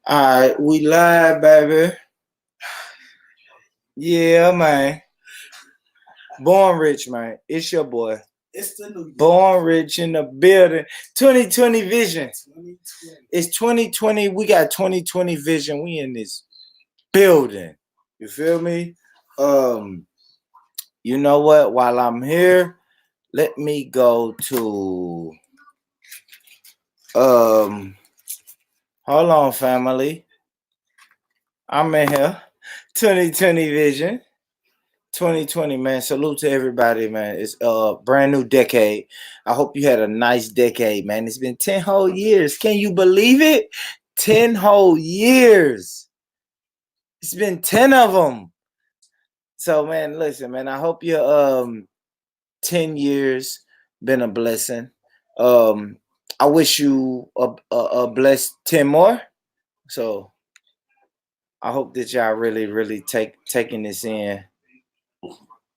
Alright, we live, baby. Yeah, man. Born Rich, man. It's your boy. It's the new Born Rich in the building. 2020 vision. 2020. It's 2020. We got 2020 vision. We in this building. You feel me? You know what? While I'm here, let me go to hold on, family. I'm in here. 2020 vision. 2020, man. Salute to everybody, man. It's a brand new decade. I hope you had a nice decade, man. It's been 10 whole years. Can you believe it? 10 whole years. It's been 10 of them. So, man, listen, man. I hope your 10 years been a blessing. I wish you a blessed 10 more. So I hope that y'all really taking this in.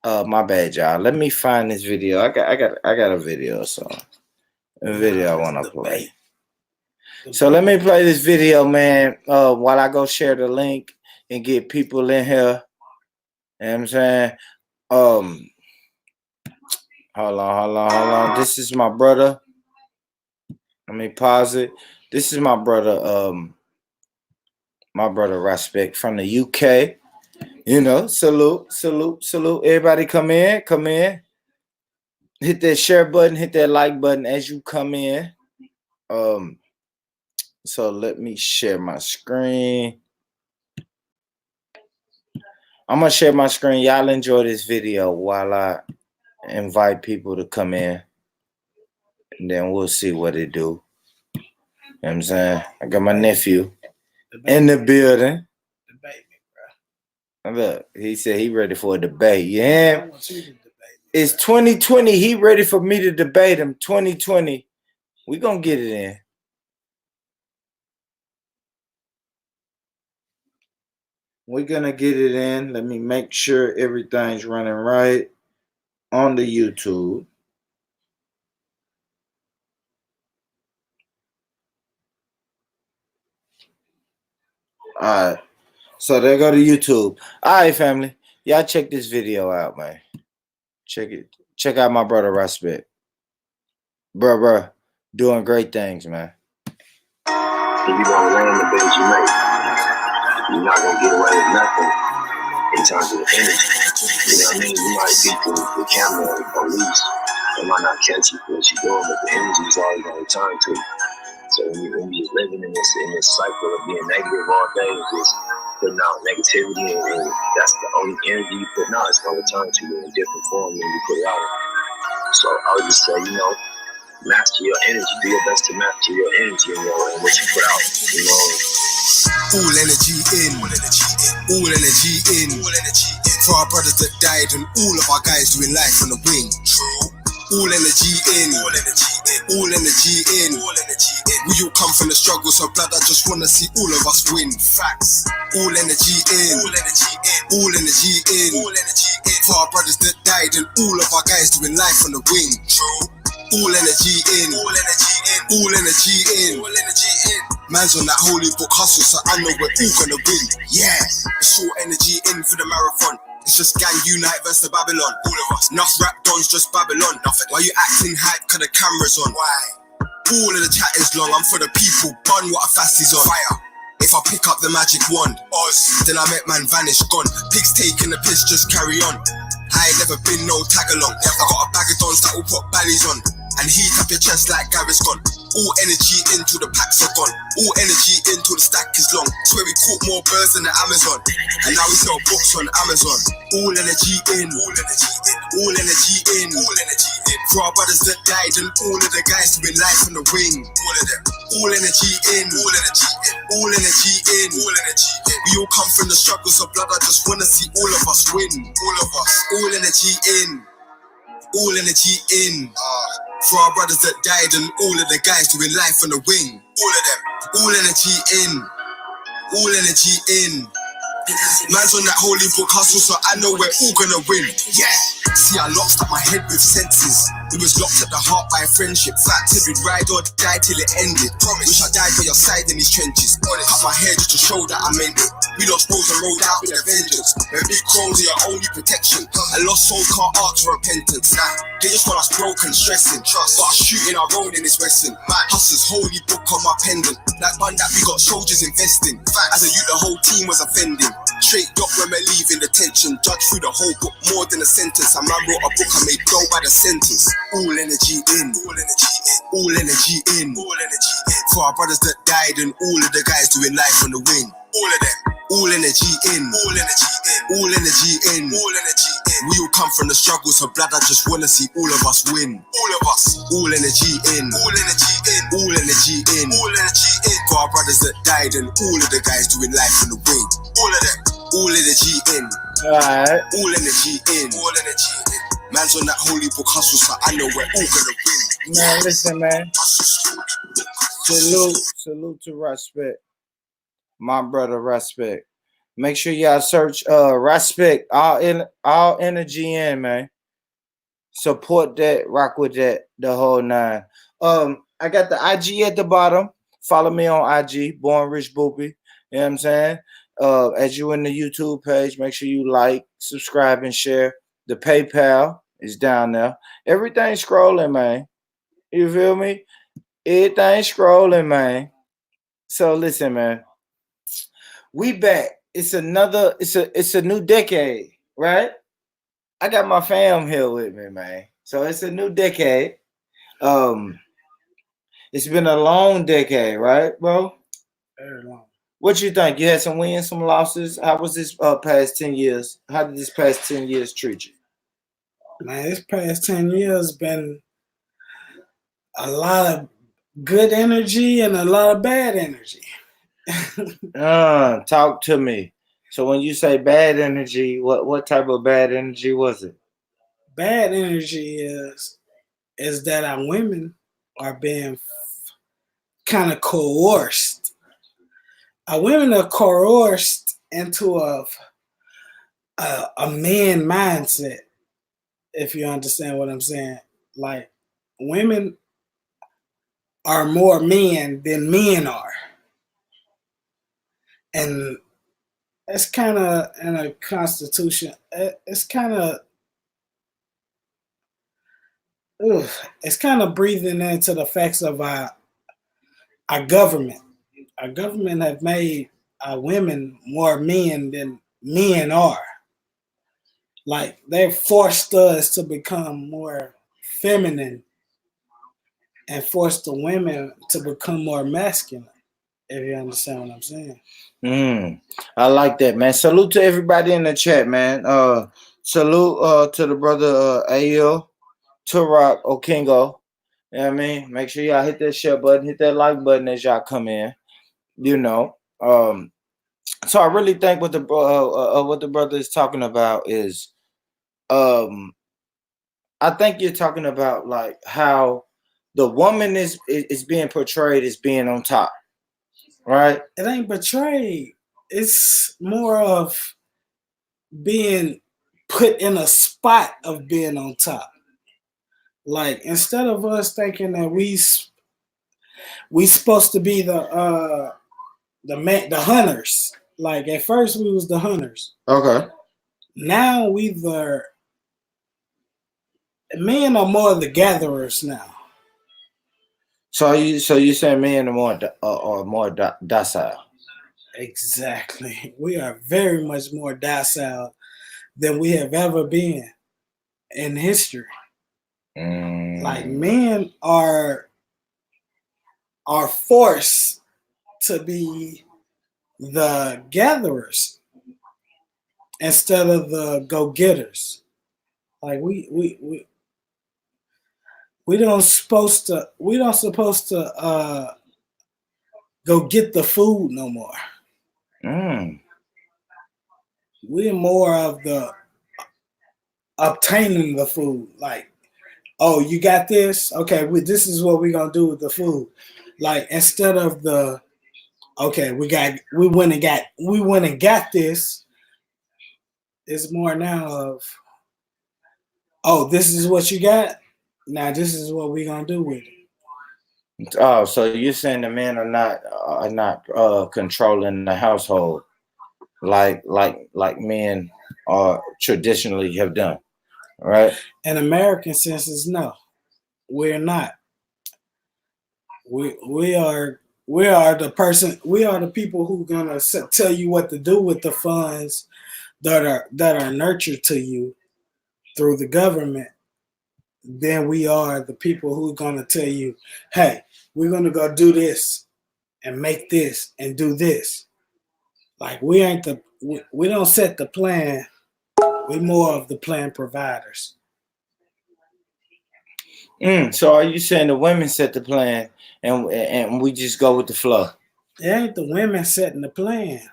My bad, y'all. Let me find this video. I got a video, so a video I want to play. So let me play this video, man. While I go share the link and get people in here. You know what I'm saying? Hold on. This is my brother. Let me pause it. This is my brother. My brother Respect from the UK. You know, salute. Everybody come in. Hit that share button, hit that like button as you come in. So let me share my screen. I'm gonna share my screen. Y'all enjoy this video while I invite people to come in. And then we'll see what it do. You know what I'm saying? I got my nephew in the building. Look, he said he ready for a debate. Yeah. It's 2020. He ready for me to debate him. 2020. We gonna get it in. We're gonna get it in. Let me make sure everything's running right on the YouTube. All right. So there go to YouTube. All right, family. Y'all check this video out, man. Check it. Check out my brother Respect. Bruh. Doing great things, man. If you're going to land the bet you make, you're not going to get away with nothing in terms of the energy. You know what I mean? You might beat the camera or the police. They might not catch you for what you're doing, but the energy is always going to return to you. So when you're living in this cycle of being negative all day, just putting out negativity, and that's the only energy you put out, it's going to return to you in a different form when you put it out. So I would just say, master your energy. Do your best to master your energy and what you put out. All energy in, all energy in. For our brothers that died and all of our guys doing life on the wing. All energy in, all energy in. We all come from the struggle, so blood, I just wanna see all of us win. Facts. All energy in, all energy in. For our brothers that died and all of our guys doing life on the wing. All energy in, all energy in. Man's on that holy book hustle, so I know we're all gonna win. Yeah, it's all energy in for the marathon. It's just gang unite versus Babylon. All of us, enough rap dons, just Babylon. Nothing. Why you acting hype? Cause the camera's on. Why? All of the chat is long. I'm for the people. Bun what a fast is on. Fire. If I pick up the magic wand, then I make man vanish, gone. Pigs taking the piss, just carry on. I ain't never been no tag along. I got a bag of dons that will put ballies on and heat up your chest like Gary's gone. All energy into the packs are gone. All energy into the stack is long. Swear we caught more birds than the Amazon, and now we sell books on Amazon. All energy in, all energy in, all energy in, all energy in. For our brothers that died and all of the guys doing life on the wing. All of them. All energy in, all energy in, all energy in, all energy in. We all come from the struggles of blood. I just wanna see all of us win. All of us. All energy in, all energy in. For our brothers that died and all of the guys doing life on the wing. All of them. All energy in, all energy in. Man's on that holy book hustle, so I know we're all gonna win. Yeah. See, I locked up my head with senses. It was locked at the heart by friendship. Fact, if we'd ride or die till it ended. Promise. Wish I died by your side in these trenches. Cut my hair just to show that I meant it. We lost bros and rode out with a vengeance. When big crows are your only protection. A lost soul can't ask for repentance. They just want us broken, stressing. But I shoot in our own in this western. Hustlers holy book on my pendant. Like one that we got soldiers investing. As a youth, the whole team was offending. Straight up when we're leaving detention. Judge through the whole book more than a sentence. A man wrote a book I made go by the sentence. All energy in. All energy in. All energy in. All energy in. For our brothers that died and all of the guys doing life on the wing. All of them. All energy in. All energy in. All energy in. All energy in. We all come from the struggles of blood. I just wanna see all of us win. All of us. All energy in. All energy in. All energy in. All energy in. For our brothers that died and all of the guys doing life on the wing. All of them. All energy in. Alright. All energy in. All energy in. Man's on that holy book hustle, so I know we're all gonna win. Man, listen, man. Salute to Respect. My brother, Respect. Make sure y'all search Respect. All energy in, man. Support that, rock with that, the whole nine. I got the IG at the bottom. Follow me on IG, Born Rich Boopy. You know what I'm saying? As you in the YouTube page, make sure you like, subscribe, and share. The PayPal is down there. Everything's scrolling, man. You feel me? Everything's scrolling, man. So listen, man. We back. It's a new decade, right? I got my fam here with me, man. So it's a new decade. It's been a long decade, right, bro? Very long. What you think? You had some wins, some losses. How was this past 10 years? How did this past 10 years treat you? Man, this past 10 years been a lot of good energy and a lot of bad energy. Talk to me. So when you say bad energy, what type of bad energy was it? Bad energy is that our women are being kind of coerced. Our women are coerced into a man mindset, if you understand what I'm saying. Like, women are more men than men are. And it's kind of in a constitution. It's kind of breathing into the facts of our government. Our government have made our women more men than men are. Like, they've forced us to become more feminine and forced the women to become more masculine. If you understand what I'm saying. I like that, man. Salute to everybody in the chat, man. Salute to the brother AL, Turok, Okingo. You know what I mean? Make sure y'all hit that share button, hit that like button as y'all come in. You know. So I really think what the brother is talking about is, I think you're talking about like how the woman is being portrayed as being on top. Right? It ain't betrayed. It's more of being put in a spot of being on top. Like, instead of us thinking that we supposed to be the hunters. Like, at first we was the hunters. Okay. Now men are more the gatherers now. So you saying men are more docile? Exactly. We are very much more docile than we have ever been in history. Like, men are forced to be the gatherers instead of the go-getters. Like, we don't supposed to go get the food no more. We're more of the obtaining the food. Like, oh, you got this? Okay, this is what we're gonna do with the food. Like, instead of the, okay, we went and got this. It's more now of, oh, this is what you got. Now this is what we're gonna do with it. Oh, so you're saying the men are not controlling the household like men are traditionally have done, right? In American senses, no, we're not. We are the person. We are the people who gonna tell you what to do with the funds that are nurtured to you through the government. Then we are the people who are gonna tell you, hey, we're gonna go do this and make this and do this. Like we don't set the plan. We're more of the plan providers. So are you saying the women set the plan and we just go with the flow? It ain't the women setting the plan.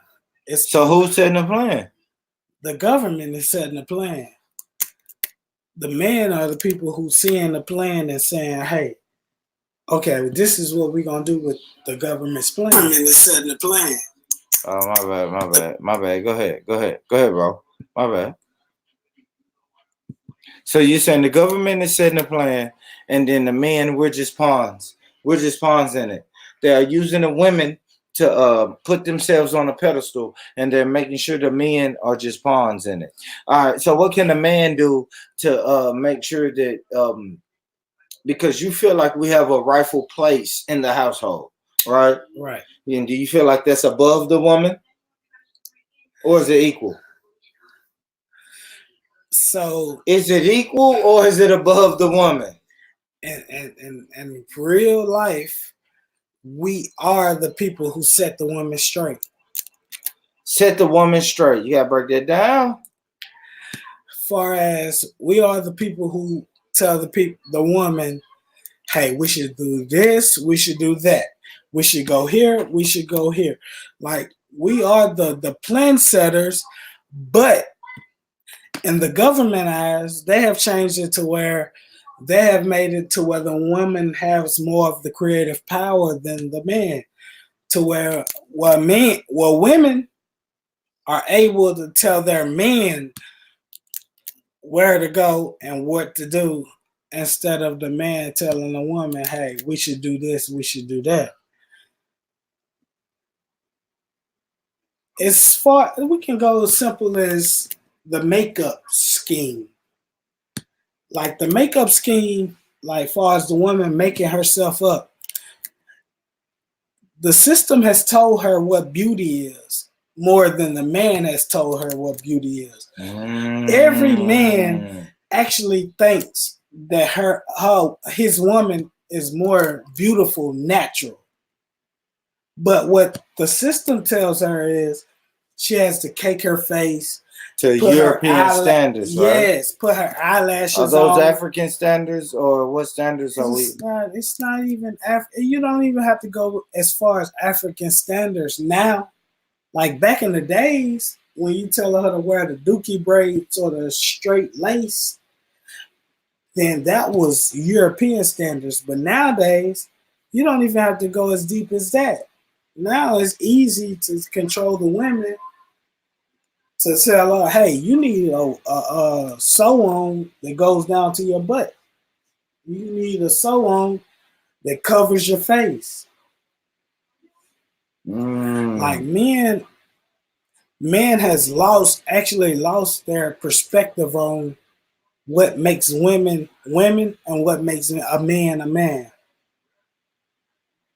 It's So who's setting the plan? the government is setting the plan. The men are the people who seeing the plan and saying, hey, okay, this is what we're gonna do with the government's plan. The government is setting the plan. Oh, my bad. Go ahead, bro. My bad. So you're saying the government is setting a plan, and then the men, we're just pawns. We're just pawns in it. They are using the women to put themselves on a pedestal, and they're making sure the men are just pawns in it. All right. So what can a man do to make sure that because you feel like we have a rightful place in the household, right? Right. And do you feel like that's above the woman, or is it equal? So is it equal or is it above the woman? In real life, we are the people who set the woman straight. Set the woman straight. You gotta break that down. Far as we are the people who tell the woman, hey, we should do this, we should do that, we should go here, we should go here. Like we are the plan setters, but in the government eyes, they have changed it to where they have made it to where the woman has more of the creative power than the man. To where women are able to tell their men where to go and what to do, instead of the man telling the woman, hey, we should do this, we should do that. As far we can go as simple as the makeup scheme. Like the makeup scheme, like far as the woman making herself up, the system has told her what beauty is more than the man has told her what beauty is. Every man actually thinks that his woman is more beautiful, natural. But what the system tells her is she has to cake her face to European standards, right? Yes, put her eyelashes on. Are those African standards, or what standards are we? It's not even you don't even have to go as far as African standards now. Like back in the days when you tell her to wear the dookie braids or the straight lace, then that was European standards. But nowadays, you don't even have to go as deep as that. Now it's easy to control the women, to tell her, hey, you need a sew-on that goes down to your butt. You need a sew-on that covers your face. Like men has actually lost their perspective on what makes women women and what makes a man a man.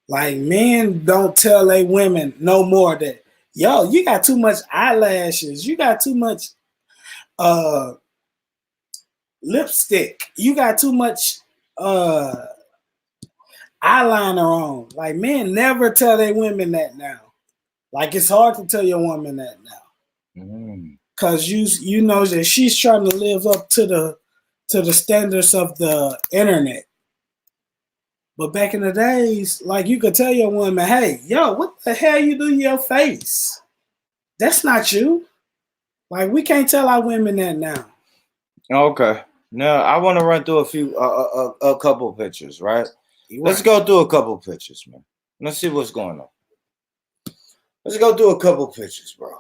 Like men don't tell a women no more that, yo, you got too much eyelashes, you got too much lipstick, you got too much eyeliner on. Like men never tell their women that now. Like it's hard to tell your woman that now. Cause you know that she's trying to live up to the standards of the internet. But back in the days, like you could tell your woman, hey, yo, what the hell you do to your face? That's not you. Like we can't tell our women that now. Okay. Now I want to run through a couple pictures, right? Let's go through a couple pictures, man. Let's see what's going on. Let's go through a couple pictures, bro.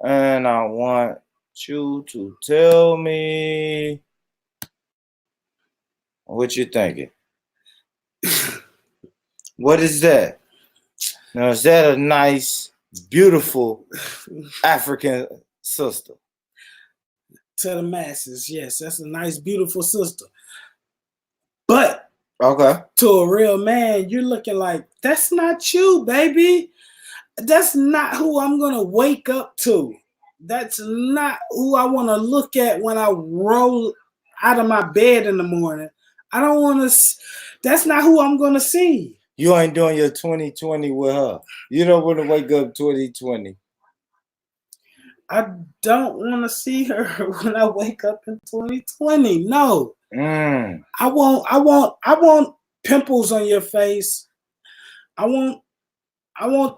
And I want you to tell me what you thinking. What is that? Now, is that a nice, beautiful African sister? To the masses, yes, that's a nice, beautiful sister. But Okay. to a real man, you're looking like, that's not you, baby. That's not who I'm going to wake up to. That's not who I want to look at when I roll out of my bed in the morning. I don't want to, that's not who I'm going to see. You ain't doing your 2020 with her. You don't want to wake up 2020. I don't want to see her when I wake up in 2020. No. I want pimples on your face. I want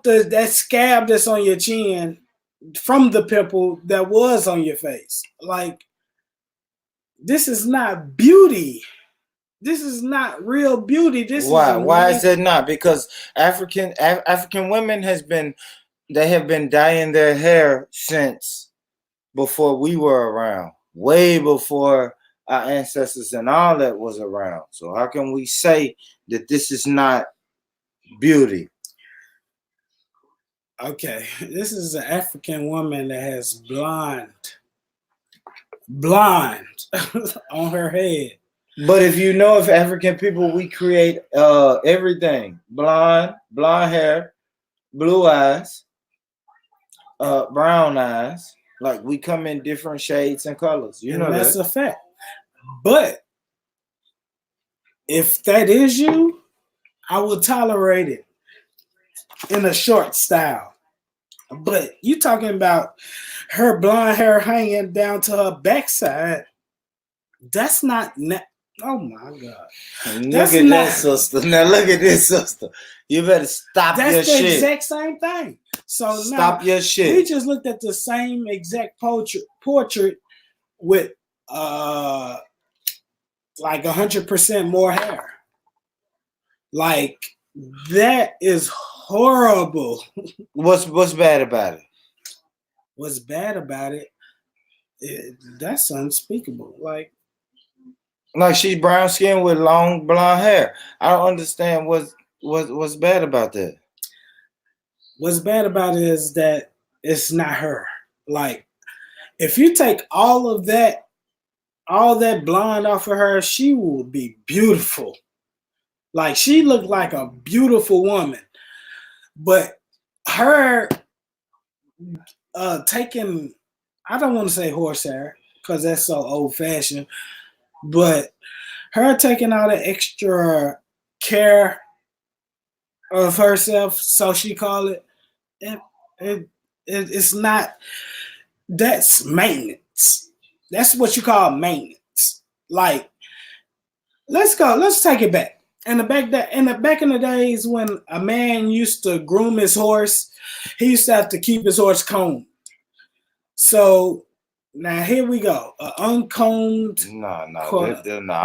that scab that's on your chin from the pimple that was on your face. Like, this is not beauty. This is not real beauty. Why is that not? Because African women have been dyeing their hair since before we were around, way before our ancestors and all that was around. So how can we say that this is not beauty? Okay, this is an African woman that has blonde on her head. But if you know, if African people, we create everything: blonde hair, blue eyes, brown eyes. Like, we come in different shades and colors. You know that's a fact. But if that is you, I will tolerate it in a short style. But you talking about her blonde hair hanging down to her backside? That's not. Oh my God! Look at this, sister. Now look at this, sister. You better stop your shit. That's the exact same thing. So stop your shit. We just looked at the same exact portrait with like 100% more hair. Like, that is horrible. What's bad about it? What's bad about it? That's unspeakable. Like she's brown skin with long blonde hair. I don't understand what's bad about that. What's bad about it is that it's not her. Like, if you take all that blonde off of her, she will be beautiful. Like, she looked like a beautiful woman. But her taking, I don't want to say horsehair because that's so old fashioned, but her taking all the extra care of herself, so she call it, it's not. That's maintenance. That's what you call maintenance. Like, let's take it back. In the back in the days when a man used to groom his horse, he used to have to keep his horse combed. So now here we go, uncombed. I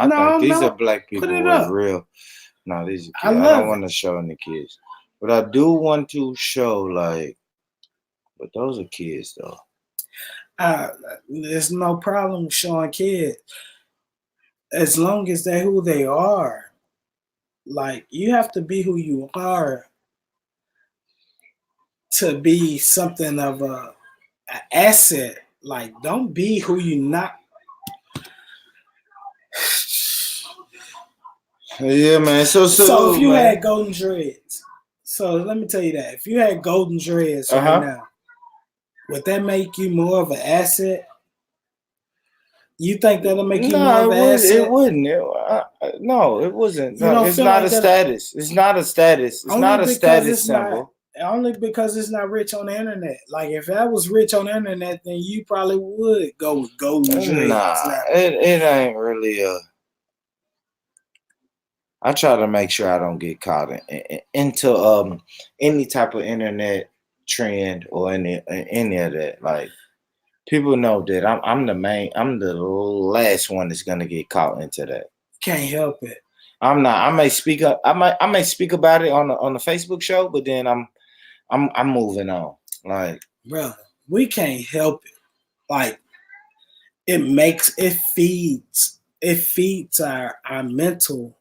think these are black people with real. No, these are kids. I don't want to show any kids, but I do want to show but those are kids though. There's no problem showing kids as long as they're who they are. Like, you have to be who you are to be something of an asset. Like, don't be who you not. Yeah, man. So if you had golden dreads, so let me tell you that if you had golden dreads right now, would that make you more of an asset? You think that'll make you more of an asset? It wouldn't. No, it wasn't. No, it's not a status. It's not a status. It's not a status symbol. Only because it's not rich on the internet. Like, if that was rich on the internet, then you probably would go with golden dreads. Nah, it ain't really I try to make sure I don't get caught into any type of internet trend or any of that. Like, people know that I'm the last one that's gonna get caught into that. Can't help it. I'm not. I may speak up. I may speak about it on the Facebook show, but then I'm moving on. Like, bro, we can't help it. Like, it feeds our mental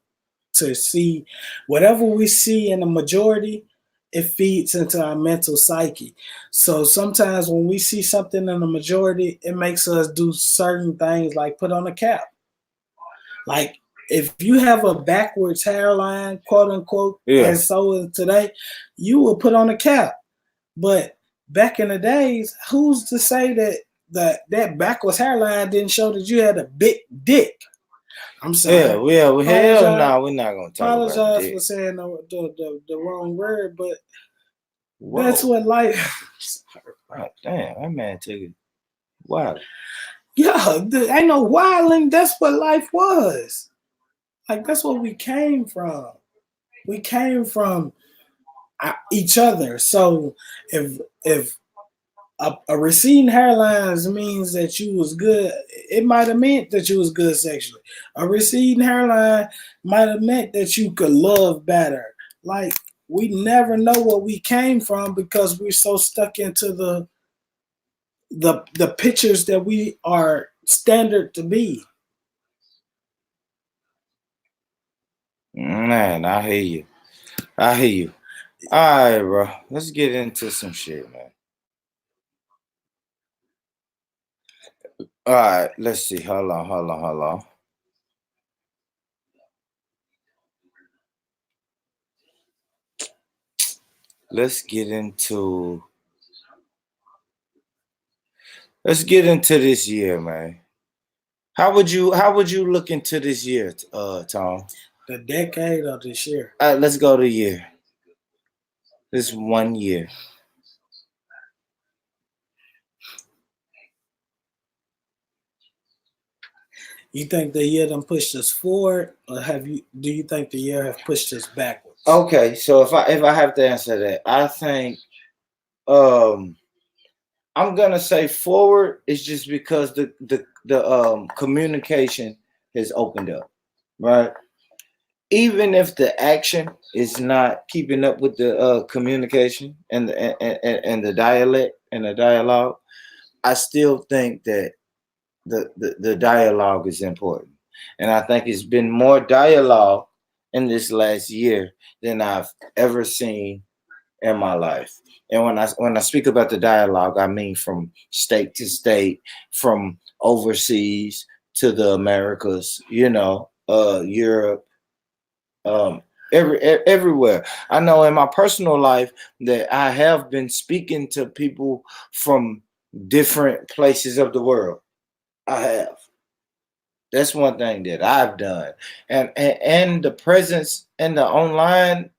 to see whatever we see in the majority, it feeds into our mental psyche. So sometimes when we see something in the majority, it makes us do certain things like put on a cap. Like if you have a backwards hairline, quote unquote, Yeah. as so is today, you will put on a cap. But back in the days, who's to say that backwards hairline didn't show that you had a big dick? I'm sorry. Yeah, well, hell no, we're not gonna talk about Apologize that. for saying the wrong word, but Whoa. that's what life. God damn, that man took it. Wow. Yeah, ain't no wilding. That's what life was. Like that's what we came from. We came from each other. So if a receding hairline means that you was good, it might have meant that you was good sexually. A receding hairline might have meant that you could love better. Like we never know what we came from because we're so stuck into the pictures that we are standard to be. Man, I hear you. I hear you. All right, bro. Let's get into some shit, man. All right, let's see. Hold on. Let's get into this year, man. How would you look into this year, Tom? The decade of this year. Let's go to year. This 1 year. You think the year done pushed us forward, or do you think the year have pushed us backwards? Okay, so if I have to answer that, I think I'm gonna say forward is just because the communication has opened up, right? Even if the action is not keeping up with the communication and the dialect and the dialogue, I still think that the dialogue is important, and I think it's been more dialogue in this last year than I've ever seen in my life. And when I speak about the dialogue, I mean from state to state, from overseas to the Americas, Europe, everywhere. I know in my personal life that I have been speaking to people from different places of the world. I have. That's one thing that I've done, and the presence and the online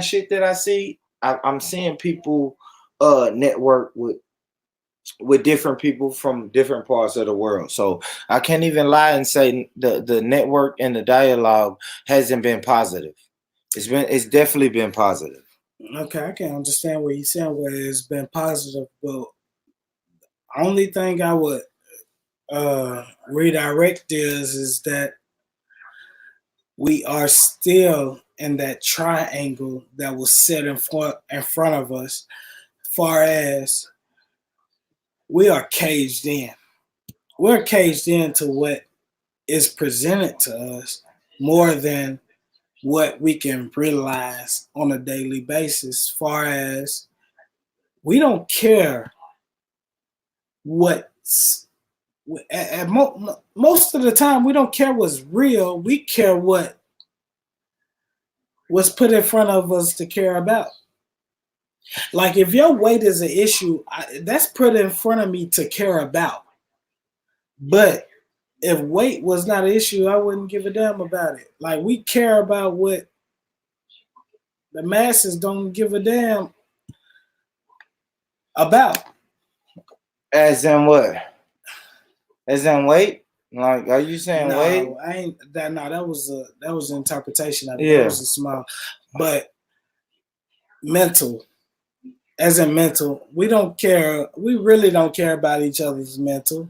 shit that I see. I'm seeing people network with different people from different parts of the world. So I can't even lie and say the network and the dialogue hasn't been positive. It's definitely been positive. Okay, I can understand what you're saying, where it's been positive, but only thing I would redirect is that we are still in that triangle that was set in front of us, far as we are caged in. We're caged into what is presented to us more than what we can realize on a daily basis, far as we don't care what's most of the time we don't care what's real. We care what's put in front of us to care about. Like if your weight is an issue, that's put in front of me to care about. But if weight was not an issue, I wouldn't give a damn about it. Like we care about what the masses don't give a damn about. As in what? As in weight? Like, are you saying weight? No, I ain't that. No, that was an interpretation of it. Yeah. That was a small, but mental. As in mental, we don't care. We really don't care about each other's mental.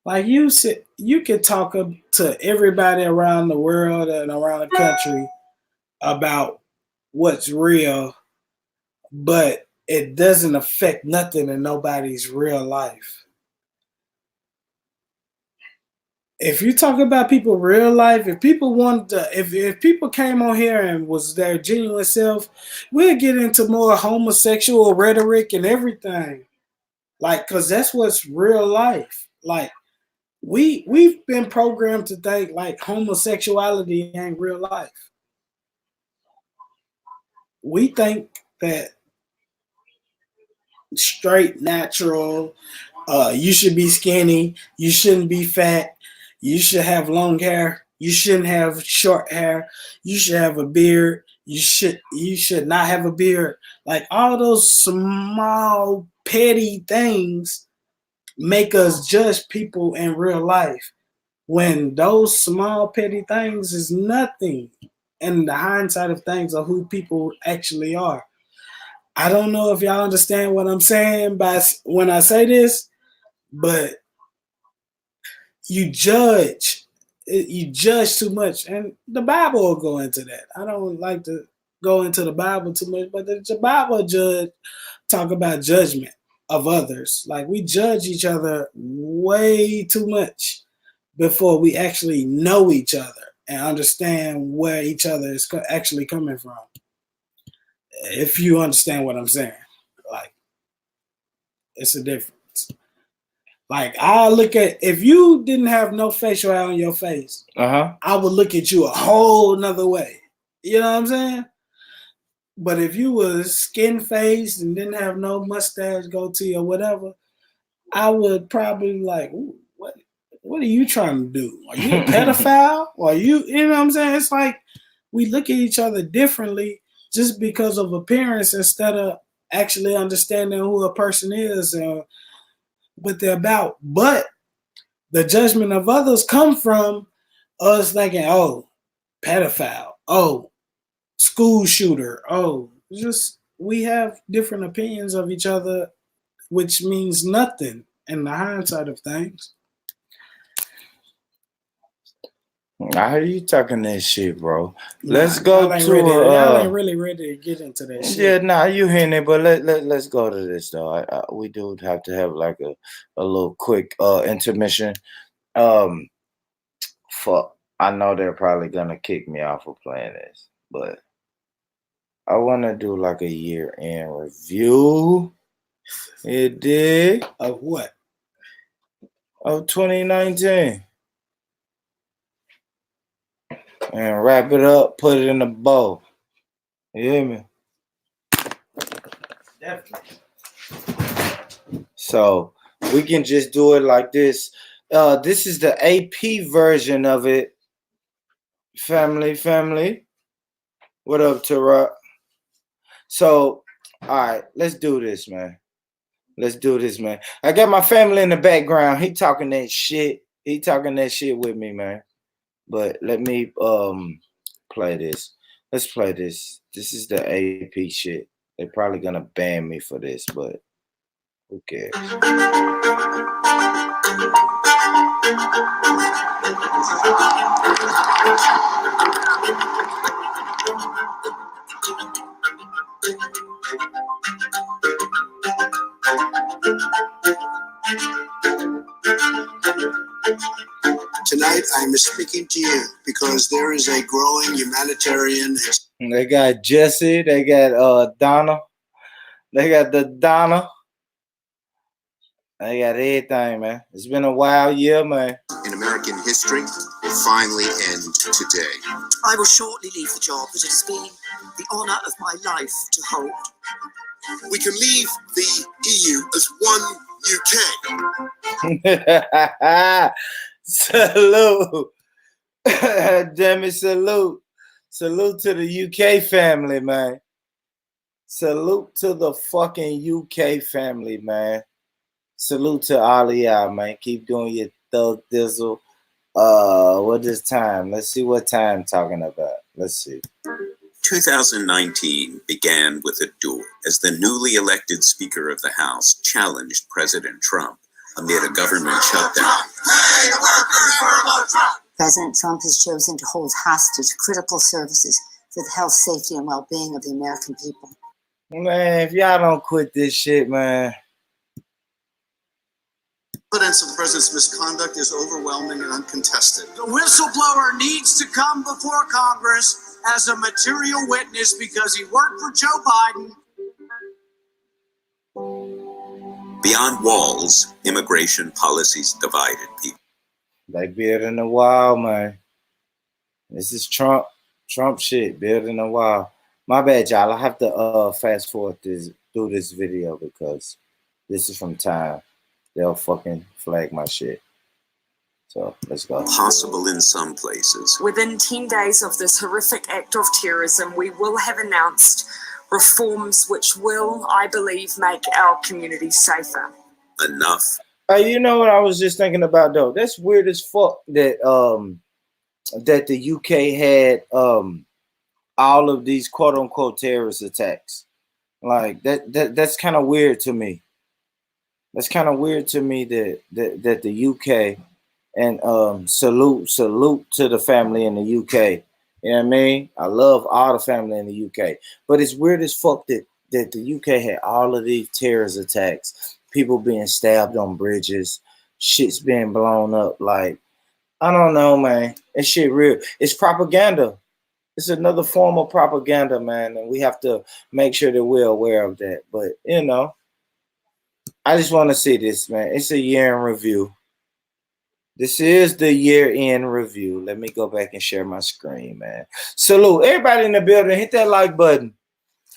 Like you could talk to everybody around the world and around the country about what's real, but it doesn't affect nothing in nobody's real life. if you talk about people real life, if people want to, if people came on here and was their genuine self, we'll get into more homosexual rhetoric and everything. Like, cause that's what's real life. Like we've been programmed to think like homosexuality ain't real life. We think that straight, natural, you should be skinny, you shouldn't be fat, you should have long hair, you shouldn't have short hair, you should have a beard, you should not have a beard. Like all those small petty things make us judge people in real life when those small petty things is nothing in the hindsight of things of who people actually are. I don't know if y'all understand what I'm saying by when I say this, but you judge. You judge too much, and the Bible will go into that. I don't like to go into the Bible too much, but the Bible talk about judgment of others. Like we judge each other way too much before we actually know each other and understand where each other is actually coming from. If you understand what I'm saying, like it's a difference. Like I look at if you didn't have no facial hair on your face, I would look at you a whole nother way. You know what I'm saying? But if you was skin faced and didn't have no mustache, goatee, or whatever, I would probably like, what are you trying to do? Are you a pedophile? Or you know what I'm saying? It's like we look at each other differently just because of appearance instead of actually understanding who a person is and what they're about. But the judgment of others come from us thinking, oh, pedophile, oh, school shooter, oh, just we have different opinions of each other, which means nothing in the hindsight of things. I heard you talking that shit, bro. Let's go y'all to y'all ain't really ready to get into that shit. Yeah, nah, you hearing it, but let's go to this though. We do have to have like a little quick intermission. Fuck, I know they're probably gonna kick me off of playing this, but I want to do like a year-end review. It did of what? Of 2019. And wrap it up, put it in a bow. You hear me? Definitely. So we can just do it like this. This is the AP version of it. Family. What up, Tara? So, all right, let's do this, man. I got my family in the background. He talking that shit. With me, man. But let me play this. Let's play this. This is the AP shit. They're probably gonna ban me for this, but who cares? Tonight, I'm speaking to you because there is a growing humanitarian. They got Jesse. They got Donna. They got the Donna. They got everything, man. It's been a wild year, man. In American history will finally end today. I will shortly leave the job that it has been the honour of my life to hold. We can leave the EU as one UK. Salute. Damn it, salute. Salute to the UK family, man. Salute to the fucking UK family, man. Salute to all of y'all, man. Keep doing your thug dizzle. What is time? Let's see what time talking about. Let's see. 2019 began with a duel as the newly elected Speaker of the House challenged President Trump amid a government shutdown. President Trump has chosen to hold hostage critical services for the health, safety, and well-being of the American people. Man, if y'all don't quit this shit, man. Evidence of the president's misconduct is overwhelming and uncontested. The whistleblower needs to come before Congress as a material witness because he worked for Joe Biden. Beyond walls, immigration policies divided people. Like building a wall, man. This is Trump shit, building a wall. My bad, y'all. I have to fast forward through this video because this is from Time. They'll fucking flag my shit. So let's go. Possible in some places. Within 10 days of this horrific act of terrorism, we will have announced reforms which will, I believe, make our community safer. Enough. You know what I was just thinking about though? That's weird as fuck that that the UK had all of these quote unquote terrorist attacks. Like that's kind of weird to me. That's kind of weird to me that the UK and salute to the family in the UK. You know what I mean? I love all the family in the UK, but it's weird as fuck that the UK had all of these terrorist attacks, people being stabbed on bridges, shit's being blown up. Like, I don't know, man. That shit real. It's propaganda. It's another form of propaganda, man, and we have to make sure that we're aware of that. But you know, I just want to see this, man. It's a year in review. This is the year-end review. Let me go back and share my screen, man. Salute. Everybody in the building, hit that like button.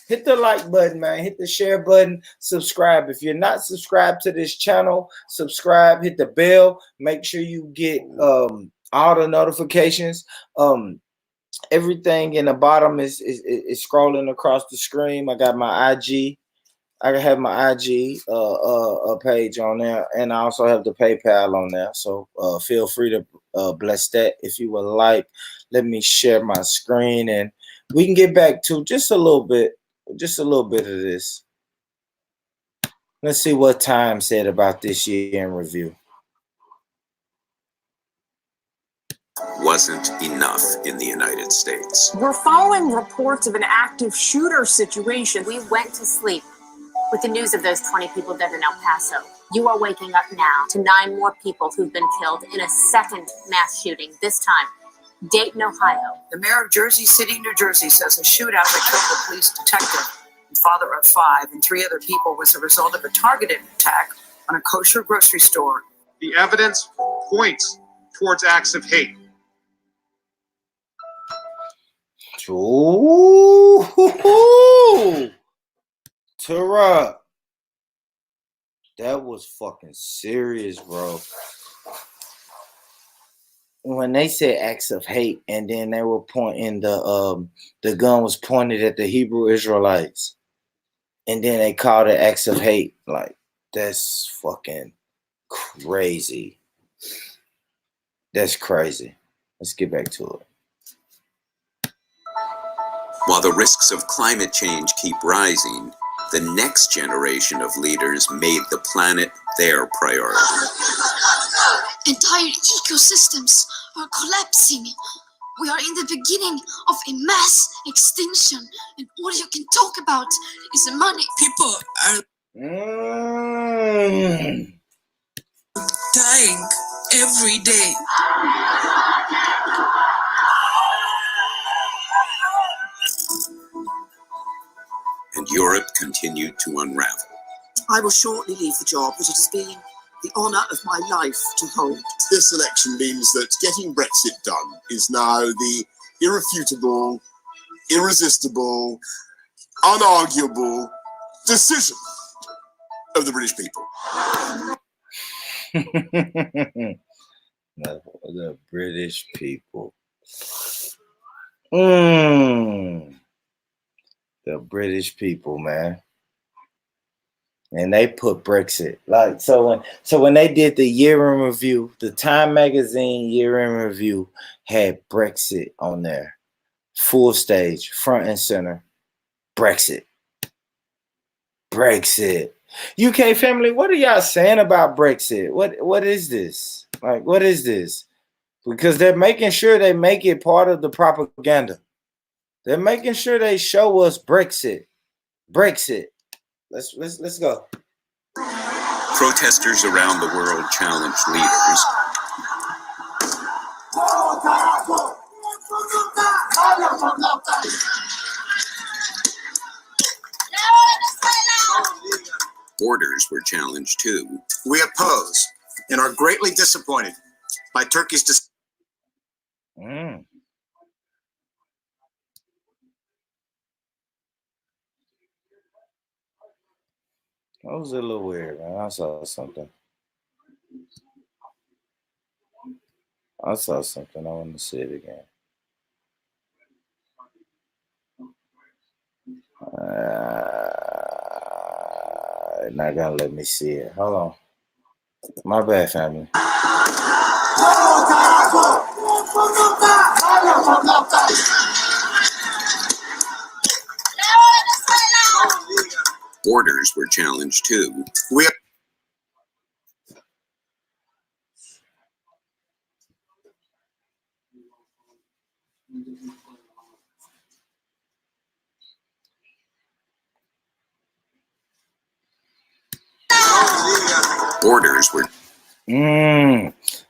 Hit the like button, man. Hit the share button. Subscribe. If you're not subscribed to this channel, subscribe. Hit the bell. Make sure you get all the notifications. Everything in the bottom is scrolling across the screen. I got my IG. I have my IG page on there, and I also have the PayPal on there. So feel free to bless that if you would like. Let me share my screen, and we can get back to just a little bit of this. Let's see what Time said about this year in review. Wasn't enough in the United States. We're following reports of an active shooter situation. We went to sleep with the news of those 20 people dead in El Paso. You are waking up now to 9 more people who've been killed in a second mass shooting, this time Dayton, Ohio. The mayor of Jersey City, New Jersey says a shootout that killed a police detective and father of 5 and 3 other people was the result of a targeted attack on a kosher grocery store. The evidence points towards acts of hate. Ooh, Tara, that was fucking serious, bro. When they said acts of hate, and then they were pointing the gun was pointed at the Hebrew Israelites, and then they called it acts of hate. Like, that's fucking crazy. That's crazy. Let's get back to it. While the risks of climate change keep rising, the next generation of leaders made the planet their priority. Entire ecosystems are collapsing. We are in the beginning of a mass extinction, and all you can talk about is money. People are dying every day. And Europe continued to unravel. I will shortly leave the job that it has been the honour of my life to hold. This election means that getting Brexit done is now the irrefutable, irresistible, unarguable decision of the British people. The British people. The British people, man. And they put Brexit. Like, so when they did the year in review, the Time magazine year in review had Brexit on there. Full stage, front and center. Brexit. Brexit. UK family, what are y'all saying about Brexit? What is this? Like, what is this? Because they're making sure they make it part of the propaganda. They're making sure they show us Brexit. Brexit. Let's go. Protesters around the world challenged leaders. Borders were challenged too. We oppose and are greatly disappointed by Turkey's decision. That was a little weird, man. I saw something. I want to see it again. Not gonna let me see it. Hold on. My bad, family. Borders were challenged too. Borders were.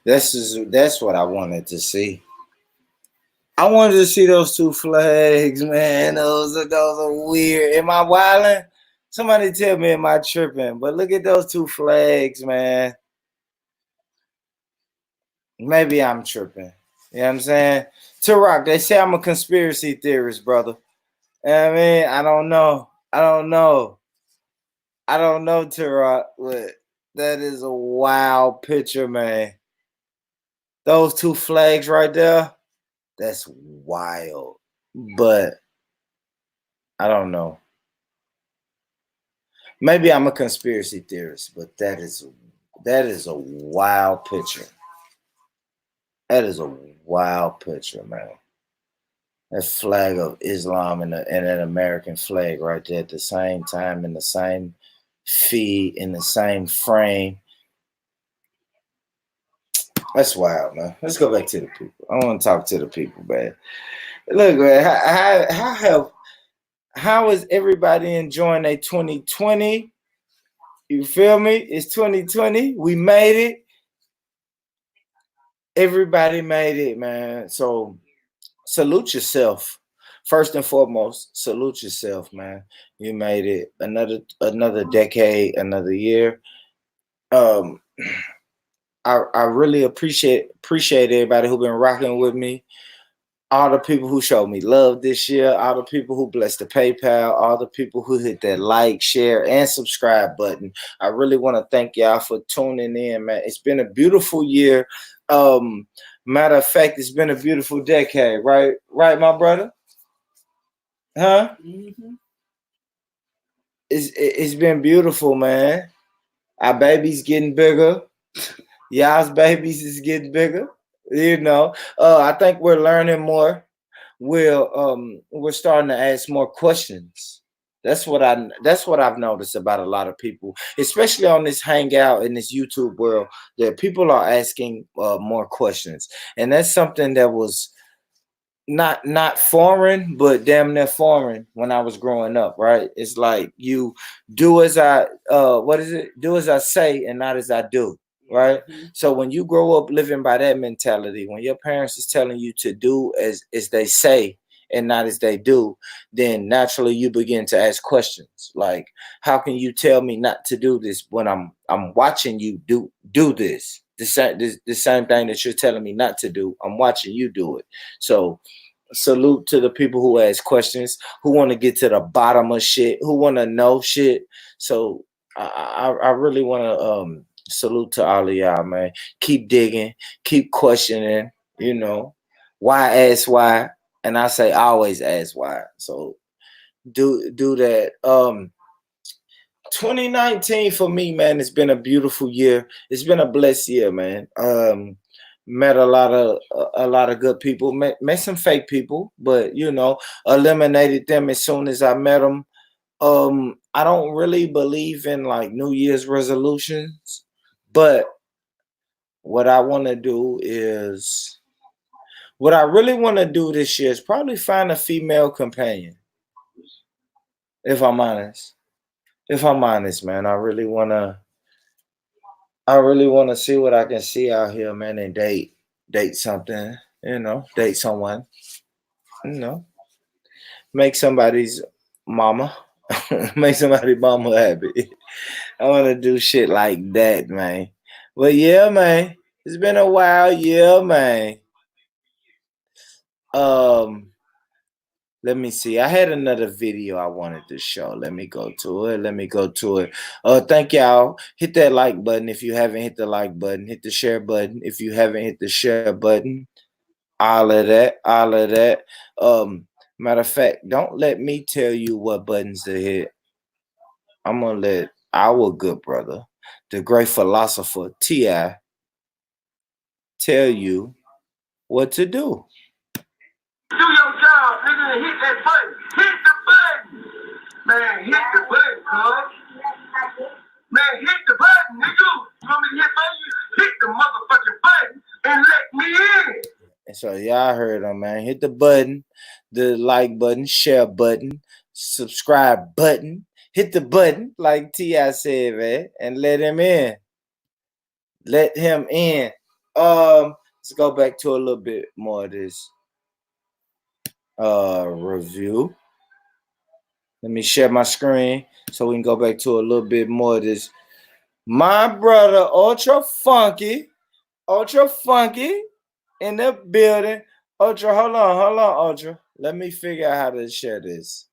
That's what I wanted to see. I wanted to see those two flags, man. Those are weird. Am I wilding? Somebody tell me, am I tripping? But look at those two flags, man. Maybe I'm tripping. You know what I'm saying? Tarak, they say I'm a conspiracy theorist, brother. You know what I mean? I don't know, Tarak, but that is a wild picture, man. Those two flags right there, that's wild. But I don't know. Maybe I'm a conspiracy theorist, but that is a wild picture. That is a wild picture, man. That flag of Islam and an American flag right there at the same time, in the same feed, in the same frame. That's wild, man. Let's go back to the people. I want to talk to the people, man. Look, man, how is everybody enjoying their 2020? You feel me? It's 2020. We made it. Everybody made it, man. So salute yourself. First and foremost, salute yourself, man. You made it. Another decade, another year. I really appreciate everybody who been rocking with me. All the people who showed me love this year, all the people who blessed the PayPal, all the people who hit that like, share, and subscribe button. I really want to thank y'all for tuning in, man. It's been a beautiful year. Matter of fact, it's been a beautiful decade, right? Right, my brother? Huh? Mm-hmm. It's been beautiful, man. Our baby's getting bigger. Y'all's babies is getting bigger. You know, I think we're learning more. We're starting to ask more questions. That's what I've noticed about a lot of people, especially on this Hangout in this YouTube world, that people are asking more questions, and that's something that was not foreign, but damn near foreign when I was growing up. Right? It's like you do as I do as I say and not as I do. Right. Mm-hmm. So when you grow up living by that mentality, when your parents is telling you to do as they say and not as they do, then naturally you begin to ask questions like, how can you tell me not to do this when I'm watching you do this? The same thing that you're telling me not to do, I'm watching you do it. So salute to the people who ask questions, who want to get to the bottom of shit, who want to know shit. So I really want to salute to all of y'all, man. Keep digging, keep questioning, you know. Why ask why? And I say always ask why. So do that. 2019 for me, man, it's been a beautiful year. It's been a blessed year, man. Met a lot of good people. Met some fake people, but you know, eliminated them as soon as I met them. I don't really believe in like New Year's resolutions, but what I want to do is, what I really want to do this year is probably find a female companion. If I'm honest, man, I really want to I really want to see what I can see out here, man, and date something, date someone, make somebody's mama, make somebody's mama happy. I want to do shit like that, man. But yeah, man, it's been a while, yeah, man. Let me see. I had another video I wanted to show. Let me go to it. Thank y'all. Hit that like button if you haven't hit the like button. Hit the share button if you haven't hit the share button. All of that. Matter of fact, don't let me tell you what buttons to hit. I'm gonna let our good brother, the great philosopher T.I., tell you what to do. Do your job, nigga, and hit that button. Hit the button. Man, hit the button, cuz. Man, hit the button, nigga. You want me to hit button? Hit the motherfucking button and let me in. And so y'all heard him, man. Hit the button, the like button, share button, subscribe button. Hit the button, like T.I. said, man, and let him in. Let him in. Let's go back to a little bit more of this review. Let me share my screen so we can go back to a little bit more of this. My brother, Ultra Funky in the building. Ultra, hold on, Ultra. Let me figure out how to share this.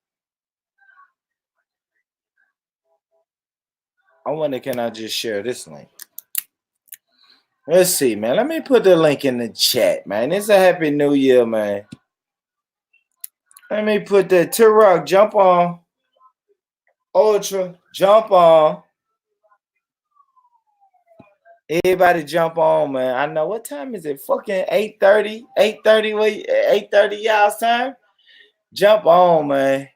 I wonder, can I just share this link? Let's see, man. Let me put the link in the chat, man. It's a happy new year, man. Let me put that. T-Rock, jump on. Ultra, jump on. Everybody jump on, man. I know. What time is it? Fucking 8:30. 8:30, wait, 8:30 y'all's time? Jump on, man.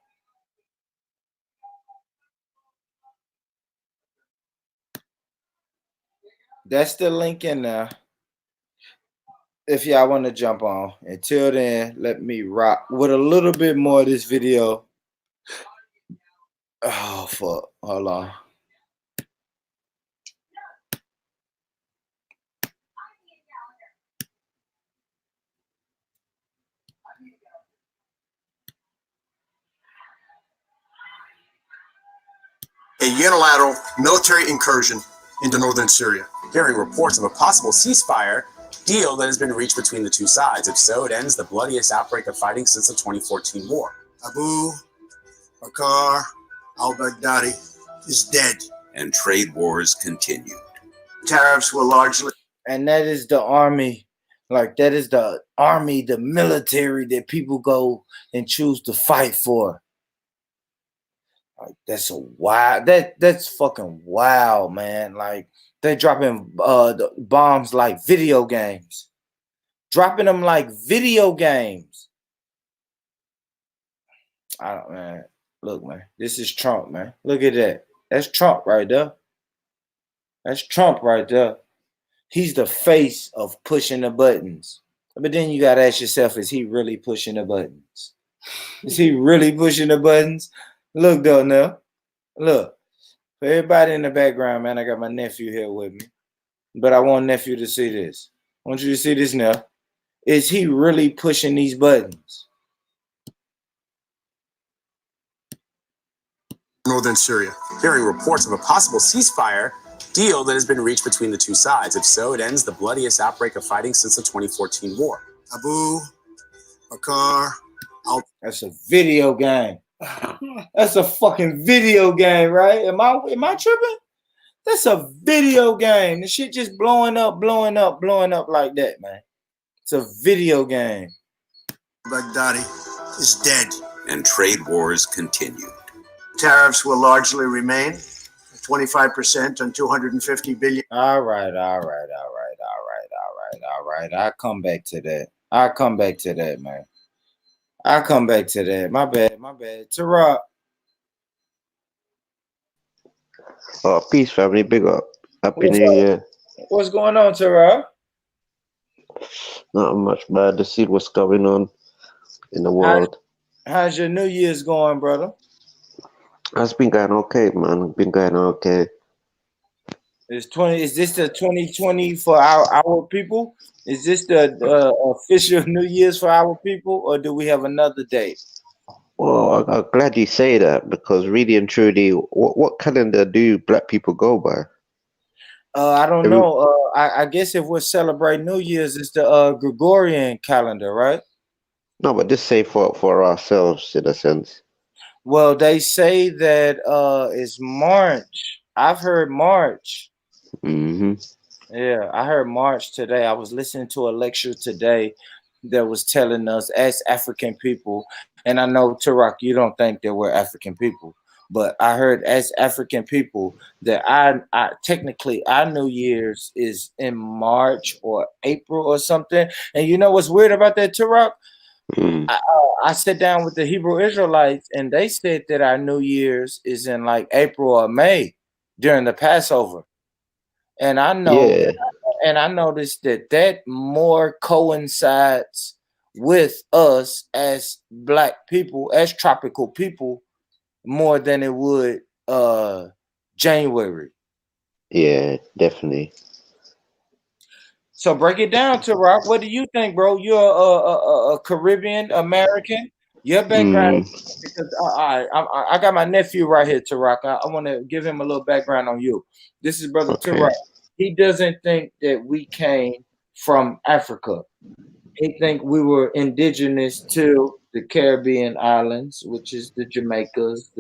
That's the link in there. If y'all want to jump on. Until then, let me rock with a little bit more of this video. Oh, fuck. Hold on. A unilateral military incursion into northern Syria. Hearing reports of a possible ceasefire deal that has been reached between the two sides. If so, it ends the bloodiest outbreak of fighting since the 2014 war. Abu Bakr al-Baghdadi is dead. And trade wars continued. Tariffs will largely... And that is the army. Like, that is the army, the military that people go and choose to fight for. Like, that's a wild, that's fucking wild, man. Like, they're dropping the bombs like video games. Dropping them like video games. I don't, man. Look, man. This is Trump, man. Look at that. That's Trump right there. That's Trump right there. He's the face of pushing the buttons. But then you got to ask yourself, is he really pushing the buttons? Is he really pushing the buttons? Look, though, now. Look. For everybody in the background, man, I got my nephew here with me. But I want nephew to see this. I want you to see this now. Is he really pushing these buttons? Northern Syria. Hearing reports of a possible ceasefire deal that has been reached between the two sides. If so, it ends the bloodiest outbreak of fighting since the 2014 war. Abu Bakr al... That's a video game. That's a fucking video game, right? Am I tripping? That's a video game. The shit just blowing up like that, man. It's a video game. Baghdadi is dead. And trade wars continued. Tariffs will largely remain 25% on 250 billion. All right. I'll come back to that. Man. I'll come back to that. My bad. Tara. Peace, family. Big up. Happy New Year. What's going on, Tara? Not much, man. To see what's going on in the world. How's your New Year's going, brother? It's been going okay, man. Been going okay. It's 20. Is this the 2020 for our people? Is this the official New Year's for our people, or do we have another date? Well, I'm glad you say that because really and truly, what calendar do black people go by? I don't Every, know. I guess if we're celebrating New Year's, it's the Gregorian calendar, right? no, but just say for ourselves in a sense. Well, they say that it's March. I've heard March. Hmm. Yeah, I heard March today. I was listening to a lecture today that was telling us as African people, and I know Tarak, you don't think that we're African people, but I heard as African people that I technically our New Year's is in March or April or something. And you know what's weird about that, Tarak? Mm. I sat down with the Hebrew Israelites, and they said that our New Year's is in like April or May during the Passover. And I know, Yeah, and I noticed that more coincides with us as black people, as tropical people, more than it would January. yeah, definitely. So break it down to Rock. What do you think, bro? You're a Caribbean American. Your background, Mm, because I got my nephew right here, Tarak. I want to give him a little background on you. This is brother okay. Tarak. He doesn't think that we came from Africa. He think we were indigenous to the Caribbean islands, which is the Jamaicas,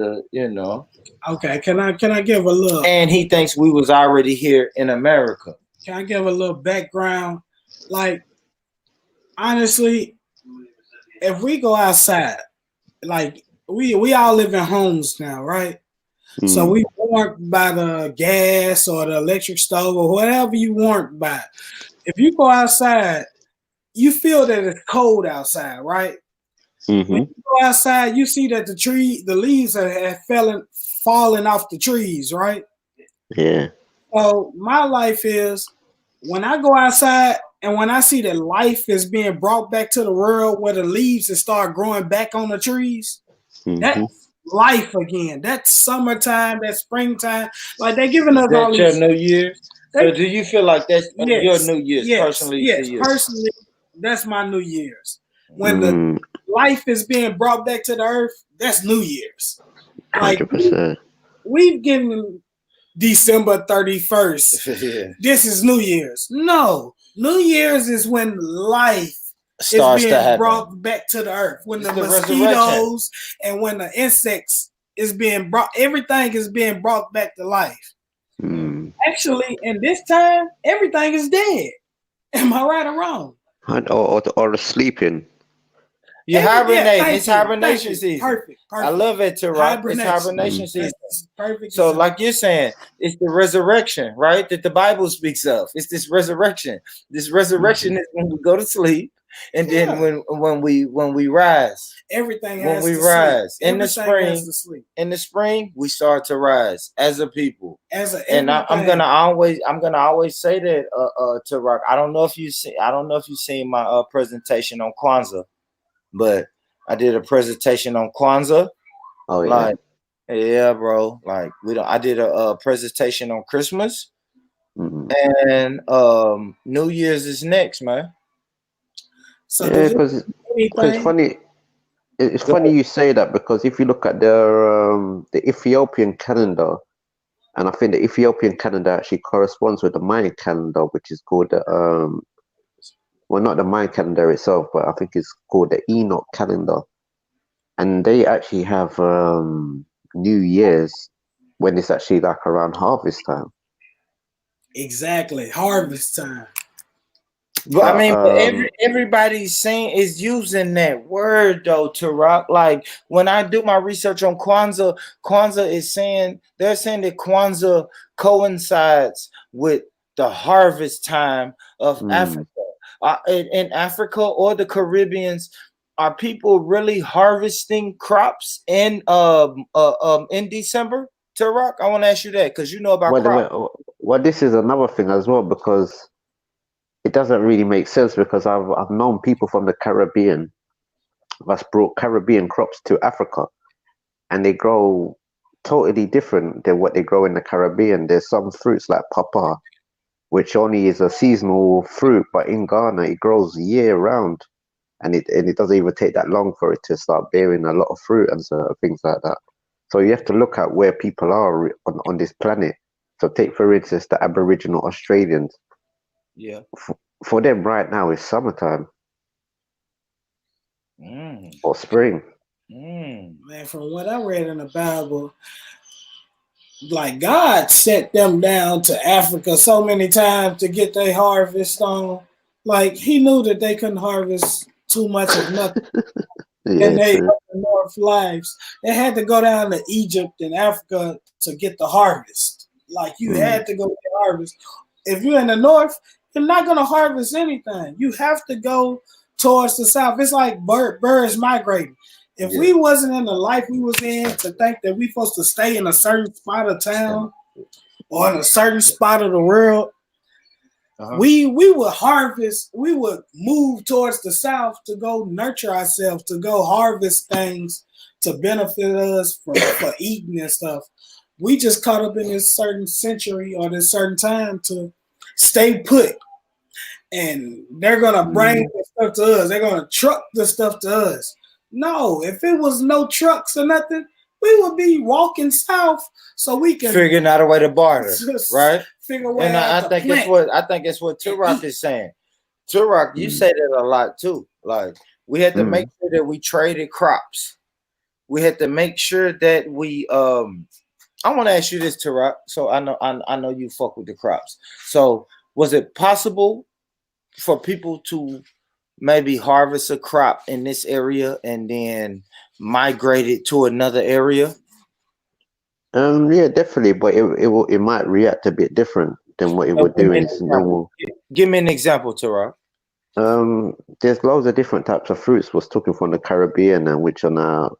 Okay, can I give a little and he thinks we was already here in America. can I give a little background? Like honestly, if we go outside, like we all live in homes now, right? So Mm, we warmed by the gas or the electric stove or whatever you warmed by. If you go outside, you feel that it's cold outside, right? When hmm. you go outside, you see that the leaves have fallen off the trees, right? Yeah. So my life is when I go outside and when I see that life is being brought back to the world where the leaves have start growing back on the trees, Hmm. that's life again. That's summertime, that's springtime. Like they're giving Is us all that your these. New Year's? So They, do you feel like that's your yes, New Year's yes, personally to yes. you? Personally, that's my New Year's. When the Mm, life is being brought back to the earth, that's New Year's. Like 100%. we've given December 31st. Yeah. This is New Year's. No, New Year's is when life is Starts to being happen. brought back to the earth. When It's the the resurrection. mosquitoes and when the insects is being brought, everything is being brought back to life. Mm. Actually, in this time, everything is dead. Am I right or wrong? Or sleeping. You're Yeah, hibernating. It's thank hibernation you. season. Perfect. I love it, Tarak. It's Hibernation. hibernation season. That's perfect. So, like you're saying, it's the resurrection, right? That the Bible speaks of. It's this resurrection. This resurrection is when we go to sleep, and then when we rise. Everything When has we to rise sleep. in the Everything spring, has to sleep. in the spring we start to rise as a people. I'm I'm gonna always say that to Rock. I don't know if you seen my presentation on Kwanzaa, but I did a presentation on Kwanzaa. Oh yeah. Like, yeah, bro. Like I did a presentation on Christmas, and New Year's is next, man. So Yeah, did you because it's anything? funny. It's Go funny ahead. you say that because if you look at the Ethiopian calendar, and I think the Ethiopian calendar actually corresponds with the Mayan calendar, which is called the well, not the Mayan calendar itself, but I think it's called the Enoch calendar, and they actually have New Year's when it's actually like around harvest time. Exactly. Harvest time. But I But mean, everybody's saying is using that word though to rock. Like when I do my research on Kwanzaa, they're saying that Kwanzaa coincides with the harvest time of Africa. In Africa or the Caribbeans, are people really harvesting crops in December? To rock, I want to ask you that because you know about crops. this is another thing as well because it doesn't really make sense because I've known people from the Caribbean that's brought Caribbean crops to Africa, and they grow totally different than what they grow in the Caribbean. There's some fruits like papa, which only is a seasonal fruit, but in Ghana it grows year round, and it doesn't even take that long for it to start bearing a lot of fruit and things like that. So you have to look at where people are on this planet. So take for instance the Aboriginal Australians. Yeah. For them right now it's summertime or spring. Man, from what I read in the Bible, like God sent them down to Africa so many times to get their harvest on. Like he knew that they couldn't harvest too much of nothing. And Yeah, they true. North lives. They had to go down to Egypt and Africa to get the harvest. Like you had to go get the harvest. If you're in the north, you're not gonna harvest anything. You have to go towards the south. It's like birds migrating. If we wasn't in the life we was in to think that we supposed to stay in a certain spot of town or in a certain spot of the world, we would harvest, we would move towards the south to go nurture ourselves, to go harvest things to benefit us for eating and stuff. We just caught up in this certain century or this certain time to stay put. And they're gonna bring the stuff to us. They're gonna truck the stuff to us. No, if it was no trucks or nothing, we would be walking south so we can figuring out a way to barter, right? Figure a way And out I think it's what Turok is saying. Turok, you say that a lot too. Like we had to make sure that we traded crops. We had to make sure that we I want to ask you this, Turok. So I know you fuck with the crops. So was it possible for people to maybe harvest a crop in this area and then migrate it to another area? Yeah, definitely, but it might react a bit different than what it would do in its normal. Give me an example, Tara. There's loads of different types of fruits was taken from the Caribbean and which are now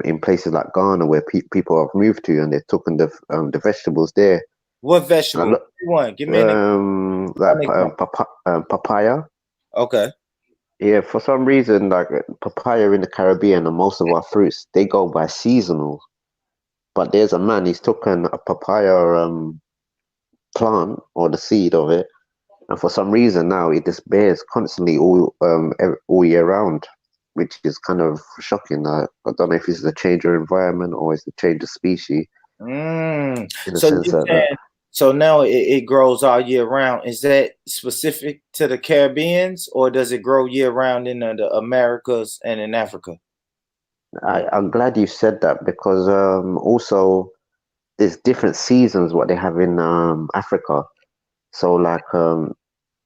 in places like Ghana where people have moved to, and they've taken the vegetables there. What vegetable? One. Give me an papaya. Okay. Yeah, for some reason, like papaya in the Caribbean and most of our fruits, they go by seasonal. But there's a man, he's taken a papaya plant or the seed of it, and for some reason now it just bears constantly all year round, which is kind of shocking. I don't know if it's the change of environment or it's the change of species. In a sense that. So now it grows all year round. Is that specific to the Caribbeans, or does it grow year round in the Americas and in Africa? I'm glad you said that because also there's different seasons what they have in Africa. So like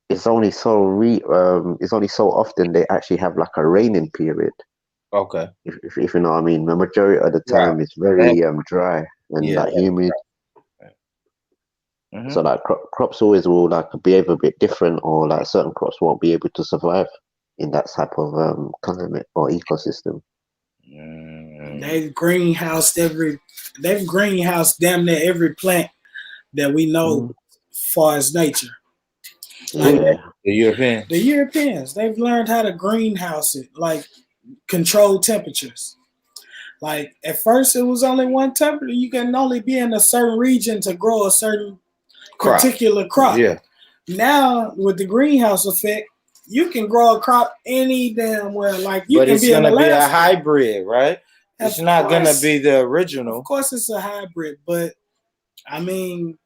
it's only so often they actually have like a raining period. Okay. If you know what I mean. The majority of the time it's very dry and like humid. So like crops always will like behave a bit different, or like certain crops won't be able to survive in that type of climate or ecosystem. They've greenhoused damn near every plant that we know far as nature. Like the Europeans, they've learned how to greenhouse it, like control temperatures. Like at first it was only one temperature. You can only be in a certain region to grow a certain particular crop. Yeah. Now with the greenhouse effect, you can grow a crop any damn where. Like you but can it's be in gonna be a Alaska. hybrid, right? It's not gonna be the original. Of course, it's a hybrid, but I mean,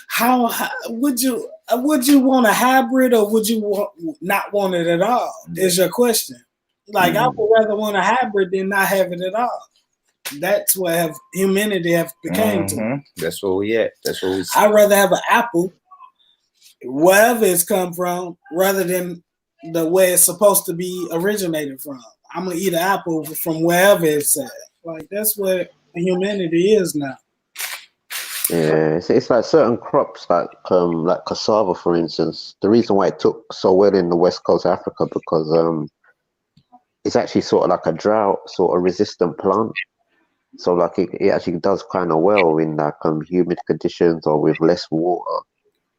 how would you want a hybrid, or would you not want it at all? Is your question? Like I would rather want a hybrid than not have it at all. That's what humanity have became to. That's where we at. That's where we. I'd rather have an apple, wherever it's come from, rather than the way it's supposed to be originated from. I'm gonna eat an apple from wherever it's at. Like that's what humanity is now. Yeah, it's like certain crops, like cassava, for instance. The reason why it took so well in the west coast of Africa because it's actually sort of like a drought sort of resistant plant. So like it actually does kind of well in like humid conditions or with less water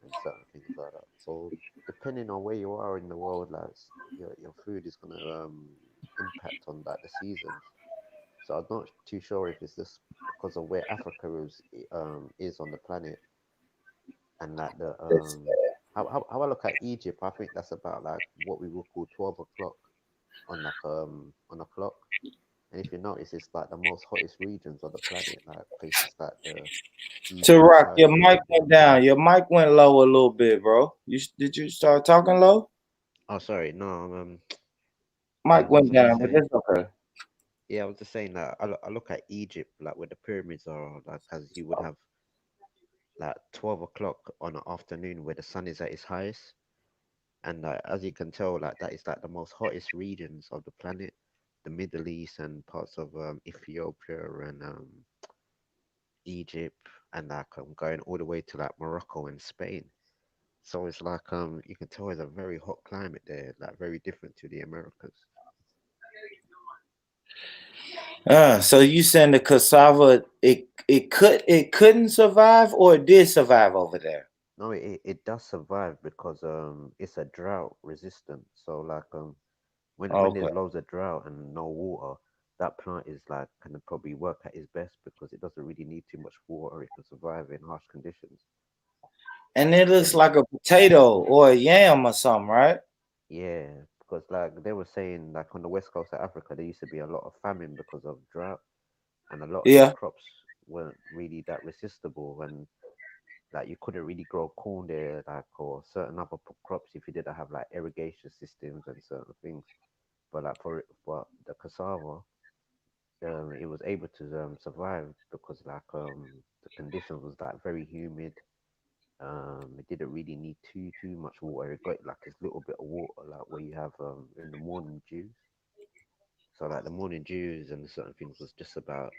and certain things like that. So depending on where you are in the world, like your food is gonna impact on like the seasons. So I'm not too sure if it's just because of where Africa is on the planet, and like the how I look at Egypt, I think that's about like what we would call 12 o'clock on a clock. And if you notice, it's like the most hottest regions of the planet, like places like the Egypt, Rock, your Cairo, mic went down. Your mic went low a little bit, bro. Did you start talking low? Oh, sorry, no, Mic I was went just down, but saying, that's okay. yeah, I was just saying that I look at Egypt, like where the pyramids are, like as you would have like 12 o'clock on an afternoon where the sun is at its highest, and as you can tell, like that is like the most hottest regions of the planet, the Middle East and parts of Ethiopia and Egypt, and like going all the way to like Morocco and Spain. So it's like you can tell it's a very hot climate there, like very different to the Americas. So you saying the cassava it couldn't survive or it did survive over there? No, it does survive because it's a drought resistant. So like when Okay. there's loads of drought and no water, that plant is like can probably work at its best because it doesn't really need too much water. It can survive in harsh conditions. And it looks And like a potato or a yam or something, right? yeah, because like they were saying, like on the west coast of Africa, there used to be a lot of famine because of drought, and a lot of their Yeah. crops weren't really that resistible, and like you couldn't really grow corn there, like or certain other crops if you didn't have like irrigation systems and certain things. But like for the cassava, it was able to survive because like the conditions was like very humid. It didn't really need too much water. It got like this little bit of water, like where you have in the morning dews. So like the morning dews and certain things was just about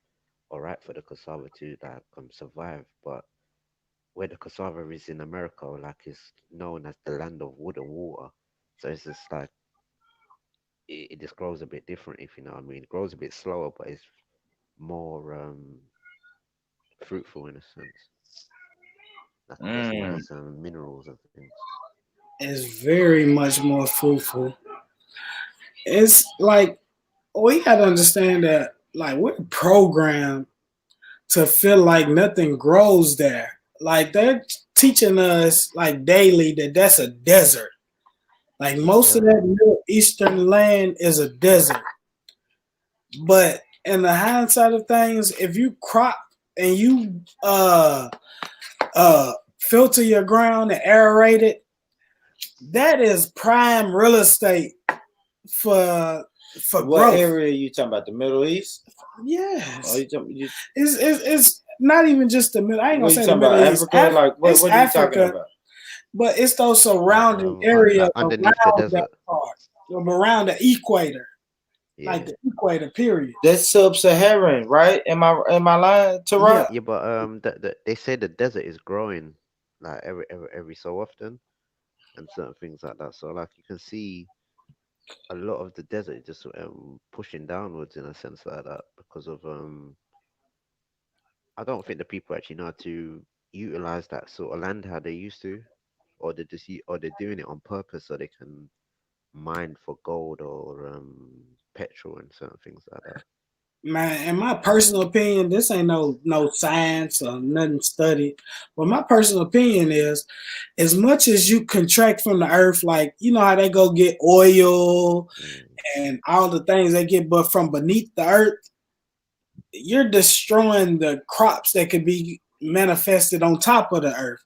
all right for the cassava to like survive. But where the cassava is in America, like it's known as the land of wood and water. So it's just like it just grows a bit different, if you know what I mean. It grows a bit slower, but it's more fruitful in a sense. Like it gets all Mm. these minerals and things. It's very much more fruitful. It's like we gotta understand that like we're programmed to feel like nothing grows there. Like they're teaching us like daily that that's a desert. Like most of Yeah, that Middle Eastern land is a desert. But in the hindsight of things, if you crop and you filter your ground and aerate it, that is prime real estate for What growth. area are you talking about? The Middle East? Yes. Or you talking, It's not even just the Middle. I ain't gonna what you say the talking about? Middle East. Africa? Like It's what are you talking Africa, about? but it's those surrounding like areas underneath the around that desert. part, around the equator, like Yeah, the equator. Period. That's sub-Saharan, right? Am I lying, Yeah, Tarak? yeah, but they say the desert is growing like every so often and certain things like that. So like you can see a lot of the desert just pushing downwards in a sense like that because of I don't think the people actually know how to utilize that sort of land how they used to, or or they're doing it on purpose so they can mine for gold or petrol and certain things like that. man. In my personal opinion, this ain't no science or nothing studied. But my personal opinion is, as much as you contract from the earth, like you know how they go get oil Mm, and all the things they get, but from beneath the earth, you're destroying the crops that could be manifested on top of the earth.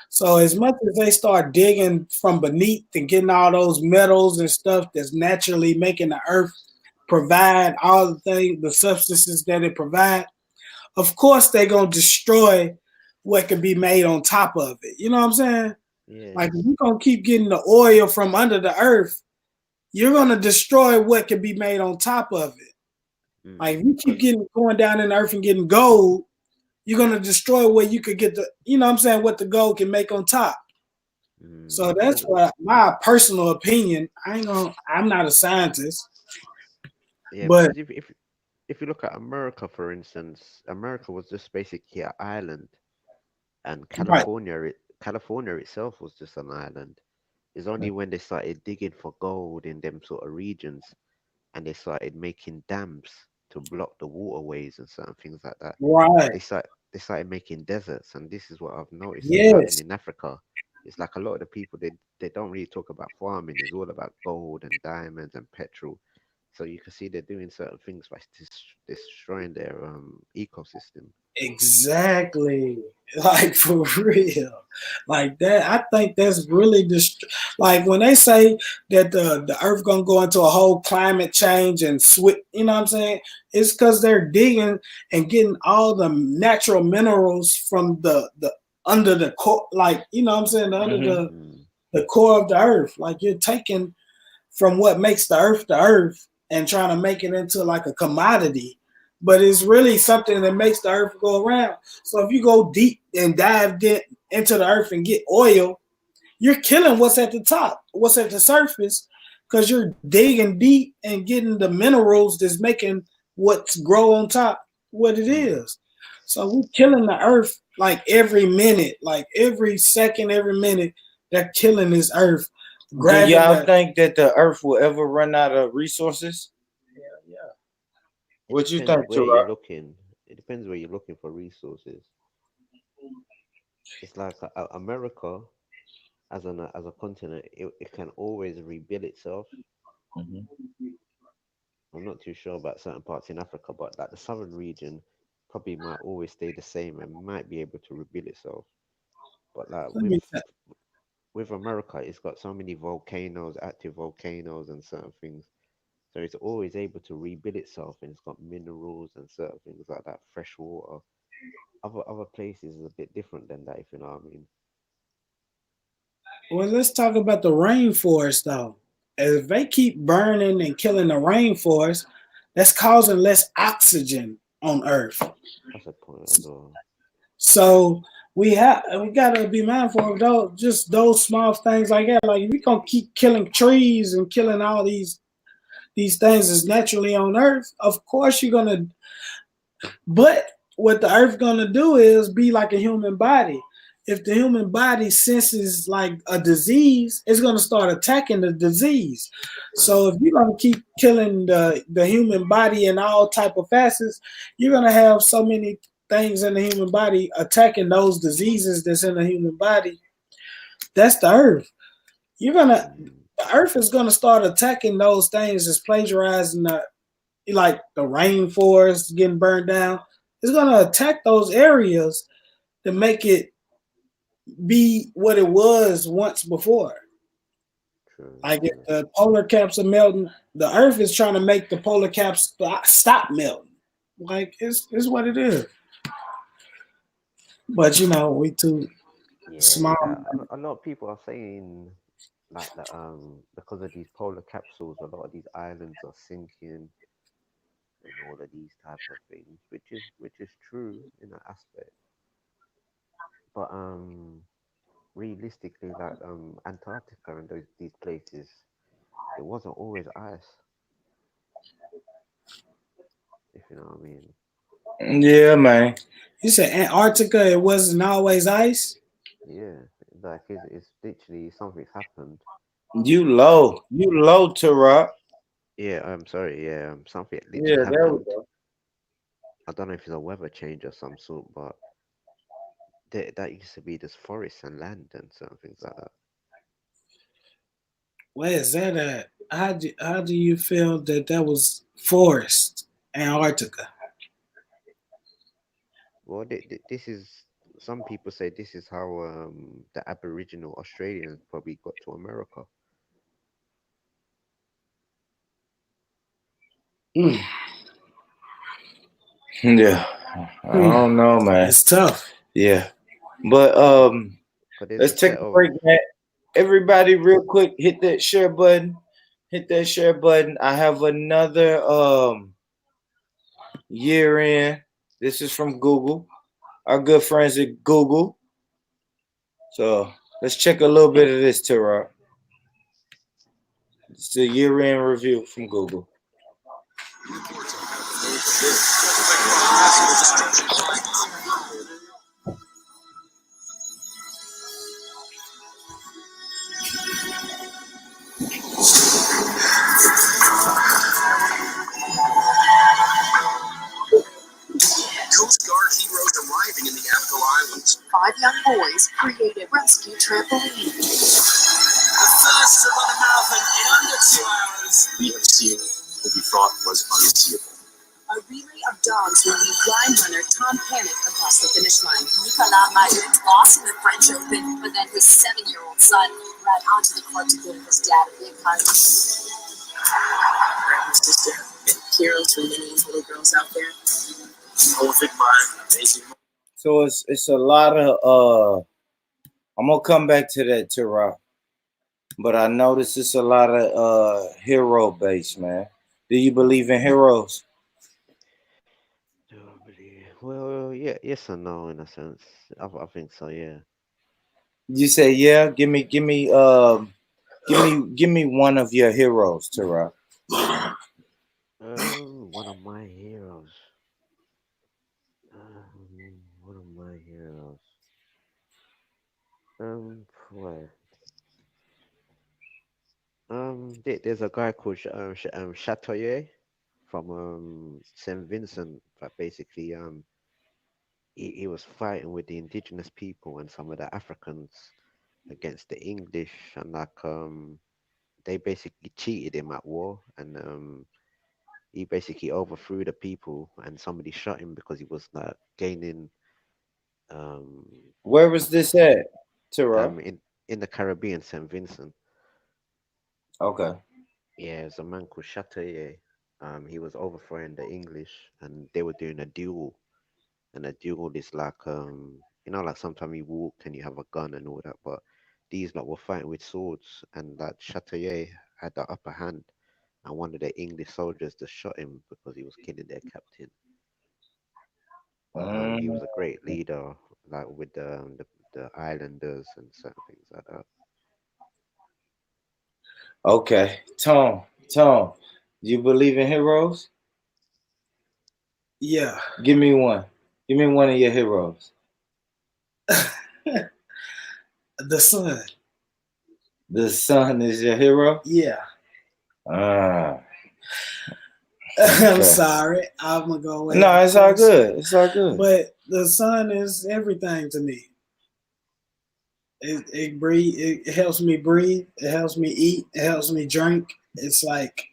So as much as they start digging from beneath and getting all those metals and stuff that's naturally making the earth provide all the things, the substances that it provide, of course they're gonna destroy what can be made on top of it. You know what I'm saying? yeah. Like if you're gonna keep getting the oil from under the earth, you're gonna destroy what can be made on top of it. Like if you keep Cause getting going down in the earth and getting gold, you're gonna destroy where you could get the, you know what I'm saying, what the gold can make on top. So that's because what my personal opinion. I'm not a scientist, yeah, but because if you look at America, for instance, America was just basically an island, and right, California itself was just an island. It's only when they started digging for gold in them sort of regions and they started making dams. to block the waterways and certain things like that. Right. They started making deserts, and this is what I've noticed is happening Yes. in Africa. It's like a lot of the people they don't really talk about farming. It's all about gold and diamonds and petrol. So you can see they're doing certain things by destroying their ecosystem. Exactly. Like for real. Like that. I think that's really like when they say that the earth gonna go into a whole climate change and switch, you know what I'm saying? It's because they're digging and getting all the natural minerals from the under the core, like, you know what I'm saying, under the core of the earth. Like you're taking from what makes the earth and trying to make it into like a commodity, but it's really something that makes the earth go around. So if you go deep and dive into the earth and get oil, you're killing what's at the top, what's at the surface, because you're digging deep and getting the minerals that's making what's grow on top what it is. So we're killing the earth like every minute, like every second, every minute. They're killing this earth. Do y'all think that the earth will ever run out of resources? Yeah. What you Depends think, where you're Tarot? looking. It depends where you're looking for resources. It's like America as a continent, it can always rebuild itself. I'm not too sure about certain parts in Africa, but like the southern region probably might always stay the same and might be able to rebuild itself. But like with America, it's got so many volcanoes, active volcanoes, and certain things. So it's always able to rebuild itself, and it's got minerals and certain things like that, fresh water. Other places is a bit different than that, if you know what I mean. Well, let's talk about the rainforest though. If they keep burning and killing the rainforest, that's causing less oxygen on Earth. That's a point as well. So we gotta be mindful of those small things like that. Like if we gonna keep killing trees and killing all these things that's naturally on Earth, of course you're gonna. But what the Earth gonna do is be like a human body. If the human body senses like a disease, it's gonna start attacking the disease. So if you're gonna keep killing the human body in all type of facets, you're gonna have so many things in the human body attacking those diseases that's in the human body. That's the Earth. The Earth is gonna start attacking those things that's plagiarizing like the rainforest getting burned down. It's gonna attack those areas to make it be what it was once before. Like if the polar caps are melting, the Earth is trying to make the polar caps stop melting. Like it's what it is. But we too small. A lot of people are saying like that because of these polar capsules, a lot of these islands are sinking and all of these type of things, which is true in that aspect. But realistically, like Antarctica and these places, it wasn't always ice. If you know what I mean. Yeah, man. You said Antarctica, it wasn't always ice? Yeah, like it's literally something's happened. You low, Tarot. Yeah, I'm sorry. Yeah, something literally Yeah, there we happened. go. I don't know if it's a weather change of some sort, but that used to be just forest and land and certain things like that. Where is that at? How do you feel that was forest, Antarctica? Well, this is some people say this is how the Aboriginal Australians probably got to America. Yeah, I don't know, man. It's tough. Yeah, but let's take a break, man. Everybody, real quick, hit that share button. Hit that share button. I have another year in. This is from Google. Our good friends at Google. So let's check a little bit of this, Tarot. It's a year-end review from Google. thriving in the Atoll Islands. 5 young boys create a rescue trampoline. The first to run a marathon in under 2 hours. We have seen what we thought was unseeable. A relay of dogs will lead blind runner Tom Panic across the finish line. Nicolas Maillet lost in the French Open, but then his 7-year-old son ran onto the court to give his dad a big hug. Grandma's sister and heroes for many little girls out there. Horrific mind, amazing. So it's a lot of I'm gonna come back to that, Tara. But I notice it's a lot of hero based, man. Do you believe in heroes? Well, yeah, yes and no in a sense. I think so. Yeah. You say yeah. Give me one of your heroes, Tara. One of my heroes. One of my heroes. Boy. There's a guy called Chatoyer from Saint Vincent. But basically, he was fighting with the indigenous people and some of the Africans against the English, and they basically cheated him at war, and he basically overthrew the people, and somebody shot him because he was like gaining Where was this at, Tara? in the Caribbean, Saint Vincent. Okay. Yeah, there's a man called Chatoyer. He was overthrowing the English, and they were doing a duel. And a duel is like like sometimes you walk and you have a gun and all that, but these like were fighting with swords, and that Chatoyer had the upper hand, and one of the English soldiers just shot him because he was killing their captain. But he was a great leader, like with the islanders and certain things like that. Okay, Tom, you believe in heroes? Yeah. Give me one. Give me one of your heroes. The sun. The sun is your hero? Yeah. Ah. I'm Okay. sorry. I'm gonna go away. No, it's all good. It's all good. But the sun is everything to me. It breathe. It helps me breathe. It helps me eat. It helps me drink. It's like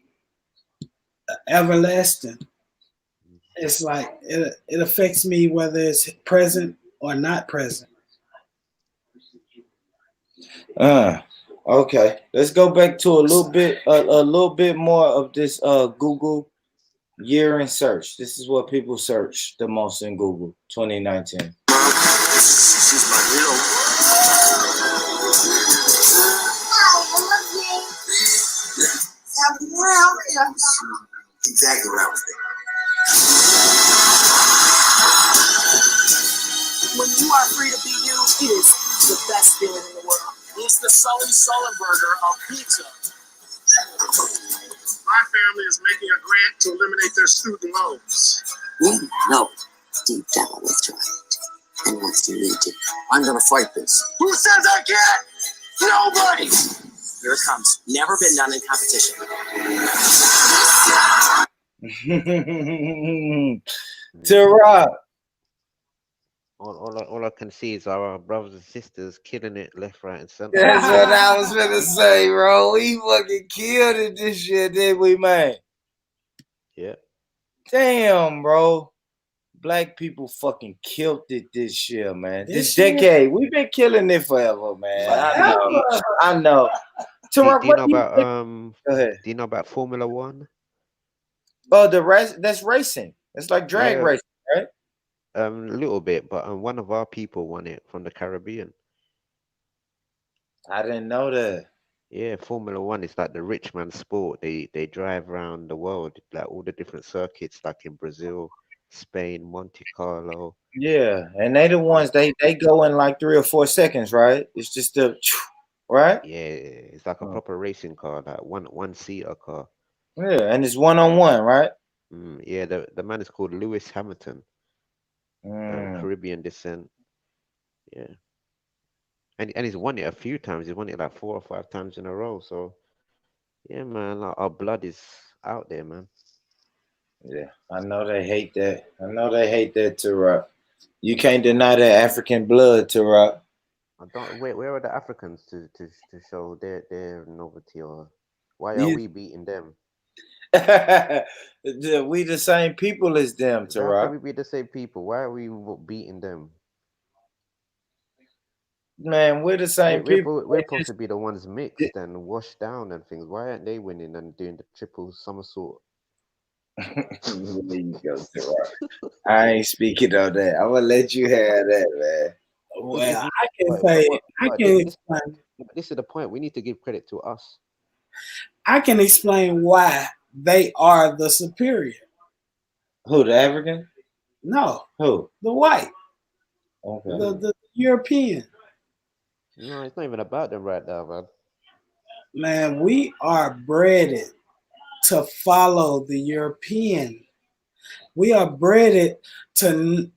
everlasting. It's like it affects me whether it's present or not present. Okay. Let's go back to a little bit more of this Google year in search. This is what people search the most in Google 2019. She's my hero. Exactly what I was thinking. When you are free to be you, it is the best feeling in the world. He's the Sully Sullenberger of pizza. My family is making a grant to eliminate their student loans. You know deep down what's right and wants to lead you. I'm gonna fight this. Who says I can't? Nobody! Here it comes. Never been done in competition. Tara. All I can see is our brothers and sisters killing it left, right, and center. That's what I was gonna say, bro. We fucking killed it this year, did we, man? Yeah. Damn, bro. Black people fucking killed it this year, man. This year? decade. We've been killing it forever, man. I know. Tara, Do you know what do you about think? Go ahead. Do you know about Formula One? Oh, the race. That's racing. It's like drag Yeah. racing, right? A little bit, but one of our people won it from the Caribbean. I didn't know that. Yeah, Formula One is like the rich man sport. They drive around the world, like all the different circuits, like in Brazil, Spain, Monte Carlo. Yeah, and they the ones they go in like 3 or 4 seconds, right? It's just the right. Yeah, it's like a proper racing car, like one seater car. Yeah, and it's 1-on-1, right? Yeah, the man is called Lewis Hamilton, Caribbean descent. Yeah, and he's won it a few times. He's won it like 4 or 5 times in a row. So yeah, man, our blood is out there, man. Yeah, I know they hate that. I know they hate that too, right? You can't deny that African blood, Turok. I don't. Where are the Africans to show their novelty, or why are You, we beating them? we the same people as them, How can Turok. we be the same people? Why are we beating them? Man, we're the same people. We're supposed to be the ones mixed and washed down and things. Why aren't they winning and doing the triple somersault? There you go, Turok. I ain't speaking on that. I'm gonna let you have that, man. Well, I can say I can explain. This is the point. We need to give credit to us. I can explain why they are the superior. Who, the African? No. Who? The white. Okay. The European. No, it's not even about them right now, man. Man, we are bred to follow the European. We are bred to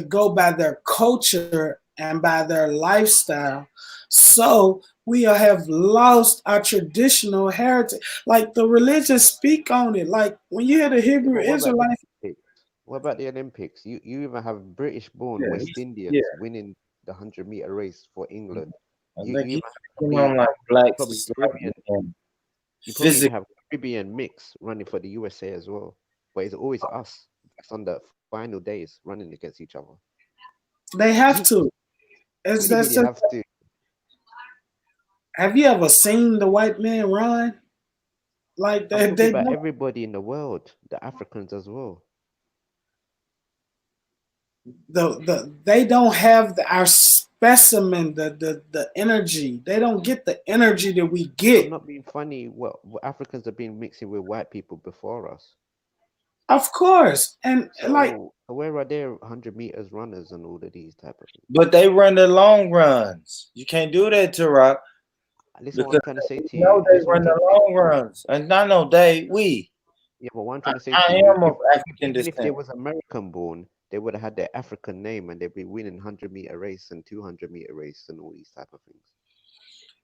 go by their culture and by their lifestyle. So we have lost our traditional heritage. Like the religions speak on it. Like when you hear the Hebrew Israelites. What about the Olympics? You even have British-born West Indians winning the 100-meter race for England. You even like black you probably even have Caribbean mix running for the USA as well. But it's always us that's on the final days running against each other. They have to. Have to. Have you ever seen the white man run? Like that? They about everybody in the world, the Africans as well. They don't have our specimen, the energy. They don't get the energy that we get. I'm not being funny. What Africans have been mixing with white people before us. Of course, and like where are their 100 meters runners and all of these type of things? But they run the long runs. You can't do that, Turok. Listen, what I'm trying to say to you. No, they run the long runs, and not no they. We. Yeah, but what I'm trying to say to you, even if they was American born, they would have had their African name and they'd be winning 100-meter race and 200-meter race and all these type of things.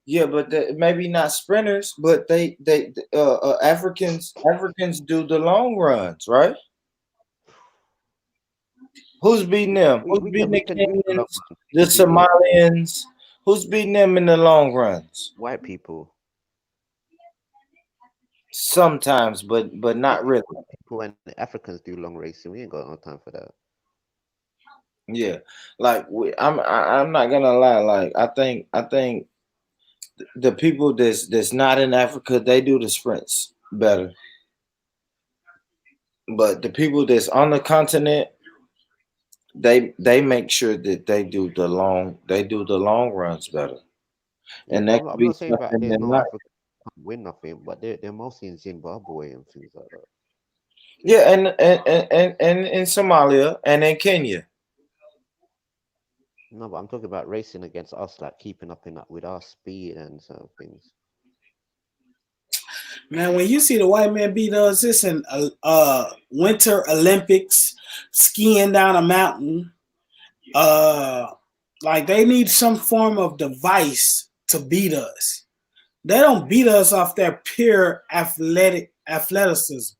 Yeah, but maybe not sprinters, but they Africans do the long runs, right? Who's beating them? Who's beating the Kenyans, the Somalians? Who's beating them in the long runs? White people. Sometimes, but not really. People and Africans do long racing. We ain't got no time for that. Yeah, like I'm not gonna lie. Like I think the people that's not in Africa, they do the sprints better. But the people that's on the continent, they make sure that they do the long runs better. And that I'm not saying that there's no African can't win nothing, but they're mostly in Zimbabwe and things like that. Yeah, and in Somalia and in Kenya. No, but I'm talking about racing against us, like keeping up with our speed and certain things. Man, when you see the white man beat us, it's in Winter Olympics, skiing down a mountain. Like they need some form of device to beat us. They don't beat us off their pure athleticism.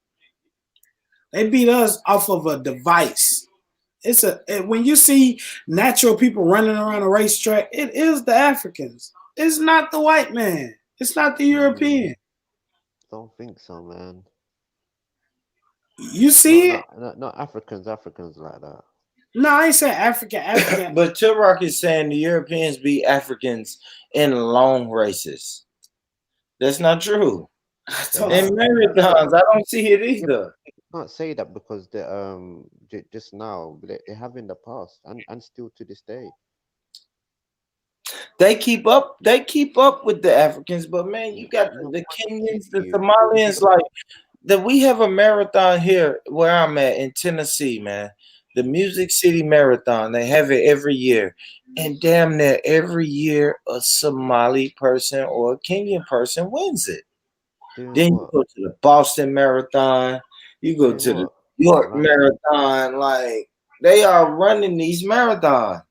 They beat us off of a device. When you see natural people running around a racetrack, it is the Africans. It's not the white man. It's not the European. Don't think so, man. You see it? Not Africans like that. No, I ain't saying African. But Turok is saying the Europeans beat Africans in long races. That's not true. In marathons, I don't see it either. You can't say that because they just now they have in the past and still to this day. They keep up with the Africans, but man, you got the Kenyans, the Somalians, like that. We have a marathon here where I'm at in Tennessee, man. The Music City Marathon. They have it every year, and damn near every year a Somali person or a Kenyan person wins it. Then you go to the Boston Marathon, you go to the New York Marathon. Like they are running these marathons.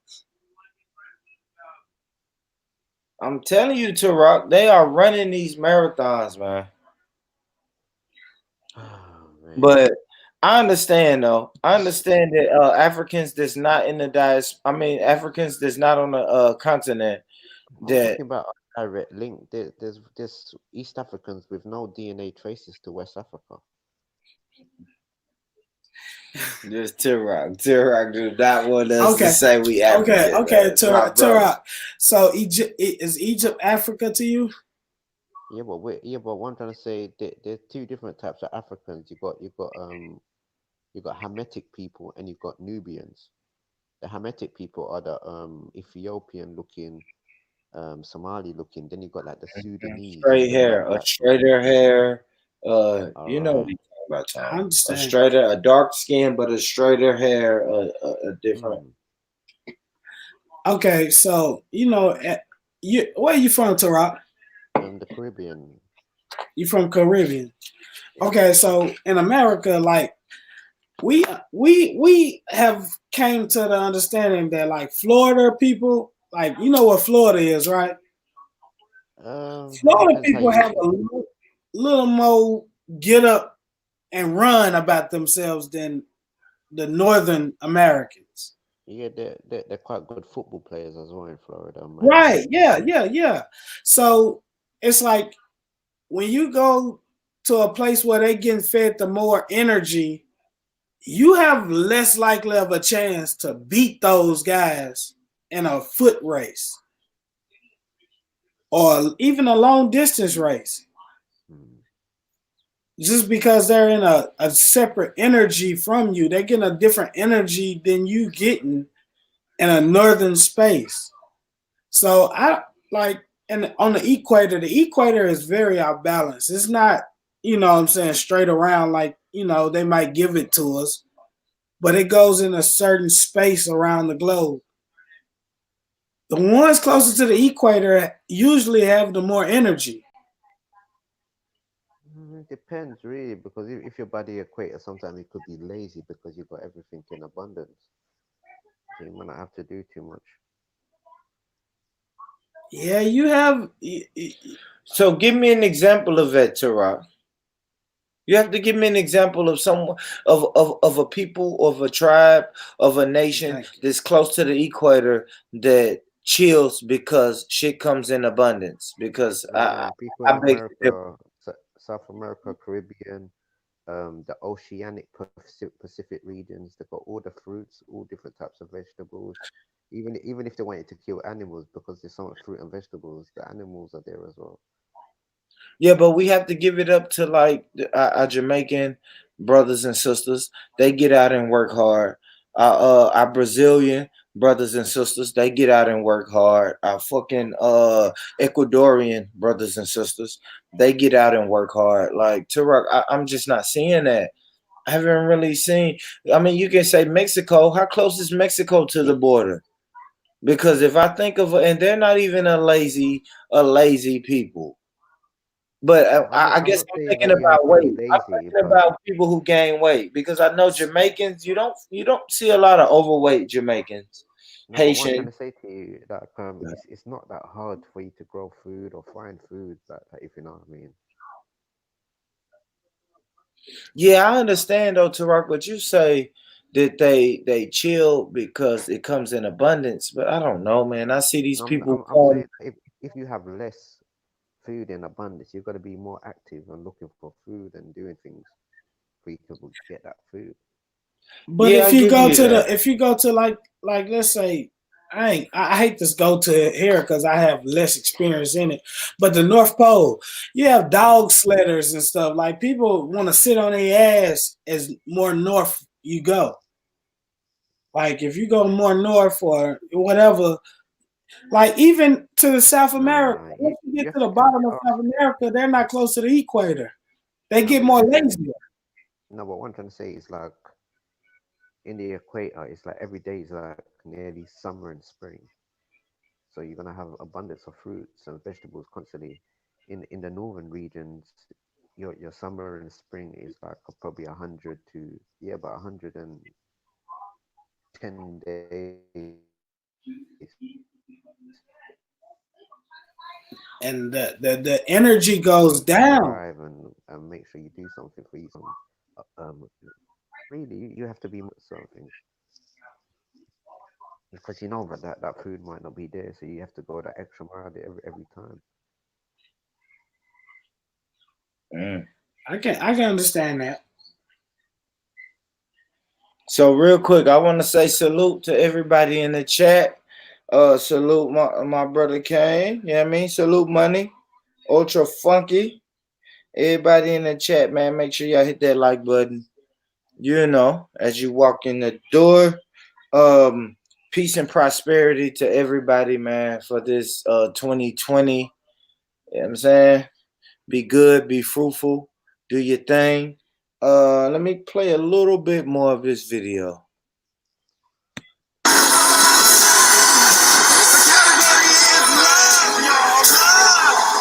I'm telling you, Turok, they are running these marathons, man. Oh, man. But I understand though. I understand that Africans that's not in the I mean Africans that's not on the continent I'm that talking about a direct link. There's East Africans with no DNA traces to West Africa. just Tirock do not want us to Okay, say we okay, African, okay, man. It's my brother. Turok. So is Egypt Africa to you? But what I'm trying to say, there's two different types of Africans. You got Hamitic people and you got Nubians. The Hamitic people are the Ethiopian looking, Somali looking. Then you got like the Sudanese. Straight Them hair, like a that sort of straighter people. hair. All You know what right. he's talking about, I Tom. A understand. straighter, a dark skin, but a straighter hair, a different. Mm. Okay, so where you from, Turok? The Caribbean. You from Caribbean? Okay, so in America, like we have came to the understanding that like Florida people, like you know what Florida is, right? Florida Depends how people you have look at a little more get up and run about themselves than the Northern Americans. Yeah, they're quite good football players as well in Florida, I might Right. say. Yeah. So it's like when you go to a place where they getting fed the more energy, you have less likely of a chance to beat those guys in a foot race or even a long distance race. Mm. Just because they're in a separate energy from you, they're getting a different energy than you getting in a northern space. So I like, and on the equator is very out balanced. It's not, what I'm saying, straight around like, they might give it to us, but it goes in a certain space around the globe. The ones closer to the equator usually have the more energy. It depends really, because if your body equator, sometimes it could be lazy because you've got everything in abundance. So you might not have to do too much. Yeah, you have. So give me an example of that, Tirock. You have to give me an example of someone of a people, of a tribe, of a nation that's close to the equator that chills because shit comes in abundance. Because People I in beg to differ. America, South America, Caribbean, the oceanic Pacific regions, they've got all the fruits, all different types of vegetables. Even if they wanted to kill animals, because there's so much fruit and vegetables, the animals are there as well. Yeah, but we have to give it up to like our Jamaican brothers and sisters. They get out and work hard. Our Brazilian brothers and sisters, they get out and work hard. Our fucking Ecuadorian brothers and sisters, they get out and work hard. Like Turok, I'm just not seeing that. I haven't really seen. I mean, you can say Mexico. How close is Mexico to the border? Because if I think of, and they're not even a lazy people. But I I'm guess not I'm saying thinking that you have about to be weight. I'm lazy, thinking but about people who gain weight because I know Jamaicans. You don't see a lot of overweight Jamaicans, no, but what I'm trying Haitian. to say to you, that it's not that hard for you to grow food or find food, that if you know what I mean. Yeah, I understand though, Tarak, but you say that they chill because it comes in abundance. But I don't know, man. I see these No, people I'm come. saying if you have less food in abundance, you've got to be more active and looking for food and doing things for you to get that food. But Yeah, I give you that. if you go to like let's say I hate to go to here because I have less experience in it. But the North Pole, you have dog sledders and stuff. Like people want to sit on their ass as more north you go. Like if you go more north or whatever, like even to the South America, Nah, once you you get have to to the you have bottom to of ask. South America, they're not close to the equator. They No, get but you more have to. lazier. No, but what I'm trying to say is like in the equator, it's like every day is like nearly summer and spring. So you're gonna have abundance of fruits and vegetables constantly. In the northern regions, your summer and spring is like probably 100 to about 110 days. And the energy So goes you got to down. thrive and make sure you do something for you. Really, you have to be something because you know that food might not be there, so you have to go that extra mile every time. I can understand that. So real quick, I want to say salute to everybody in the chat. Salute my brother Kane. You know what I mean? Salute Money. Ultra Funky. Everybody in the chat, man. Make sure y'all hit that like button. You know, as you walk in the door. Peace and prosperity to everybody, man, for this 2020. You know what I'm saying? Be good, be fruitful, do your thing. Let me play a little bit more of this video.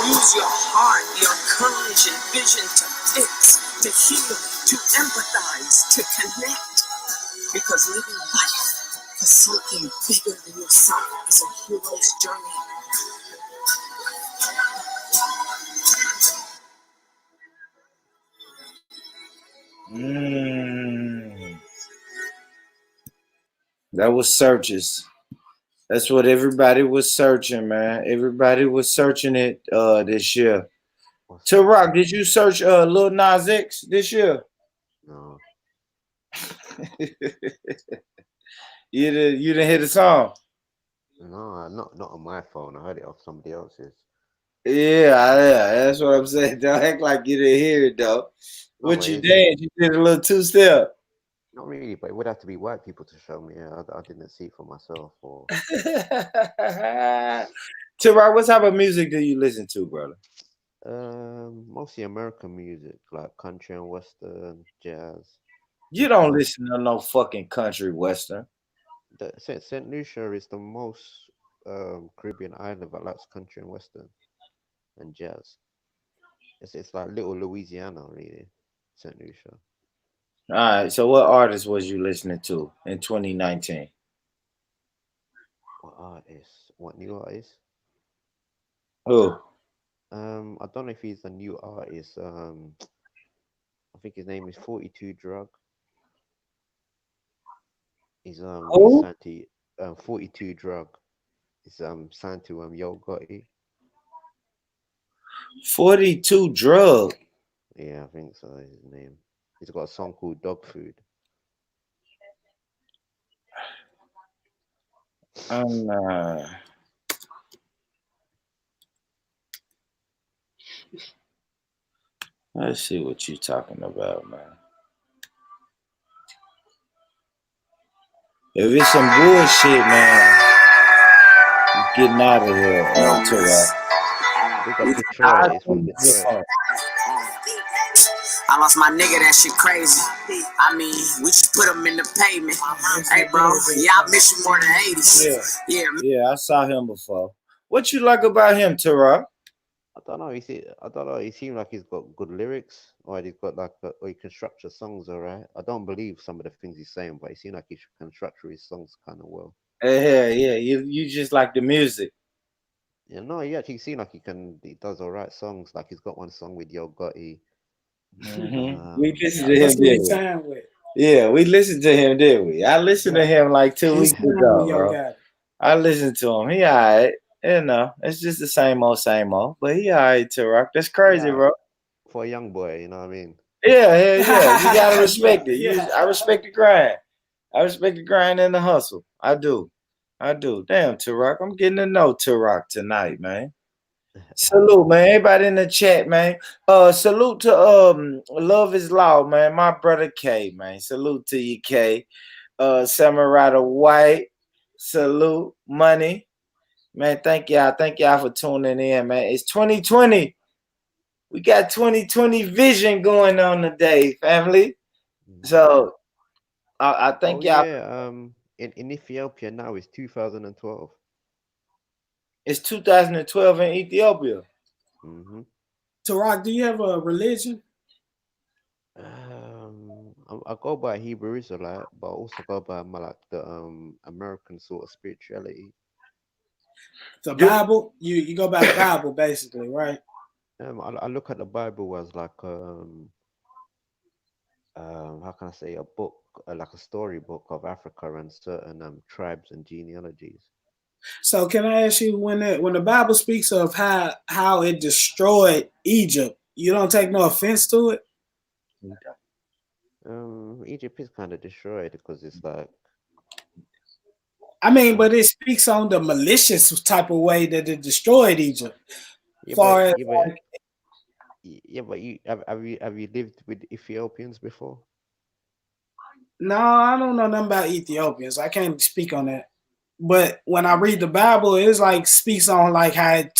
Use your heart, your courage and vision to fix, to heal, to empathize, to connect. Because living life for something bigger than yourself is a hero's journey. That was searches. That's what everybody was searching, man. Everybody was searching it this year. Rock, did you search Lil Nas X this year? No. You didn't hear the song? No, not on my phone. I heard it off somebody else's. Yeah, that's what I'm saying. Don't act like you didn't hear it though. No, What you did? You did a little two-step. Not really, but it would have to be white people to show me. I didn't see it for myself. Or Rock, what type of music do you listen to, brother? mostly American music, like country and western, jazz. You don't listen to no fucking country western. Saint Lucia is the most Caribbean island that likes country and western and jazz. It's like little Louisiana, really. Saint Lucia. All right. So, what artist was you listening to in 2019? What artist? What new artist? Who? I don't know if he's a new artist. I think his name is 42 Drug. He's Santi 42 Drug. He's signed to Yo Gotti. 42 Drug. Yeah, I think so. Is his name. He's got a song called Dog Food. Let's see what you talking about, man. If it's some bullshit, man, you're getting out of here, I lost my nigga, that shit crazy. I mean, we just put him in the pavement. Hey, bro, yeah, I miss you more than 80s. Yeah, I saw him before. What you like about him, Tara? I don't know. I don't know. He seemed like he's got good lyrics, or he's got or he can structure songs all right. I don't believe some of the things he's saying, but he seemed like he can structure his songs kind of well. Yeah. You just like the music. Yeah, no, he actually seemed like he does all right songs. Like he's got one song with Yo Gotti. We listened to him, didn't we? Yeah, we listened to him, didn't we? I listened to him like 2 weeks ago, bro. I listened to him. He all right. You know, it's just the same old, but he all right, Rock. That's crazy, bro. For a young boy, you know what I mean? Yeah. You gotta respect it. I respect the grind. I respect the grind and the hustle. I do. Damn, Rock. I'm getting to know Rock tonight, man. Salute, man. Everybody in the chat, man. Salute to Love is Law, man. My brother K, man. Salute to you, K. Samurai White. Salute, Money. Man, thank y'all. Thank y'all for tuning in, man. It's 2020. We got 2020 vision going on today, family. So I thank y'all. Yeah, in Ethiopia now it's 2012. It's 2012 in Ethiopia. Tarak, do you have a religion? I go by Hebrew Israelite, but I also go by the American sort of spirituality. The Bible, you go by the Bible basically, right? I look at the Bible as like how can I say, a book, like a storybook of Africa and certain tribes and genealogies. So can I ask you, when the Bible speaks of how it destroyed Egypt, you don't take no offense to it? Egypt is kind of destroyed because it's like, I mean, but it speaks on the malicious type of way that it destroyed Egypt. yeah, Far as but you have you lived with Ethiopians before? no, I don't know nothing about Ethiopians. I can't speak on that. But when I read the Bible, it's like speaks on like how it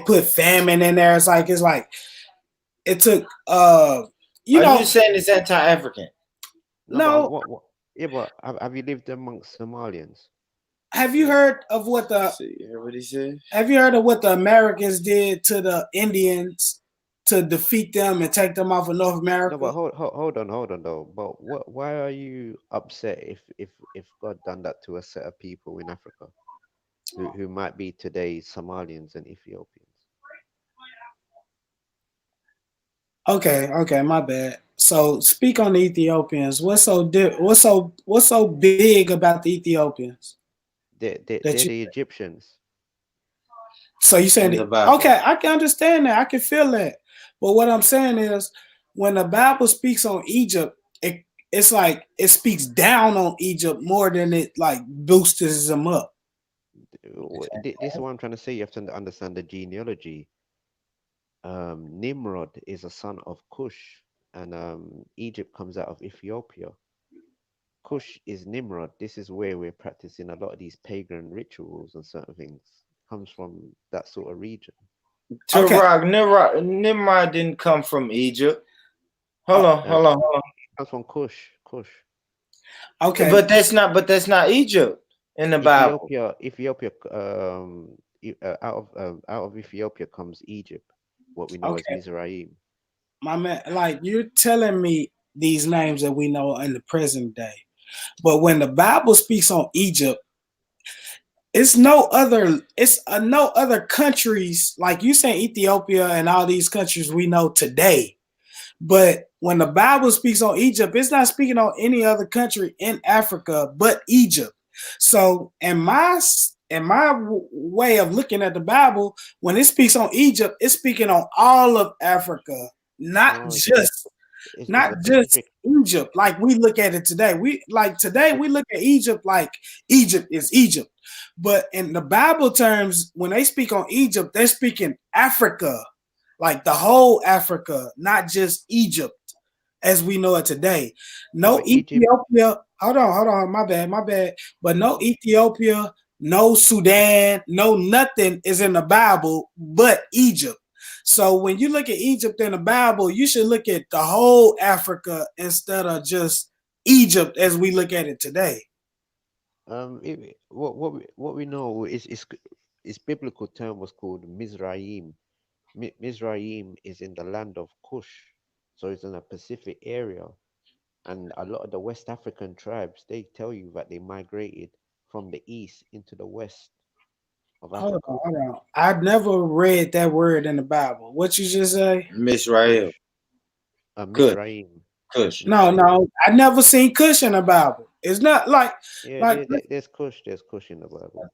put famine in there. It's like it took you Are know you saying it's anti-African? No, but no. what yeah, but have you lived amongst Somalians? Have you heard of what the See, you hear what he said? Have you heard of what the Americans did to the Indians to defeat them and take them off of North No, America? but hold on though. But why are you upset if God done that to a set of people in Africa who might be today Somalians and Ethiopians? Okay, my bad. So speak on the Ethiopians. What's so big about the Ethiopians? That They're you the Egyptians. So you saying In the Bible. okay, I can understand that. I can feel that. But what I'm saying is when the Bible speaks on Egypt, it's like it speaks down on Egypt more than it like boosts them up. This is what I'm trying to say. You have to understand the genealogy. Nimrod is a son of Cush, and Egypt comes out of Ethiopia. Cush is Nimrod. This is where we're practicing a lot of these pagan rituals and certain things. Comes from that sort of region. Turok, Nimrod didn't come from Egypt. Hold on. It comes from Cush. Okay. But that's not Egypt in the Bible. Ethiopia. Out of Ethiopia comes Egypt, what we know as Mizraim. My man, like you're telling me these names that we know in the present day, but when the Bible speaks on Egypt, it's no other countries like you say Ethiopia and all these countries we know today. But when the Bible speaks on Egypt, it's not speaking on any other country in Africa but Egypt. So, in my way of looking at the Bible, when it speaks on Egypt, it's speaking on all of Africa, not just Egypt like we look at it today. We look at Egypt like Egypt is Egypt. But in the Bible terms, when they speak on Egypt, they're speaking Africa, like the whole Africa, not just Egypt as we know it today. No Ethiopia. Hold on. My bad. But no Ethiopia, no Sudan, no nothing is in the Bible but Egypt. So when you look at Egypt in the Bible, you should look at the whole Africa instead of just Egypt as we look at it today. What we know is biblical term was called Mizraim. Mizraim is in the land of Cush, so it's in a Pacific area, and a lot of the West African tribes they tell you that they migrated from the east into the west of Africa. Hold on. I've never read that word in the Bible. What you just say? Mizraim. Mizraim. Kush. No, I never seen Cush in the Bible. It's not like there's Cush in the Bible.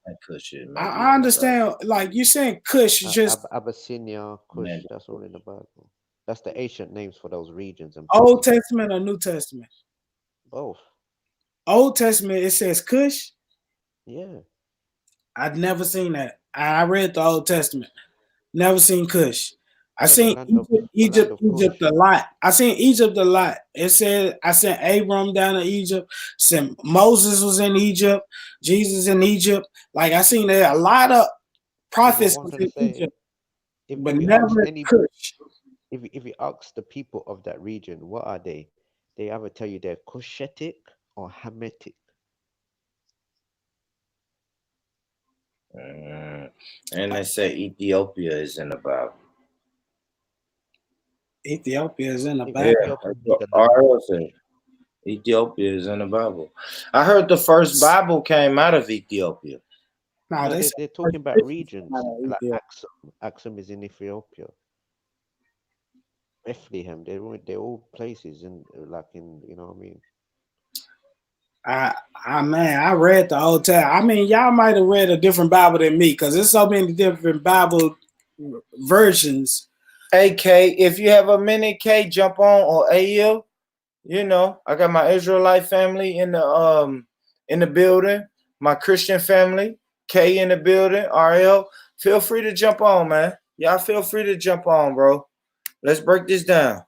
I understand. Like you saying Cush, just Abyssinia, Cush. That's all in the Bible. That's the ancient names for those regions. And Old Testament or New Testament? Both. Old Testament it says Cush. Yeah. I've never seen that. I read the Old Testament. Never seen Cush. I seen Egypt a lot. I seen Egypt a lot. It said I sent Abram down to Egypt. Sent Moses was in Egypt. Jesus in Egypt. Like I seen there a lot of prophets was in Egypt, but never Cush. If you ask the people of that region, what are they? They either tell you they're Cushitic or Hamitic. And they say Ethiopia is in the Bible. Ethiopia is in the Bible. Yeah, Ethiopia is in the Bible. I heard the first Bible came out of Ethiopia. No, they're talking about regions. Like Axum is in Ethiopia. Bethlehem. They're all places in like in you know what I mean. Man, I read the Old Testament. I mean, y'all might have read a different Bible than me because there's so many different Bible versions. Hey K, if you have a minute, K, jump on, or AL. You know, I got my Israelite family in the building, my Christian family, K in the building, RL. Feel free to jump on, man. Y'all feel free to jump on, bro. Let's break this down.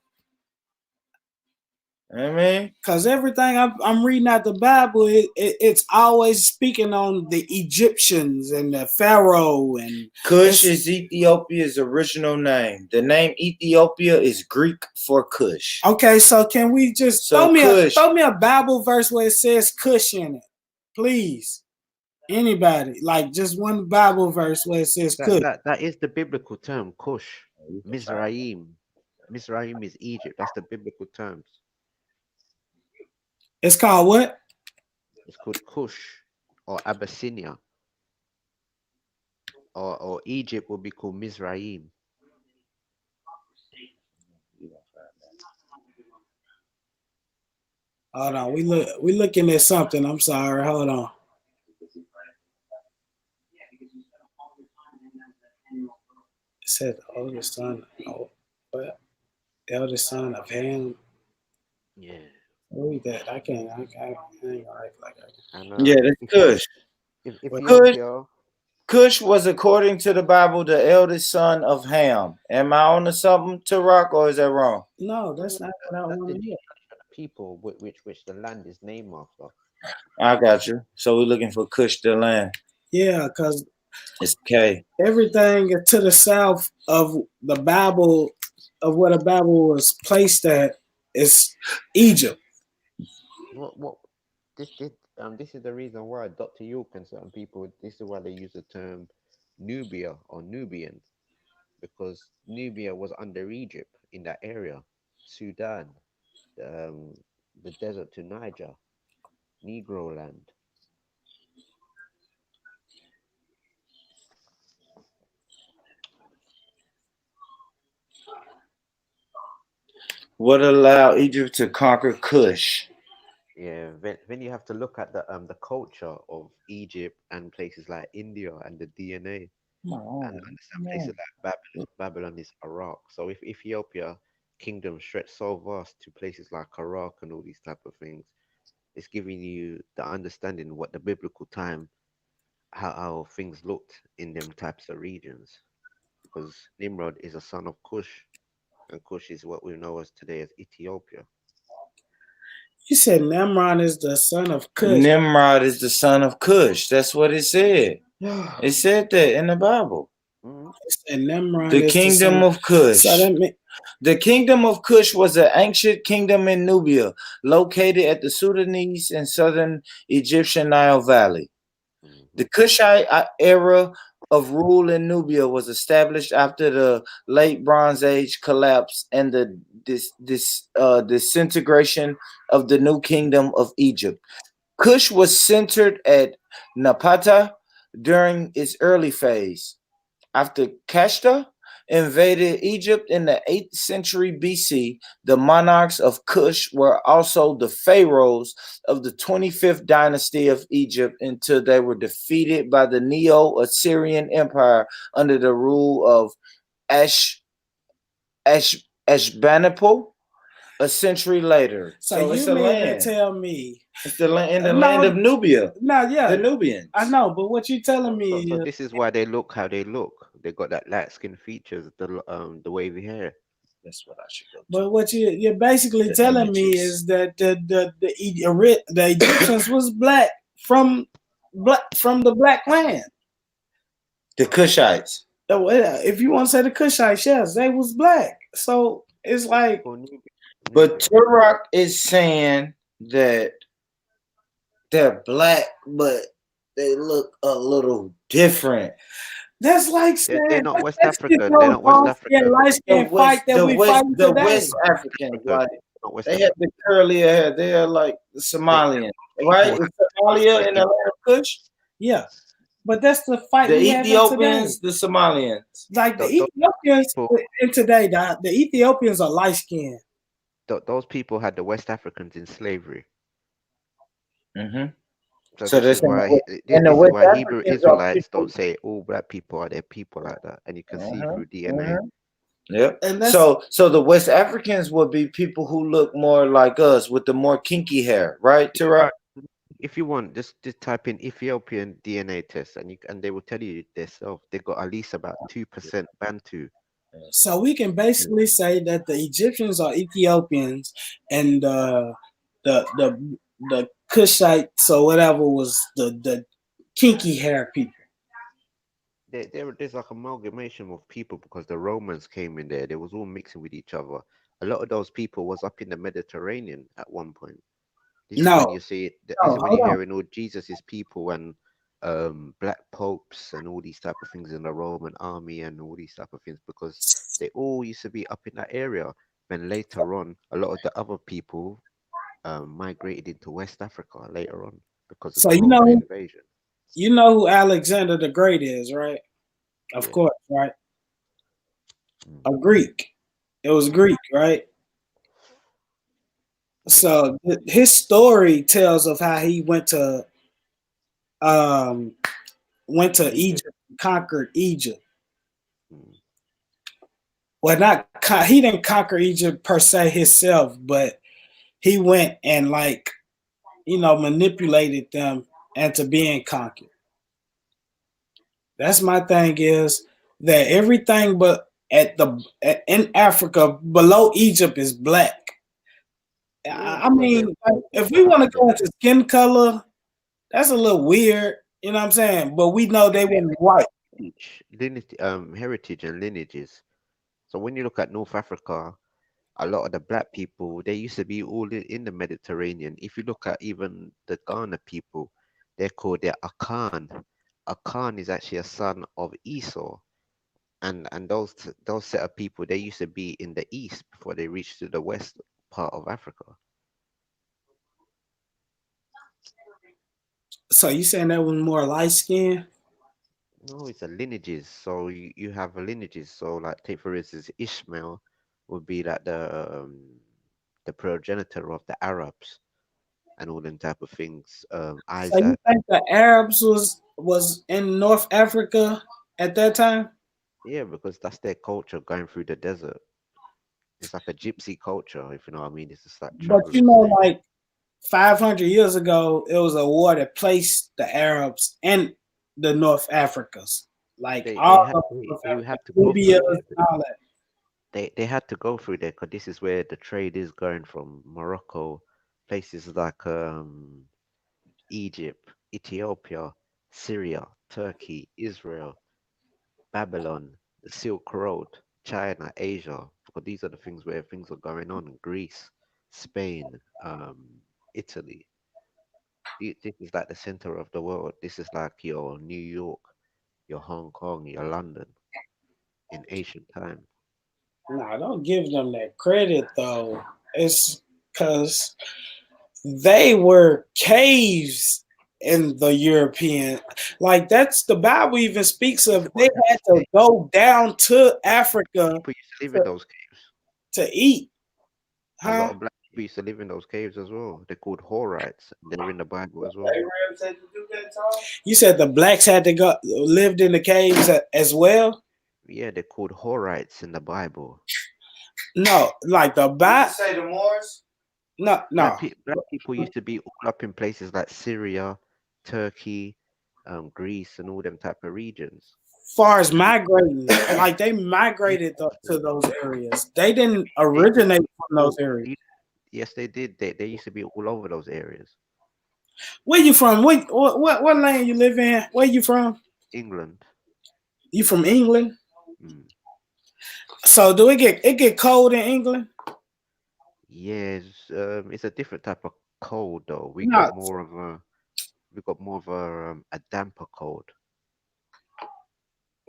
You know what I mean? Because everything I'm reading out the Bible, it's always speaking on the Egyptians and the Pharaoh. And Cush is Ethiopia's original name. The name Ethiopia is Greek for Cush. Okay, so can we just throw me a Bible verse where it says Cush in it, please? Anybody, like just one Bible verse where it says Cush. That is the biblical term, Cush. Mizraim. Mizraim is Egypt. That's the biblical terms. It's called what? It's called Cush or Abyssinia. Or Egypt will be called Mizraim. Hold on, we looking at something. I'm sorry. Hold on. It said the oldest son. Oh, but the eldest son of Ham. Yeah. Read that. I ain't gonna act like I can. Yeah, that's Cush. Cush was, according to the Bible, the eldest son of Ham. Am I on to something, to rock, or is that wrong? No, that's not what I want to hear. People which the land is named after. I got you. So we're looking for Cush the land. Yeah, because it's K. Everything to the south of the Bible, of where the Bible was placed at, is Egypt. This is the reason why Dr. York and certain people, this is why they use the term Nubia or Nubian, because Nubia was under Egypt in that area, Sudan, the desert to Niger, Negro land. What allowed Egypt to conquer Cush? Yeah, then you have to look at the culture of Egypt and places like India and the DNA, and understand places like Babylon is Iraq. So if Ethiopia kingdom stretched so vast to places like Iraq and all these type of things, it's giving you the understanding what the biblical time, how things looked in them types of regions, because Nimrod is a son of Cush, and Cush is what we know as today as Ethiopia. You said Nimrod is the son of Cush. Nimrod is the son of Cush. That's what it said. It said that in the Bible. It said Nimrod the is kingdom of Cush. The kingdom of Cush was an ancient kingdom in Nubia, located at the Sudanese and southern Egyptian Nile Valley. The Kushite era of rule in Nubia was established after the late Bronze Age collapse and the disintegration of the new kingdom of Egypt. Cush was centered at Napata during its early phase. After Kashta invaded Egypt in the 8th century BC, the monarchs of Cush were also the pharaohs of the 25th dynasty of Egypt until they were defeated by the Neo-Assyrian Empire under the rule of Ashbanipal a century later. So it's you a mean land. to tell me it's the land of Nubia? No, yeah, the Nubians. I know, but what you telling me? So this is why they look how they look. They got that light skin features, the wavy hair. That's what I should go. But what you're basically telling me is that the Egyptians was black from the black land. The Cushites. If you want to say the Cushites, yes, they was black. So it's like. But Turok is saying that they're black, but they look a little different. That's like saying they're not West African. They're not West African. The West Africans, like they have the curly hair. They are like the Somalians, right? Is Somalia in the land of Kush? Yeah, But that's the fight The we have today. Ethiopians, the Somalians. Like the Those Ethiopians people, in today, the Ethiopians are light skinned. those people had the West Africans in slavery. Mm-hmm. So So this this is why and the this is West why Hebrew Africans are Israelites people. don't say all black people are their people like that, and you can see through DNA. Mm-hmm. Yep. And that's So the West Africans would be people who look more like us with the more kinky hair, right, Tara? If you want, just type in Ethiopian DNA test, and they will tell you themselves they got at least about 2% Bantu. so we can basically say that the Egyptians are Ethiopians, and the Cushites or whatever was the kinky hair people. There's like amalgamation of people because the Romans came in there. They was all mixing with each other. A lot of those people was up in the Mediterranean at one point. This is when No, you see this no, is when hold you're on. hearing all Jesus's people and black popes and all these type of things in the Roman army and all these type of things because they all used to be up in that area. Then later on, a lot of the other people migrated into West Africa later on because of So the Roman invasion. you know who Alexander the Great is, right? Of Yeah. course, right? A Greek. It was Greek, right? So his story tells of how he um went to Egypt, conquered Egypt. Well, he didn't conquer Egypt per se himself, but he went and manipulated them into being conquered. That's my thing is that everything but in Africa below Egypt is black. I mean, if we want to go into skin color, that's a little weird. You know what I'm saying? But we know they weren't white. Heritage and lineages. So when you look at North Africa, a lot of the black people they used to be all in the Mediterranean. If you look at even the Ghana people, they're called their Akan. Akan is actually a son of Esau, and those set of people they used to be in the east before they reached to the west part of Africa. So you saying that was more light skin? No, it's a lineages. So you have a lineages. So like take for instance, Ishmael would be like the progenitor of the Arabs and all them type of things. So you Isaac. think the Arabs was in North Africa at that time? Yeah, because that's their culture going through the desert. It's like a gypsy culture, if you know what I mean. It's just like But traveling. like 500 years ago, it was a war that placed the Arabs in the North Africas, like all of North They Africa, have to go Libya, through there. and all that. They had to go through there because this is where the trade is going from Morocco, places like Egypt, Ethiopia, Syria, Turkey, Israel, Babylon, the Silk Road, China, Asia. Because these are the things where things are going on. Greece, Spain, Italy. This is like the center of the world. This is like your New York, your Hong Kong, your London in ancient time. No, don't give them that credit though. It's because they were caves in the European. Like that's the Bible even speaks of. They had to go down to Africa People used to live in those caves. to eat. A lot Huh? of black people used to live in those caves as well. They're called Horites. They're in the Bible as well. You said the blacks had to go lived in the caves as well. Yeah, they're called Horites in the Bible. No, like the Bible. Say the Moors. No. Black people used to be all up in places like Syria, Turkey, Greece, and all them type of regions. Far as migrating, like they migrated to those areas. They didn't originate from those areas. Yes, they did. They used to be all over those areas. Where you from? What land you live in? Where you from? England. You from England? Mm. So do it get cold in England? Yeah, it's a different type of cold though. We No. got more of a damper cold.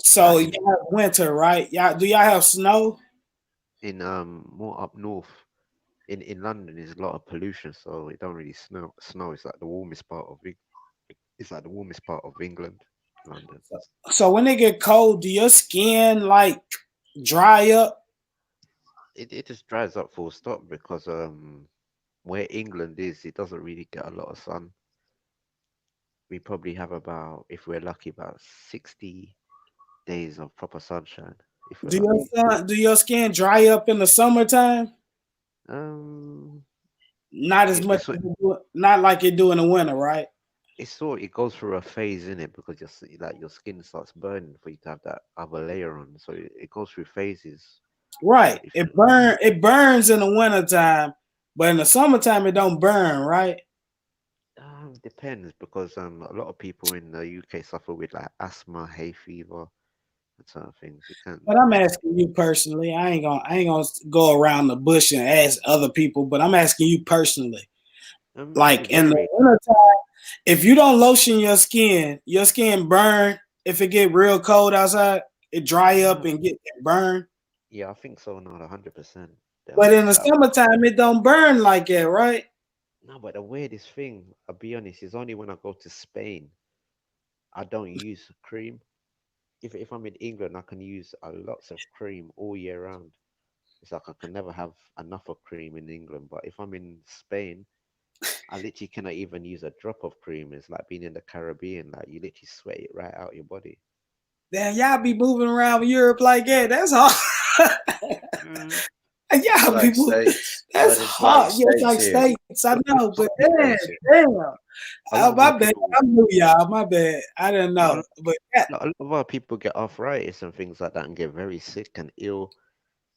So you have winter, right? Do y'all have snow? In more up north, in London, there's a lot of pollution, so it don't really snow. It's like the warmest part of it's like the warmest part of England. London. So when it get cold, do your skin like dry up? It just dries up full stop because where England is, it doesn't really get a lot of sun. We probably have about, if we're lucky, about 60 days of proper sunshine, if we're lucky. Do your skin dry up in the summertime? Um, Not as it, much, it's not like it do in the winter, right? it goes through a phase in it because your skin starts burning for you to have that other layer on. So it goes through phases. Right. If It burns in the wintertime, but in the summertime it don't burn, right? Depends because a lot of people in the UK suffer with like asthma, hay fever, and sort of things. It can. But I'm asking you personally. I ain't gonna go around the bush and ask other people, but I'm asking you personally. Like It in the varies. wintertime, if you don't lotion your skin burn. If it get real cold outside, it dry up and get burn. Yeah, I think so. Not 100%. But in the That summertime, it don't burn like that, right? no, but the weirdest thing, I'll be honest, is only when I go to Spain, I don't use cream. If I'm in England, I can use lots of cream all year round. It's like I can never have enough of cream in England. But if I'm in Spain, I literally cannot even use a drop of cream. It's like being in the Caribbean. Like you literally sweat it right out your body. Damn, y'all be moving around Europe like that. That's hard. It's Y'all like be moving. states. That's But it's hard. like Yeah, it's like states here. states. I know, but damn, States here. damn. A lot of My our bad. people, I knew y'all. My bad. I didn't a know. lot, But yeah, a lot of our people get arthritis and things like that and get very sick and ill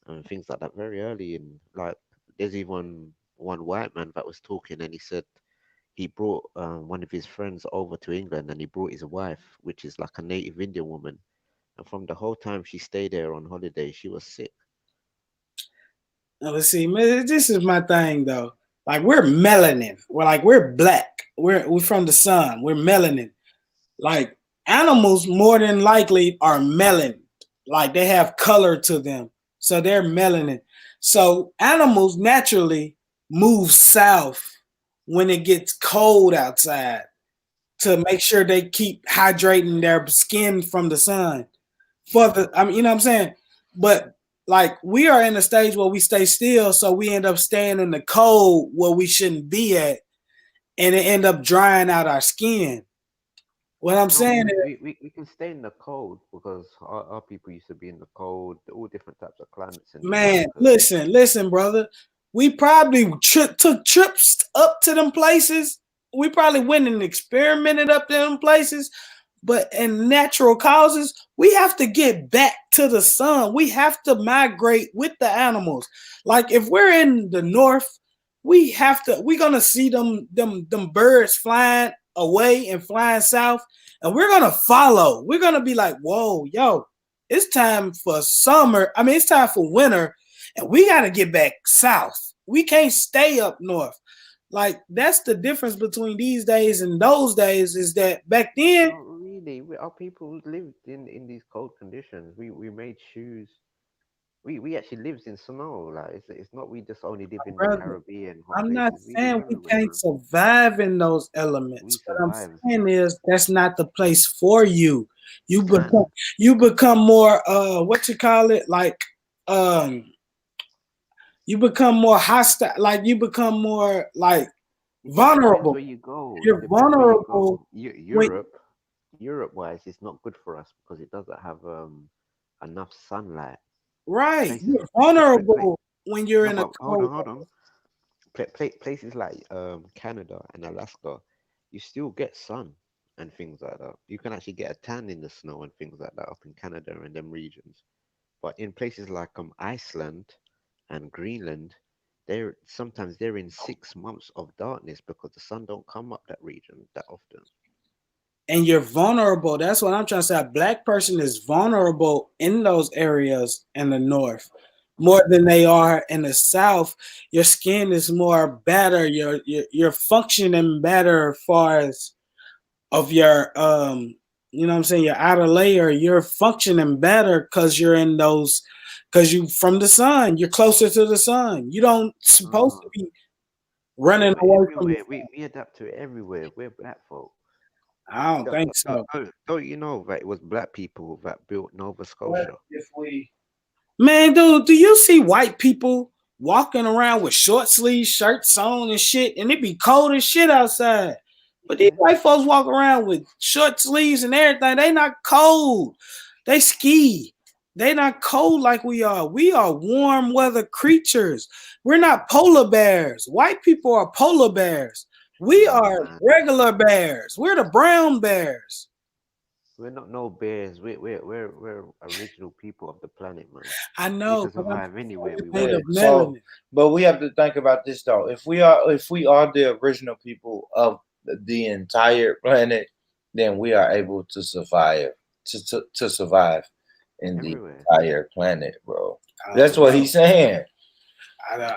and things like that very early. And like, there's even one white man that was talking and he said he brought one of his friends over to England and he brought his wife, which is like a native Indian woman. And from the whole time she stayed there on holiday, she was sick. now let's see. Man, this is my thing though. Like we're melanin. We're black. We're from the sun. We're melanin. Like animals, more than likely, are melanin. Like they have color to them, so they're melanin. So animals naturally move south when it gets cold outside to make sure they keep hydrating their skin from the sun. I mean, you know what I'm saying? But like we are in a stage where we stay still, so we end up staying in the cold where we shouldn't be at, and it end up drying out our skin. What I'm No, saying is, we can stay in the cold because our people used to be in the cold, all different types of climates in the man, Americas. listen, brother. We probably took trips up to them places. We probably went and experimented up to them places. But in natural causes, we have to get back to the sun. We have to migrate with the animals. Like if we're in the north, we're gonna see them birds flying away and flying south, and we're gonna follow. We're gonna be like, whoa, yo, it's time for summer. I mean, it's time for winter, and we gotta get back south. We can't stay up north. Like that's the difference between these days and those days is that back then, Not really. Our people lived in these cold conditions. We made shoes. We actually lived in snow. Like it's not we just only live in the brother, Caribbean hot I'm not places. We live saying we everywhere, can't man. survive in those We elements. What I'm survived. saying is that's not the place for you. We You can. become more what you call it, like um you become more hostile, like you become more like It depends vulnerable. where you go. It You're depends where you vulnerable go. when Europe wise, it's not good for us because it doesn't have enough sunlight. right. Places, You're play. vulnerable when you're No, in a but cold. hold on. Places like Canada and Alaska, you still get sun and things like that. You can actually get a tan in the snow and things like that up in Canada and them regions. But in places like Iceland and Greenland, they're in 6 months of darkness because the sun don't come up that region that often. And you're vulnerable. That's what I'm trying to say. A black person is vulnerable in those areas in the north more than they are in the south. Your skin is more better. You're functioning better as far as of your you know what I'm saying, your outer layer. You're functioning better because you're in those because you from the sun. You're closer to the sun. You don't supposed to Uh, be yeah, running but away from the everywhere we adapt to it everywhere. We're black folk. I don't think so. Don't you know that it was black people that built Nova What Scotia? if we? Man, dude, do you see white people walking around with short sleeve shirts on and shit, and it be cold as shit outside? But these white folks walk around with short sleeves and everything. They not cold. They ski. They not cold like we are. We are warm weather creatures. We're not polar bears. White people are polar bears. We Nah, are man. regular bears. We're the brown bears. We're not no bears. We're original people of the planet, man. I We know, can but I'm survive anywhere we made want. of So, melanin. but we have to think about this though. If we are the original people of the entire planet, then we are able to survive to survive in the Everywhere. entire planet, bro. That's what he's saying.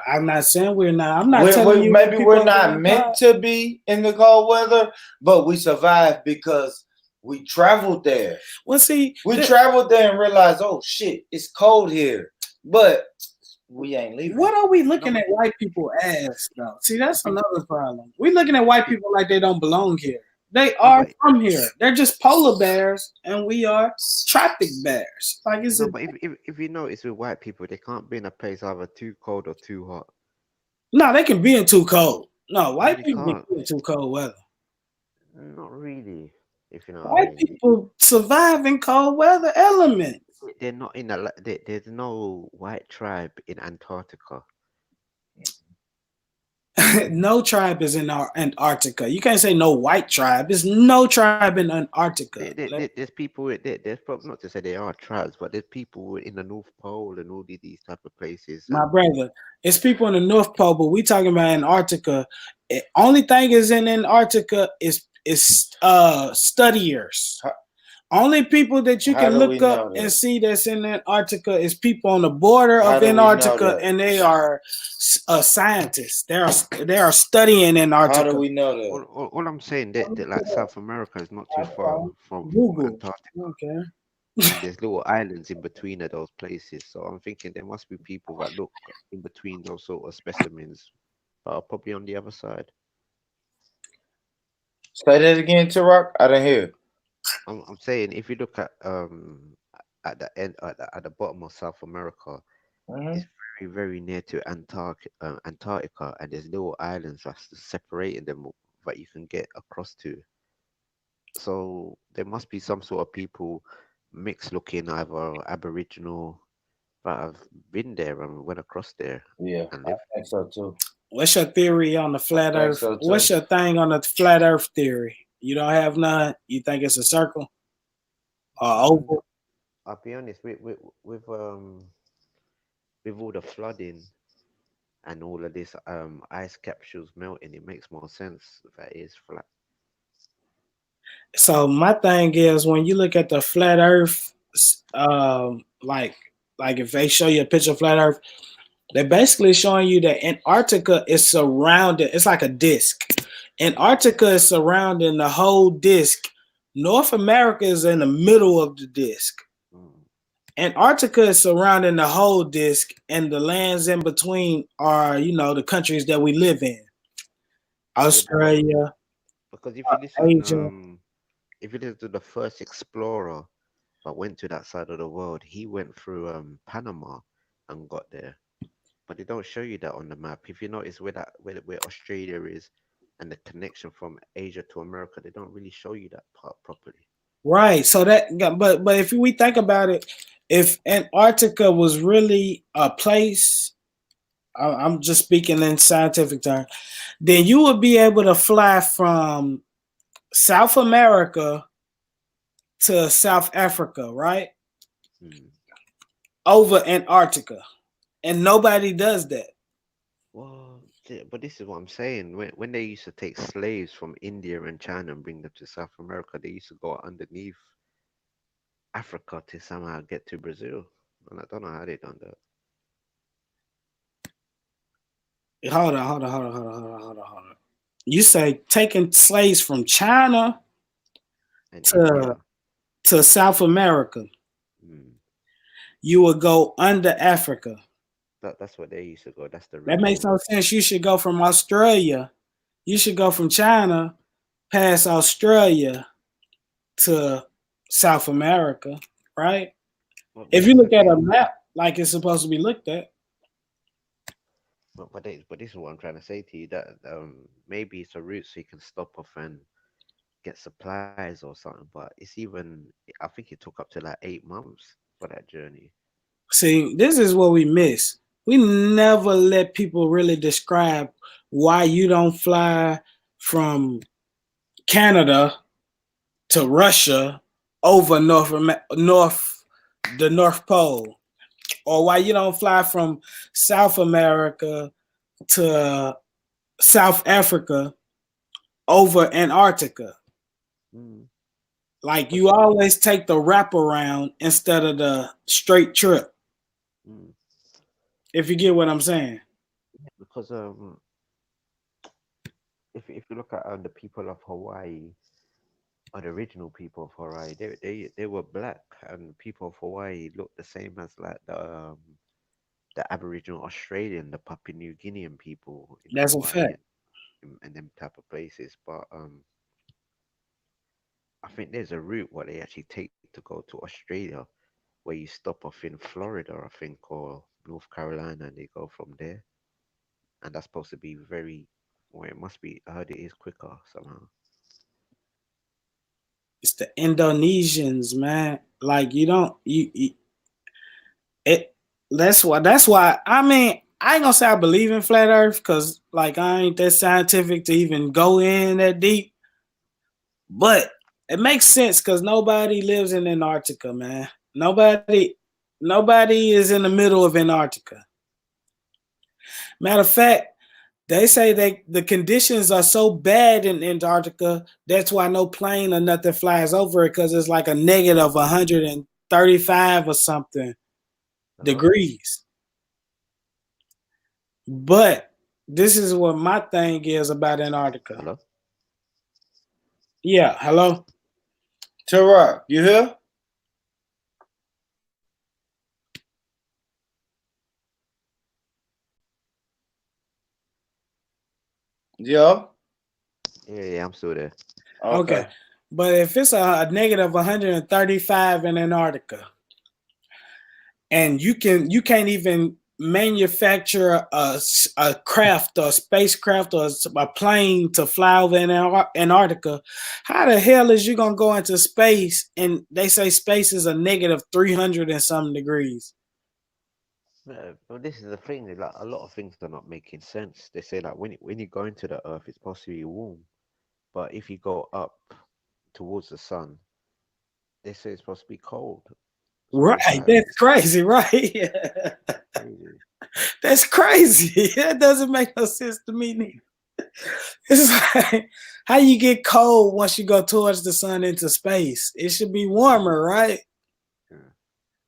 I'm not saying we're not. I'm not telling you. Maybe people we're are not gonna meant die. to be in the cold weather, but we survived because we traveled there. Well, see, We traveled there and realized, oh shit, it's cold here, but we ain't leaving. What are we looking at white people as though? See, that's another problem. We're looking at white people like they don't belong here. They are from here. They're just polar bears, and we are tropic bears. Like it's No, but if you notice with white people, they can't be in a place either too cold or too hot. no, they can be in too cold. No, white they people can can't. be in too cold weather. Not really, if you know what I White mean. people survive in cold weather elements. They're not in a. There's no white tribe in Antarctica. No tribe is in Antarctica. You can't say no white tribe. There's no tribe in Antarctica. There's people. There's probably not to say they are tribes, but there's people in the North Pole and all these type of places. My brother, it's people in the North Pole, but we talking about Antarctica. Only thing is in Antarctica is studiers. Only people that you How can do we look up know that? and see that's in Antarctica is people on the border How of do we know Antarctica, that? and they are scientists. They are studying Antarctica. How do we know that? All I'm saying that like South America is not too far from Google. Antarctica. Okay. And there's little islands in between of those places. So I'm thinking there must be people that look in between those sort of specimens, but are probably on the other side. Say that again, Tarak. I didn't hear. I'm saying if you look at the end at the bottom of South America, it's very near to Antarctica, and there's little islands that's separating them that you can get across to. So there must be some sort of people mixed looking, either Aboriginal that have been there and went across there. Yeah, and I think so too. What's your theory on the flat Earth? So What's your thing on the flat Earth theory? You don't have none. You think it's a circle or oval? I'll be honest with all the flooding and all of this ice capsules melting, it makes more sense that it is flat. So my thing is, when you look at the flat Earth, like if they show you a picture of flat Earth, they're basically showing you that Antarctica is surrounded. It's like a disc. Antarctica is surrounding the whole disc. North America is in the middle of the disc. Antarctica is surrounding the whole disc, and the lands in between are, the countries that we live in. Australia, because if you listen, if you listen to the first explorer that went to that side of the world, he went through Panama and got there. But they don't show you that on the map. If you notice where Australia is and the connection from Asia to America, they don't really show you that part properly. Right. So but if we think about it, if Antarctica was really a place, I'm just speaking in scientific terms, then you would be able to fly from South America to South Africa, right? Over Antarctica. And nobody does that. Well, but this is what I'm saying. When they used to take slaves from India and China and bring them to South America, they used to go underneath Africa to somehow get to Brazil. And I don't know how they done that. Hold on. You say taking slaves from China to South America. You would go under Africa. That's what they used to go. That's the That makes no sense. You should go from Australia. You should go from China past Australia to South America, right? But If you this is the look at a thing. map like it's supposed to be looked at, But this is what I'm trying to say to you, that maybe it's a route so you can stop off and get supplies or something. But it's even, I think it took up to like 8 months for that journey. see, this is what we miss. We never let people really describe why you don't fly from Canada to Russia over the North Pole, or why you don't fly from South America to South Africa over Antarctica. Mm. Like Because you always take the wraparound instead of the straight trip. mm, If you get what I'm saying. because if you look at the people of Hawaii, or the original people of Hawaii, they were black, and people of Hawaii looked the same as like the Aboriginal Australian, the Papua New Guinean people in That's a Hawaii fact. and them type of places. But I think there's a route what they actually take to go to Australia, where you stop off in Florida, I think, or North Carolina, and they go from there. And that's supposed to be very, well, it must be. I heard it is quicker somehow. It's the Indonesians, man. Like you don't you it. That's why. I mean, I ain't gonna say I believe in flat Earth because like I ain't that scientific to even go in that deep. But it makes sense because nobody lives in Antarctica, man. Nobody is in the middle of Antarctica. Matter of fact, they say the conditions are so bad in Antarctica. That's why no plane or nothing flies over it because it's like a negative 135 or something Hello, degrees. But this is what my thing is about Antarctica. hello. Yeah, hello. Tarak, you here? Yeah. Yeah, yeah, I'm still there. Okay, Okay. but if it's a negative 135 in Antarctica, and you can't even manufacture a craft or a spacecraft or a plane to fly over in Antarctica, how the hell is you gonna go into space and they say space is a negative 300 and some degrees? But this is the thing. Like a lot of things are not making sense. They say like when you go into the Earth, it's supposed to be warm, but if you go up towards the sun, they say it's supposed to be cold. So it's Right, like that's crazy, right? crazy. That's crazy. That doesn't make no sense to me neither. It's like how you get cold once you go towards the sun into space. It should be warmer, right? Yeah.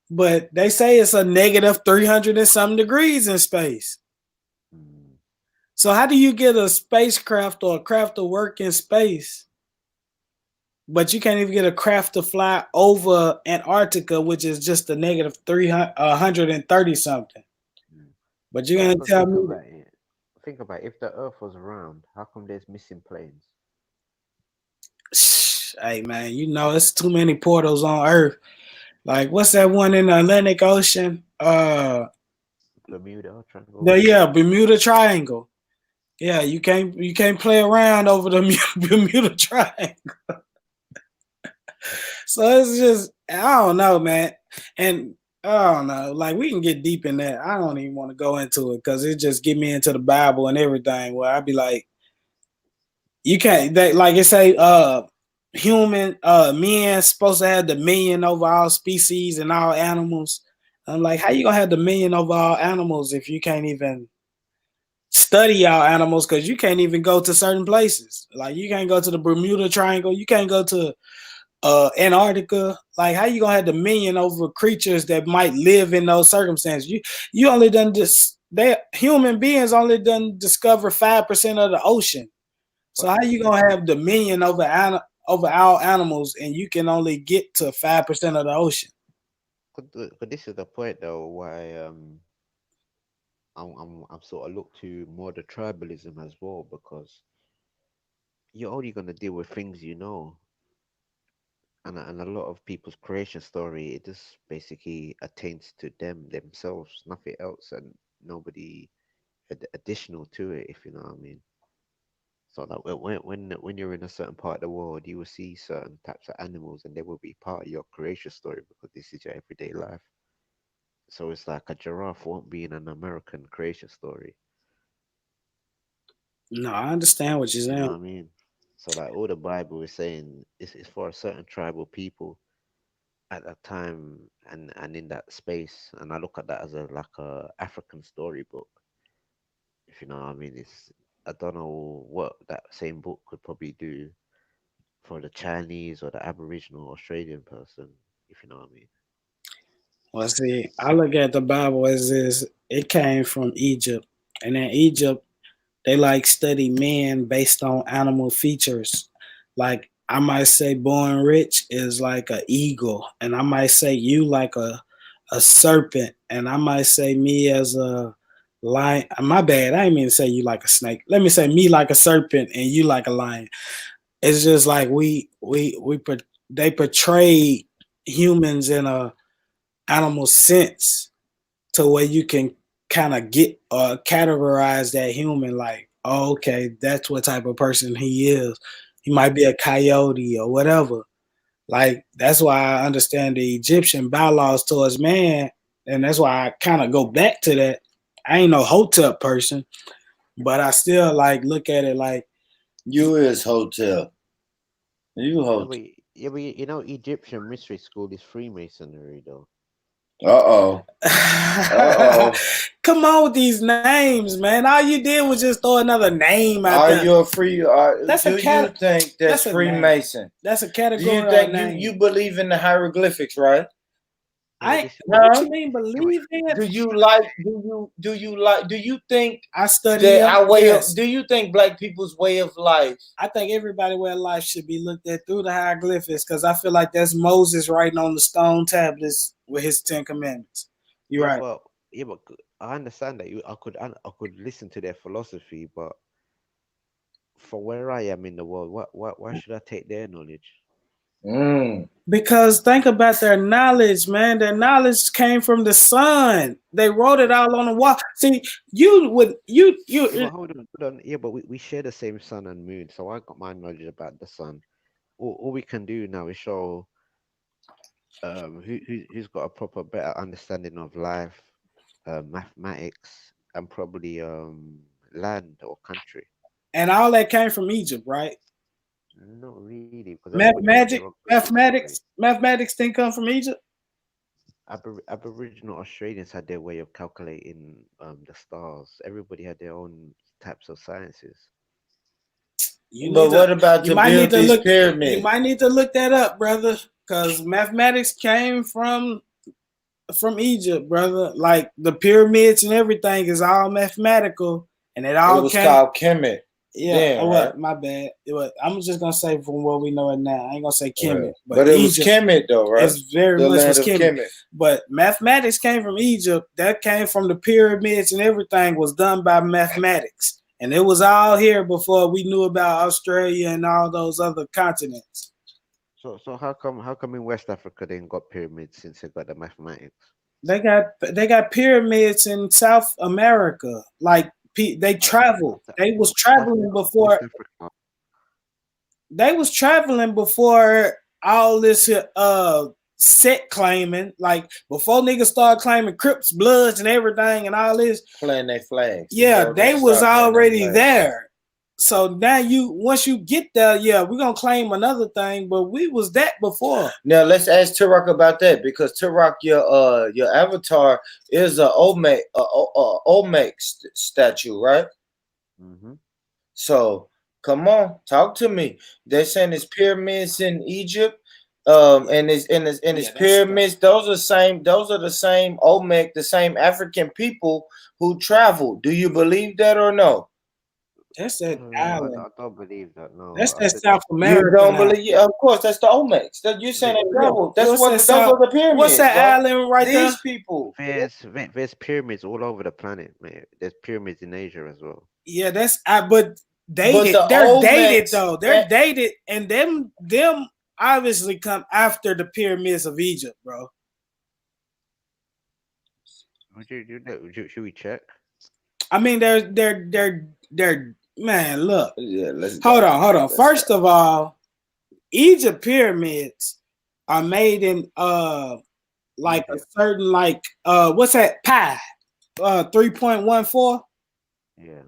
But they say it's a negative 300 and some degrees in space. Mm. So how do you get a spacecraft or a craft to work in space, but you can't even get a craft to fly over Antarctica, which is just a negative 300, 130 something. Mm. But you're gonna But tell me that, think about it. If the Earth was round, how come there's missing planes? hey man, you know it's too many portals on Earth. Like what's that one in the Atlantic Ocean? Bermuda Triangle. The yeah, Bermuda Triangle. Yeah, you can't play around over the Bermuda Triangle. So it's just I don't know, man. And I don't know. Like we can get deep in that. I don't even want to go into it because it just get me into the Bible and everything. Where I'd be like, you can't. They like it say, human men supposed to have dominion over all species and all animals. I'm like, how you gonna have dominion over all animals if you can't even study our animals because you can't even go to certain places. Like you can't go to the Bermuda Triangle. You can't go to Antarctica. Like how you gonna have dominion over creatures that might live in those circumstances? You only done this. They human beings only done discover 5% of the ocean. So But how you gonna have dominion over over our animals and you can only get to 5% of the ocean? but this is the point though why I'm sort of look to more the tribalism as well, because you're only gonna deal with things you know. and a lot of people's creation story, it just basically attains to them themselves, nothing else, and nobody additional to it, if you know what I mean. So that when you're in a certain part of the world, you will see certain types of animals, and they will be part of your creation story because this is your everyday life. So it's like a giraffe won't be in an American creation story. No, I understand what you're You know what saying. I mean? So like all the Bible is saying is for a certain tribal people at that time and in that space. And I look at that as a like a African storybook. If you know what I mean, it's I don't know what that same book could probably do for the Chinese or the Aboriginal Australian person, if you know what I mean. Well, see, I look at the Bible as this: it came from Egypt, and in Egypt, they like study men based on animal features. Like I might say, born rich is like an eagle, and I might say you like a serpent, and I might say me as a lion. My bad, I didn't mean to say you like a snake. Let me say me like a serpent and you like a lion. It's just like they portray humans in a animal sense to where you can kind of get categorize that human like, oh, okay, that's what type of person he is. He might be a coyote or whatever. Like that's why I understand the Egyptian bylaws towards man, and that's why I kind of go back to that. I ain't no Hotep person, but I still like look at it like You is hotel. You Yeah, hotel. but yeah, but you know, Egyptian mystery school is Freemasonry, though. Uh-oh. Uh-oh. come on with these names, man. All you did was just throw another name out Are there. you a free? That's Do a you think that's that's a name. Freemason? That's a Do category you or think name. you believe in the hieroglyphics, right? Yeah, but I this, what Huh? you mean yeah, believe in? Do you like? Do you think I study that them. our way Yes. of? Do you think black people's way of life? I think everybody way of life should be looked at through the hieroglyphics because I feel like that's Moses writing on the stone tablets with his 10 Commandments. You're yeah, right. but I understand that I could listen to their philosophy, but for where I am in the world, why should I take their knowledge? Mm. Because think about their knowledge, man. Their knowledge came from the sun. They wrote it all on the wall. See, you would Yeah, but hold on. Yeah, but we share the same sun and moon, so I got my knowledge about the sun. All we can do now is show who's got a proper better understanding of life, mathematics, and probably land or country. and all that came from Egypt, right? Not really, because everybody had their own creation story. Mathematics didn't come from Egypt. Aboriginal Australians had their way of calculating the stars. Everybody had their own types of sciences. But what about You to might need build to these look. You pyramids? might need to look that up, brother, because mathematics came from Egypt, brother. Like the pyramids and everything is all mathematical, and it It all was came. called Kemet. Yeah, Then, oh, right? what? My bad. I'm just gonna say from what we know it now. I ain't gonna say Kemet, Right. but But it was Egypt Kemet though, right? is very The much land was of Kemet. Kemet. But mathematics came from Egypt. That came from the pyramids and everything was done by mathematics, and it was all here before we knew about Australia and all those other continents. So how come in West Africa they ain't got pyramids since they got the mathematics? They got pyramids in South America. Like they traveled. They was West traveling West before Africa. they was traveling before all this set claiming, like before niggas started claiming Crips, Bloods, and everything, and all this. Playing their flags. Yeah, Before they niggas was start playing their already flags. there. So now once you get there, yeah, we're gonna claim another thing, but we was that before. Now let's ask Turok about that because Turok, your avatar is a Olmec statue, right? Mm-hmm. So come on, talk to me. They're saying it's pyramids in Egypt, and it's pyramids. Those are the same Olmec, the same African people who traveled. Do you believe that or no? That's that I island. don't believe that. No, That's I that think South You America. don't now. believe? Yeah, of course, that's the Olmecs. You're saying they traveled. That's What's what that those South- are the pyramids. What's that bro. island right there? These people. there's pyramids all over the planet, man. There's pyramids in Asia as well. Yeah, but dated. the They're dated Olmecs- though. They're dated, and them obviously come after the pyramids of Egypt, bro. Should we check? I mean, they're man. Look, Yeah, let's hold go. on. Let's First go. of all, Egypt pyramids are made in like a certain what's that pi 3.14. Yeah.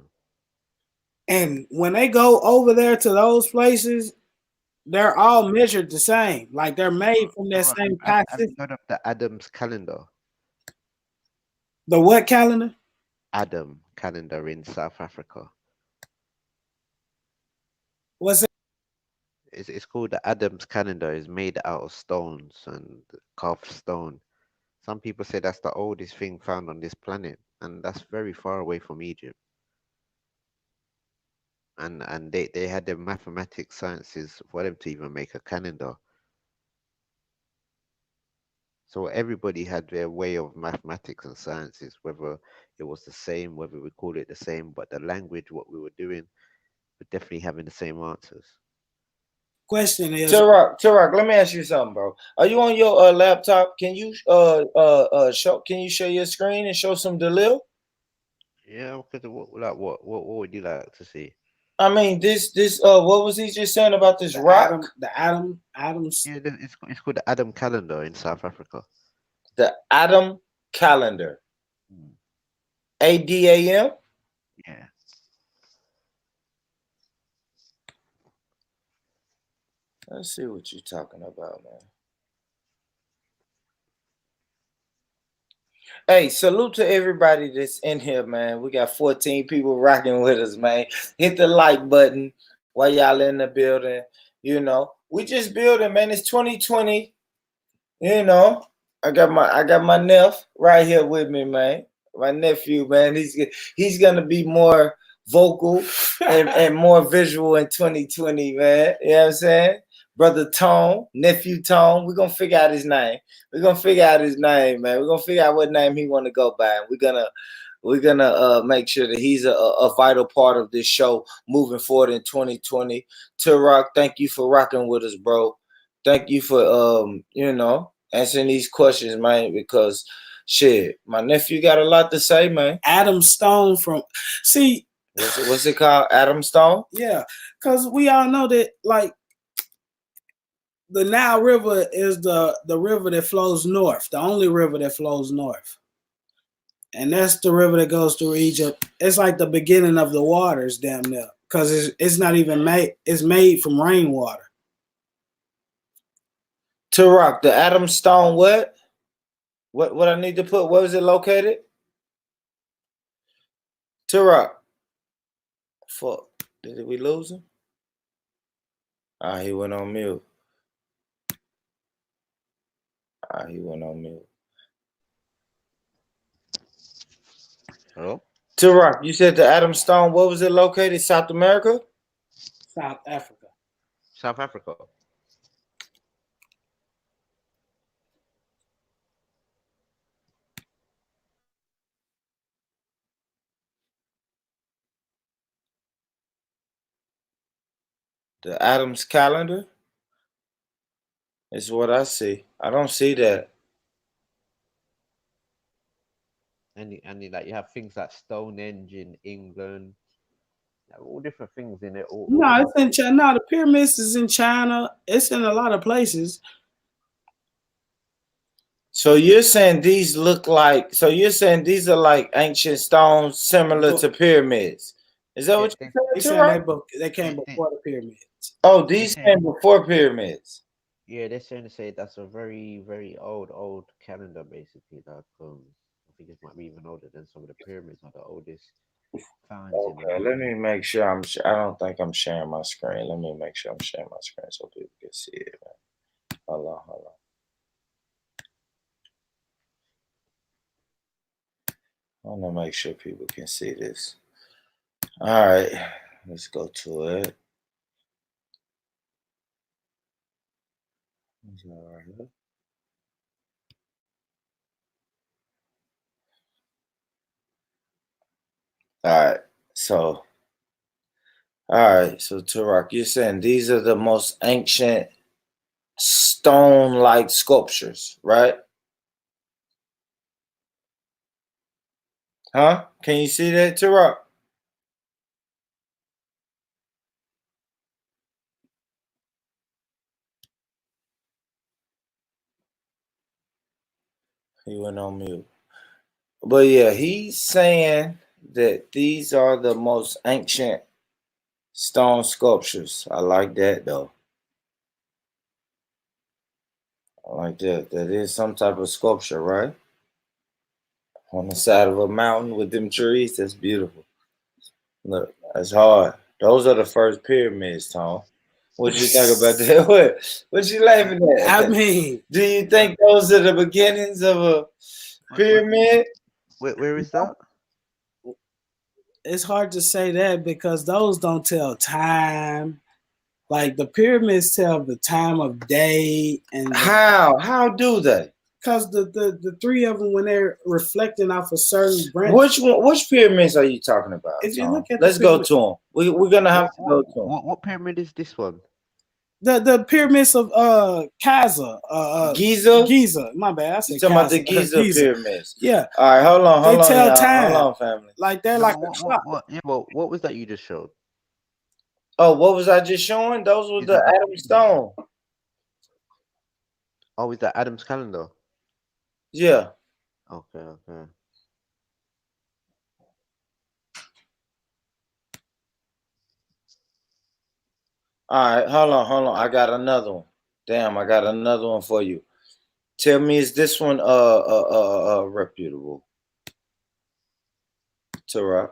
And when they go over there to those places, they're all measured the same. Like they're made from that same pi Have you system. heard of the Adam's calendar? The what calendar? Adam calendar in South Africa. What's it? It's called the Adam's calendar. It's made out of stones and carved stone. Some people say that's the oldest thing found on this planet, and that's very far away from Egypt. And they had the mathematics sciences for them to even make a calendar. So everybody had their way of mathematics and sciences, whether it was the same, whether we called it the same, but the language, what we were doing, we're definitely having the same answers. Question is, Tarak, let me ask you something, bro. Are you on your laptop? Can you show? Can you share your screen and show some Dalil? Yeah, because what would you like to see? I mean, this what was he just saying about this rock? Adams. Yeah, it's called the Adam calendar in South Africa. The Adam calendar. ADAM. Yeah. Let's see what you're talking about, man. Hey, salute to everybody that's in here, man. We got 14 people rocking with us, man. Hit the like button while y'all in the building. You know, we just building, man. It's 2020. You know, I got my nephew right here with me, man. My nephew, man. He's gonna be more vocal and more visual in 2020, man. You know what I'm saying? Brother Tone, nephew Tone, we're gonna figure out his name. We're gonna figure out his name, man. We're gonna figure out what name he wanna go by. We're gonna make sure that he's a vital part of this show moving forward in 2020. Turok, thank you for rocking with us, bro. Thank you for answering these questions, man, because shit, my nephew got a lot to say, man. Adam Stone what's it called? Adam Stone? Yeah, because we all know that like the Nile River is the river that flows north, the only river that flows north. And that's the river that goes through Egypt. It's like the beginning of the waters, damn near. Because it's not even made, it's made from rainwater. Turok, the Adam Stone what? What I need to put? Where is it located? Turok. Fuck. Did we lose him? He went on mute. He went on mute. Hello? Turok, you said the Adam Stone, what was it located? South America? South Africa. South Africa. The Adams calendar is what I see. I don't see that. And like you have things like Stonehenge in England, all different things in it. No, it's in China. No, the pyramids is in China. It's in a lot of places. So you're saying these look like? So you're saying these are like ancient stones similar to pyramids? Is that what you're saying? They came before the pyramids. Oh, these came before pyramids. Yeah, they're trying to say that's a very, very old calendar, basically. Like, I think it might be even older than some of the pyramids are the oldest finds. Okay, let me make sure I don't think I'm sharing my screen. Let me make sure I'm sharing my screen so people can see it, man. Hold on. I want to make sure people can see this. All right, let's go to it. All right, so Turok, you're saying these are the most ancient stone-like sculptures, right? Huh? Can you see that, Tara? He went on mute. But yeah, he's saying that these are the most ancient stone sculptures. I like that though. I like that. That is some type of sculpture, right? On the side of a mountain with them trees. That's beautiful. Look, that's hard. Those are the first pyramids, Tom. What you think about that? What you laughing at? I mean, do you think those are the beginnings of a pyramid? Where is that? it's hard to say that because those don't tell time. Like the pyramids tell the time of day and How do they? Because the three of them, when they're reflecting off a certain branch. Which pyramids are you talking about? If you Tom? look at Let's go to them. We're gonna have to go to them. What pyramid is this one? The pyramids of Giza. Giza. My bad. I said you talking about the Giza pyramids? Yeah. All right, hold on, They tell y'all. time. Hold on, family. Like they're like a clock. What was that you just showed? Oh, what was I just showing? Those were the Adam Stone. Oh, is that Adam's calendar? Yeah. Okay. All right, hold on. I got another one. Damn, I got another one for you. Tell me, is this one reputable? Tara.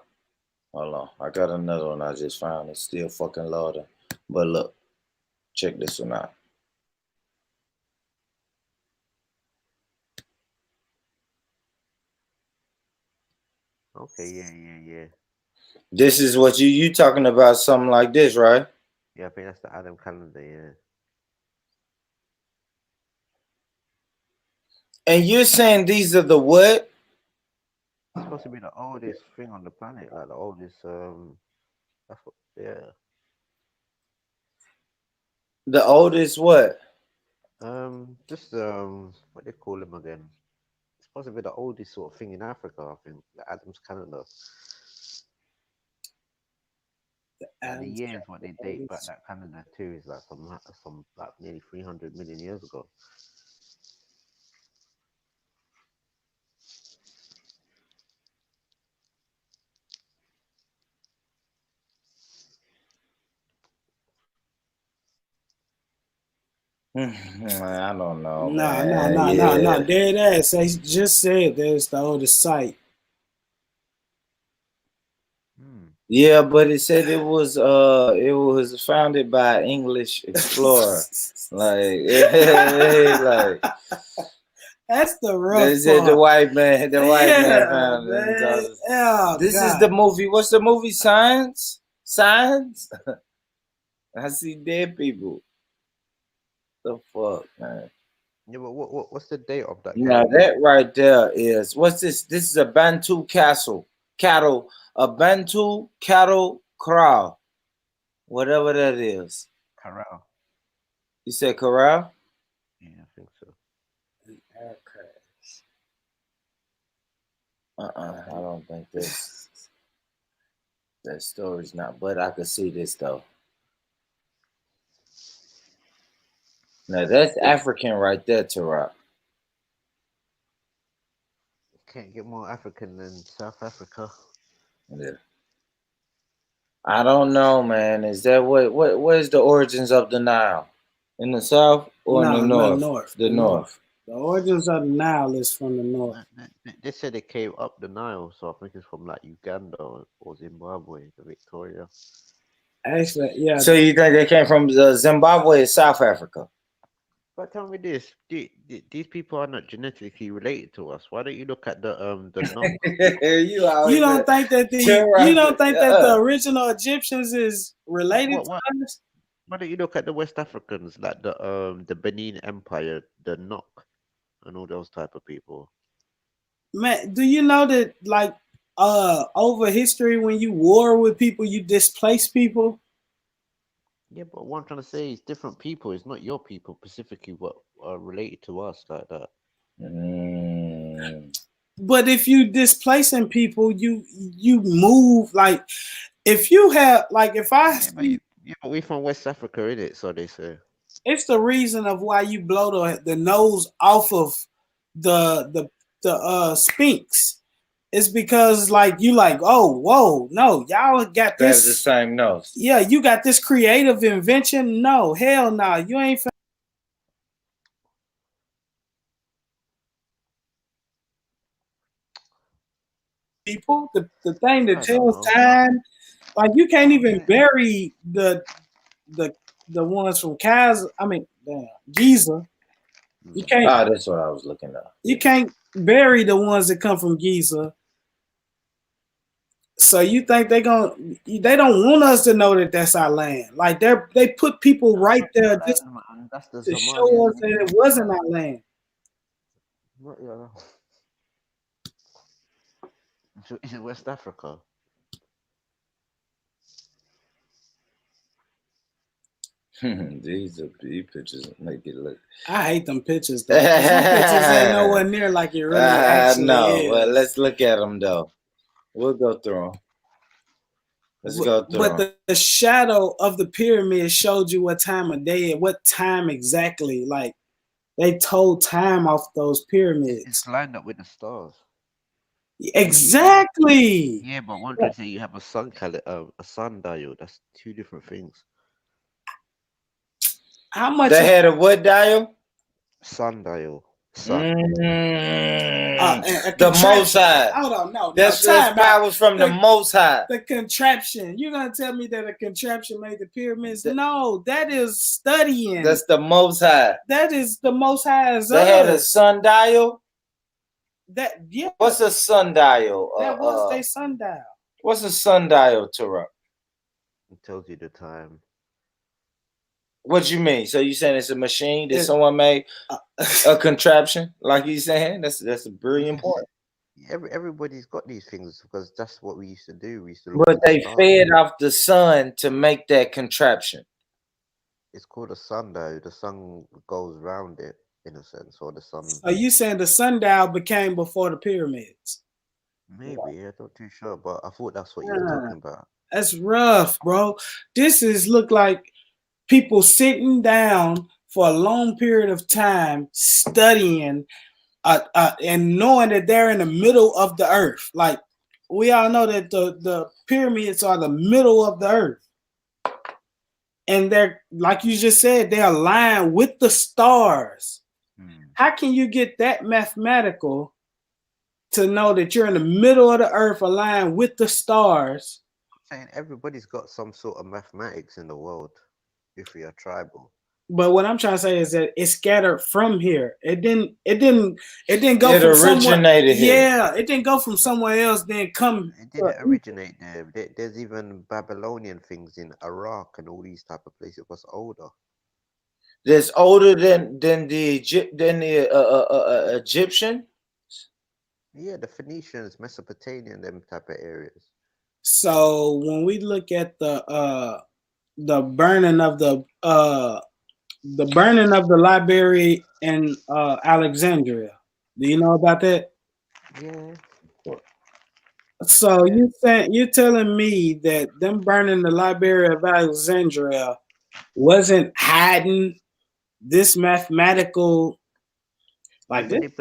Hold on. I got another one I just found. It's still fucking loading. But look, check this one out. Okay, yeah. This is what you talking about, something like this, right? Yeah, I think that's the Adam calendar, yeah. And you're saying these are the what? It's supposed to be the oldest thing on the planet, like the oldest that's what, yeah. The oldest what? Just what they call them again? It's supposed to be the oldest sort of thing in Africa, I think, the Adam's calendar. And the years what they date back that calendar too is like from like nearly 300 million years ago. I don't know. No. Dead ass. They just said there's the oldest site. Yeah, but it said it was founded by an English explorer. like that's the rough they said part. the white man found it. This is the movie. What's the movie? Science? I see dead people. The fuck, man. Yeah, but what's the date of that? Now that right there is what's this? This is a Bantu a Bantu cattle corral, whatever that is. Corral. You said corral? Yeah, I think so. I don't think that story's not. But I could see this though. Now that's African right there, Tara. Can't get more African than South Africa. Yeah. I don't know, man. Is that where's the origins of the Nile? In the south or in the north? The north. The origins of the Nile is from the north. They said they came up the Nile, so I think it's from like Uganda or Zimbabwe, the Victoria. Actually, yeah. So you think they came from Zimbabwe or South Africa? But tell me this: these people are not genetically related to us. Why don't you look at the knock? you don't think that the original Egyptians is related to us? Why don't you look at the West Africans, like the Benin Empire, the Nok, and all those type of people? Man, do you know that like over history, when you war with people, you displace people? Yeah, but what I'm trying to say is different people. It's not your people specifically what are related to us like that. But if you displacing people, you move like if you have like if I see, but we from West Africa, innit? So they say. it's the reason of why you blow the nose off of the Sphinx. It's because like you like, oh whoa, no, y'all got They have this the same nose. Yeah, you got this creative invention. No, hell no, you ain't people. The thing that I don't tells know. time, like you can't even bury the ones from Giza. You can't. Ah, that's what I was looking at. You can't bury the ones that come from Giza. So you think they don't want us to know that that's our land? Like they put people right there just That's the to Somalians. show us that it wasn't our land. Is it West Africa? These pictures make it look. I hate them pictures though. Some pictures ain't nowhere near like it really actually no. is. Well, let's look at them though. We'll go through them. Let's go through them. But the shadow of the pyramid showed you what time of day, what time exactly. Like they told time off those pyramids. It's lined up with the stars. Exactly. Yeah, but one could say you have a sundial. That's two different things. How much? They had a what dial? Sundial. The Most High. Hold on, no. That's powers from the Most High. The contraption. You're gonna tell me that a contraption made the pyramids? No, that is studying. That's the Most High. That is the Most High. They had a sundial. Yeah. What's a sundial? That was their sundial. What's a sundial, Tara? It tells you the time. What you mean? So you saying it's a machine that someone made a contraption? Like you saying? That's a brilliant point. Everybody's got these things because that's what we used to do. We used to. But they fed off the sun to make that contraption. It's called a sundial. The sun goes round it in a sense, or the sun. Are you saying the sundial became before the pyramids? Maybe, I'm not too sure, but I thought that's what you were talking about. That's rough, bro. This look like people sitting down for a long period of time studying and knowing that they're in the middle of the earth. Like we all know that the pyramids are the middle of the earth. And they're, like you just said, they're aligned with the stars. How can you get that mathematical to know that you're in the middle of the earth aligned with the stars? I'm saying everybody's got some sort of mathematics in the world if we are tribal. But what I'm trying to say is that it scattered from here. It didn't go it from originated here. Yeah, it didn't go from somewhere else, then come. It didn't originate there. There's even Babylonian things in Iraq and all these type of places. It was older. That's older than the Egyptian. Yeah, the Phoenicians, Mesopotamian, them type of areas. So when we look at the burning of the library in Alexandria, do you know about that? Yeah. So you're telling me that them burning the library of Alexandria wasn't hiding this mathematical, like But this?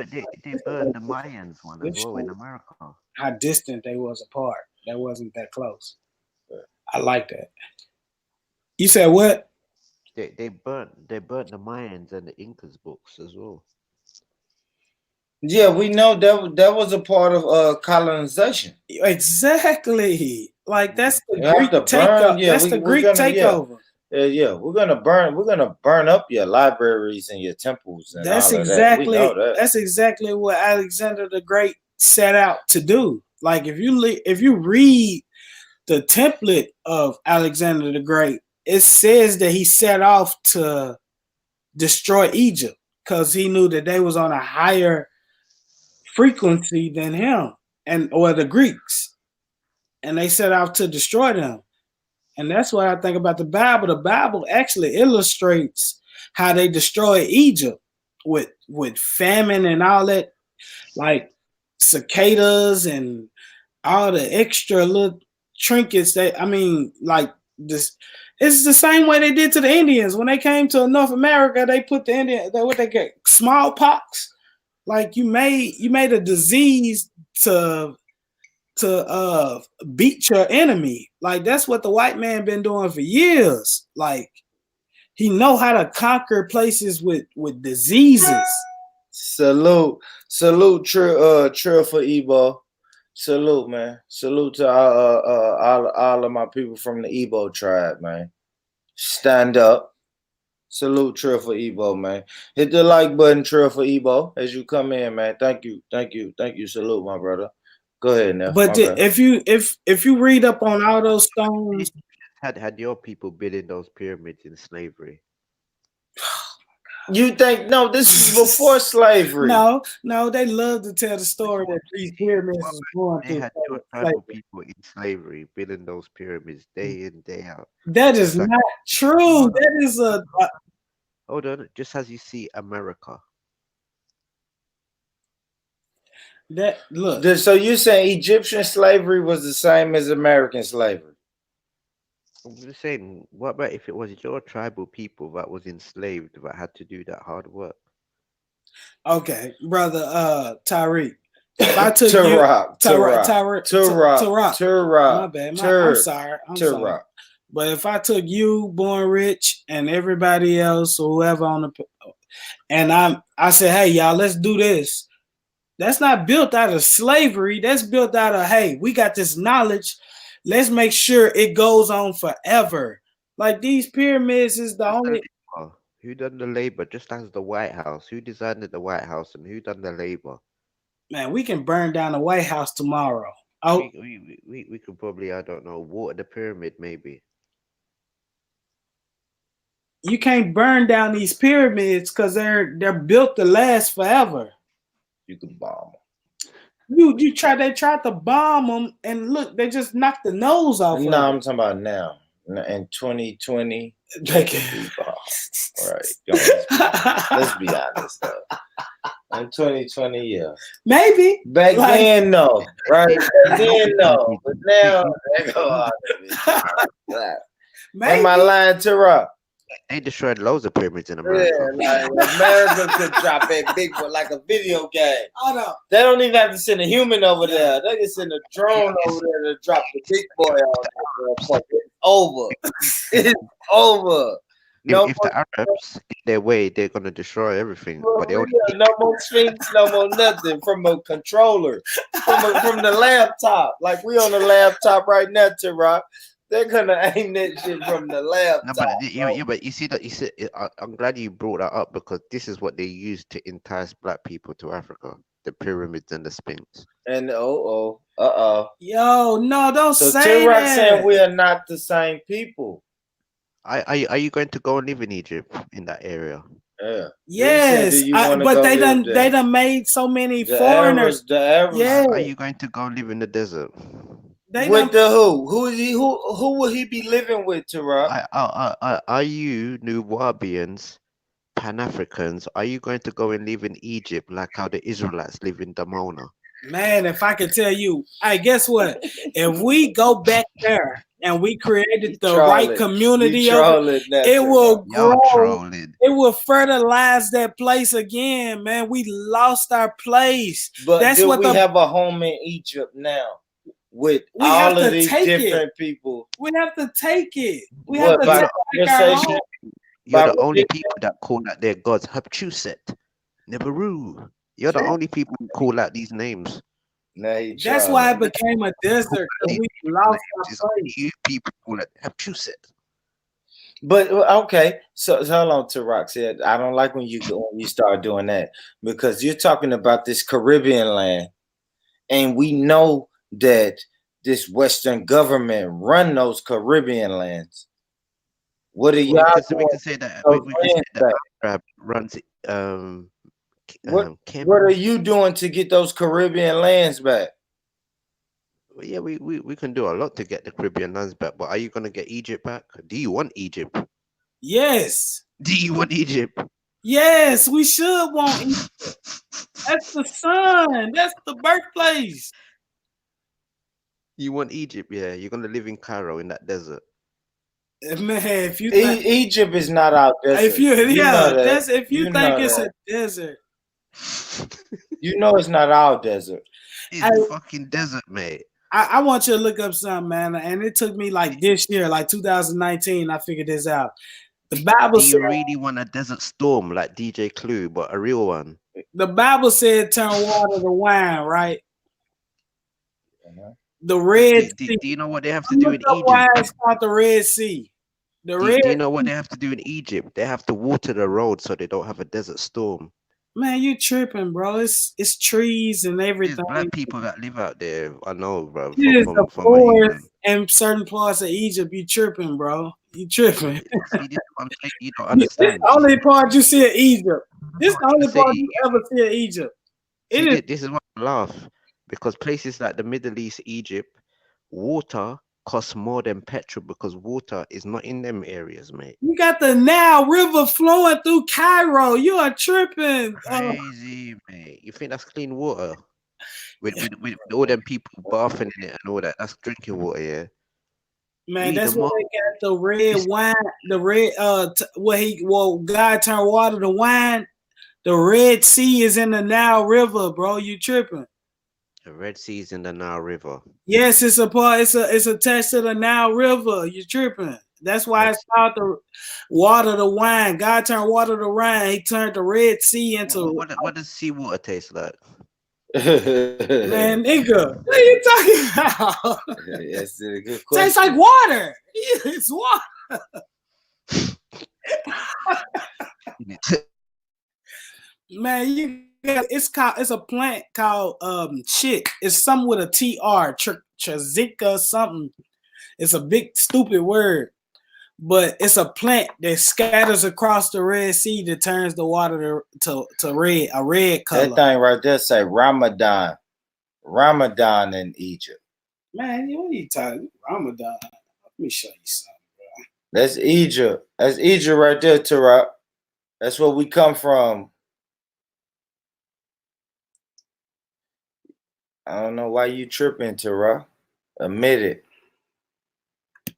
they burned the Mayans one as well in America. How distant they was apart. That wasn't that close. I like that. You said what? They burnt the Mayans and the Incas books as well. Yeah, we know that was a part of colonization. Exactly. Like that's the Greek takeover. Yeah, that's the Greek takeover. Yeah, we're gonna burn up your libraries and your temples and That's all exactly of that. We know that. That's exactly what Alexander the Great set out to do. Like if you read the template of Alexander the Great, it says that he set off to destroy Egypt because he knew that they was on a higher frequency than him or the Greeks, and they set out to destroy them. And that's what I think about the Bible. The Bible actually illustrates how they destroyed Egypt with famine and all that, like cicadas and all the extra little trinkets that, I mean, like this. It's the same way they did to the Indians when they came to North America. They put the Indian, what they get, smallpox. Like you made a disease to beat your enemy. Like that's what the white man been doing for years. Like he know how to conquer places with diseases. Salute Trill for Ebo. Salute, man. Salute to all of my people from the Ebo tribe, man. Stand up. Salute Trill for Ebo, man. Hit the like button, Trill for Ebo, as you come in, man. Thank you. Salute, my brother. Go ahead, Neff. But if you read up on all those stones, had your people building those pyramids in slavery. You think no? This is before slavery. No, they love to tell the story that these pyramids was going They through. had your tribal people in slavery building those pyramids day in, day out. That is not true. That is a hold on, just as you see America. That look. So you're saying Egyptian slavery was the same as American slavery? I'm just saying, what about if it was your tribal people that was enslaved that had to do that hard work? Okay, brother Tyreek. If I took Turok. My bad. I'm sorry. But if I took you, Born Rich, and everybody else or whoever on the, and I said, hey y'all, let's do this. That's not built out of slavery. That's built out of, hey, we got this knowledge. Let's make sure it goes on forever. Like these pyramids is the only. Who done the labor? Just as the White House. Who designed the White House and who done the labor? Man, we can burn down the White House tomorrow. Oh, we could probably, I don't know, water the pyramid maybe. You can't burn down these pyramids because they're built to last forever. You can bomb them. They tried to bomb them, and look, they just knocked the nose off. No, I'm talking about now. In 2020, they can be bombed. All right, let's be honest though. In 2020, yeah, maybe back then, no, right? Back then, no, but now they go out. Am I lying, Tara? They destroyed loads of pyramids in America. Yeah, like America could drop that big one like a video game. I know. They don't even have to send a human over there. They can send a drone over there to drop the big boy on there. It's over. It's over. If the Arabs get their way, they're gonna destroy everything. But they no more Sphinx, no more nothing from a controller, from the laptop. Like we on the laptop right now, T-Rock. They're gonna aim that shit from the laptop. No, but you see that I'm glad you brought that up because this is what they used to entice black people to Africa: the pyramids and the Sphinx. And yo, no, don't say that. So T-Rock saying we are not the same people. Are you going to go and live in Egypt in that area? Yeah. Yes, but they done made so many foreigners. Are you going to go live in the desert? With the who? Who is he? Who will he be living with, Tara? Are you Nubians, Pan-Africans? Are you going to go and live in Egypt like how the Israelites live in Damona? Man, if I could tell you, hey, guess what? If we go back there and we created the right community, it will grow. It will fertilize that place again, man. We lost our place. But that's do what we have a home in Egypt now? With all of these different people. We have to take it. We have to take our home. You're the only people that call out their gods Hatshepsut, Neberu. You're the only people who call out these names. That's why it became a desert. We lost our place. You people call it Hatshepsut. But okay, so hold on, Taraq said, I don't like when you start doing that because you're talking about this Caribbean land, and we know that this Western government run those Caribbean lands. What are y'all doing? We can say that. We can say that Arab runs. What are you doing to get those Caribbean lands back? Yeah, we can do a lot to get the Caribbean lands back, but are you gonna get Egypt back? Do you want Egypt? Yes. Do you want Egypt? Yes, we should want Egypt. That's the sun. That's the birthplace. You want Egypt? Yeah, you're gonna live in Cairo in that desert. Man, if you Egypt is not our desert. if you know that. that's if you think know it's that. a desert. You know it's not our desert. It's fucking desert, mate. I want you to look up something, man, and it took me like this year, like 2019, I figured this out. The Bible Do you said, really want a desert storm like DJ Clue, but a real one? the Bible said turn water to wine, right? The Red Sea. Do you know what they have to do in Why Egypt? it's called the Red Sea? Do you know what they have to do in Egypt? They have to water the road so they don't have a desert storm. Man, you tripping, bro. It's trees and everything. There's black people that live out there. I know, bro. It is the forest in certain parts of Egypt. You tripping, bro. You tripping. See, this I'm saying, you don't understand. This the only part you see of Egypt. This is the only part you ever see of Egypt. This is what I laugh. Because places like the Middle East, Egypt, water costs more than petrol because water is not in them areas, mate. You got the Nile River flowing through Cairo. You are tripping. Crazy, mate. You think that's clean water? With all them people bathing in it and all that. That's drinking water, yeah. Man, that's why they got the red wine, the red God turned water to wine. The Red Sea is in the Nile River, bro. You tripping. The Red Sea is in the Nile River. Yes, it's a part. It's attached to the Nile River. You tripping. That's why it's called the water to wine. God turned water to wine. He turned the Red Sea into. What does seawater taste like? Man, nigga, what are you talking about? That's a good question. Tastes like water. It's water. Man, it's a plant called shit. It's something with a TR, Chazika something. It's a big stupid word, but it's a plant that scatters across the Red Sea that turns the water to red, a red color. That thing right there say Ramadan in Egypt. Man, what are you talking? Ramadan. Let me show you something, bro. That's Egypt. That's Egypt right there, Tarak. That's where we come from. I don't know why you tripping, Tara. Admit it.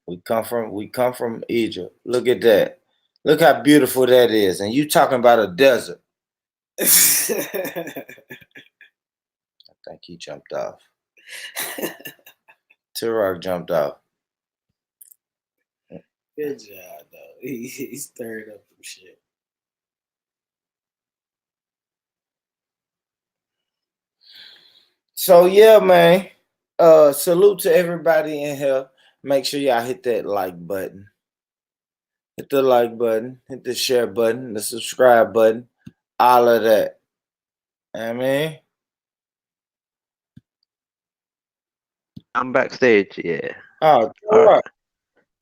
We come from Egypt. Look at that. Look how beautiful that is. And you talking about a desert. I think he jumped off. Tara jumped off. Good job, though. He stirred up some shit. So yeah, man. Salute to everybody in here. Make sure y'all hit that like button. Hit the like button, hit the share button, the subscribe button, all of that. I mean, I'm backstage, yeah. Oh, all right.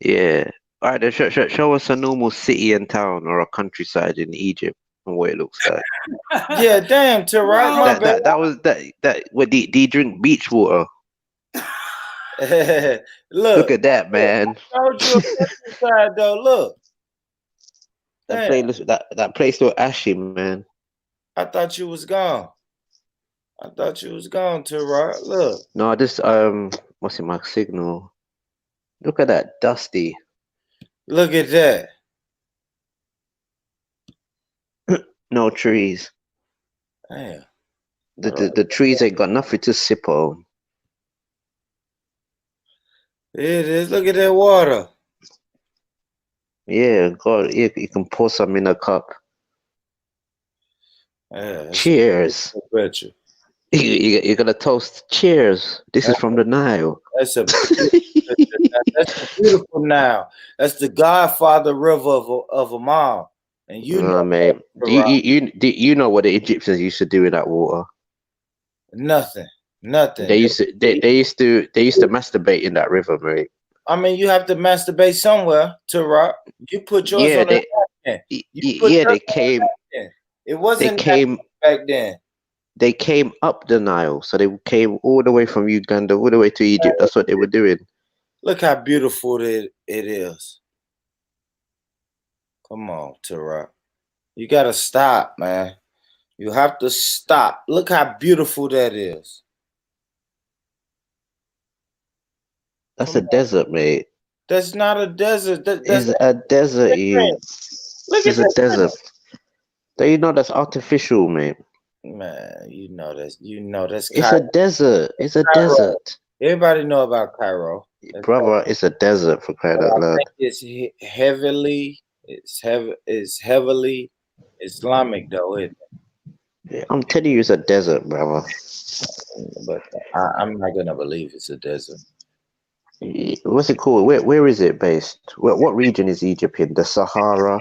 Yeah. All right, then show us a normal city and town or a countryside in Egypt and what it looks like. Yeah, damn, Tara. That what do you drink beach water? Look at that, man. I showed you a countryside though. Look. That place look ashy, man. I thought you was gone. Tara. Look. No, this what's in my signal? Look at that, dusty. Look at that. No trees. Damn. The trees ain't got nothing to sip on. It is. Look at that water. Yeah, God, you can pour some in a cup. Yeah, cheers. I bet you. You're gonna toast. Cheers. This is from the Nile. That's a beautiful Nile. That's the Godfather River of them all. And you know, man. You know what the Egyptians used to do with that water? Nothing. They used to masturbate in that river, mate. I mean, you have to masturbate somewhere to rock. You put yours on the napkin. They came. It wasn't came back then. They came up the Nile, so they came all the way from Uganda, all the way to Egypt. That's what they were doing. Look how beautiful it is. Come on, Tara. You gotta stop, man. You have to stop. Look how beautiful that is. That's a desert, mate. That's not a desert. It's a desert. It's a desert. Do you know that's artificial, mate? Man, you know that's It's Cairo. a desert. It's a Cairo. desert. Everybody know about Cairo. Brother, it's a desert for crying out loud. It's heavily Islamic though, isn't it? Yeah, I'm telling you, it's a desert, brother. But I'm not gonna believe it's a desert. What's it called? Where is it based? What region is Egypt in? The Sahara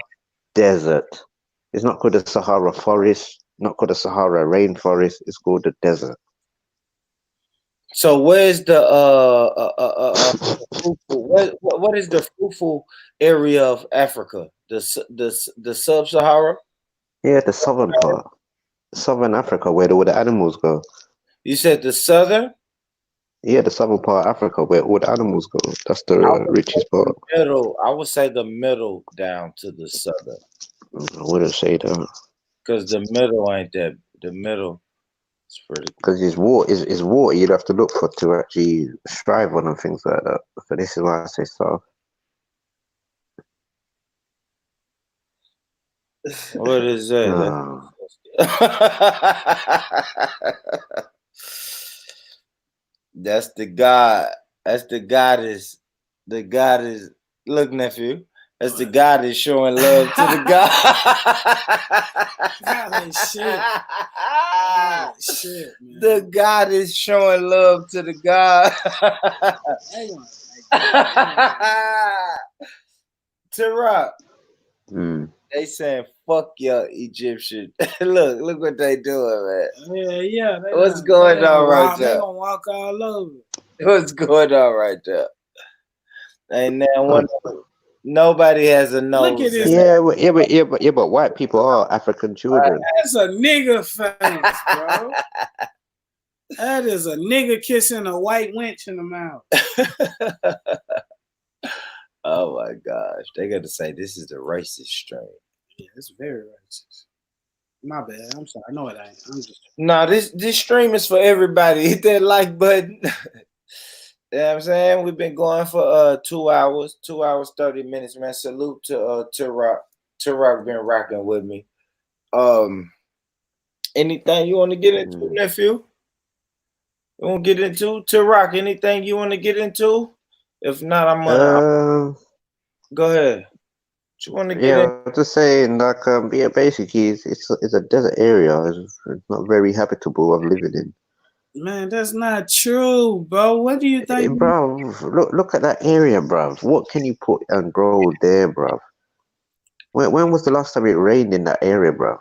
Desert. It's not called the Sahara Forest, not called the Sahara Rainforest. It's called the desert. So where's the what is the fruitful area of Africa? The sub-Sahara? Yeah, the southern part, southern Africa, where all the animals go. You said the southern? Yeah, the southern part of Africa, where all the animals go. That's the richest part. Middle. I would say the middle down to the southern. I wouldn't say that. Because the middle ain't that. The middle is pretty. Because it's water you'd have to look for to actually strive on and things like that. So this is why I say south. What is that? That's the god. That's the goddess. The goddess. Look, nephew. That's the God is showing love to the God. Shit, man. The God is showing love to the God. Tara. They saying fuck your Egyptian. look what they doing, man. Yeah. What's going on right there? They gonna walk all over. What's going on right there? And now nobody has a nose. Look at this. Yeah, but white people are African children. That's a nigga face, bro. That is a nigga kissing a white wench in the mouth. Oh my gosh. They're gonna say this is the racist strain. Yeah, it's very racist. My bad. I'm sorry. No, it ain't. I'm just this stream is for everybody. Hit that like button. You know what I'm saying? We've been going for 2 hours, 2 hours, 30 minutes, man. Salute to Rock. Rock been rocking with me. Anything you want to get into, nephew? You want to get into Rock? Anything you want to get into? If not, I'm gonna go ahead. What you want to get I'm just saying, like, basically, it's a desert area. It's not very habitable of living in. Man, that's not true, bro. What do you think? Bro, look at that area, bro. What can you put and grow there, bro? When was the last time it rained in that area, bro?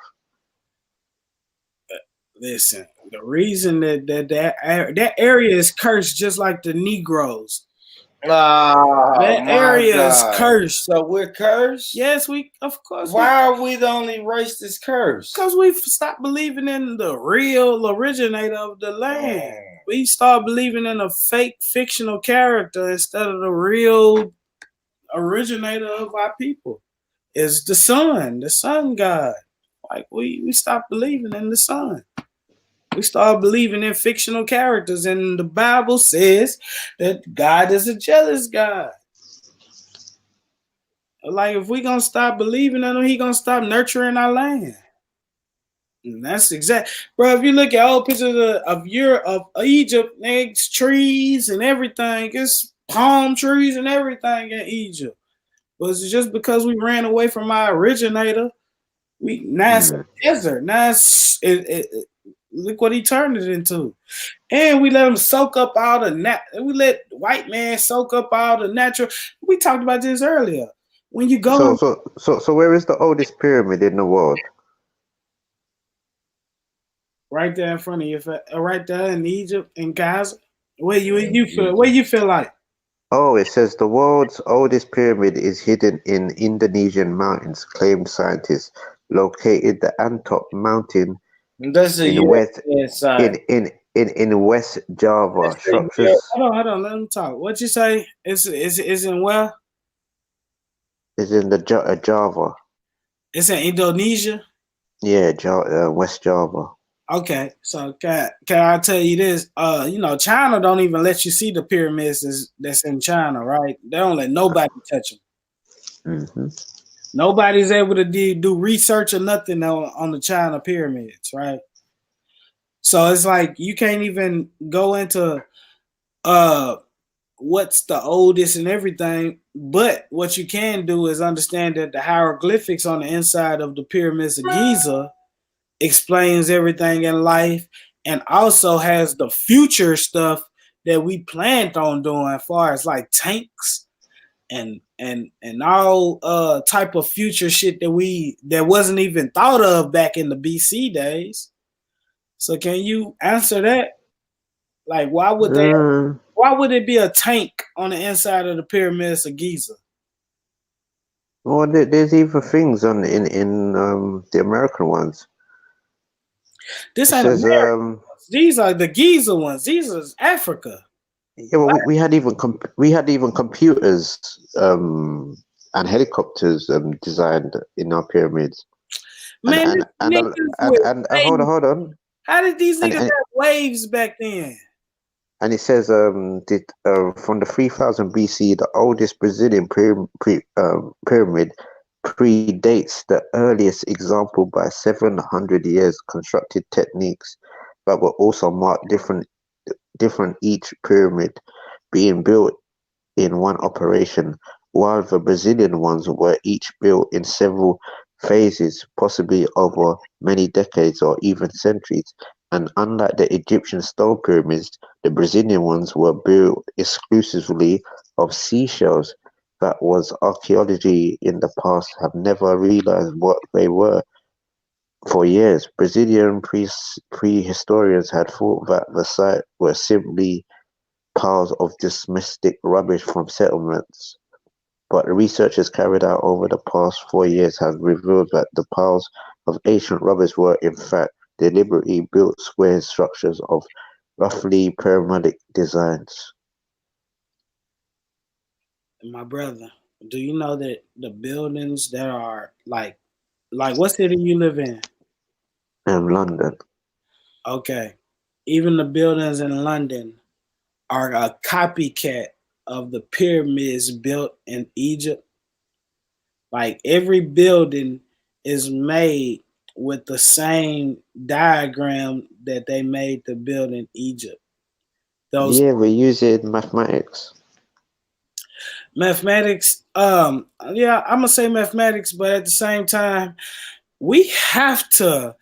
Listen, the reason that area is cursed, just like the Negroes. That area is cursed. So we're cursed? Yes, of course. Why are we the only race that's cursed? Because we stopped believing in the real originator of the land. We start believing in a fake fictional character instead of the real originator of our people. It's the sun god. Like we stopped believing in the sun. We start believing in fictional characters, and the Bible says that God is a jealous God. Like, if we gonna stop believing in him, he gonna stop nurturing our land. And that's exact, bro. If you look at old pictures of Egypt, next trees and everything, it's palm trees and everything in Egypt. But it's just because we ran away from our originator, now it's a desert. Now look what he turned it into. And we let him soak up all the we let white man soak up all the natural. We talked about this earlier. When you go So where is the oldest pyramid in the world? Right there in front of you, right there in Egypt, in Gaza. Where you feel like? Oh, it says the world's oldest pyramid is hidden in Indonesian mountains, claimed scientists. Located the Antop mountain That's the in West European side. in West Java Let's say, yeah, structures hold on, let me talk. What you say? It's in where? is in the Java. It's in Indonesia. Yeah, West Java. Okay, so can I tell you this? China don't even let you see the pyramids that's in China, right? They don't let nobody touch them. Hmm. Nobody's able to do research or nothing on the China pyramids, right? So it's like you can't even go into what's the oldest and everything, but what you can do is understand that the hieroglyphics on the inside of the pyramids of Giza explains everything in life and also has the future stuff that we planned on doing as far as like tanks and all type of future shit that wasn't even thought of back in the BC days. So can you answer that? Like why would it be a tank on the inside of the pyramids of Giza? Well, there's even things on in the American ones. This It ain't says America. These are the Giza ones. These is Africa. yeah, well, we had even computers and helicopters designed in our pyramids. Man, And hold on. How did these niggas And have waves back then? and it says from the 3000 BC, the oldest Brazilian pyramid predates the earliest example by 700 years. Constructed techniques that were also marked different each pyramid being built in one operation, while the Brazilian ones were each built in several phases, possibly over many decades or even centuries. And unlike the Egyptian stone pyramids, the Brazilian ones were built exclusively of seashells. That was archaeology in the past have never realized what they were. For years, Brazilian prehistorians had thought that the site were simply piles of domestic rubbish from settlements, but researchers carried out over the past 4 years have revealed that the piles of ancient rubbish were in fact deliberately built square structures of roughly pyramidal designs. My brother, do you know that the buildings that are like what city you live in? London. Okay. Even the buildings in London are a copycat of the pyramids built in Egypt. Like every building is made with the same diagram that they made the build in Egypt. Those Yeah, we use it in mathematics. mathematics, yeah, I'm gonna say mathematics, but at the same time, we have to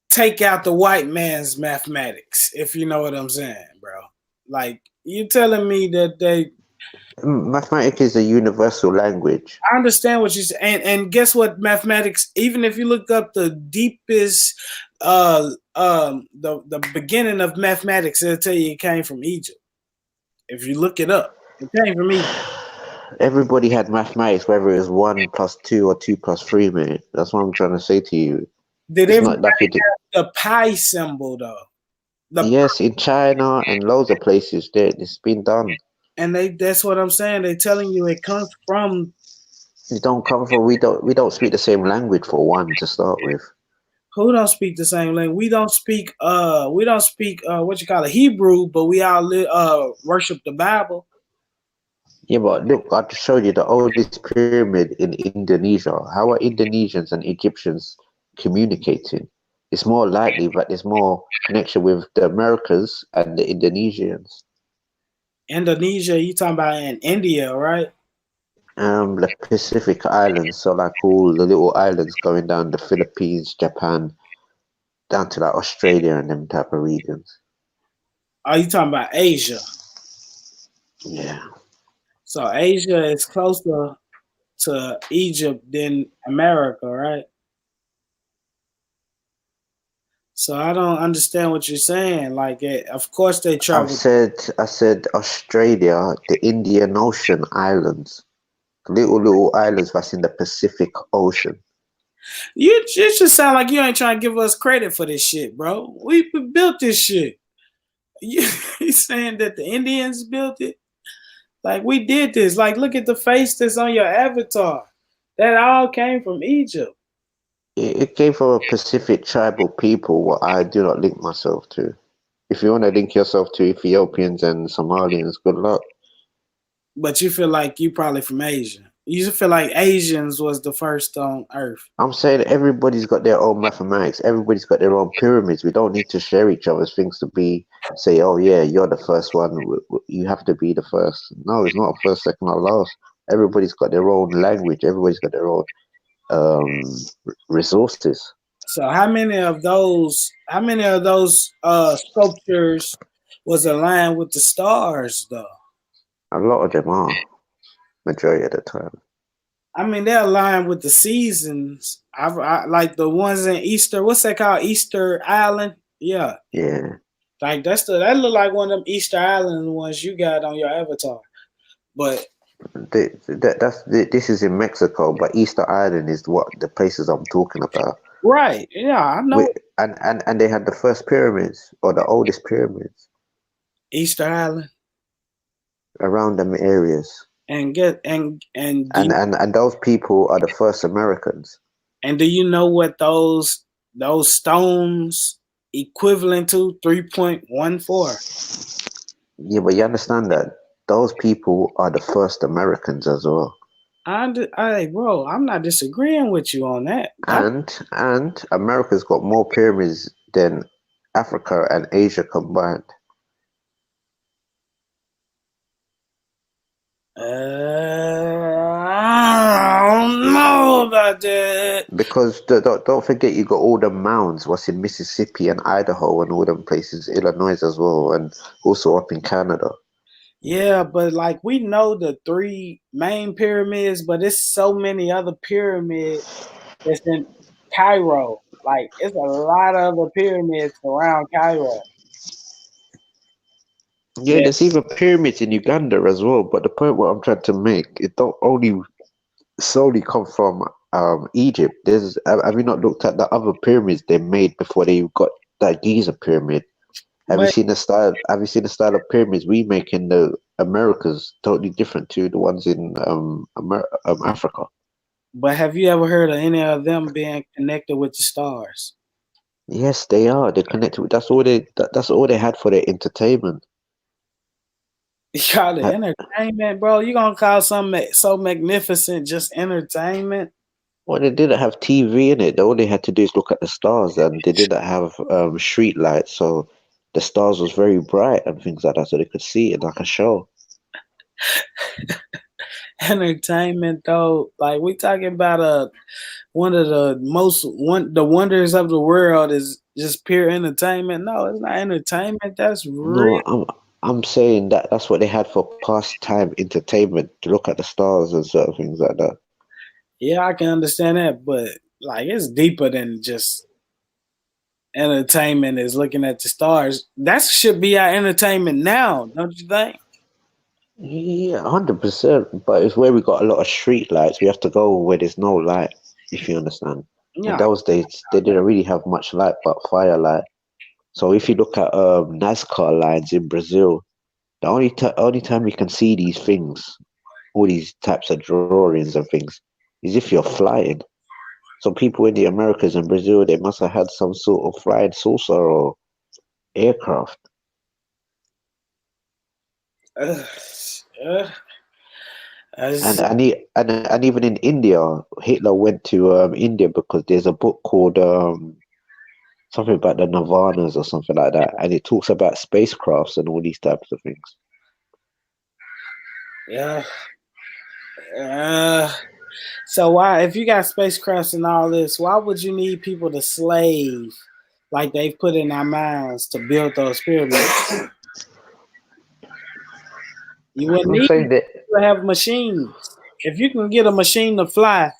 take out the white man's mathematics, if you know what I'm saying, bro. Like you telling me that Mathematics is a universal language. I understand what you say, and guess what? Mathematics, even if you look up the deepest, the beginning of mathematics, it'll tell you it came from Egypt. If you look it up, it came from Egypt. Everybody had mathematics, whether it was 1+2 or 2+3, man. That's what I'm trying to say to you. Did It's everybody not like it. have the pi symbol though? Yes, in China and loads of places, it's been done. And that's what I'm saying. They're telling you it comes from. It don't come from. We don't speak the same language for one to start with. Who don't speak the same language? We don't speak. What you call it, Hebrew, but we all worship the Bible. Yeah, but look, I just showed you the oldest pyramid in Indonesia. How are Indonesians and Egyptians communicating? It's more likely that there's more connection with the Americas and the Indonesians. Indonesia, you talking about in India, right? The Pacific Islands, so like all the little islands going down the Philippines, Japan, down to like Australia and them type of regions. Are you talking about Asia? Yeah. So Asia is closer to Egypt than America, right? So I don't understand what you're saying. Like, of course they travel. I said Australia, the Indian Ocean islands, little islands that's in the Pacific Ocean. You just sound like you ain't trying to give us credit for this shit, bro. We built this shit. You saying that the Indians built it? Like we did this. Like look at the face that's on your avatar. That all came from Egypt. It came from a Pacific tribal people what I do not link myself to. If you want to link yourself to Ethiopians and Somalians, good luck. But you feel like you probably from Asia. You feel like Asians was the first on Earth. I'm saying everybody's got their own mathematics. Everybody's got their own pyramids. We don't need to share each other's things to say, oh yeah, you're the first one. You have to be the first. No, it's not a first, second, or last. Everybody's got their own language. Everybody's got their own resources. So how many of those sculptures was aligned with the stars though? A lot of them are, majority of the time. I mean, they're aligned with the seasons. I like the ones in Easter. What's that called? Easter Island. Yeah. Yeah. Like that look like one of them Easter Island ones you got on your avatar. But this is in Mexico, but Easter Island is what the places I'm talking about. Right. Yeah, I know. And they had the first pyramids or the oldest pyramids. Easter Island. Around them areas. And those people are the first Americans. And do you know what those stones equivalent to? 3.14. Yeah, but you understand that those people are the first Americans as well. Bro, I'm not disagreeing with you on that. And America's got more pyramids than Africa and Asia combined. I don't know about that. Because don't forget, you got all the mounds. What's in Mississippi and Idaho and all them places, Illinois as well, and also up in Canada. Yeah, but like we know the 3 main pyramids, but it's so many other pyramids that's in Cairo. Like it's a lot of other pyramids around Cairo. Yeah, there's even pyramids in Uganda as well. But the point what I'm trying to make, it don't only solely come from Egypt. Have you not looked at the other pyramids they made before they got that Giza pyramid? Have you seen the style? Have you seen the style of pyramids we make in the Americas? Totally different to the ones in Africa. But have you ever heard of any of them being connected with the stars? Yes, they are. They're connected. That's all they had for their entertainment. You call it entertainment, bro? You gonna call something so magnificent just entertainment? Well, they didn't have TV in it. All they had to do is look at the stars, and they didn't have street lights, so the stars was very bright and things like that, so they could see it like a show. Entertainment, though, like we talking about one of the wonders of the world is just pure entertainment. No, it's not entertainment. That's real. No, I'm saying that's what they had for pastime entertainment, to look at the stars and certain things like that. Yeah, I can understand that, but like it's deeper than just entertainment is looking at the stars. That should be our entertainment now, don't you think? Yeah, 100%. But it's where we got a lot of street lights. We have to go where there's no light, if you understand. Yeah. In those days, they didn't really have much light but firelight. So if you look at NASCAR lines in Brazil, the only time you can see these things, all these types of drawings and things, is if you're flying. So people in the Americas and Brazil, they must have had some sort of flying saucer or aircraft. And even in India, Hitler went to India because there's a book called something about the Nirvanas or something like that, and it talks about spacecrafts and all these types of things. Yeah. So why, if you got spacecrafts and all this, why would you need people to slave like they've put in our minds to build those pyramids? You wouldn't need to have machines. If you can get a machine to fly,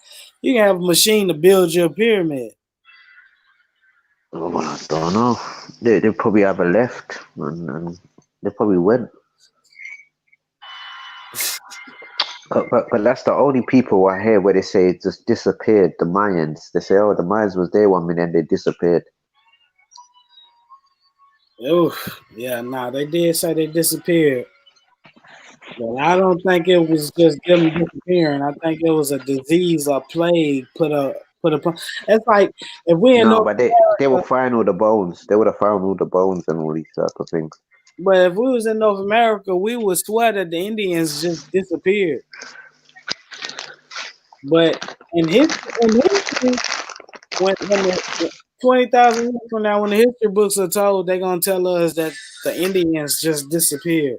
you can have a machine to build your pyramid. Oh, I don't know. They probably have a left, and they probably went. But that's the only people I hear where they say it just disappeared. The Mayans. They say, oh, the Mayans was there 1 minute and they disappeared. Oof, yeah, nah, they did say they disappeared. But I don't think it was just them disappearing. I think it was a disease or plague put upon. It's like if we in No, North but they will America, find all the bones. They would have found all the bones and all these type of things. but if we was in North America, we would swear that the Indians just disappeared. But in history, when the 20,000 years from now, when the history books are told, they're gonna tell us that the Indians just disappeared.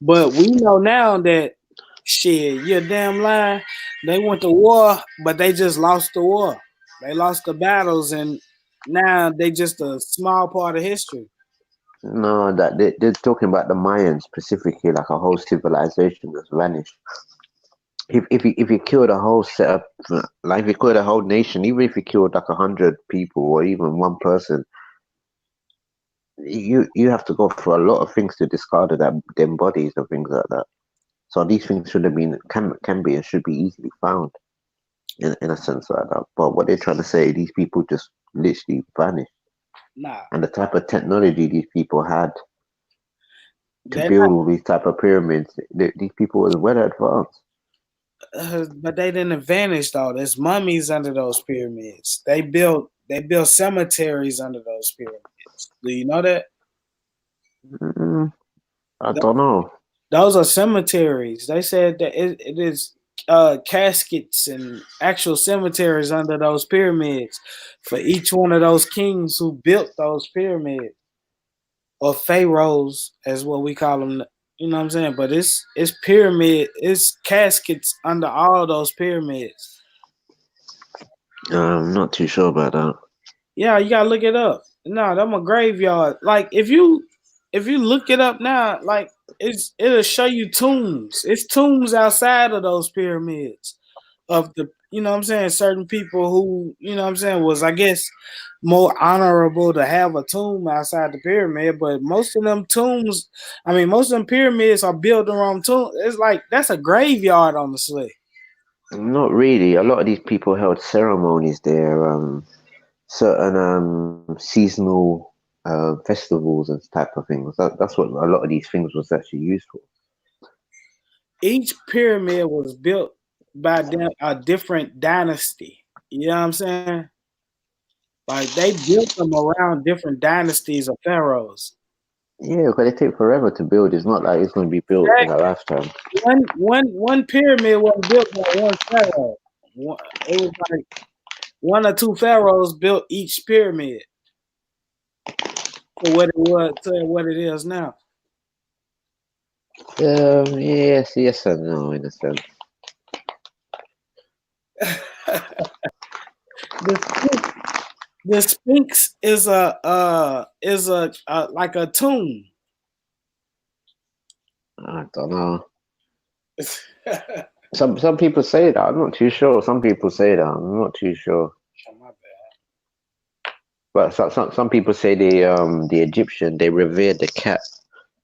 But we know now that shit, you're damn lying. They went to war, but they just lost the war. They lost the battles, and now they just a small part of history. No, that they're talking about the Mayans specifically, like a whole civilization that's vanished. If you killed a whole set of, like if you killed a whole nation, even if you killed like 100 people or even one person, you have to go through a lot of things to discard that them bodies and things like that. So these things should have been can be and should be easily found in a sense like that. But what they're trying to say, these people just literally vanished, Nah, and the type of technology these people had to they're build all these type of pyramids, these people was well advanced. not. But they didn't vanish though. There's mummies under those pyramids. They built cemeteries under those pyramids. Do you know that? Mm, I don't know. Those are cemeteries. They said that it is caskets and actual cemeteries under those pyramids for each one of those kings who built those pyramids, or pharaohs, as what we call them. You know what I'm saying? But it's caskets under all those pyramids. I'm not too sure about that. Yeah, you gotta look it up. No, them a graveyard. Like if you look it up now, like it'll show you tombs. It's tombs outside of those pyramids of the what I'm saying, certain people who, what I'm saying, was I guess more honorable to have a tomb outside the pyramid, but most of them tombs, most of them pyramids are built around tombs. It's like that's a graveyard, honestly. Not really. A lot of these people held ceremonies there, certain seasonal festivals and type of things. That's what a lot of these things was actually used for. Each pyramid was built by a different dynasty. You know what I'm saying? Like they built them around different dynasties of pharaohs. Yeah, because they take forever to build. It's not like it's going to be built in a Exactly. lifetime. One pyramid wasn't built by one pharaoh. It was like one or two pharaohs built each pyramid for what it was to what it is now. Yes and no in a sense. The Sphinx is a like a tomb. I don't know. Some people say that. I'm not too sure. Some people say that. I'm not too sure. But some people say the Egyptian, they revered the cat.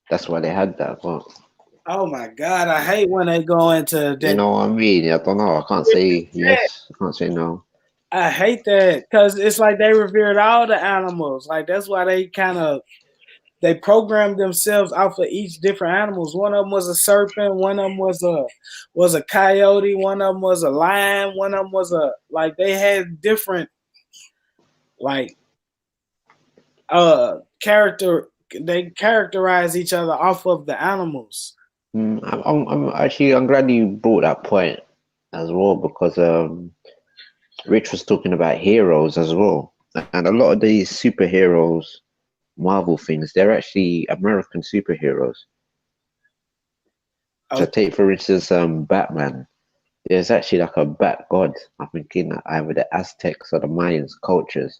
That's why they had that. But Oh my God, I hate when they go into that. you know what I mean? I don't know. I can't say yes. I can't say no. I hate that because it's like they revered all the animals. Like that's why they programmed themselves out for each different animals. One of them was a serpent. One of them was a coyote. One of them was a lion. One of them was they had different like character. They characterize each other off of the animals. I'm glad you brought that point as well because Rich was talking about heroes as well, and a lot of these superheroes, Marvel things, they're actually American superheroes. So take for instance, Batman. There's actually like a bat god. I think in either the Aztecs or the Mayans cultures,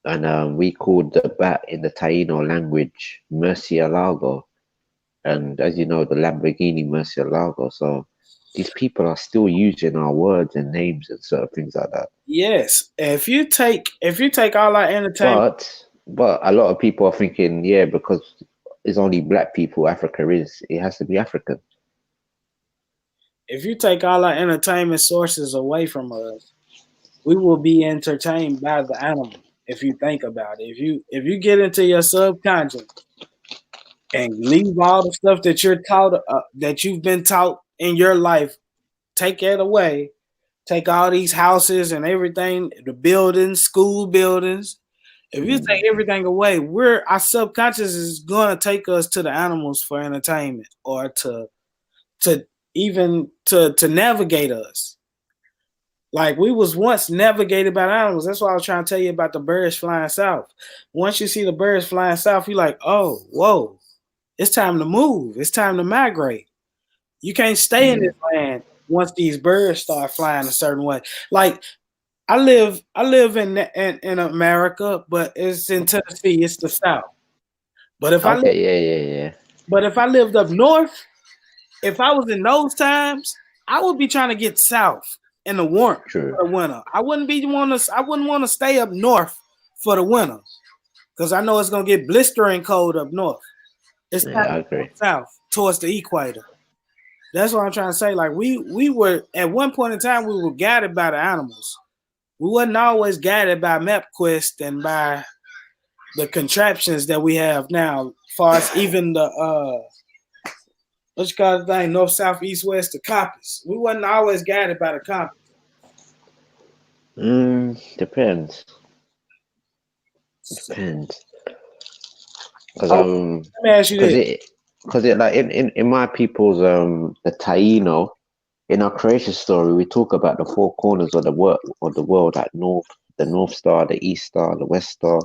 and we called the bat in the Taino language Murcielago, and as you know, the Lamborghini Murcielago. So these people are still using our words and names and certain things like that. Yes, if you take all our entertainment, But a lot of people are thinking, yeah, because it's only black people, Africa is, it has to be African. if you take all our entertainment sources away from us, we will be entertained by the animal. If you think about it, if you get into your subconscious and leave all the stuff that you're taught, that you've been taught in your life, take it away. Take all these houses and everything, the buildings, school buildings. If you take everything away, our subconscious is gonna take us to the animals for entertainment or to even to navigate us. Like we was once navigated by the animals. That's why I was trying to tell you about the birds flying south. Once you see the birds flying south, you're like, oh, whoa, it's time to move. It's time to migrate. You can't stay in this land once these birds start flying a certain way. Like I live in America, but it's in Tennessee. It's the South. But if I live, Yeah. but if I lived up north, if I was in those times, I would be trying to get south in the warmth True. for the winter. I wouldn't want to stay up north for the winter because I know it's gonna get blistering cold up north. It's time I to agree. go south towards the equator. That's what I'm trying to say. Like we were at one point in time, we were guided by the animals. We wasn't always guided by MapQuest and by the contraptions that we have now, as far as even the what you call the thing, north, south, east, west, the compass. We wasn't always guided by the compass. Depends. Because let me ask you this. Because it like in my people's the Taino, in our creation story, we talk about the four corners of the world, like the North Star, the East Star, the West Star,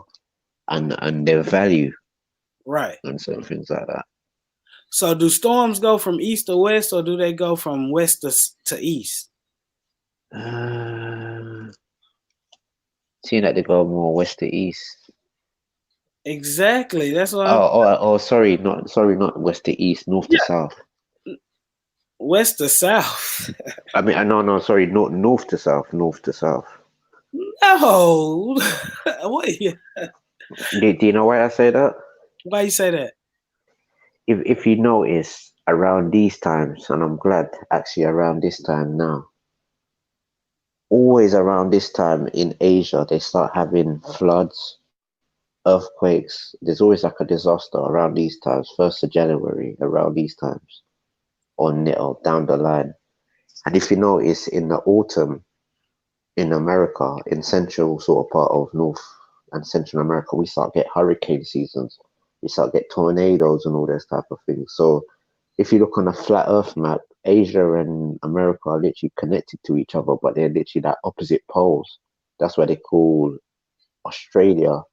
and their value, right, and certain things like that. So, do storms go from east to west, or do they go from west to east? Seeing that they go more west to east. Exactly. That's what. Sorry, not west to east, north to south. West to south. I mean, no, sorry, north to south, north to south. No. Wait. Do you know why I say that? Why you say that? If you notice around these times, and I'm glad actually around this time now, always around this time in Asia, they start having floods, earthquakes. There's always like a disaster around these times, 1st of January, around these times, or down the line. And if you notice in the autumn in America, in central sort of part of North and Central America, we start get hurricane seasons. We start get tornadoes and all this type of things. So if you look on a flat Earth map, Asia and America are literally connected to each other, but they're literally like opposite poles. That's why they call Australia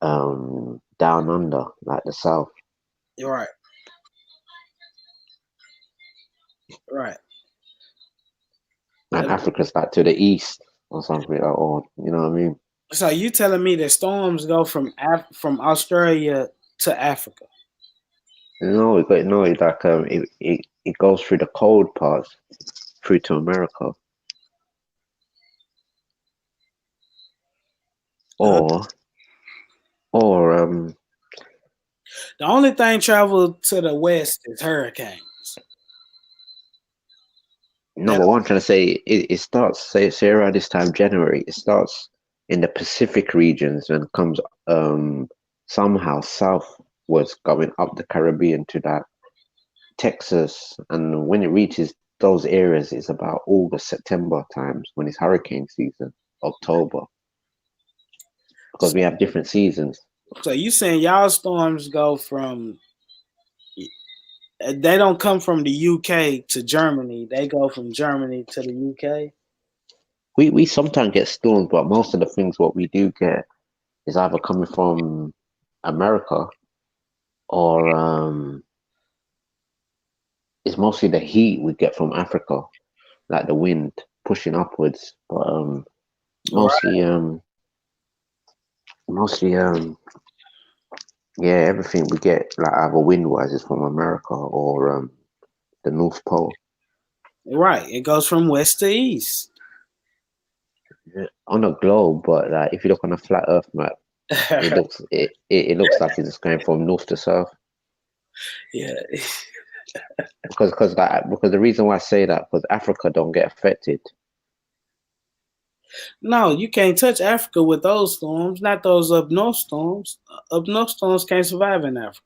down under, like the south. You're right. Right. And Africa's like to the east or something, or you know what I mean? So you telling me that storms go from Australia to Africa? No, it's like it goes through the cold parts through to America. Or the only thing travel to the west is hurricanes. No, but what I'm trying to say, it starts say around this time, January. It starts in the Pacific regions and comes somehow southwards, going up the Caribbean to that Texas, and when it reaches those areas, it's about August, September times when it's hurricane season, October, because we have different seasons. So you saying y'all storms go from? They don't come from the UK to Germany. They go from Germany to the UK. We sometimes get storms, but most of the things what we do get is either coming from America or it's mostly the heat we get from Africa, like the wind pushing upwards. But mostly yeah, everything we get like either wind wise is from America or the North Pole. Right, it goes from west to east. Yeah, on a globe, but like if you look on a flat Earth map, it looks like it's going from north to south. Yeah, because the reason why I say that, because Africa don't get affected. No, you can't touch Africa with those storms, not those up north storms. Up north storms can't survive in Africa.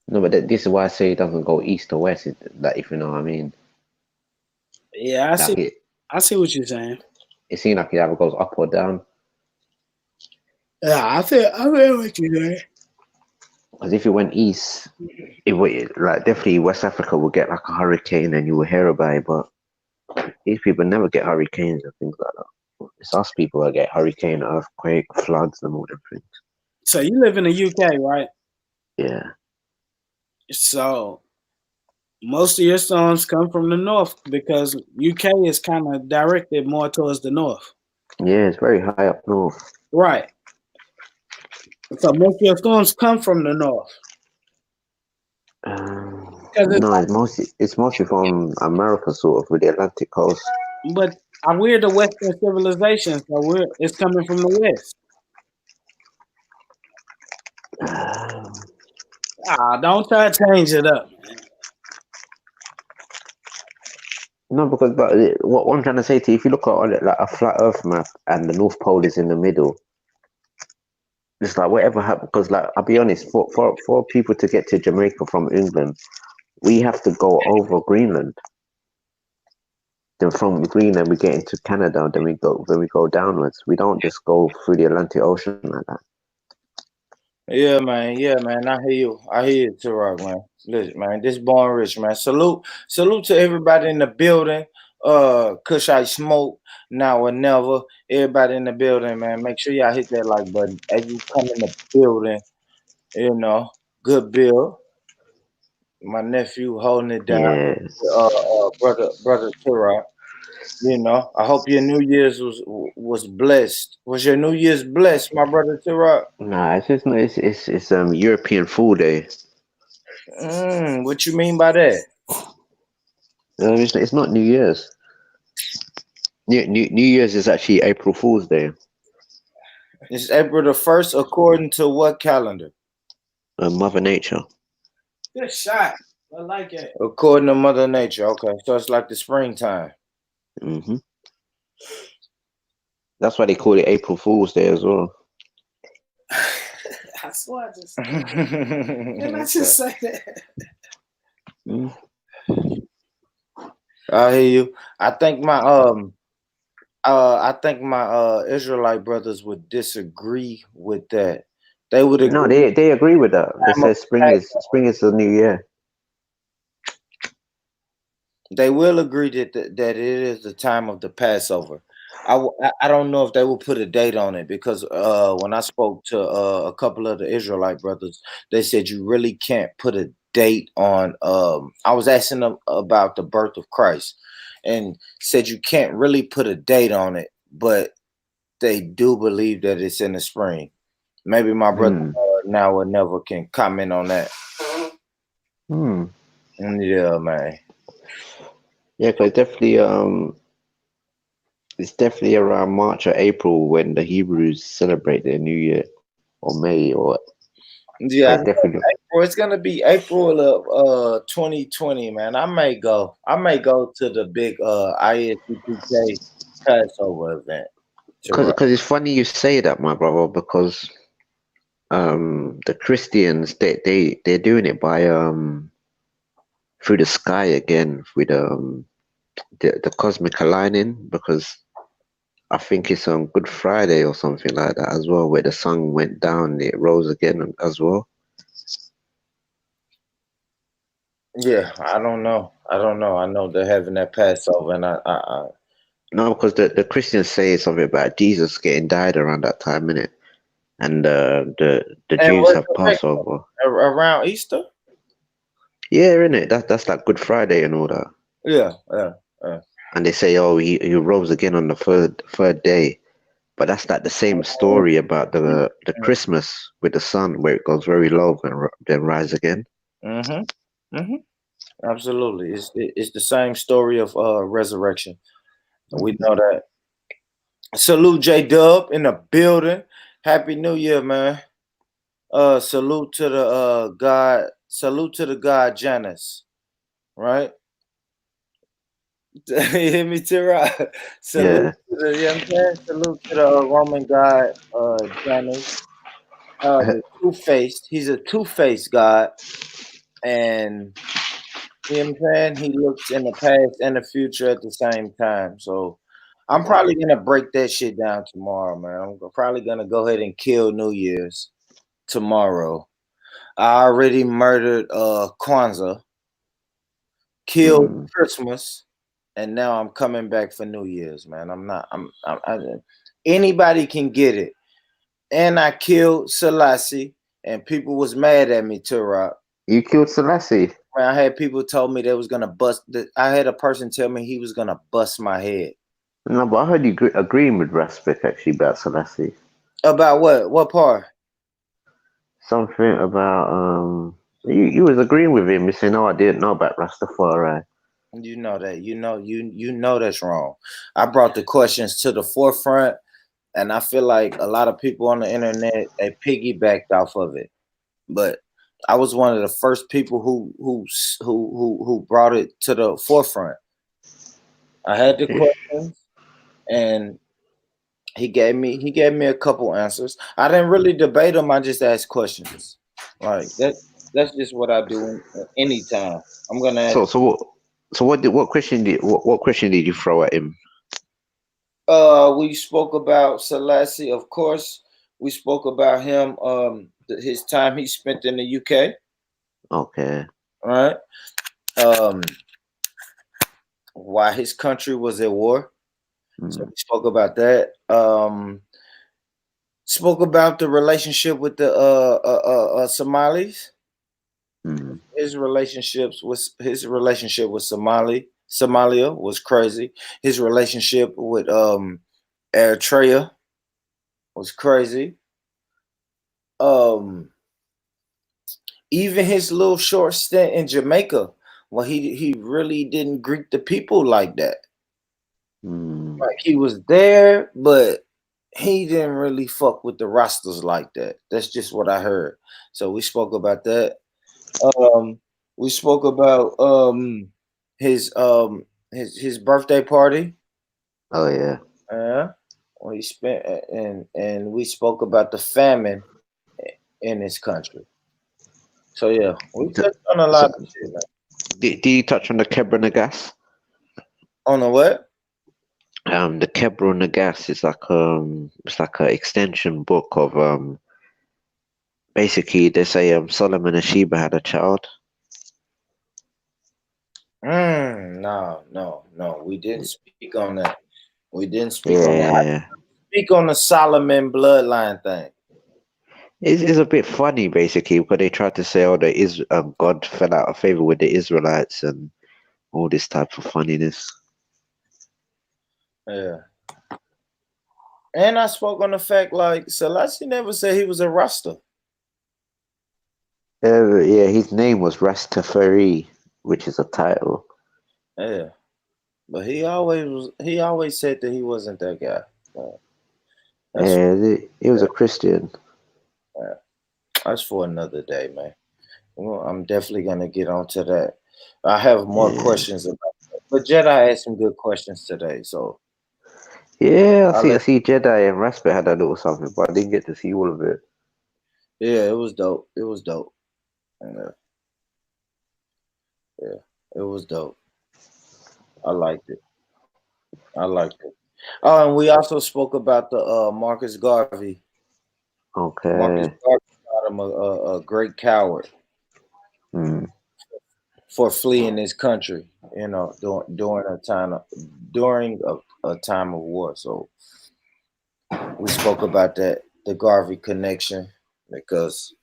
No, but this is why I say it doesn't go east or west. Like, if you know what I mean. Yeah, I Like see. I see what you're saying. It seems like it either goes up or down. Yeah, I feel what you're saying. Because if it went east, it would, like, definitely West Africa will get like a hurricane and you will hear about it. But these people never get hurricanes and things like that. It's us people that get hurricane, earthquake, floods, and all them things. So you live in the UK, right? Yeah. So most of your storms come from the north because UK is kind of directed more towards the north. Yeah, it's very high up north. Right. So most of your storms come from the north. No, it's mostly from America, sort of, with the Atlantic coast. But we're the Western civilization, so it's coming from the west. Don't try to change it up, man. No, because what I'm trying to say to you, if you look at it like a flat Earth map and the North Pole is in the middle, it's like whatever happened. Because, like, I'll be honest, for people to get to Jamaica from England, we have to go over Greenland. Then from Greenland we get into Canada, then we go downwards. We don't just go through the Atlantic Ocean like that. Yeah, man. I hear you, Turok, man. Listen, man, this born rich, man. Salute to everybody in the building. Kush I smoke now or never. Everybody in the building, man. Make sure y'all hit that like button as you come in the building. You know, good bill. My nephew holding it down. Yeah. Brother Turok. You know, I hope your New Year's was blessed. Was your New Year's blessed, my brother Turok? Nah, it's just it's European Fool Day. What you mean by that? It's not New Year's. New Year's is actually April Fool's Day. It's April the 1st, according to what calendar? Mother Nature. Good shot. I like it. According to Mother Nature. Okay, so it's like the springtime. Mm-hmm. That's why they call it April Fool's Day as well. I swear I just didn't I just say that? I hear you. I think my Israelite brothers would disagree with that. They would agree. No, they agree with that. They say spring is the new year. They will agree that it is the time of the Passover. I don't know if they will put a date on it because when I spoke to a couple of the Israelite brothers, they said you really can't put a date on. I was asking them about the birth of Christ, and said you can't really put a date on it, but they do believe that it's in the spring. Maybe my brother now or never can comment on that. Yeah, man. Yeah, because it's definitely around March or April when the Hebrews celebrate their New Year, or May, or yeah, definitely. April. It's gonna be April of 2020, man. I may go to the big ISUPK Passover event. Because it's funny you say that, my brother, because the Christians they're doing it by through the sky again with the cosmic aligning, because I think it's on Good Friday or something like that as well, where the sun went down, it rose again as well. Yeah, I don't know. I know they're having that Passover, and I No, because the Christians say something about Jesus getting died around that time, innit? And the Jews have Passover around Easter. Yeah, innit? That's like Good Friday and all that. Yeah. And they say, oh, he rose again on the third day, but that's like the same story about the Christmas with the sun, where it goes very low and then rise again. Absolutely, it's the same story of resurrection. We know that. Salute J Dub in the building. Happy New Year, man. Salute to the god. Salute to the god Janus. Right? You hear me, Tira? Salute Yeah. to the, you know what I'm saying? Salute to the Roman god Janus. The two-faced. He's a two-faced god, and you know what I'm saying? He looks in the past and the future at the same time. So I'm probably gonna break that shit down tomorrow, man. I'm probably gonna go ahead and kill New Year's tomorrow. I already murdered Kwanzaa, killed Christmas, and now I'm coming back for New Year's, man. Anybody can get it. And I killed Selassie, and people was mad at me too, Rock. You killed Selassie? I had people told me they was gonna bust. I had a person tell me he was gonna bust my head. No, but I heard you agreeing with Raspik actually about Selassie. About what? What part? Something about you was agreeing with him. You saying, "No, I didn't know about Rastafari." You know that. You know that's wrong. I brought the questions to the forefront, and I feel like a lot of people on the internet they piggybacked off of it. But I was one of the first people who brought it to the forefront. I had the questions, and he gave me a couple answers. I didn't really debate them. I just asked questions. Like that's just what I do anytime. I'm gonna ask. What question did you throw at him? We spoke about Selassie, of course. We spoke about him. His time he spent in the UK. Okay. Right. Why his country was at war. So we spoke about that. Spoke about the relationship with the Somalis. His relationship with Somalia was crazy. His relationship with Eritrea was crazy. Even his little short stint in Jamaica, well, he really didn't greet the people like that. Like he was there, but he didn't really fuck with the Rastas like that. That's just what I heard. So we spoke about that. We spoke about his birthday party. Oh yeah. He spent and we spoke about the famine in his country. So yeah, we touched on a lot of shit. Man. Did you touch on the Kebra Nagas? On the what? The Kebra Nagas is like it's like an extension book of basically they say Solomon and Sheba had a child. No. We didn't speak on that. We didn't speak on that. Speak on the Solomon bloodline thing. It's a bit funny, basically, because they tried to say, "Oh, God fell out of favor with the Israelites," and all this type of funniness. Yeah. And I spoke on the fact, like, Selassie never said he was a Rasta. Yeah, his name was Rastafari, which is a title. Yeah. But he always said that he wasn't that guy. He was a Christian. Yeah. That's for another day, man. Well, I'm definitely gonna get onto that. I have more questions about that. But Jedi asked some good questions today, so yeah, I see Jedi and Raspberry had a little something, but I didn't get to see all of it. Yeah, it was dope. It was dope. Yeah, it was dope. I liked it. Oh, and we also spoke about the Marcus Garvey. Okay. Marcus Garvey thought him a great coward for fleeing his country. You know, during a time of war. So we spoke about that, the Garvey connection, because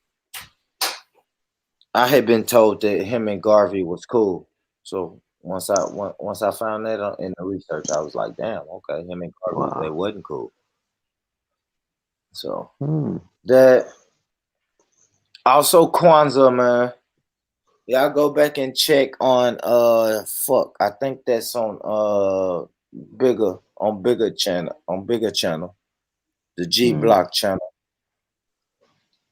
I had been told that him and Garvey was cool. So once I found that in the research, I was like, damn, okay, him and Garvey, they wasn't cool. So that also Kwanzaa, man. Y'all go back and check on I think that's on bigger channel, the G Block channel.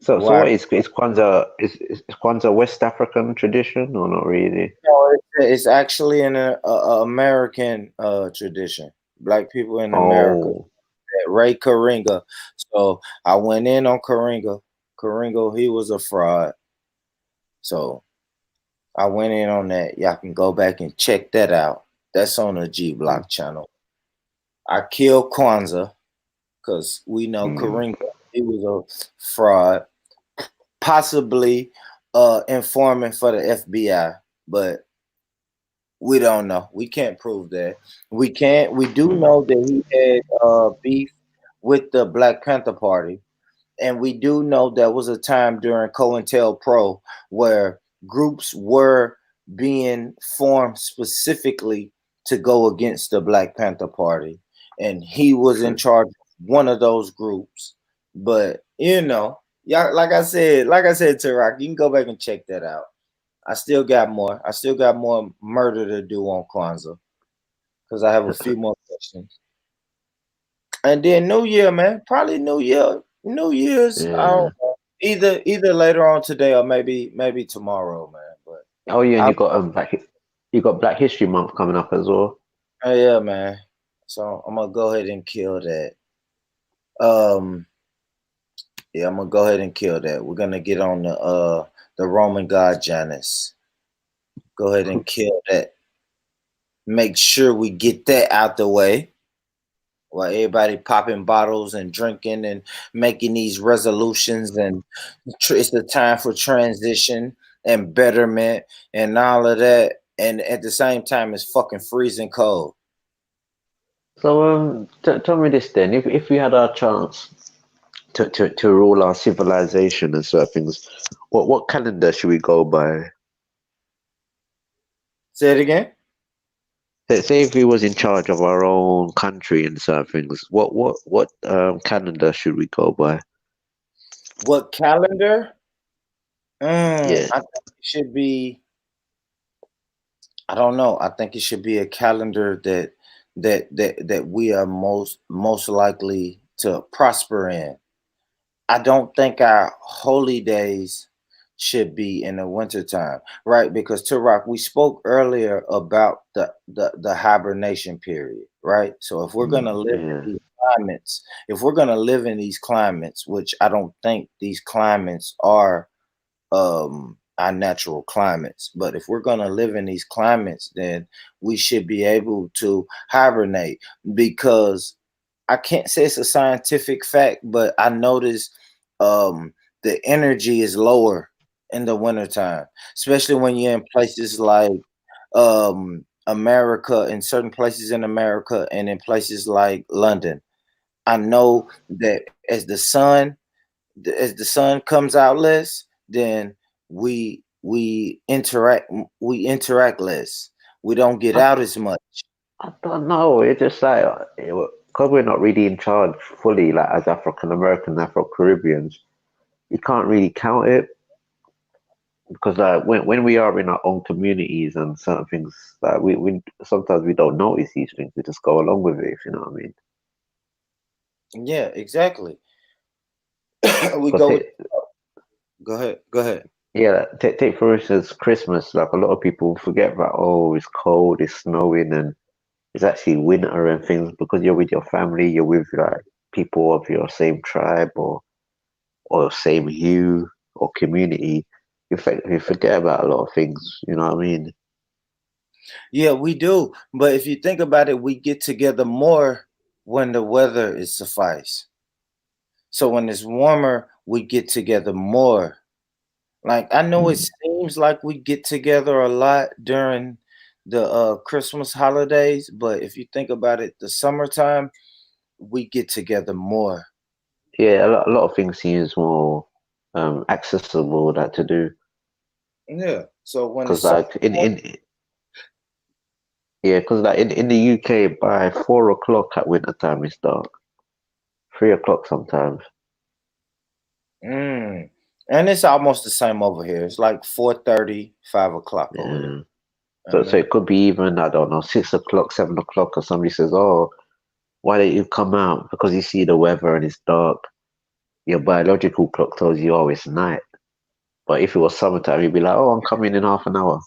So Why? what is Kwanzaa? Is Kwanzaa West African tradition or not really? No, it's actually an American tradition. Black people in America. Oh, Ray Karinga. So I went in on Karinga. Karinga, he was a fraud. So I went in on that. Y'all can go back and check that out. That's on the G Block channel. I killed Kwanzaa because we know Karinga, he was a fraud, possibly informant for the FBI, but we don't know. We can't prove that. We do know that he had beef with the Black Panther Party. And we do know there was a time during COINTELPRO where groups were being formed specifically to go against the Black Panther Party. And he was in charge of one of those groups. But y'all, like I said, Tarak, you can go back and check that out. I still got more. I still got more murder to do on Kwanzaa because I have a few more questions. And then New Year, man. Probably New Year. New Year's. I don't know. Either later on today or maybe tomorrow, man. But oh yeah, and you got Black History Month coming up as well. oh yeah, man. So I'm gonna go ahead and kill that. Yeah, I'm gonna go ahead and kill that. We're gonna get on the Roman god Janus. Go ahead and kill that. Make sure we get that out the way. While everybody popping bottles and drinking and making these resolutions, and it's the time for transition and betterment and all of that, and at the same time it's fucking freezing cold. So tell me this then: if we had our chance to rule our civilization and certain things, what calendar should we go by? Say it again. Say if we was in charge of our own country and certain things, what calendar should we go by? What calendar? Yeah. I think it should be. I don't know. I think it should be a calendar that we are most likely to prosper in. I don't think our holy days should be in the wintertime, right? Because Turok, we spoke earlier about the hibernation period, right? So if we're gonna live in these climates, which I don't think these climates are our natural climates, but if we're gonna live in these climates, then we should be able to hibernate, because I can't say it's a scientific fact, but I noticed the energy is lower in the wintertime, especially when you're in places like America, in certain places in America, and in places like London. I know that as the sun comes out less, then we interact less. We don't get out as much. I don't know. It's just like because we're not really in charge fully, like as African Americans, Afro Caribbeans, you can't really count it because when we are in our own communities and certain things, like we sometimes we don't notice these things. We just go along with it. If you know what I mean. Yeah, exactly. We go. Go ahead. Go ahead. Yeah, take for instance Christmas. Like a lot of people forget that. Oh, it's cold, it's snowing, and it's actually winter and things because you're with your family. You're with like people of your same tribe or same hue or community. You forget about a lot of things. You know what I mean? Yeah, we do. But if you think about it, we get together more when the weather is suffice. So when it's warmer, we get together more. Like I know it seems like we get together a lot during the Christmas holidays, but if you think about it, the summertime, we get together more. Yeah, a lot of things seems more accessible that to do. Yeah. So when Because it's like because like in the UK by 4 o'clock at winter time it's dark. 3 o'clock sometimes. and it's almost the same over here. It's like 4:30, 5 o'clock over Yeah. here. So it could be even, I don't know, 6 o'clock, 7 o'clock, or somebody says, "Oh, why don't you come out?" Because you see the weather and it's dark. your biological clock tells you, oh, it's night. But if it was summertime, you'd be like, oh, I'm coming in half an hour.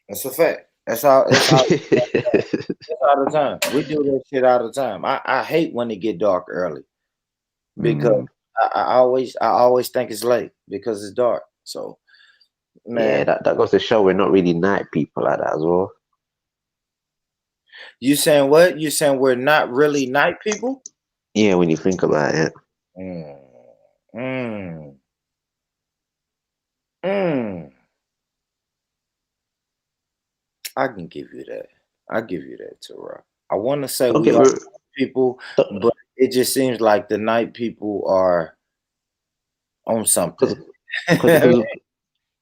That's a fact. That's all the time. We do that shit all the time. I hate when it get dark early because I always think it's late because it's dark. So Yeah, man, that goes to show we're not really night people like that as well. you saying what? You saying we're not really night people? Yeah, when you think about it. Mm. Mm. I can give you that. I give you that, Tara. I want to say Don't we get are me people, but it just seems like the night people are on something. because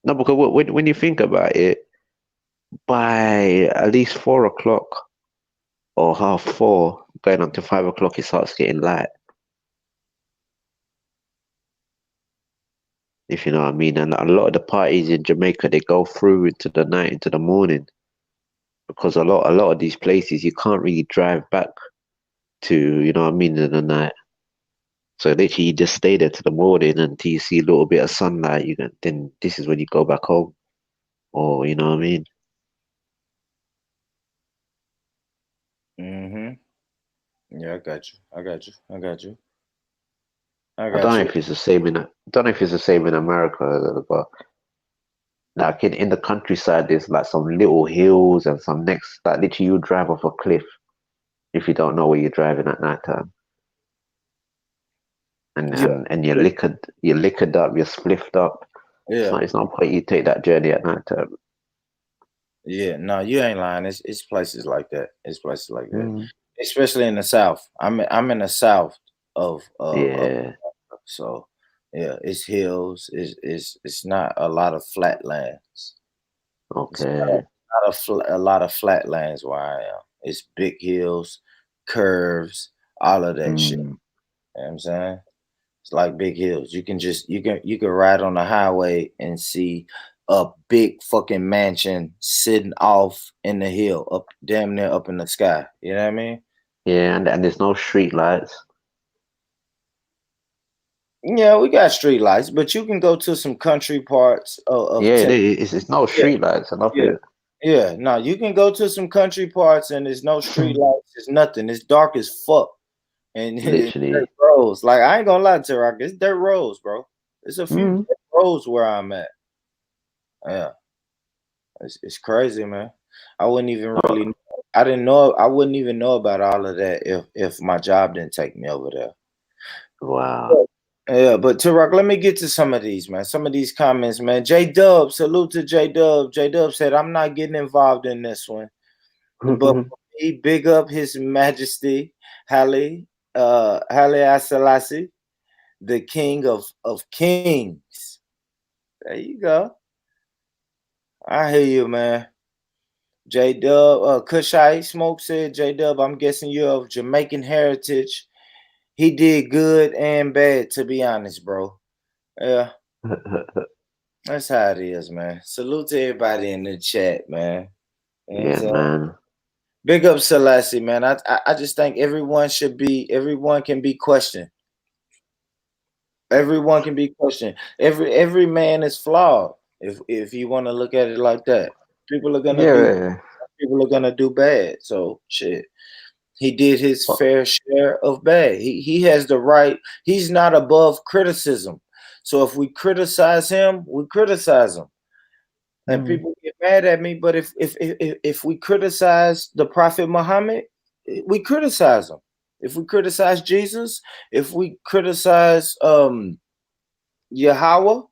no, because when you think about it, by at least 4 o'clock or 4:30, going on to 5 o'clock, it starts getting light. If you know what I mean. And a lot of the parties in Jamaica, they go through into the night, into the morning, because a lot of these places you can't really drive back to, you know what I mean, in the night. So literally, you just stay there to the morning until you see a little bit of sunlight. Then this is when you go back home, or you know what I mean. Yeah, I got you. I don't I don't know if it's the same in. Don't know if it's the same in America, but like in the countryside, there's like some little hills and some next, like literally you drive off a cliff if you don't know where you're driving at night time. And you're liquored up, you're spliffed up. Yeah. It's not point you take that journey at night time. Yeah, no, you ain't lying. It's places like that. It's places like that, especially in the South. I'm in the South of Yeah. so yeah, it's hills. It's not a lot of flatlands. It's Okay. a lot of flatlands where I am. It's big hills, curves, all of that shit. You know what I'm saying? It's like big hills. You can ride on the highway and see a big fucking mansion sitting off in the hill, up damn near up in the sky. You know what I mean? Yeah, and there's no street lights. Yeah, we got street lights, but you can go to some country parts of Yeah, Tennessee. it's no Yeah, street lights or yeah, nothing. yeah. No, you can go to some country parts and there's no street lights. It's nothing. It's dark as fuck. And it's dirt Literally. roads. Like I ain't gonna lie to you, Rock. It's dirt roads, bro. It's a few dirt roads where I'm at. Yeah. It's crazy, man. I wouldn't even really. I didn't know. I wouldn't even know about all of that if my job didn't take me over there. Wow. Yeah, but Turok, let me get to some of these, man. Some of these comments, man. J Dub, salute to J Dub. J Dub said, "I'm not getting involved in this one, but for me, big up His Majesty Haile Selassie, the King of Kings." There you go. I hear you, man. J Dub, Kushite Smoke said, J Dub, I'm guessing you're of Jamaican heritage. He did good and bad, to be honest, bro. Yeah, that's how it is, man. Salute to everybody in the chat, man. You know what I'm Yeah, saying? man. Big up Selassie, man. I just think everyone can be questioned. Everyone can be questioned. Every man is flawed. If you want to look at it like that, people are gonna do Yeah. people are gonna do bad. So shit. He did his fair share of bad. He has the right. He's not above criticism. So if we criticize him, we criticize him. And people get mad at me, but if we criticize the Prophet Muhammad, we criticize him. If we criticize Jesus, if we criticize Yahweh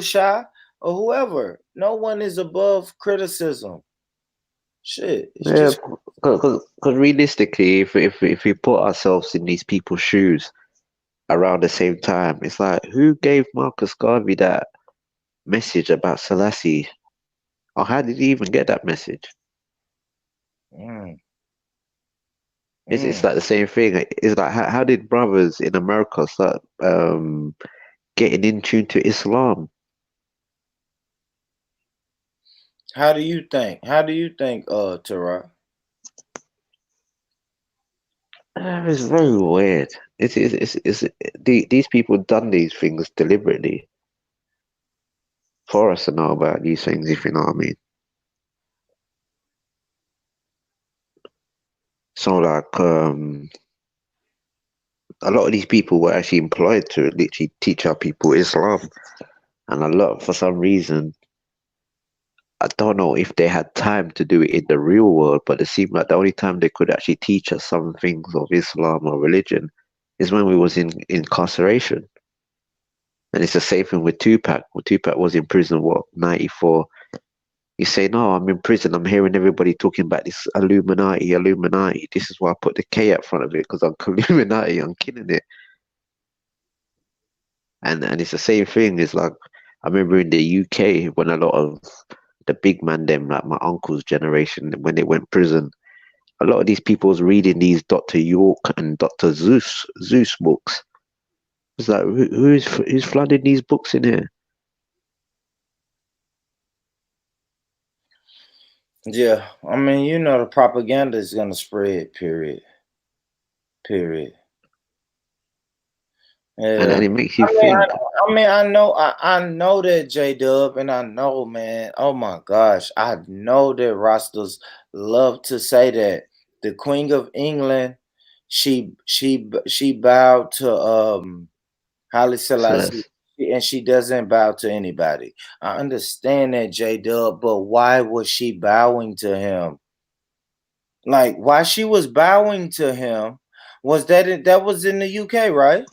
Shah, or whoever, no one is above criticism. Shit, it's Yeah, just because realistically, if we put ourselves in these people's shoes around the same time, it's like, who gave Marcus Garvey that message about Selassie? Or how did he even get that message? It's like the same thing. It's like, how did brothers in America start getting in tune to Islam? How do you think? Tara? It's very weird. These people done these things deliberately for us to know about these things, if you know what I mean. So like a lot of these people were actually employed to literally teach our people Islam, and a lot, for some reason, I don't know if they had time to do it in the real world, but it seemed like the only time they could actually teach us some things of Islam or religion is when we was in incarceration. And it's the same thing with Tupac. When Tupac was in prison, what, 94? You say, no, I'm in prison. I'm hearing everybody talking about this Illuminati, Illuminati. This is why I put the K up front of it, because I'm Illuminati. I'm killing it. And it's the same thing. It's like, I remember in the UK when a lot of the big man, them, like my uncle's generation, when they went prison, a lot of these people was reading these Dr. York and Dr. Zeus books. It's like, who's flooding these books in here? Yeah, I mean, you know, the propaganda is gonna spread. Period. Period. And Yeah. it makes you think. I know that J Dub, and I know, man. Oh my gosh, I know that Rastas love to say that the Queen of England, she bowed to Haile Selassie, Celeste. and she doesn't bow to anybody. I understand that, J Dub, but why was she bowing to him? Like, why she was bowing to him? Was that was in the UK, right?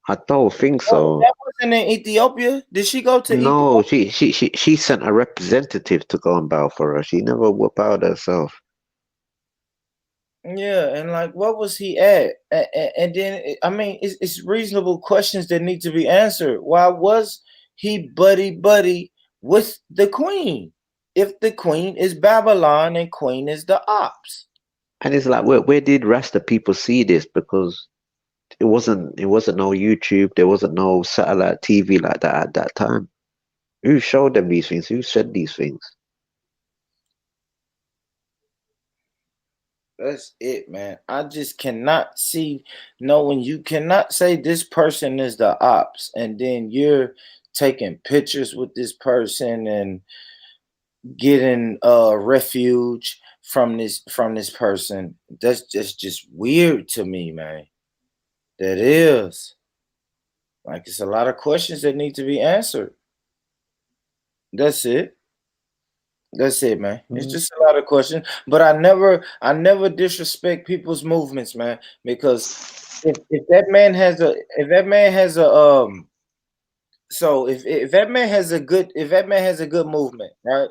I don't think No, so. that wasn't in Ethiopia. Did she go to Ethiopia? No, she sent a representative to go and bow for her. She never bowed herself. Yeah, and like, what was he at? And then, I mean, it's reasonable questions that need to be answered. Why was he buddy with the queen? If the queen is Babylon and queen is the ops. And it's like, where did Rasta people see this? Because it wasn't no YouTube. There wasn't no satellite TV like that at that time. Who showed them these things? Who said these things? That's it, man. I just cannot see when you cannot say this person is the ops, and then you're taking pictures with this person and getting refuge from this person. That's just weird to me, man. That is. Like, it's a lot of questions that need to be answered. That's it. That's it, man. It's just a lot of questions. But I never disrespect people's movements, man. Because if that man has a so if that man has a good movement, right?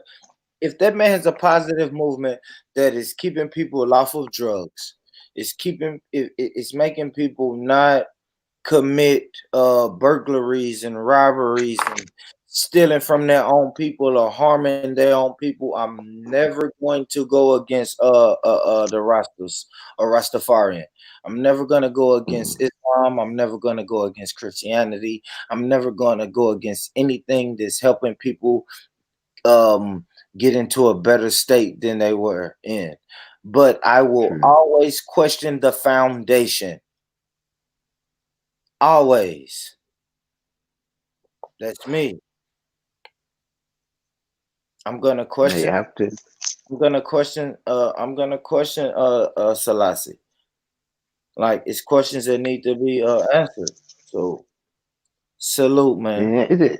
If that man has a positive movement that is keeping people off of drugs, it's making people not commit burglaries and robberies and stealing from their own people or harming their own people, I'm never going to go against the Rastas or Rastafarian. I'm never going to go against Islam. I'm never going to go against Christianity. I'm never going to go against anything that's helping people get into a better state than they were in. But I will always question the foundation. Always. That's me. I'm gonna Yeah, you question. have to. I'm gonna question. Selassie. Like, it's questions that need to be answered. So salute, man. Yeah, is it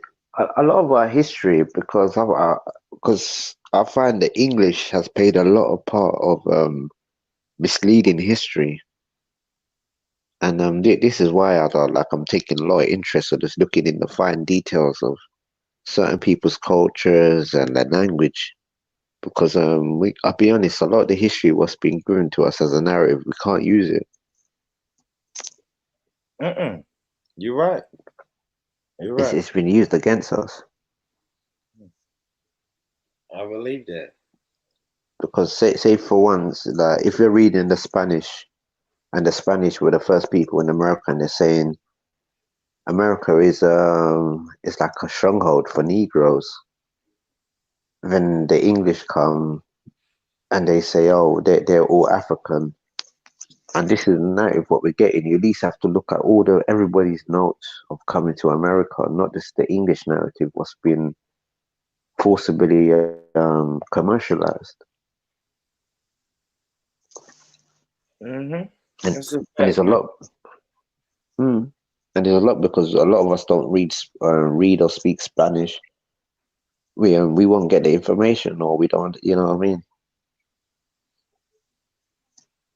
a lot of our history? Because I find the English has played a lot of part of misleading history, and this is why I'm taking a lot of interest in just looking in the fine details of certain people's cultures and their language. Because I'll be honest, a lot of the history what's been given to us as a narrative, we can't use it. You're right. You're right. It's been used against us. I believe that. Because say for once, like if you're reading the Spanish, and the Spanish were the first people in America, and they're saying America is like a stronghold for Negroes. Then the English come and they say, oh, they're all African. And this is the narrative what we're getting. You at least have to look at everybody's notes of coming to America, not just the English narrative what's been forcibly commercialized. Mm-hmm. And there's a lot. And there's a lot because a lot of us don't read or speak Spanish. We won't get the information, or we don't. You know what I mean?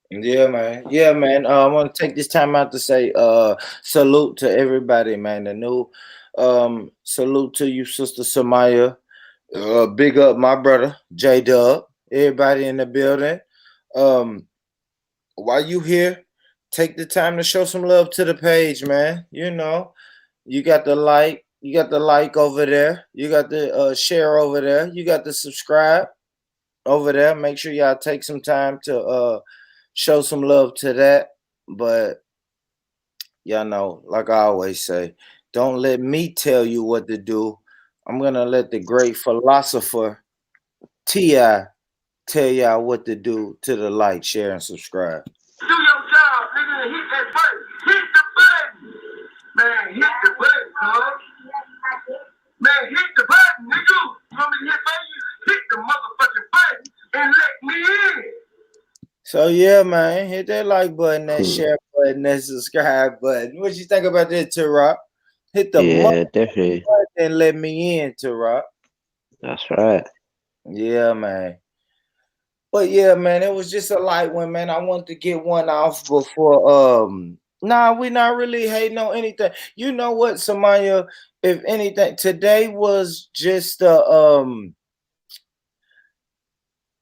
Yeah, man. Yeah, man. I want to take this time out to say salute to everybody, man. The new salute to you, Sister Samaya. Big up my brother, J Dub. Everybody in the building. While you here, take the time to show some love to the page, man. You know, you got the like, over there. You got the share over there. You got the subscribe over there. Make sure y'all take some time to show some love to that. But y'all know, like I always say, don't let me tell you what to do. I'm gonna let the great philosopher T.I. tell y'all what to do to the like, share, and subscribe. Do your job, nigga, and hit that button. Hit the button. Man, hit the button, cuz. Man, hit the button, nigga. You want me to hit for you? Hit the motherfucking button and let me in. So yeah, man, hit that like button, that share button, that subscribe button. What you think about that, T-Rock? Hit the definitely button and let me in, T-Rock. That's right. Yeah, man. But yeah, man, it was just a light one, man. I wanted to get one off before nah, we not really hating on anything. You know what, Samaya? If anything, today was just I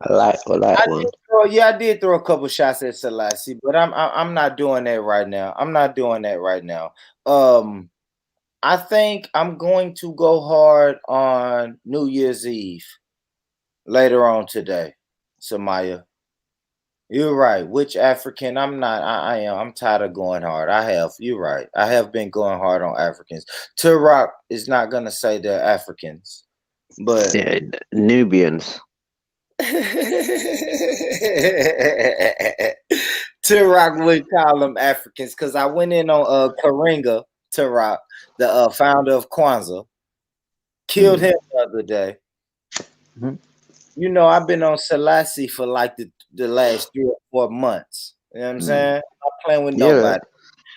like one. I did throw a couple shots at Selassie, but I'm not doing that right now. I'm not doing that right now. I think I'm going to go hard on New Year's Eve later on today, Samaya. You're right. Which African? I'm not. I am. I'm tired of going hard. You're right. I have been going hard on Africans. Turok is not gonna say they're Africans, but yeah, Nubians. Turok would call them Africans because I went in on Karinga Turok, the founder of Kwanzaa, killed him the other day. You know, I've been on Selassie for like the last 3 or 4 months. You know what I'm saying? I'm not playing with nobody.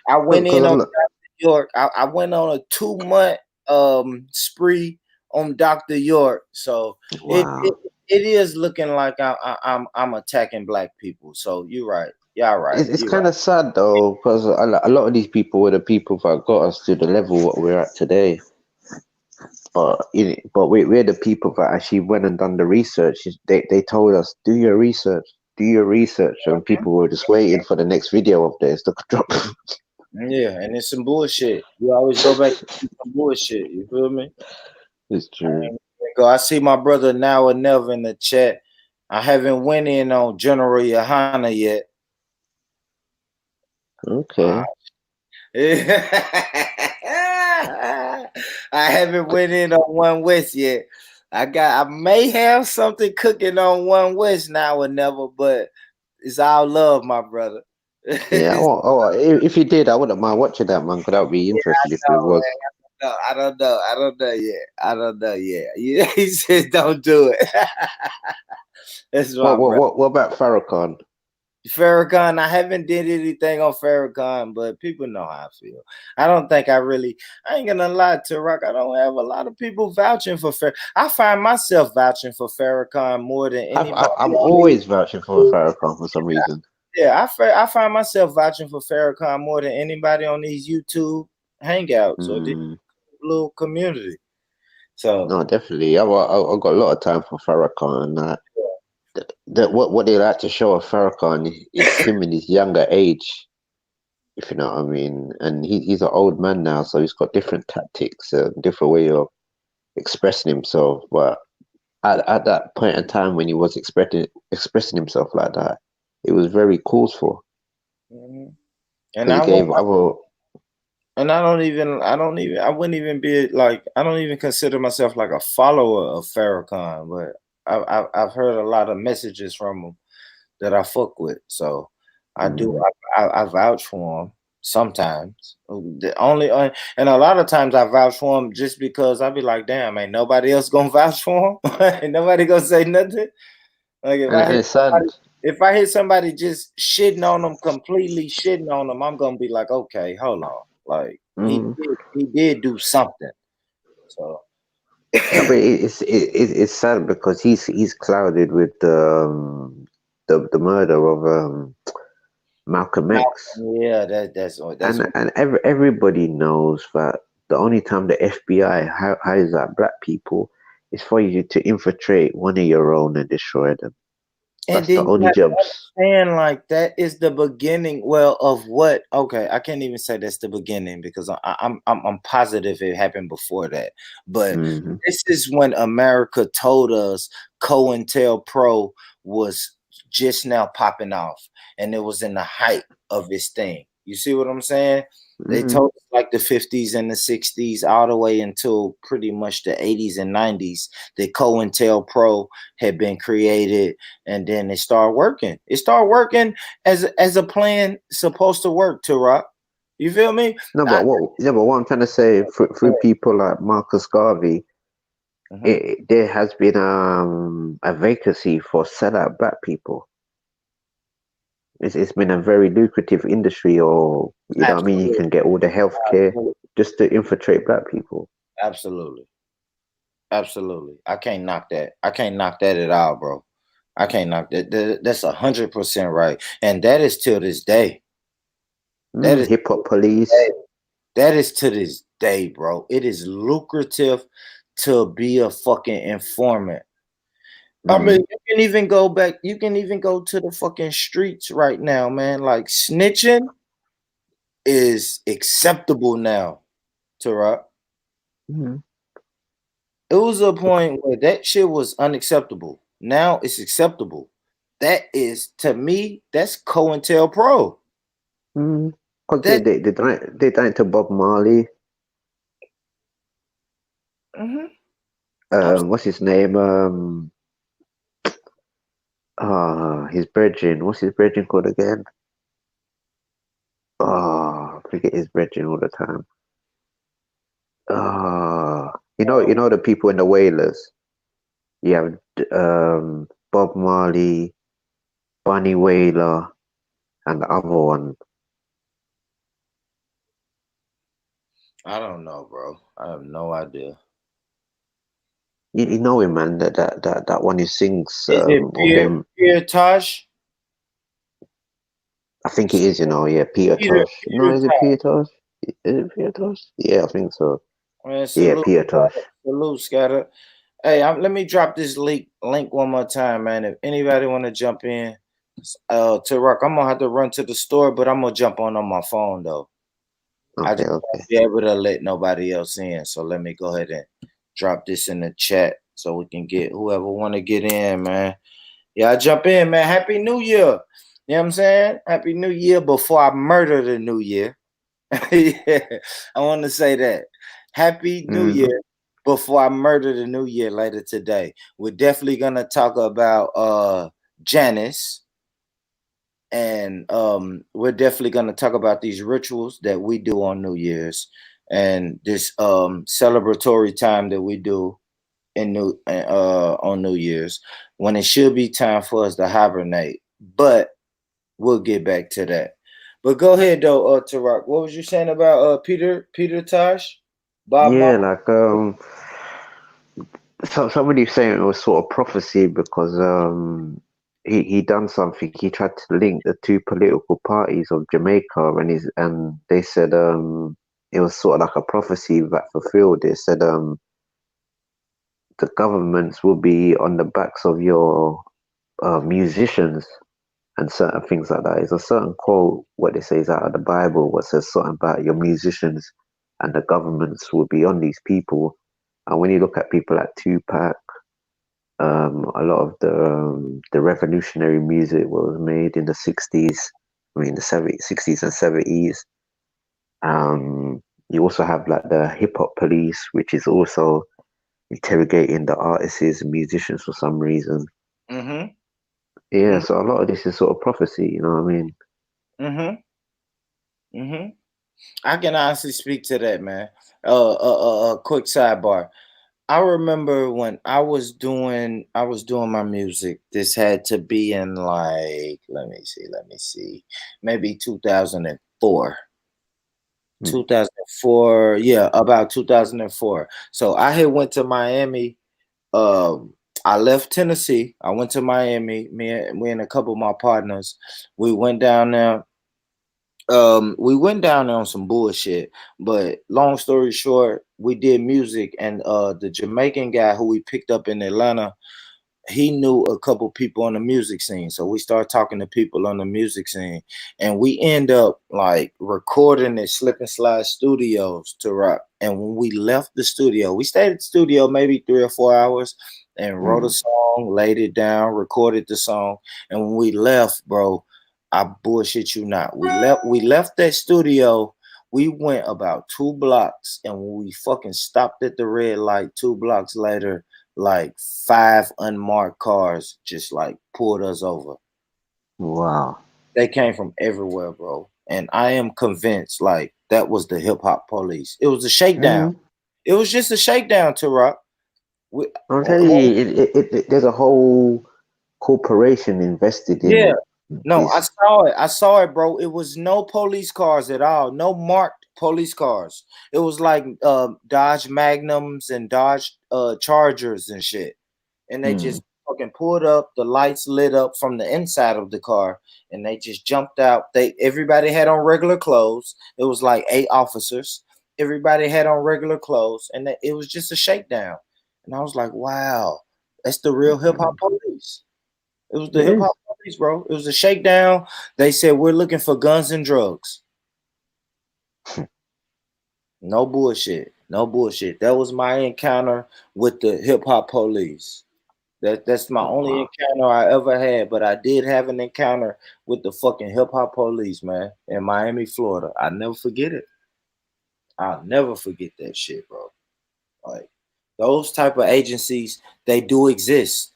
I went in on Dr. York. I went on a 2-month spree on Dr. York. So it is looking like I'm attacking black people. So you're right. Y'all right. It's kind of sad though, because a lot of these people were the people that got us to the level what we're at today. But we're the people that actually went and done the research. They told us, do your research, and people were just waiting for the next video of theirs to drop. Yeah, and it's some bullshit. You always go back to some bullshit. You feel me? It's true. I see my brother Now or Never in the chat. I haven't went in on General Yohana yet. Okay. I haven't went in on One West yet. I may have something cooking on One West Now or Never, but it's all love, my brother. Yeah, if you did, I wouldn't mind watching that, man. Because that would be interesting if it was. I don't know yet. Yeah, he said don't do it. That's what about Farrakhan? Farrakhan, I haven't did anything on Farrakhan, but people know how I feel. I don't think I ain't gonna lie to Rock. I don't have a lot of people vouching for Farrakhan. I find myself vouching for Farrakhan more than anybody. I'm always vouching for Farrakhan for some reason. Yeah, I find myself vouching for Farrakhan more than anybody on these YouTube hangouts or this little community. So no, definitely. I've got a lot of time for Farrakhan. What they like to show of Farrakhan is him in his younger age, if you know what I mean. And he's an old man now, so he's got different tactics, different way of expressing himself. But at that point in time when he was expressing himself like that, it was very called for. And I wouldn't even be like, I don't even consider myself like a follower of Farrakhan, but I've heard a lot of messages from him that I fuck with. So I do. I vouch for him sometimes. The only and a lot of times I vouch for him just because I be like, damn, ain't nobody else gonna vouch for him. Ain't nobody gonna say nothing. Like And it's sad. if I hear somebody just shitting on them, completely shitting on them, I'm gonna be like, okay, hold on. Like he did do something. So No, but it's sad because he's clouded with the murder of Malcolm X. yeah, that's And everybody knows that the only time the FBI hires out black people is for you to infiltrate one of your own and destroy them. and That's then the you only have to jobs. understand, like that is the beginning. Well, of what? Okay, I can't even say that's the beginning because I'm positive it happened before that. But this is when America told us COINTELPRO was just now popping off, and it was in the height of its thing. You see what I'm saying? They told us like the 50s and the 60s, all the way until pretty much the 80s and 90s, that COINTELPRO had been created, and then it started working. It started working as a plan supposed to work, Turok. You feel me? No, but what I'm trying to say through people like Marcus Garvey, there has been a vacancy for sellout black people. It's been a very lucrative industry, or you know what I mean. You can get all the healthcare just to infiltrate black people. Absolutely. I can't knock that. I can't knock that at all, bro. I can't knock that. That's 100% right, and that is till this day. That is hip hop police. That is to this day, bro. It is lucrative to be a fucking informant. I mean, you can even go back. You can even go to the fucking streets right now, man. Like snitching is acceptable now, Tarot. It was a point where that shit was unacceptable. Now it's acceptable. That is, to me, that's COINTELPRO. Because they done it to Bob Marley. What's his name? His brethren. What's his brethren called again? I forget his brethren all the time. You know the people in the Wailers. You have Bob Marley, Bunny Wailer, and the other one. I don't know, bro. I have no idea. You know him, man. That one who sings. Is it Pierre Tosh? I think it is. Yeah, Peter Tosh. No, is it Peter Tosh? Is it Peter Tosh? Yeah, I think so. Man, yeah, Peter Tosh. Salute, Scatter. Hey, let me drop this link one more time, man. If anybody want to jump in, Tarok, I'm gonna have to run to the store, but I'm gonna jump on my phone though. I just won't be able to let nobody else in. So let me go ahead and drop this in the chat so we can get whoever want to get in, man. Yeah, I jump in, man. Happy New Year. You know what I'm saying? Happy New Year before I murder the New Year. Yeah, I want to say that. Happy New Year before I murder the New Year later today. We're definitely gonna talk about Janus. And we're definitely going to talk about these rituals that we do on New Year's and this celebratory time that we do on New Year's, when it should be time for us to hibernate. But we'll get back to that. But go ahead though, Tarok. What was you saying about Peter Tosh? Bob Yeah, Marley? So somebody saying it was sort of prophecy because he done something. He tried to link the two political parties of Jamaica, and they said it was sort of like a prophecy that fulfilled. It said the governments will be on the backs of your musicians and certain things like that. It's a certain quote what they say is out of the Bible what says something about your musicians and the governments will be on these people. And when you look at people like Tupac, a lot of the revolutionary music was made in the 60s, I mean the 60s and 70s. You also have like the hip hop police, which is also interrogating the artists and musicians for some reason. Yeah, so a lot of this is sort of prophecy, you know what I mean? I can honestly speak to that, man. Quick sidebar. I remember when I was doing my music. This had to be in like let me see, maybe 2004. 2004, yeah, about 2004. So I had went to Miami. I left Tennessee. I went to Miami. Me and a couple of my partners, we went down there. We went down there on some bullshit, but long story short, we did music, and the Jamaican guy who we picked up in Atlanta, he knew a couple people on the music scene. So we started talking to people on the music scene, and we end up like recording at Slip and Slide Studios to rock. And when we left the studio, we stayed at the studio maybe 3 or 4 hours and wrote a song, laid it down, recorded the song. And when we left, bro, I bullshit you not. We left that studio. We went about 2 blocks, and when we fucking stopped at the red light 2 blocks later, like 5 unmarked cars just like pulled us over. Wow. They came from everywhere, bro. And I am convinced like that was the hip hop police. It was a shakedown. It was just a shakedown, to rock. I'll tell you, there's a whole corporation invested Yeah. in No, I this. saw it. I saw it, bro. It was no police cars at all. No marked police cars. It was like Dodge Magnums and Dodge Chargers and shit. And they just fucking pulled up, the lights lit up from the inside of the car, and they just jumped out. Everybody had on regular clothes. It was like 8 officers. Everybody had on regular clothes, and it was just a shakedown. And I was like, wow, that's the real hip hop police. It was the It hip is. hop police, bro. It was a shakedown. They said we're looking for guns and drugs. No bullshit. No bullshit. That was my encounter with the hip hop police. That's my only encounter I ever had, but I did have an encounter with the fucking hip hop police, man, in Miami, Florida. I'll never forget it. I'll never forget that shit, bro. Like those type of agencies, they do exist.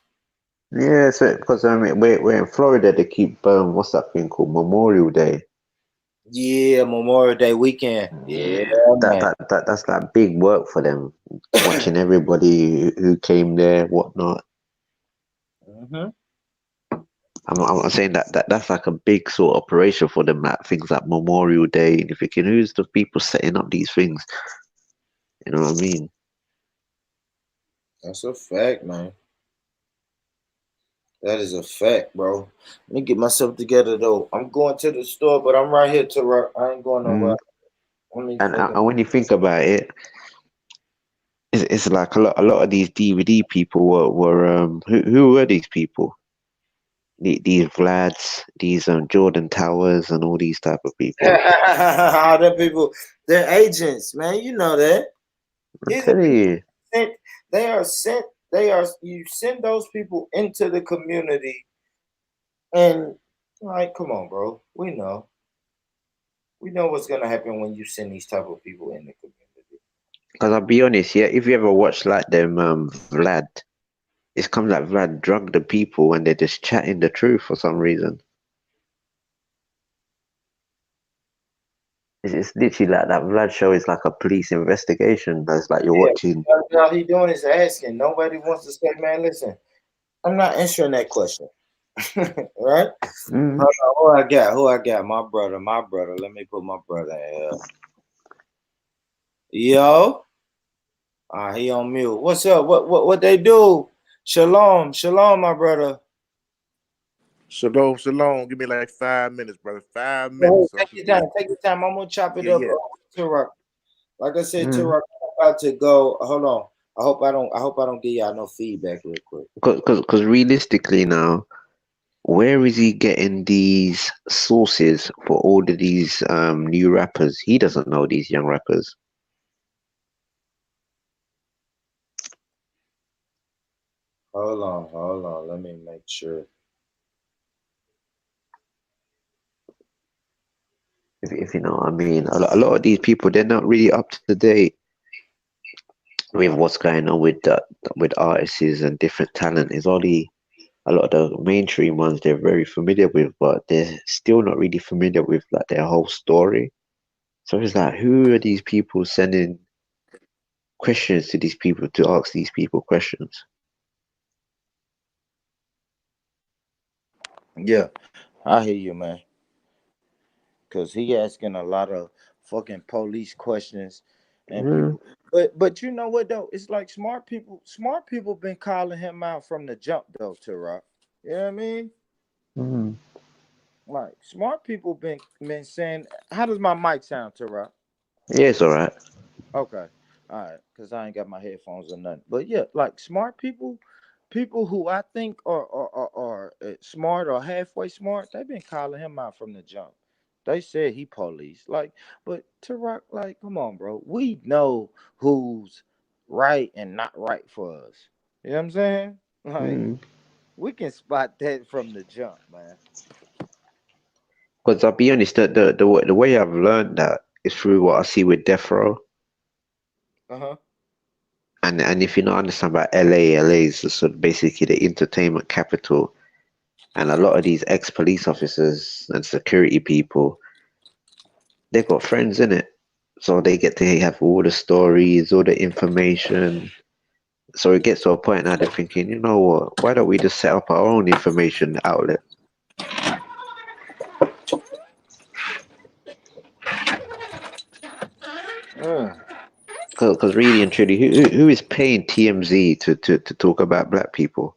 Yeah, so because we're in Florida, they keep what's that thing called Memorial Day. Yeah, Memorial Day weekend. Yeah, man. That's like big work for them, watching everybody who came there, whatnot. I'm saying that's like a big sort of operation for them, like things like Memorial Day. And if you can, who's the people setting up these things? You know what I mean? That's a fact, man. That is a fact, bro. Let me get myself together though. I'm going to the store, but I'm right here to rock. I ain't going nowhere. And when you think about it, it's like a lot of these DVD people were who were these people? These Vlads, these Jordan Towers, and all these type of people. All them people, they're agents, man. You know that. I tell you. They are sent. You send those people into the community, and like, come on, bro. We know what's gonna happen when you send these type of people in the community. Because I'll be honest, yeah, if you ever watch like them Vlad, it's comes like Vlad drug the people and they're just chatting the truth for some reason. It's literally like that Vlad show is like a police investigation. It's like you're watching. All he doing is asking. Nobody wants to say, man, listen, I'm not answering that question. Right? Hold on, who I got? My brother. Let me put my brother in here. Yo. He on mute. What's up? What they do? Shalom, my brother. Shalom. Give me like 5 minutes, brother. 5 minutes. Take your time. I'm gonna chop it up. Yeah. Turok. Like I said, Turok, I'm about to go. Hold on. I hope I don't give y'all no feedback real quick. Because realistically now, where is he getting these sources for all of these new rappers? He doesn't know these young rappers. Hold on. Let me make sure. If you know what I mean, a lot of these people, they're not really up to date with what's going on with artists and different talent. Is only a lot of the mainstream ones they're very familiar with, but they're still not really familiar with like their whole story. So it's like, who are these people sending questions to these people to ask these people questions? Yeah, I hear you, man. Cause he asking a lot of fucking police questions, and Mm, people. But you know what though? It's like smart people been calling him out from the jump though, to rock. You know what I mean? mm. Like smart people been saying, how does my mic sound, to rock? Yeah, it's all right. Okay. All right. Because I ain't got my headphones or nothing. But yeah, like smart people, people who I think are smart or halfway smart, they've been calling him out from the jump. They said he police. Like, but to rock, like, come on, bro. We know who's right and not right for us. You know what I'm saying? Like, Mm. we can spot that from the jump, man. Because I'll be honest, the way I've learned that is through what I see with Death Row. Uh-huh. And if you don't understand about LA is sort of basically the entertainment capital, and a lot of these ex-police officers and security people, they've got friends in it, so they get to have all the stories, all the information. So it gets to a point now they're thinking, you know what? Why don't we just set up our own information outlet? Mm. Because really and truly, who is paying TMZ to talk about black people?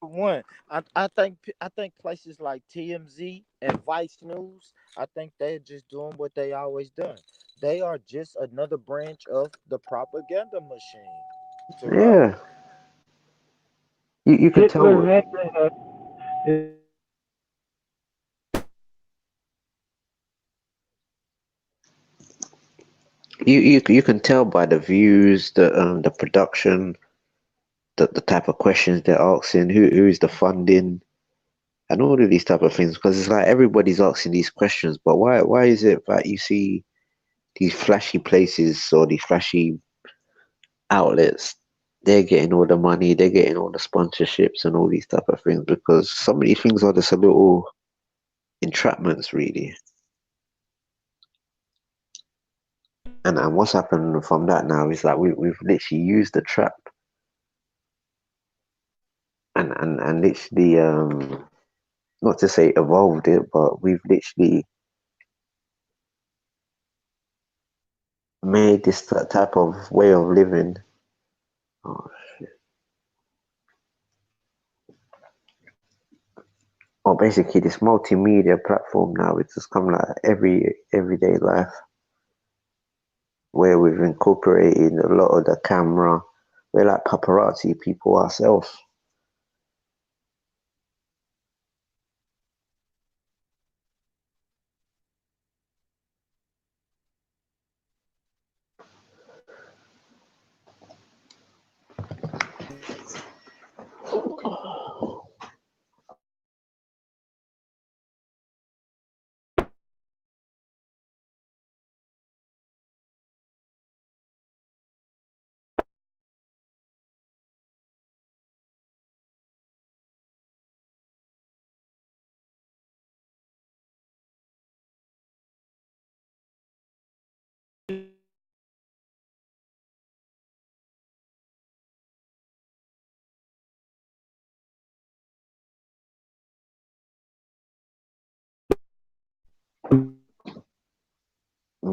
One, I think places like TMZ and Vice News, I think they're just doing what they always done. They are just another branch of the propaganda machine. To rock. Yeah, you can tell. Hitler had to have. You can tell by the views, the production, the type of questions they're asking, who's the funding, and all of these type of things. Because it's like everybody's asking these questions, but why is it that you see these flashy places or these flashy outlets? They're getting all the money, they're getting all the sponsorships and all these type of things, because some of these things are just a little entrapments, really. And what's happened from that now is like we've literally used the trap and literally not to say evolved it, but we've literally made this type of way of living. Oh, or basically this multimedia platform now, it's just come like everyday life where we've incorporated a lot of the camera. We're like paparazzi people ourselves.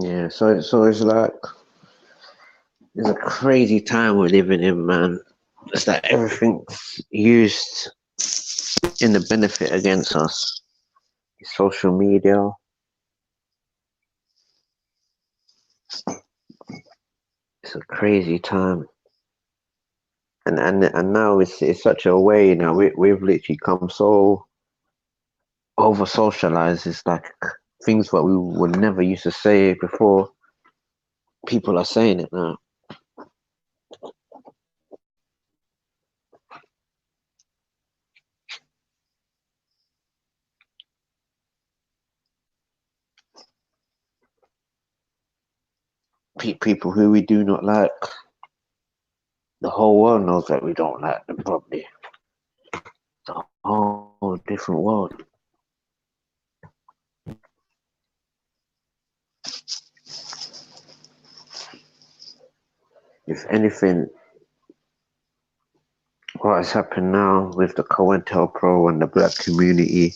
Yeah, so it's like it's a crazy time we're living in, man. It's like everything's used in the benefit against us. Social media, it's a crazy time. And now it's such a way now we've literally come so over socialized. It's like things that we would never used to say before. People are saying it now. People who we do not like. the whole world knows that we don't like them properly. It's a whole different world. If anything, what has happened now with the COINTELPRO and the black community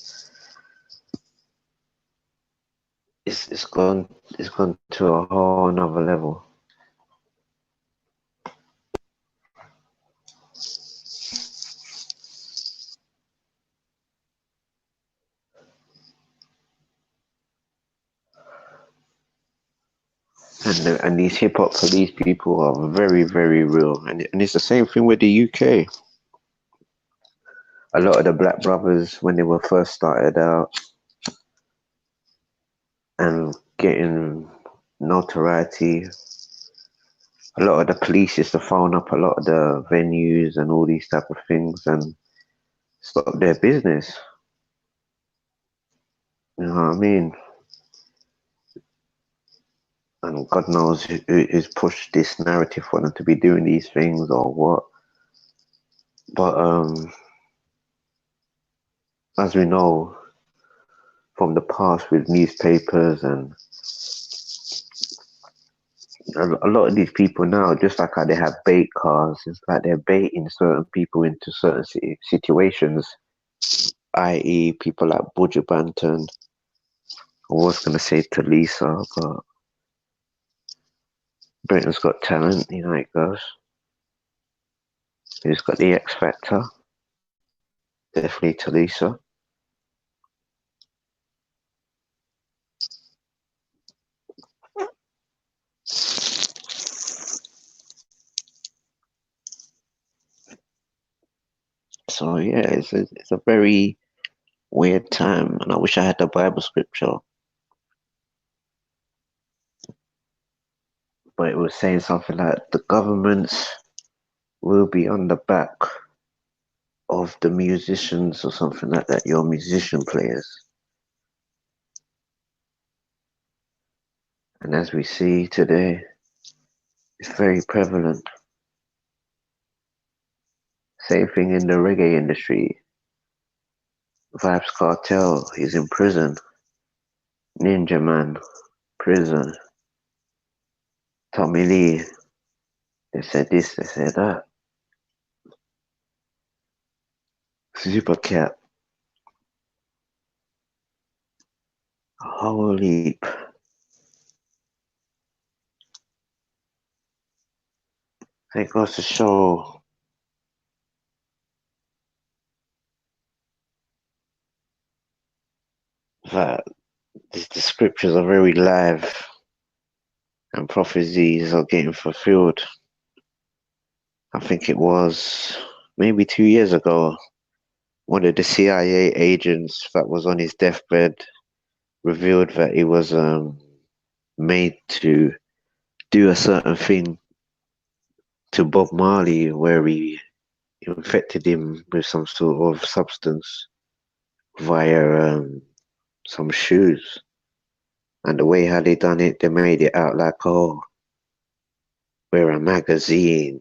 it's gone to a whole another level. And these hip hop police people are very, very real. And it's the same thing with the UK. A lot of the black brothers, when they were first started out and getting notoriety, a lot of the police used to phone up a lot of the venues and all these type of things and stop their business. You know what I mean? And God knows who's pushed this narrative for them to be doing these things or what. But as we know from the past with newspapers and a lot of these people now, just like how they have bait cars, it's like they're baiting certain people into certain situations, i.e. people like Buju Banton. I was going to say Talisa, but Britain's Got Talent, you know how it goes. Who's got the X Factor? Definitely Talisa. So yeah, it's a very weird time, and I wish I had the Bible scripture, but it was saying something like the governments will be on the back of the musicians or something like that, your musician players. And as we see today, it's very prevalent. Same thing in the reggae industry. Vibes Cartel is in prison. Ninja Man, prison. Tommy Lee, they said this, they said that. Supercat, a whole heap. It goes to show that the scriptures are very live and prophecies are getting fulfilled. I think it was maybe 2 years ago, one of the CIA agents that was on his deathbed revealed that he was made to do a certain thing to Bob Marley where he infected him with some sort of substance via some shoes. And the way how they done it, they made it out like, oh, we're a magazine.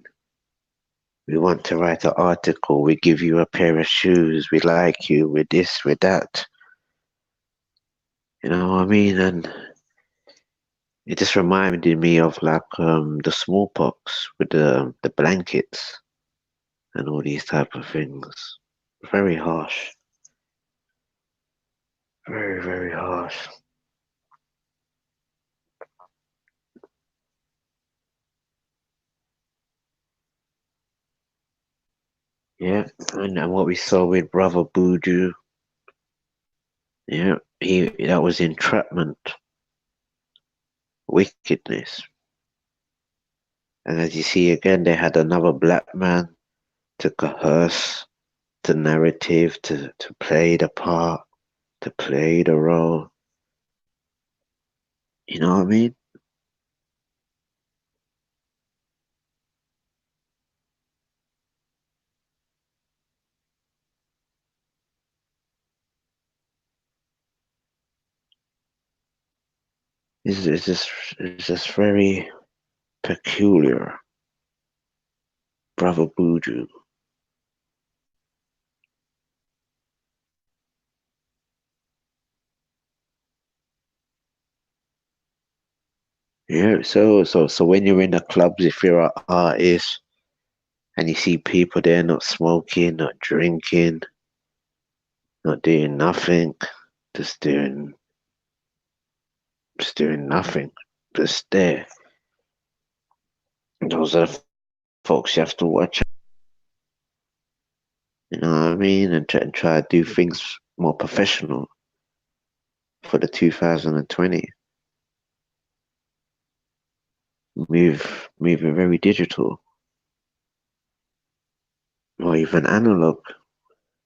We want to write an article. We give you a pair of shoes. We like you. We're this, we're that. You know what I mean? And it just reminded me of like the smallpox with the blankets and all these type of things. Very harsh. Very, very harsh. Yeah, and what we saw with Brother Buju, yeah, that was entrapment, wickedness. And as you see again, they had another black man to coerce the narrative, to play the part, to play the role. You know what I mean? It's just very peculiar. Brother Buju. Yeah, so when you're in the clubs, if you're an artist and you see people there not smoking, not drinking, not doing nothing, just doing nothing, just there. Those are the folks you have to watch. You know what I mean? And try to do things more professional for the 2020. Move it very digital. Or even analog,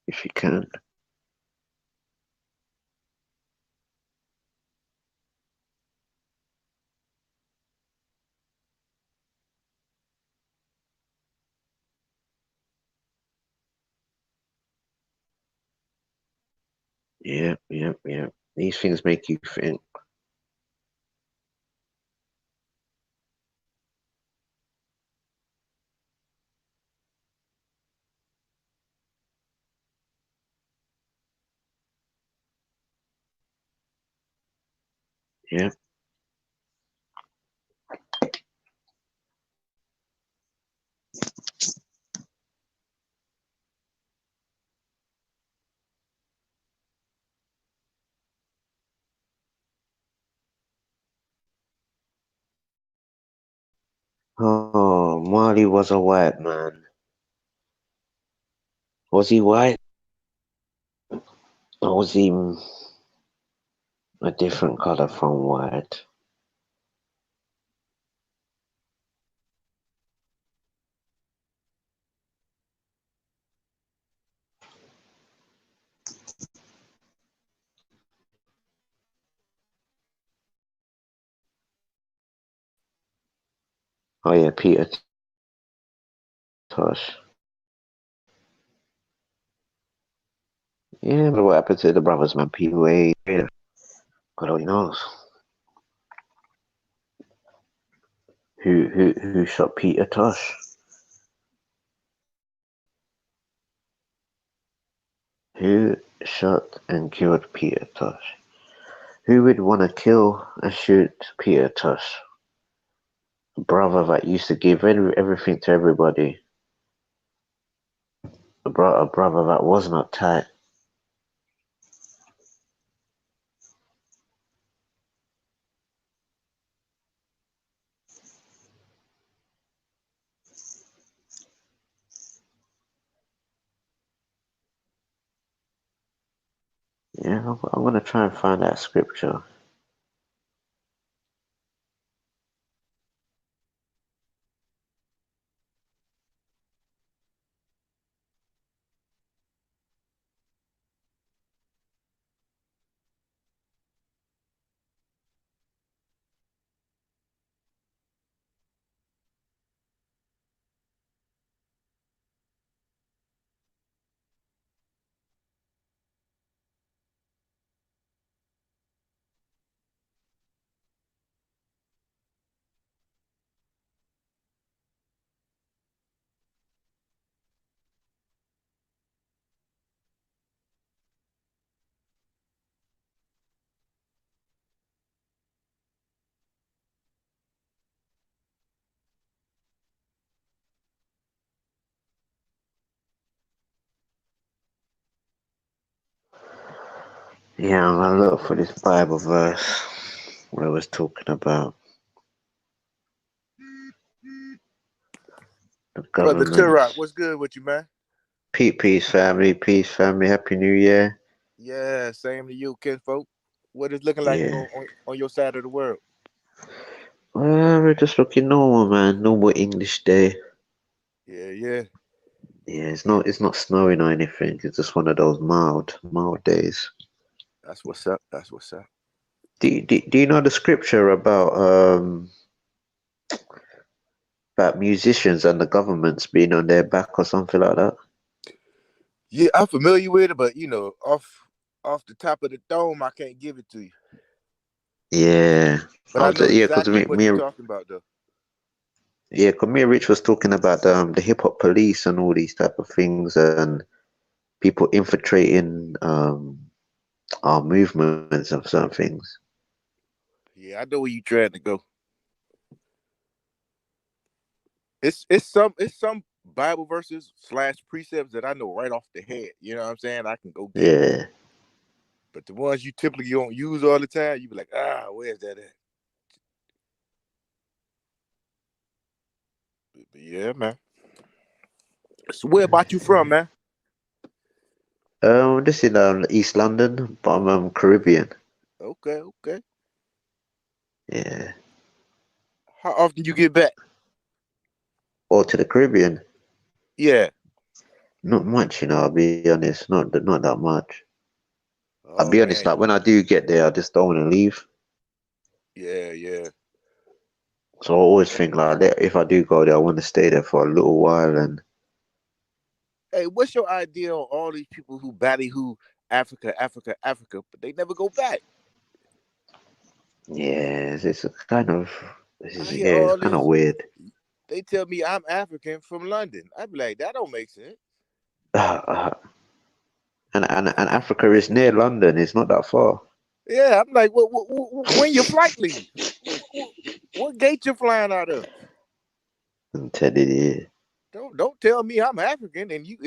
if you can. Yeah. These things make you think. Yeah. Oh, Marley was a white man. Was he white? Or was he a different color from white? Oh yeah, Peter Tosh. Yeah, but what happened to the brothers, man? People ate. God only knows. Who shot Peter Tosh? Who shot and killed Peter Tosh? Who would want to kill and shoot Peter Tosh? A brother that used to give everything to everybody. A brother that was not tight. Yeah, I'm gonna try and find that scripture. Yeah, I'm gonna look for this Bible verse where it was talking about the Brother Turok, governments. what's good with you, man? Peace, family. Happy New Year. Yeah, same to you, kinfolk. What is looking like Yeah. on your side of the world? Well, we're just looking normal, man. Normal English day. Yeah. Yeah, it's not snowing or anything. It's just one of those mild days. That's what's up. That's what's up. Do you know the scripture about musicians and the governments being on their back or something like that? Yeah, I'm familiar with it, but off the top of the dome, I can't give it to you. Yeah, But I know yeah, because exactly what me you're and talking about, though. Yeah, because me and Rich was talking about the hip hop police and all these type of things and people infiltrating our movements and certain things. Yeah, I know where you trying to go. It's some Bible verses / precepts that I know right off the head. You know what I'm saying? I can go get. Yeah. But the ones you typically don't use all the time, you be like, where's that at? But yeah, man. So where about you from, man? This is East London, but I'm Caribbean. Okay. Yeah. How often you get back? Or to the Caribbean. Yeah. Not much, I'll be honest. Not that much. I'll Oh be honest, man. like when I do get there, I just don't want to leave. Yeah. So I always think like if I do go there, I want to stay there for a little while. And Hey, what's your idea on all these people who ballyhoo Africa, but they never go back? yeah, it's kind of I hear it's all kind of this. weird. They tell me I'm African from London. I'd be like, that don't make sense. And Africa is near London. It's not that far. Yeah, I'm like, when your flight leave? What gate you flying out of? I'm telling you. Don't tell me I'm African and you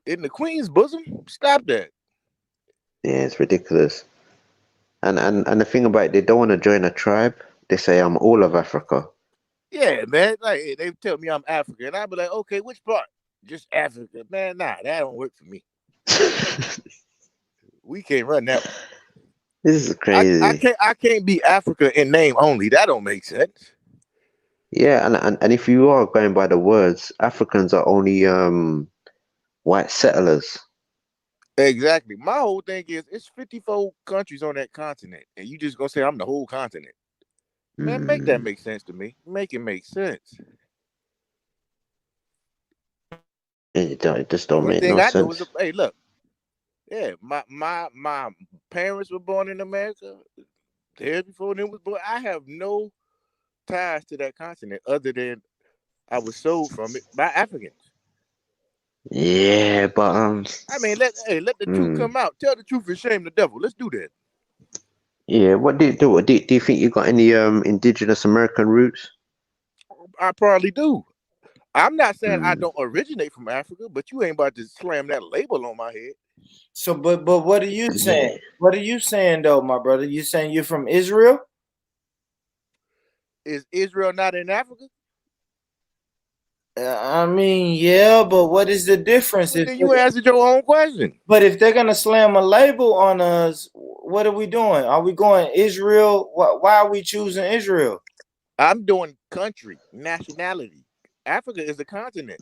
in the Queen's bosom. Stop that. Yeah, it's ridiculous. And the thing about it, they don't want to join a tribe. They say I'm all of Africa. Yeah, man. Like they tell me I'm African. I'd be like, okay, which part? Just Africa, man. Nah, that don't work for me. We can't run that one. This is crazy. I can't be Africa in name only. That don't make sense. Yeah, and if you are going by the words, Africans are only white settlers. Exactly. My whole thing is it's 54 countries on that continent, and you just gonna say I'm the whole continent. Man, make that make sense to me. Make it make sense. It just don't Only make thing no I know is, sense. hey, look, yeah, my parents were born in America. There before them was born. I have no ties to that continent other than I was sold from it by Africans. Yeah, but I mean, let the truth come out. Tell the truth and shame the devil. Let's do that. Yeah, what do you do? Do you think you got any indigenous American roots? I probably do. I'm not saying I don't originate from Africa, but you ain't about to slam that label on my head. So, but what are you saying? Yeah. What are you saying though, my brother? You saying you're from Israel? Is Israel not in Africa? I mean, yeah, but what is the difference? Well, then you answered your own question. But if they're gonna slam a label on us, what are we doing? Are we going Israel? Why are we choosing Israel? I'm doing country, nationality. Africa is a continent.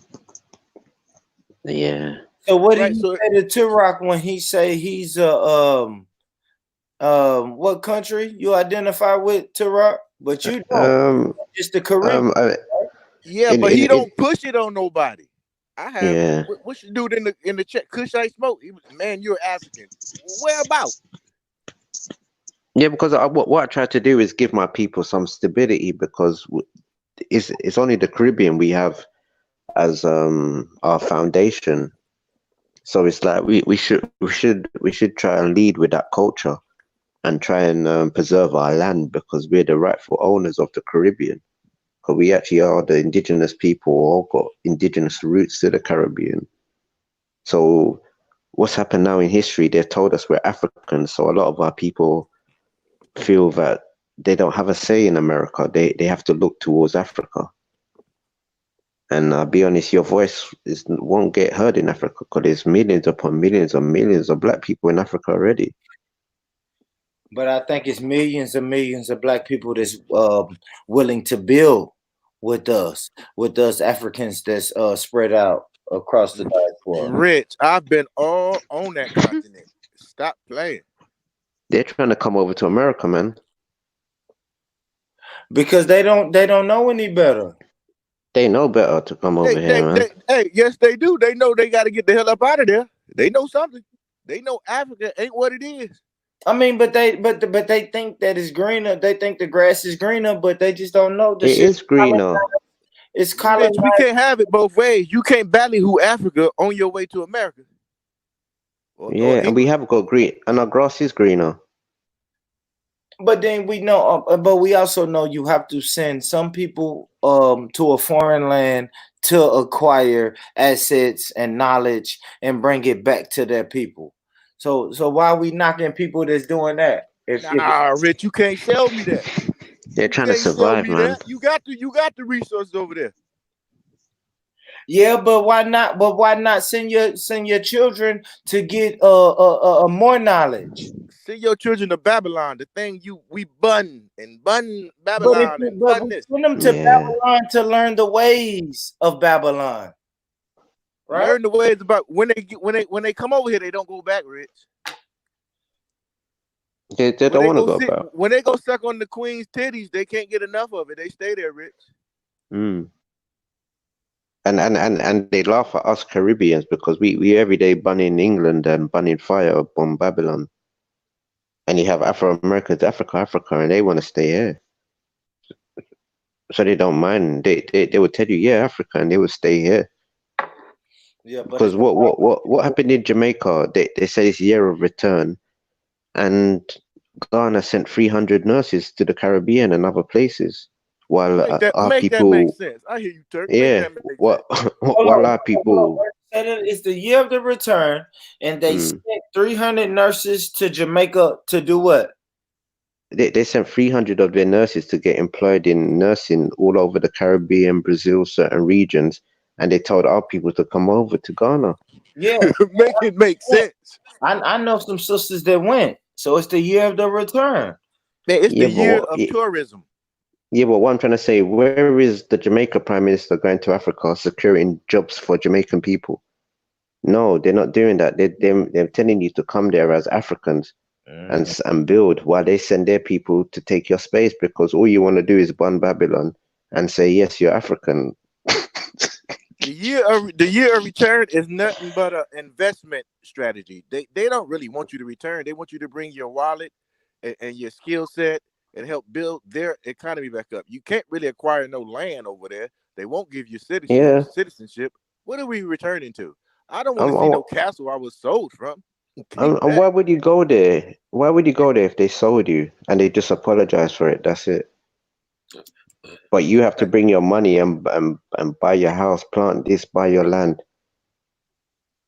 Yeah. So what do you say to Turok when he say he's what country you identify with, Turok? But you don't. It's the Caribbean. Yeah, but he don't push it on nobody. I have. Yeah. What's your dude in the chat? Kushite Smoke. He was, man, you're African. Where about? Yeah, because what I try to do is give my people some stability because it's only the Caribbean we have as our foundation. So it's like we should try and lead with that culture and try and preserve our land because we're the rightful owners of the Caribbean. Because we actually are the indigenous people, all got indigenous roots to the Caribbean. So what's happened now in history? They've told us we're Africans, so a lot of our people feel that they don't have a say in America. They have to look towards Africa. And I'll be honest, your voice won't get heard in Africa because there's millions upon millions and millions of black people in Africa already. But I think it's millions and millions of black people that's willing to build with us Africans that's spread out across the diaspora. Rich, I've been all on that continent. Stop playing. They're trying to come over to America, man. Because they don't know any better. They know better to come over here, man. Hey, yes, they do. They know they got to get the hell up out of there. They know something. They know Africa ain't what it is. I mean, but they think that it's greener. They think the grass is greener, but they just don't know the It shit. is greener. It's Bitch, we colonized. can't have it both ways. You can't ballyhoo Africa on your way to America. Or Yeah, and we England. have got green, and our grass is greener. But then we know, but we also know you have to send some people to a foreign land to acquire assets and knowledge and bring it back to their people. So why are we knocking people that's doing that? If Nah, Rich, you can't sell me that. They're trying to Can't sell survive, me man. that. You got the resources over there. yeah, but why not? But why not send your children to get more knowledge? Send your children to Babylon, the thing we bun But Babylon and but bun we this. send them to Yeah. Babylon to learn the ways of Babylon. Right? Learn the ways about when they come over here, they don't go back, Rich. They don't want to go back. When they go suck on the queen's titties, they can't get enough of it. They stay there, Rich. Mm. And they laugh at us Caribbeans because we every day bunning England and bunning fire up on Babylon. And you have Afro Americans, Africa, and they want to stay here. So they don't mind. They would tell you, yeah, Africa, and they would stay here. Yeah, but because what happened in Jamaica? They say it's year of return, and Ghana sent 300 nurses to the Caribbean and other places, while our Make people. that make sense. I hear you, Turk. Yeah, while our people. It's the year of the return, and they sent 300 nurses to Jamaica to do what? They sent 300 of their nurses to get employed in nursing all over the Caribbean, Brazil, certain regions, and they told our people to come over to Ghana. Yeah, make it make sense. I know some sisters that went, so it's the year of the return. Man, it's the year of tourism. Yeah, but what I'm trying to say, where is the Jamaica Prime Minister going to Africa securing jobs for Jamaican people? No, they're not doing that. They're telling you to come there as Africans and build, while they send their people to take your space, because all you want to do is bun Babylon and say, yes, you're African. The year of return is nothing but an investment strategy. They don't really want you to return. They want you to bring your wallet and your skill set and help build their economy back up. You can't really acquire no land over there. They won't give you citizenship. What are we returning to? I don't want to see no castle I was sold from. And why would you go there? Why would you go there if they sold you and they just apologize for it? That's it. But you have to bring your money and buy your house, plant this, buy your land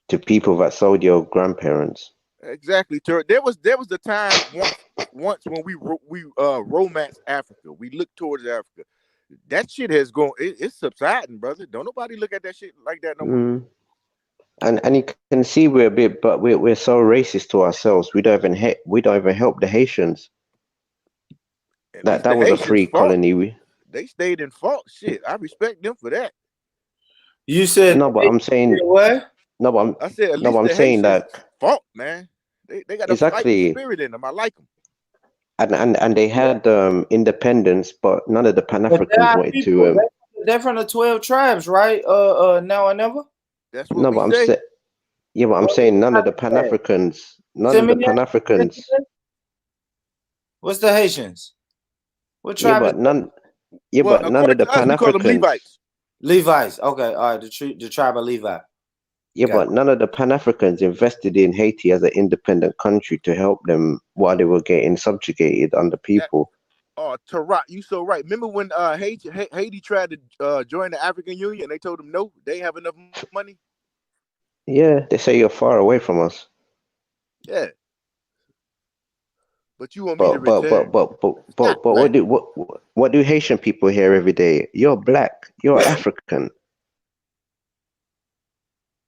to people that sold your grandparents. Exactly, Turk. There was a time once when we romanced Africa. We looked towards Africa. That shit has gone. It's subsiding, brother. Don't nobody look at that shit like that no more. And you can see we're a bit, but we're so racist to ourselves. We don't even help the Haitians. That was a free colony. They stayed in fault. Shit, I respect them for that. You said no, but I'm saying what? No, but I said at least I'm saying that fault, man. They got a fighting spirit in them. I like them. And they had independence, but none of the Pan Africans wanted to. They're from the 12 tribes, right? Now or never. That's what we say. Yeah, but I'm saying none of the Pan Africans. None of the Pan Africans. What's the Haitians? What tribe? Yeah, but none. Yeah, but none of the Pan Africans. Levites. Okay, all right. The tribe of Levi. Yeah, but none of the Pan Africans invested in Haiti as an independent country to help them while they were getting subjugated under people. Tarak, you so right. Remember when Haiti tried to join the African Union? They told them no, they have enough money. Yeah, they say you're far away from us. Yeah, but you want me to return? But what do Haitian people hear every day? You're black. You're African.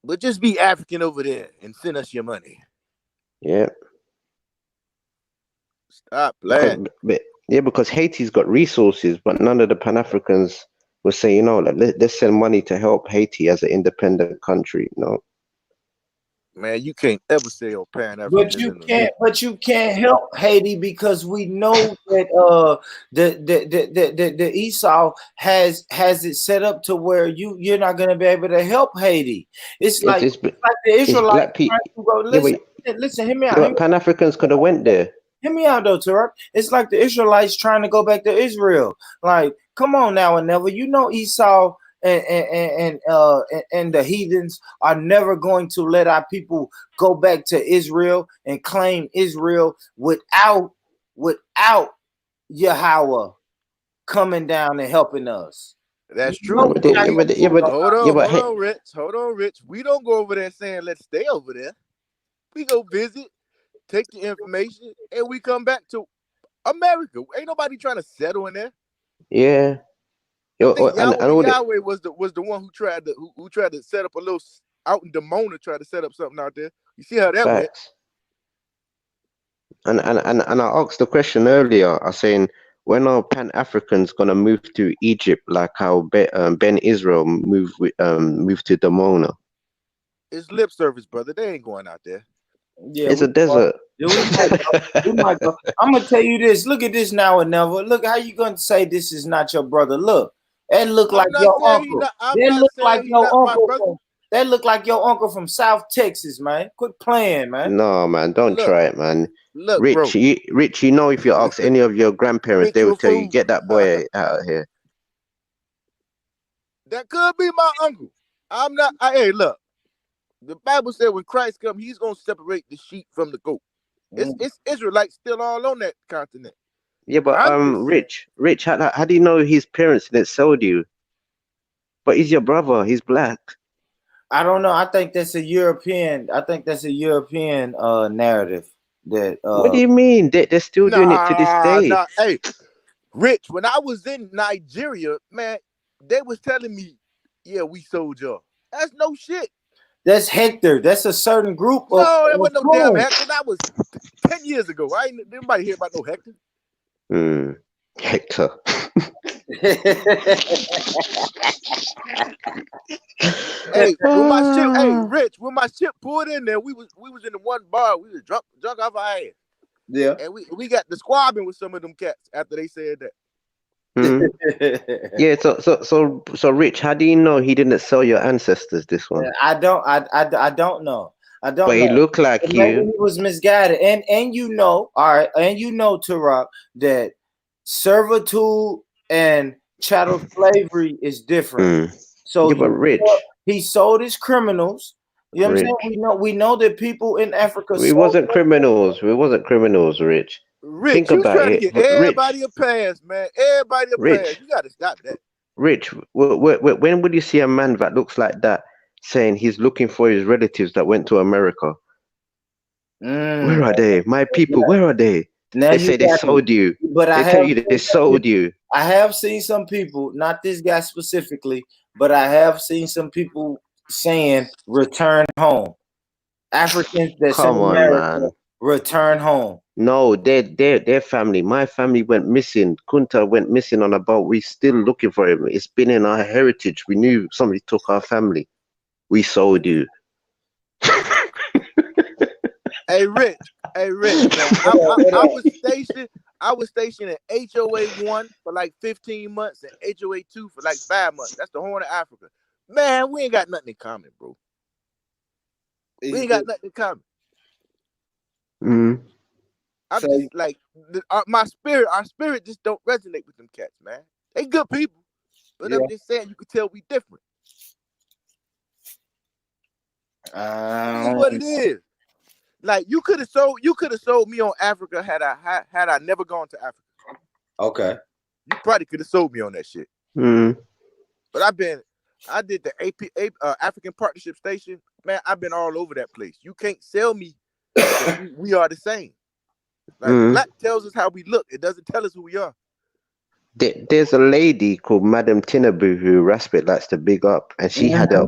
But just be African over there and send us your money. Yeah. Stop playing. Because Haiti's got resources, but none of the Pan-Africans will say, let's send money to help Haiti as an independent country. No. Man, you can't ever say Pan-African. But you can't help Haiti because we know that the Esau has it set up to where you're not going to be able to help Haiti. It's like the Israelites. listen, hear me out. Yeah, but Pan Africans could have went there. Hear me out though, Turk. It's like the Israelites trying to go back to Israel. Like, come on now, and never. You know, Esau and the heathens are never going to let our people go back to Israel and claim Israel without Yahweh coming down and helping us. That's You true. know, Hold on, Rich. We don't go over there saying let's stay over there. We go visit, take the information, and we come back to America. Ain't nobody trying to settle in there. Yeah. I think Yahweh was the one who tried to set up a little out in Demona, tried to set up something out there. You see how that went? And I asked the question earlier. I was saying, when are Pan Africans gonna move to Egypt like how Ben Israel moved to Demona? It's lip service, brother. They ain't going out there. Yeah, it's a desert. Yeah, we might go. I'm gonna tell you this. Look at this now and never. Look, how you gonna say this is not your brother? Look, that look like your uncle. That look like your uncle. That look like your uncle from South Texas, man. Quit playing, man. No, man, don't try it, man. Look, Rich, bro. You know, if you ask any of your grandparents, they will tell you, get that boy out of here. That could be my uncle. I'm not. Hey, look. The Bible said when Christ comes, he's gonna separate the sheep from the goat. It's Israelites still all on that continent. Yeah, but Rich, how do you know his parents didn't sold you? But he's your brother. He's black. I don't know. I think that's a European. Narrative. That. What do you mean? They're still doing it to this day. Hey, Rich, when I was in Nigeria, man, they was telling me, yeah, we sold y'all. That's no shit. That's Hector. That's a certain group. No, that wasn't no damn Hector. That was 10 years ago. I ain't nobody hear about no Hector. Hector. Hey, when my ship pulled in there, we was in the one bar. We was drunk off our ass. Yeah. And we got the squabbing with some of them cats after they said that. Yeah, so Rich, how do you know he didn't sell your ancestors this one? I don't know. But he looked like you. Maybe he was misguided. And you know, all right, and you know, Tarak, that servitude and chattel slavery is different. So yeah, but Rich, he sold his criminals. You know what I'm saying? We know that people in Africa. We wasn't criminals, Rich. Rich, think you about trying it. to get everybody a pass, man. Everybody a pass. You got to stop that. Rich, when would you see a man that looks like that saying he's looking for his relatives that went to America? Where are they? My people, where are they? Now they say they sold you. But they tell you they sold you. I have seen some people, not this guy specifically, but I have seen some people saying return home. Africans that in America, man. Return home. No, their family. My family went missing. Kunta went missing on a boat. We're still looking for him. It's been in our heritage. We knew somebody took our family. We sold you. Hey Rich, man. I was stationed at HOA 1 for like 15 months and HOA 2 for like 5 months. That's the Horn of Africa. Man, we ain't got nothing in common, bro. We ain't got nothing in common. I'm just like our spirit just don't resonate with them cats, man. They good people, but I'm just saying you could tell we different. That's what it is. Like you could have sold me on Africa had I never gone to Africa. Okay. You probably could have sold me on that shit. But I did the African Partnership Station. Man, I've been all over that place. You can't sell me that we are the same. Like black tells us how we look. It doesn't tell us who we are. There's a lady called Madam Tinubu who Raspit likes to big up, and she had an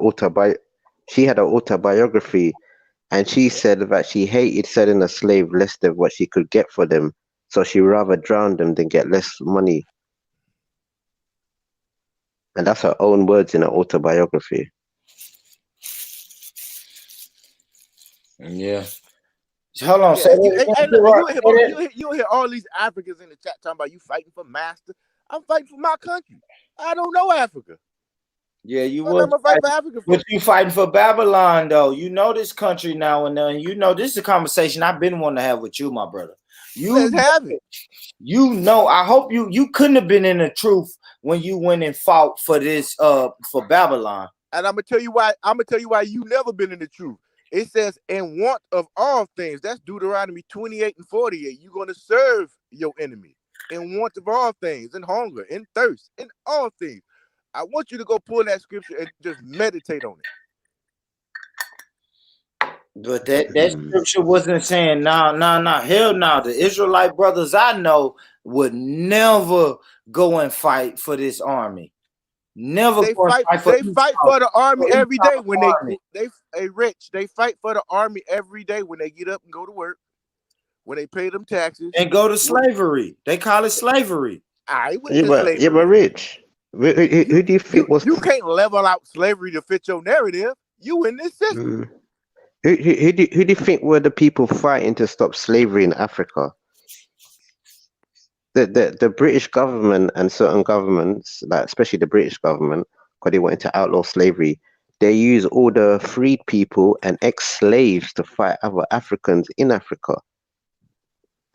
autobiography, and she said that she hated selling a slave less than what she could get for them, so she rather drown them than get less money. And that's her own words in her autobiography. Yeah. Hold on. You hear all these Africans in the chat talking about you fighting for master. I'm fighting for my country. I don't know Africa. Yeah, you I'm was gonna fight for Africa. but you fighting for Babylon though. You know this country now and then. You know this is a conversation I've been wanting to have with you, my brother. Let's have it. You know, I hope you couldn't have been in the truth when you went and fought for this for Babylon. And I'm gonna tell you why. I'm gonna tell you why you never been in the truth. It says, "In want of all things." That's Deuteronomy 28 and 48. You're gonna serve your enemy in want of all things, in hunger, in thirst, in all things. I want you to go pull that scripture and just meditate on it. But that scripture wasn't saying no. Hell no. The Israelite brothers I know would never go and fight for this army. Never They go and fight. fight for They fight for the army every day when they rich. They fight for the army every day when they get up and go to work, when they pay them taxes and go to slavery. They call it slavery. I went Yeah, to but slavery. Rich, who do you think was? You can't level out slavery to fit your narrative. You in this system. Who do you think were the people fighting to stop slavery in Africa? The British government and certain governments, like especially the British government, because they wanted to outlaw slavery, they use all the freed people and ex-slaves to fight other Africans in Africa,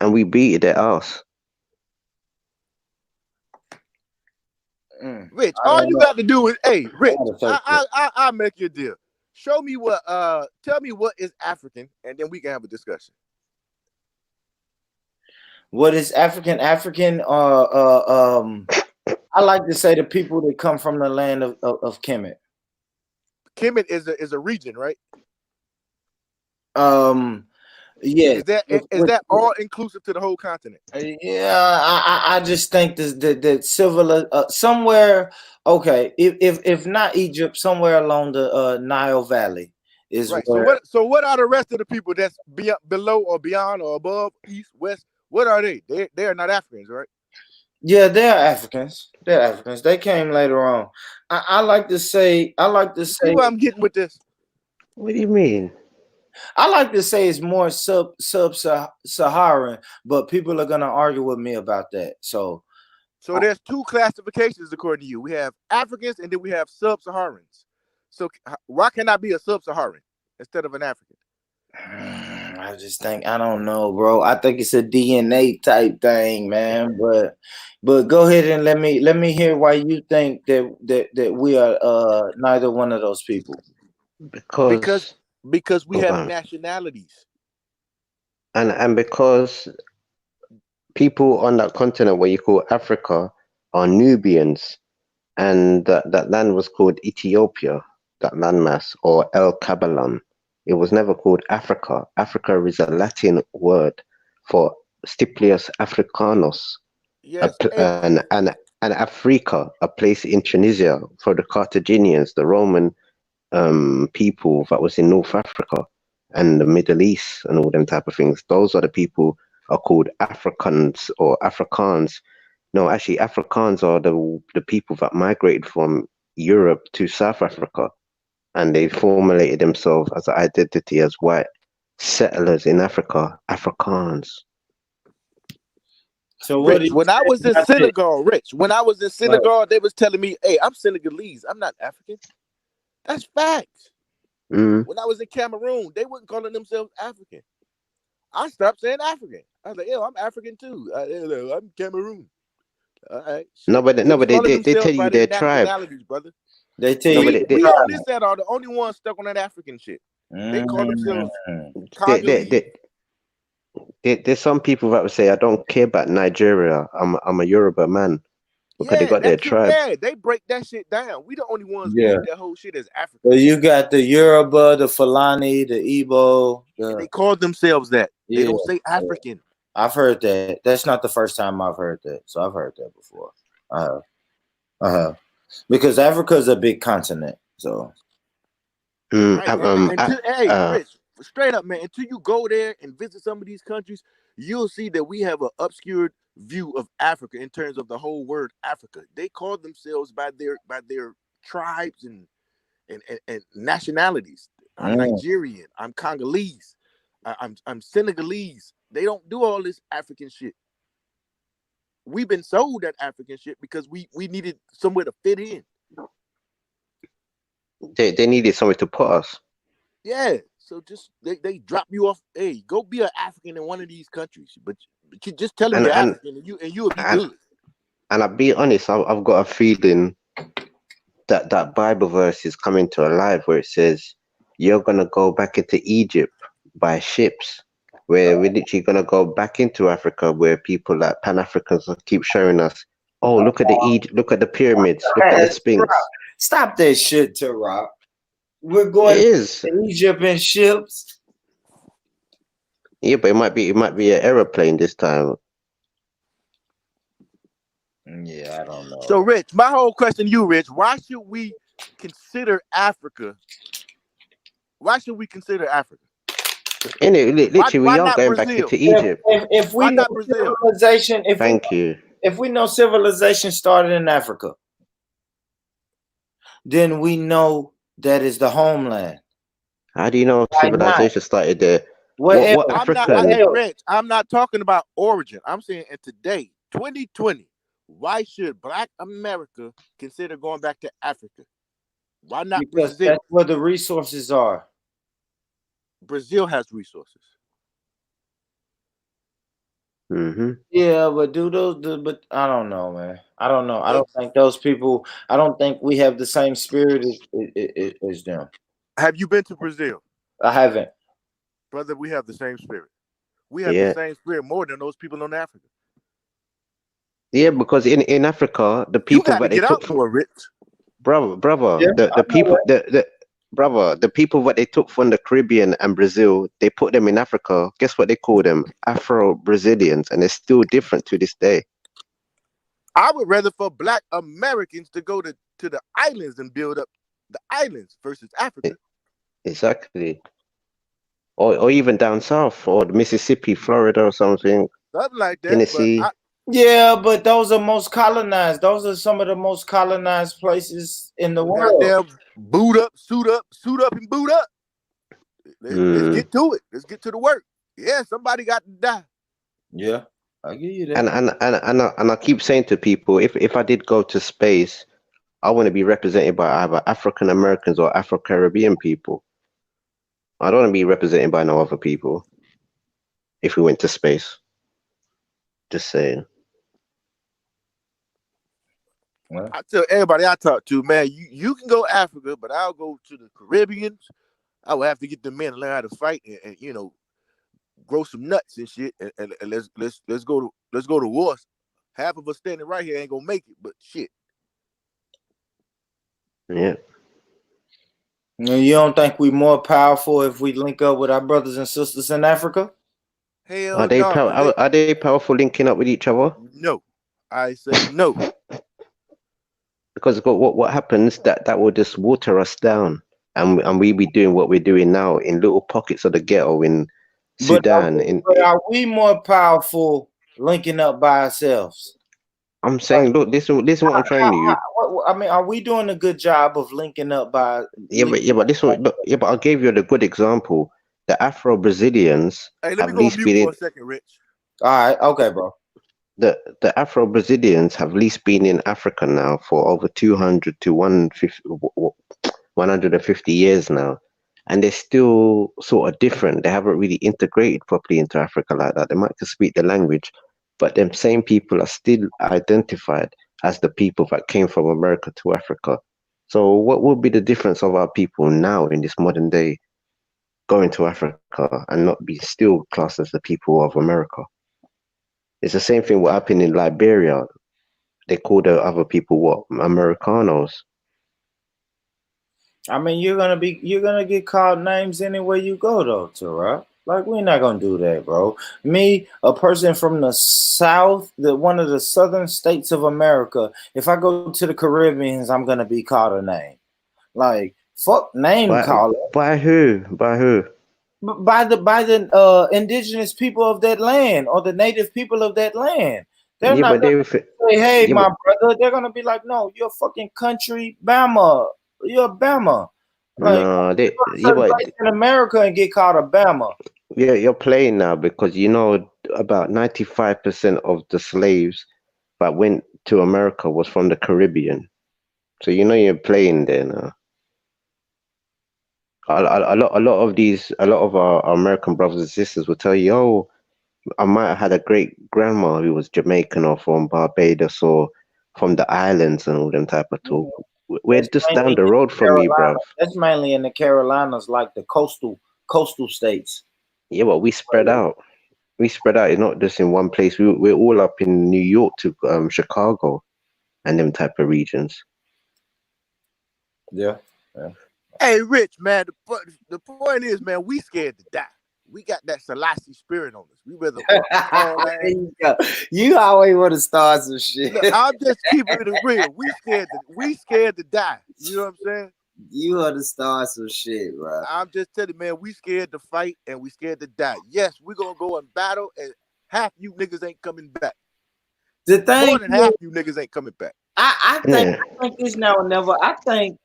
and we beat their ass. Rich, all you got to do is, hey, Rich, I'll make you a deal. Show me what, tell me what is African, and then we can have a discussion. What is African? I like to say the people that come from the land of Kemet. Kemet is a region, right? Yeah. Is that all inclusive to the whole continent? Yeah, I just think that civil somewhere. Okay, if not Egypt, somewhere along the Nile Valley is right. where. So what are the rest of the people that's below or beyond or above, east, west? What are they? They are not Africans, right? Yeah, they're Africans. They're Africans. They came later on. I like to say. See where I'm getting with this. What do you mean? I like to say it's more sub-Saharan, but people are gonna argue with me about that. So there's two classifications according to you. We have Africans and then we have sub-Saharans. So why can't I be a sub-Saharan instead of an African? I just think I don't know, bro. I think it's a DNA type thing, man. But go ahead and let me hear why you think that we are neither one of those people. Because we have nationalities. And because people on that continent where you call Africa are Nubians, and that land was called Ethiopia, that landmass, or El Cabalon. It was never called Africa. Africa is a Latin word for Stiplius Africanus, yes, and Africa, a place in Tunisia for the Carthaginians, the Roman people that was in North Africa and the Middle East and all them type of things. Those are the people are called Africans or Afrikaans. No, actually, Afrikaans are the people that migrated from Europe to South Africa, and they formulated themselves as an identity as white settlers in Africa, Afrikaans. So Rich, when I was in Senegal, they was telling me, "Hey, I'm Senegalese. I'm not African." That's facts. When I was in Cameroon, they wasn't calling themselves African. I stopped saying African. I was like, "Yo, I'm African too. I'm Cameroon." All right. No, but they tell you their tribe, brother. They tell you we on this set are the only ones stuck on that African shit. They call themselves Congolese. There's some people that would say, "I don't care about Nigeria. I'm a Yoruba man," because they got their tribe. Yeah, they break that shit down. We the only ones who that whole shit as African. So you got the Yoruba, the Fulani, the Igbo. And they call themselves that. They don't say African. I've heard that. That's not the first time I've heard that. So I've heard that before. Because Africa is a big continent. So. Rich, straight up, man. Until you go there and visit some of these countries, you'll see that we have an obscured view of Africa in terms of the whole word Africa. They call themselves by their tribes and nationalities. I'm Nigerian. I'm Congolese. I'm Senegalese. They don't do all this African shit. We've been sold that African shit because we needed somewhere to fit in. They needed somewhere to put us. Yeah. So just they drop you off. Hey, go be an African in one of these countries, but you just tell them And you're and African, and you'll be and good. and I'll be honest, I've got a feeling that Bible verse is coming to alive where it says you're gonna go back into Egypt by ships. Where we're literally gonna go back into Africa, where people like Pan Africans will keep showing us, oh, look at the pyramids, look at the Sphinx. Stop that shit, Rock. We're It going is. to Egypt in ships. Yeah, but it might be an aeroplane this time. Yeah, I don't know. So, Rich, my whole question to you, Rich, why should we consider Africa? Why should we consider Africa? In it, literally, Why we are not going back Brazil? into Egypt. If we Why know not Brazil? civilization, Thank you. If we know civilization started in Africa, then we know that is the homeland. How do you know civilization started there? What African? Hey, Rich, I'm not talking about origin. I'm saying in today, 2020, why should Black America consider going back to Africa? Why not Because Brazil? that's where the resources are. Brazil has resources. Mm-hmm. Yeah, but but I don't know, man. I don't know. I don't think those people. I don't think we have the same spirit as them. Have you been to Brazil? I haven't, brother. We have the same spirit. We have the same spirit more than those people in Africa. Yeah, because in Africa, the people that they took more, Rich. Brother, Yeah, the people the people what they took from the Caribbean and Brazil, they put them in Africa. Guess what they call them? Afro-Brazilians, and they're still different to this day. I would rather for Black Americans to go to the islands and build up the islands versus Africa. Exactly. Or even down south, or Mississippi, Florida, or something. Something like that. Tennessee. But those are most colonized. Those are some of the most colonized places in the world. Goddamn, boot up, suit up, and boot up. Let's get to it. Let's get to the work. Yeah, somebody got to die. Yeah, I give you that. And I keep saying to people, if I did go to space, I want to be represented by either African Americans or Afro Caribbean people. I don't want to be represented by no other people. If we went to space, just saying. I tell everybody I talk to, man, you can go Africa, but I'll go to the Caribbeans. I would have to get the men to learn how to fight and grow some nuts and shit, and let's go to war. Half of us standing right here ain't gonna make it, but shit. Yeah. You don't think we're more powerful if we link up with our brothers and sisters in Africa? Hell Are they no. are they powerful linking up with each other? No, I say no. Because what happens that will just water us down, and we be doing what we're doing now in little pockets of the ghetto in Sudan. But are we more powerful linking up by ourselves? I'm saying, look, this is what I'm trying to you. I mean, are we doing a good job of linking up by? But this one, look, but I gave you the good example. The Afro-Brazilians Hey, let have me go least mute been for a second, Rich. All right, okay, bro. The Afro-Brazilians have least been in Africa now for over 200 to 150 years now, and they're still sort of different. They haven't really integrated properly into Africa like that. They might just speak the language, but them same people are still identified as the people that came from America to Africa. So what would be the difference of our people now in this modern day going to Africa and not be still classed as the people of America? It's the same thing what happened in Liberia. They call the other people what? Americanos. I mean, you're gonna get called names anywhere you go, though, Tara. Like, we're not gonna do that, bro. Me, a person from the South, one of the southern states of America. If I go to the Caribbeans, I'm gonna be called a name. Like, fuck name calling. By who? By who? By the indigenous people of that land or the native people of that land. They're not gonna say, "Hey, my brother." They're gonna be like, "No, you're fucking country Bama. You're Bama." Like, No, in America and get called a Bama. Yeah, you're playing now because about 95% of the slaves that went to America was from the Caribbean. So you're playing there now. A lot of our American brothers and sisters will tell you, "Oh, I might have had a great grandma who was Jamaican or from Barbados or from the islands and all them type of talk." We're That's just mainly down in the the road from you, bruv. Carolinas. That's mainly in the Carolinas, like the coastal states. Yeah, but we spread out. We spread out. It's not just in one place. We're all up in New York to Chicago and them type of regions. Yeah. Hey, Rich, man. The point is, man, we scared to die. We got that Selassie spirit on us. We rather walk the tall There line. you go. You always want to start some shit. Look, I'm just keeping it real. We scared to die. You know what I'm saying? You want to start some shit, bro. I'm just telling you, man, we scared to fight and we scared to die. Yes, we're gonna go in battle, and half you niggas ain't coming back. The thing More than half you niggas ain't coming back. I think this now or never. I think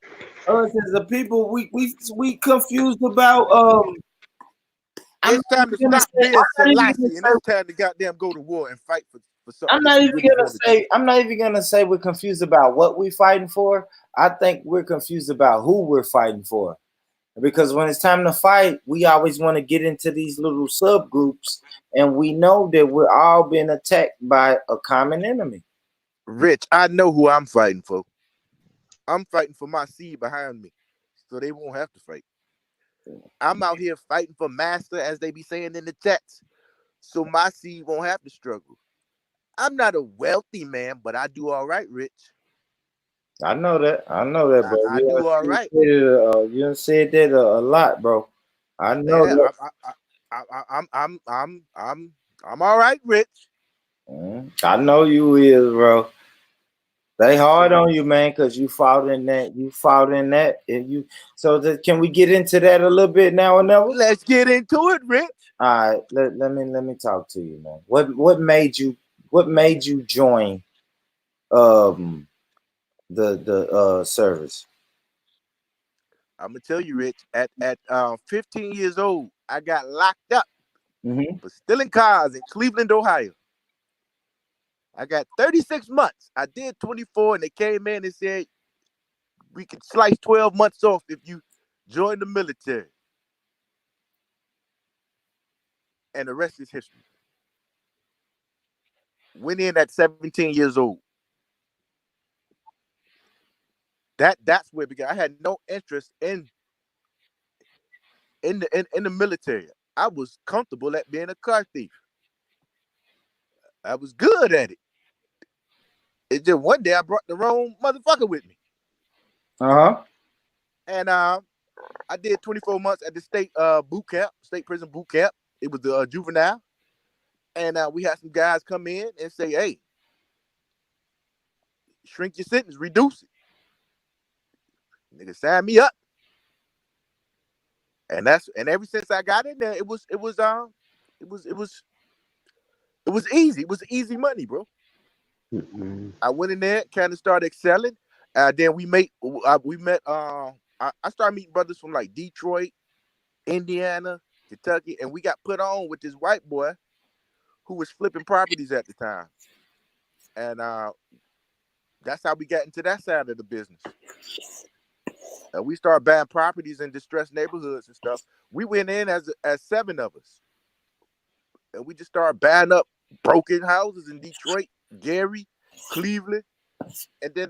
us as a people, we confused about It's time to stop being Selassie, and it's time to goddamn go to war and fight for something. I'm not even gonna say we're confused about what we're fighting for. I think we're confused about who we're fighting for. Because when it's time to fight, we always want to get into these little subgroups, and we know that we're all being attacked by a common enemy. Rich, I know who I'm fighting for. I'm fighting for my seed behind me, so they won't have to fight. I'm out here fighting for master, as they be saying in the chats, so my seed won't have to struggle. I'm not a wealthy man, but I do all right, Rich. I know that, bro. I do all right. You said that a lot, bro. I know that. I'm all right, Rich. I know you is, bro. They hard on you, man, because you fought in that. And you. So can we get into that a little bit now or never? Let's get into it, Rich. All right. Let me talk to you, man. What made you join the service? I'm gonna tell you, Rich. At 15 years old, I got locked up for stealing cars in Cleveland, Ohio. I got 36 months. I did 24, and they came in and said we could slice 12 months off if you join the military. And the rest is history. Went in at 17 years old. That's where it began. I had no interest in the military. I was comfortable at being a car thief. I was good at it. It's just one day I brought the wrong motherfucker with me. And I did 24 months at the state prison boot camp. It was the juvenile. And we had some guys come in and say, hey, shrink your sentence, reduce it. Nigga, sign me up. And ever since I got in there, it was easy. It was easy money, bro. I went in there, kind of started excelling. Then we met. I started meeting brothers from like Detroit, Indiana, Kentucky, and we got put on with this white boy who was flipping properties at the time. And that's how we got into that side of the business. We started buying properties in distressed neighborhoods and stuff. We went in as 7 of us. And we just started buying up broken houses in Detroit, Gary, Cleveland. And then,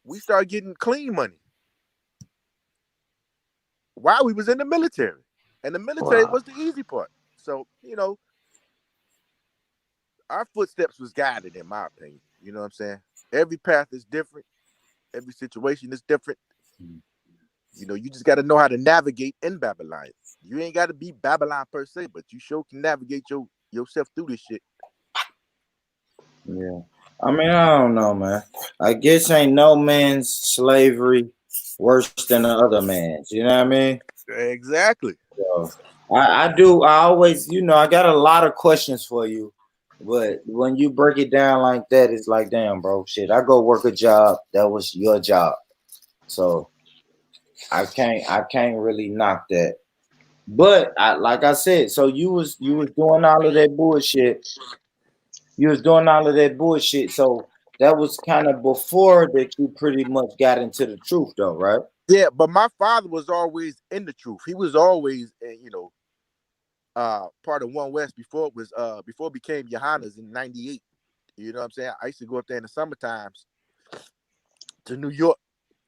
we started getting clean money while we was in the military. And the military was the easy part. So, our footsteps was guided, in my opinion. You know what I'm saying? Every path is different. Every situation is different. You just got to know how to navigate in Babylon. You ain't got to be Babylon per se, but you sure can navigate yourself through this shit. Yeah. I mean, I don't know, man. I guess ain't no man's slavery worse than the other man's. You know what I mean? Exactly. So, I always, I got a lot of questions for you. But when you break it down like that, it's like, damn, bro, shit. I go work a job. That was your job. So I can't really knock that. But like I said, so you was doing all of that bullshit. You was doing all of that bullshit. So that was kind of before that you pretty much got into the truth, though, right? Yeah, but my father was always in the truth. He was always, part of One West before it became Janus in '98. You know what I'm saying? I used to go up there in the summer times to New York.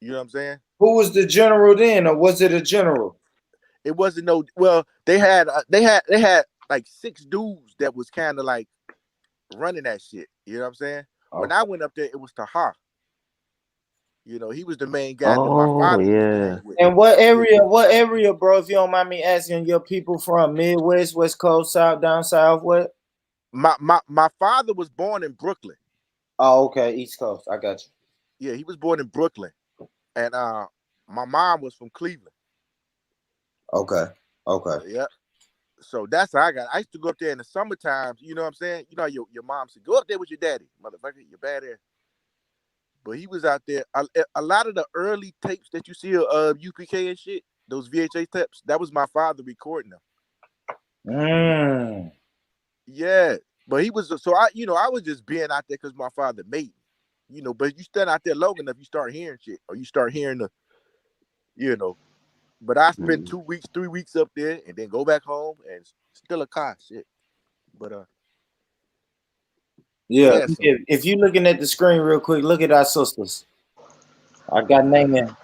You know what I'm saying? Who was the general then, or was it a general? It wasn't no. Well, they had like 6 dudes that was kind of like running that shit. You know what I'm saying? When I went up there, it was Tahar. You know, he was the main guy that my Oh father used to yeah. hang with. And what area? What area, bro? If you don't mind me asking, your people from Midwest, West Coast, South, down South, what? My father was born in Brooklyn. Oh, okay, East Coast. I got you. Yeah, he was born in Brooklyn, and my mom was from Cleveland. Okay. Yeah. So that's how I got. I used to go up there in the summer times. You know what I'm saying? You know, your mom said, "Go up there with your daddy, motherfucker. You're bad ass." But he was out there. A lot of the early tapes that you see of UPK and shit, those VHS tapes, that was my father recording them. Yeah, but he was I was just being out there because my father made me. But you stand out there long enough, you start hearing shit, or you start hearing But I spent 2 weeks, 3 weeks up there, and then go back home and still a car shit. But Yeah. yeah. So, If you looking at the screen real quick, look at our sisters. I got Nan.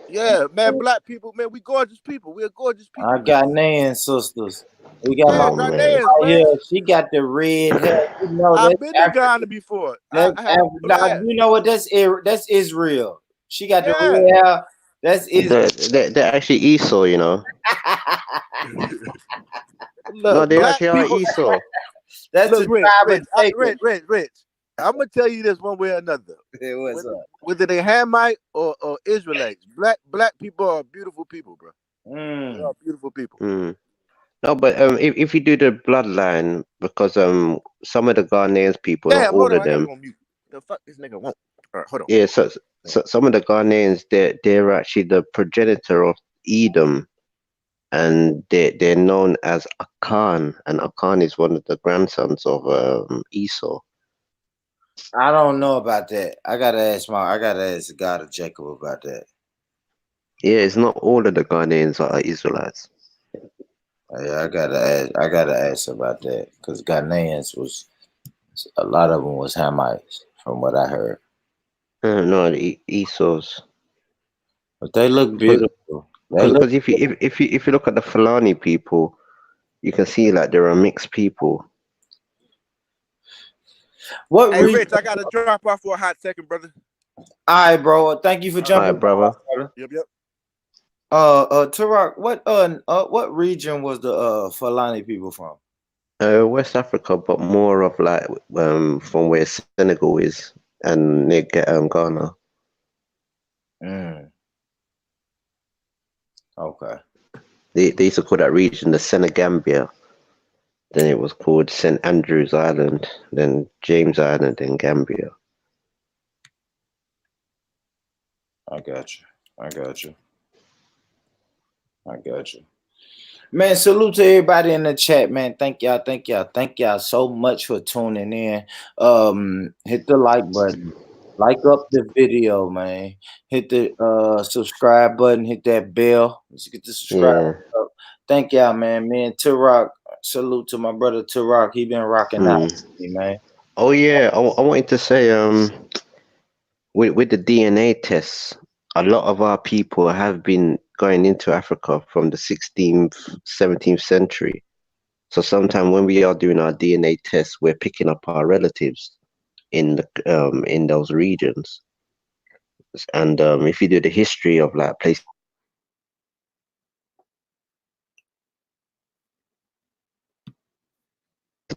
yeah, man, black people, man, we gorgeous people. We're gorgeous people. I got Nan sisters. We got my Yeah, sister Ghanaians, right man. here. She got the red hair. You know I've that's been to Africa. Ghana before. That's I have Now, you know what? That's Israel. She got the yeah. red hair. That's Israel. They're actually Esau, you know. No, Look, they black actually are people. Esau. That's Look, the tribe of Jacob. Rich. I'm gonna tell you this one way or another. What's up? Whether they Hamite or Israelites, black people are beautiful people, bro. They are beautiful people. No, but if you do the bloodline, because some of the Ghanaians people, not Damn, hold all on, of I gotta them. go on mute. The fuck this nigga won't. All right, hold on. Yeah, so some of the Ghanaians, they're actually the progenitor of Edom, and they're known as Akan, and Akan is one of the grandsons of Esau. I don't know about that. I gotta ask the God of Jacob about that. Yeah, it's not all of the Ghanaians are Israelites. Yeah, I gotta ask about that because Ghanaians was a lot of them was Hamites from what I heard. No, the Esau's. But they look beautiful. Because if you look at the Fulani people, you can see like they're a mixed people. What Hey, region? Rich, I gotta drop off for a hot second, brother. All right, bro. Thank you for jumping. All right, brother. Yep. Tarak, what region was the Fulani people from? West Africa, but more of like from where Senegal is and near Ghana. Okay. They used to call that region the Senegambia. Then it was called St. Andrews Island, then James Island in Gambia. I got you. Man, salute to everybody in the chat, man. Thank y'all so much for tuning in. Hit the like button. Like up the video, man. Hit the subscribe button, hit that bell. Let's get the subscribe up. Thank y'all, man. Me and Tarak, salute to my brother Tarak. He been rocking out with me, man. Oh yeah, I wanted to say with the DNA tests, a lot of our people have been going into Africa from the 16th, 17th century. So sometimes when we are doing our DNA tests, we're picking up our relatives in those regions. And if you do the history of like places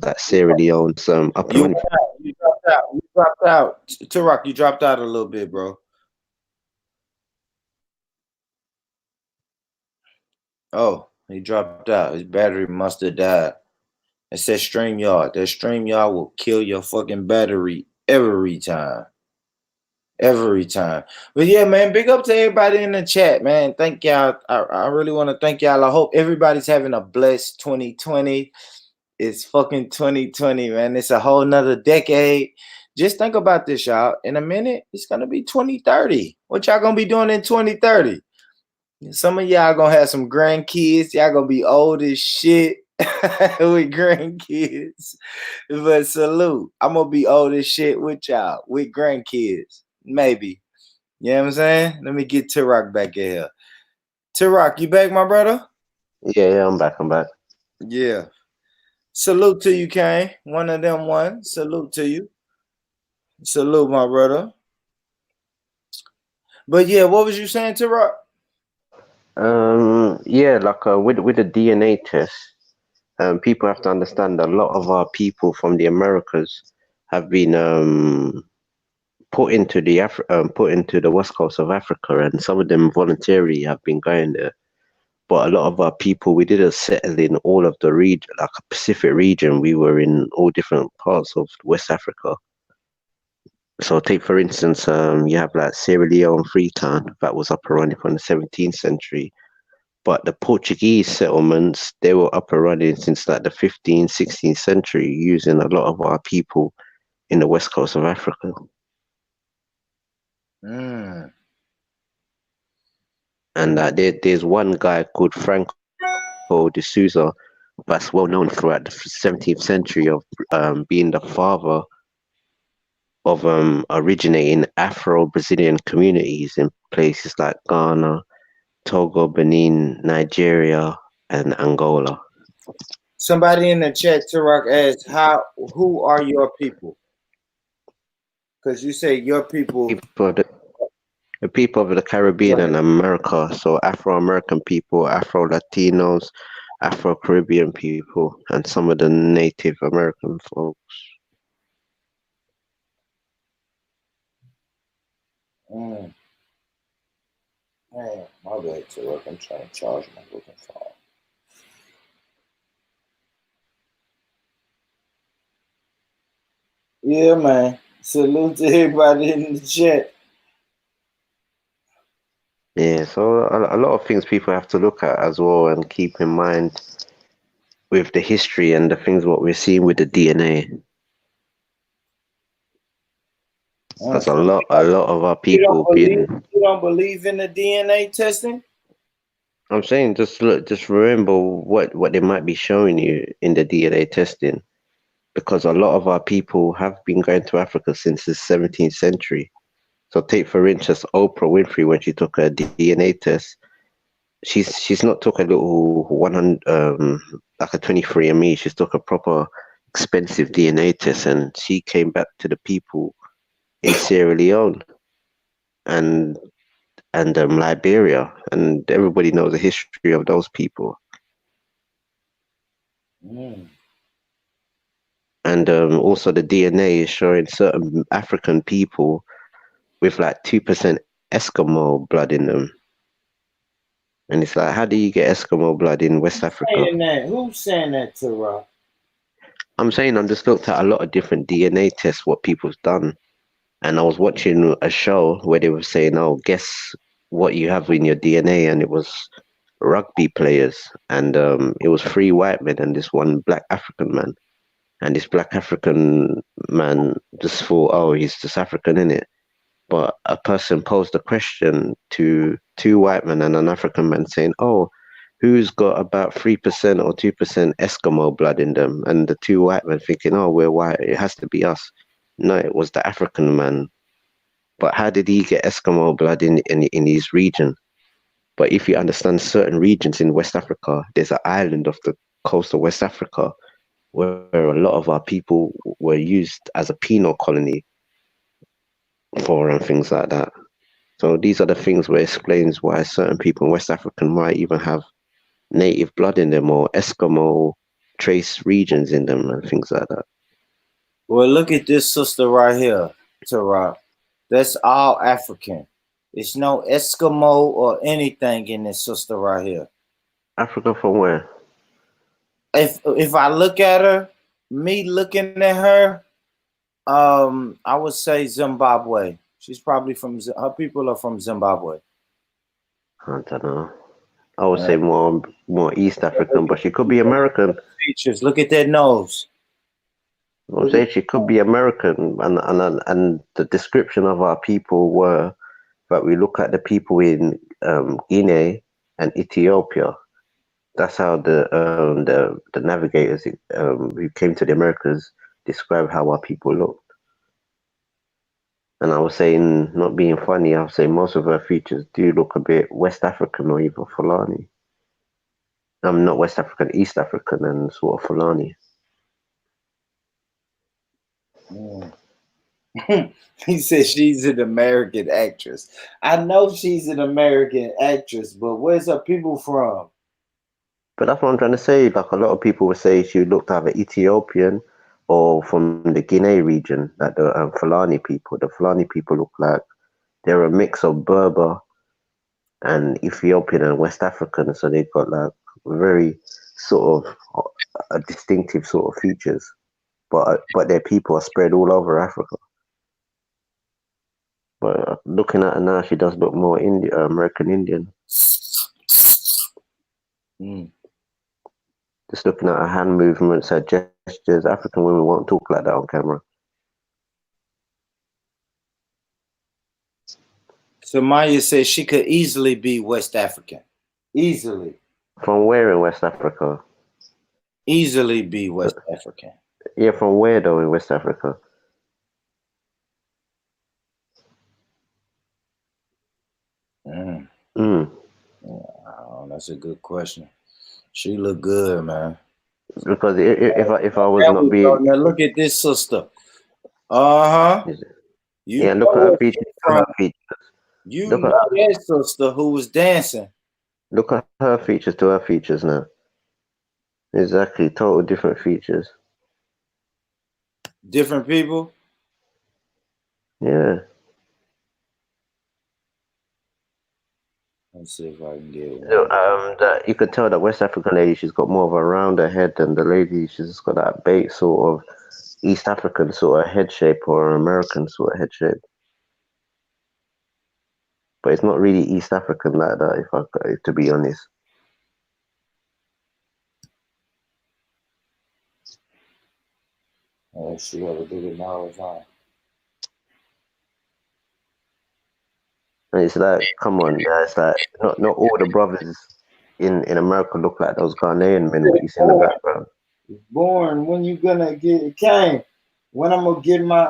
like Sierra Leone, some up You and dropped out. Tarak, you dropped out a little bit, bro. Oh, he dropped out. His battery must have died. It said StreamYard. That StreamYard will kill your fucking battery every time. Every time. But yeah, man, big up to everybody in the chat, man. Thank y'all. I really want to thank y'all. I hope everybody's having a blessed 2020. It's fucking 2020, man. It's a whole nother decade. Just think about this, y'all. In a minute, it's gonna be 2030. What y'all gonna be doing in 2030? Some of y'all gonna have some grandkids. Y'all gonna be old as shit with grandkids. But salute. I'm gonna be old as shit with y'all, with grandkids. Maybe. You know what I'm saying? Let me get T-Rock back in here. T-Rock, you back, my brother? Yeah, I'm back. Yeah. Salute to you, Kane. One of them one. Salute to you. Salute, my brother. But yeah, what was you saying, T-Rock? Yeah, like with the DNA test, people have to understand a lot of our people from the Americas have been put into the west coast of Africa, and some of them voluntarily have been going there. But a lot of our people, we didn't settle in all of the region, like a Pacific region. We were in all different parts of West Africa. So take for instance, you have like Sierra Leone, Freetown, that was up and running from the 17th century. But the Portuguese settlements, they were up and running since like the 15th, 16th century, using a lot of our people in the west coast of Africa. Mm. And there's one guy called Franco de Souza that's well known throughout the 17th century of being the father of originating Afro-Brazilian communities in places like Ghana, Togo, Benin, Nigeria, and Angola. Somebody in the chat, T-Rock, asked, who are your people? Because you say your people. The people of the Caribbean and America, so Afro-American people, Afro-Latinos, Afro-Caribbean people, and some of the Native American folks. Man, my bad, T-Rock. I'm trying to charge my fucking phone. Yeah, man. Salute to everybody in the chat. Yeah, so a lot of things people have to look at as well and keep in mind with the history and the things what we're seeing with the DNA. Because a lot of our people You don't believe in the DNA testing? I'm saying just remember what they might be showing you in the DNA testing, because a lot of our people have been going to Africa since the 17th century. So take for instance Oprah Winfrey, when she took a DNA test, she's not took a little 100 like a 23andMe. She's took a proper expensive DNA test, and she came back to the people in Sierra Leone and Liberia, and everybody knows the history of those people. Mm. And also the DNA is showing certain African people with like 2% Eskimo blood in them. And it's like, how do you get Eskimo blood in West Africa? Who's saying that, T-Rock? I'm saying I just looked at a lot of different DNA tests, what people's done. And I was watching a show where they were saying, oh, guess what you have in your DNA? And it was rugby players. And it was 3 white men and this one black African man. And this black African man just thought, oh, he's just African, innit? But a person posed a question to 2 white men and an African man saying, oh, who's got about 3% or 2% Eskimo blood in them? And the 2 white men thinking, oh, we're white, it has to be us. No, it was the African man. But how did he get Eskimo blood in his region? But if you understand certain regions in West Africa, there's an island off the coast of West Africa where a lot of our people were used as a penal colony for and things like that. So these are the things where it explains why certain people in West Africa might even have native blood in them or Eskimo trace regions in them and things like that. Well, look at this sister right here, T-Rock. That's all African. It's no Eskimo or anything in this sister right here. Africa from where? If I look at her, me looking at her, I would say Zimbabwe. She's probably her people are from Zimbabwe. I don't know. I would say more East African, but she could be American. Features. Look at that nose. I'm saying she could be American, and the description of our people were that we look at the people in Guinea and Ethiopia. That's how the navigators who came to the Americas described how our people looked. And I was saying, not being funny, I was saying most of her features do look a bit West African or even Fulani. I'm not West African, East African, and sort of Fulani. He said she's an American actress. I know she's an American actress, but where's her people from? But that's what I'm trying to say. Like a lot of people would say she looked either Ethiopian or from the Guinea region, like the Fulani people. The Fulani people look like they're a mix of Berber and Ethiopian and West African, so they've got like very sort of a distinctive sort of features. But their people are spread all over Africa. But looking at her now, she does look more American Indian. Just looking at her hand movements, her gestures, African women won't talk like that on camera. So Maya says she could easily be West African. Easily. From where in West Africa? Easily be West African. Yeah, from where though in West Africa? Oh, that's a good question. She look good, man. Because if I was not being, now look at this sister. You look at her features. You Look know that sister who was dancing. Look at her features to her features now. Exactly, total different features. Different people. Yeah. Let's see if I can get one. No, that you could tell that West African lady, she's got more of a rounder head than the lady. She's just got that bait sort of East African sort of head shape or American sort of head shape. But it's not really East African like that, to be honest. Oh, she got a bigger nose on. And it's like, come on, it's like not all the brothers in America look like those Ghanaian men what you see in the background. Born when you gonna get came? When I'm gonna get my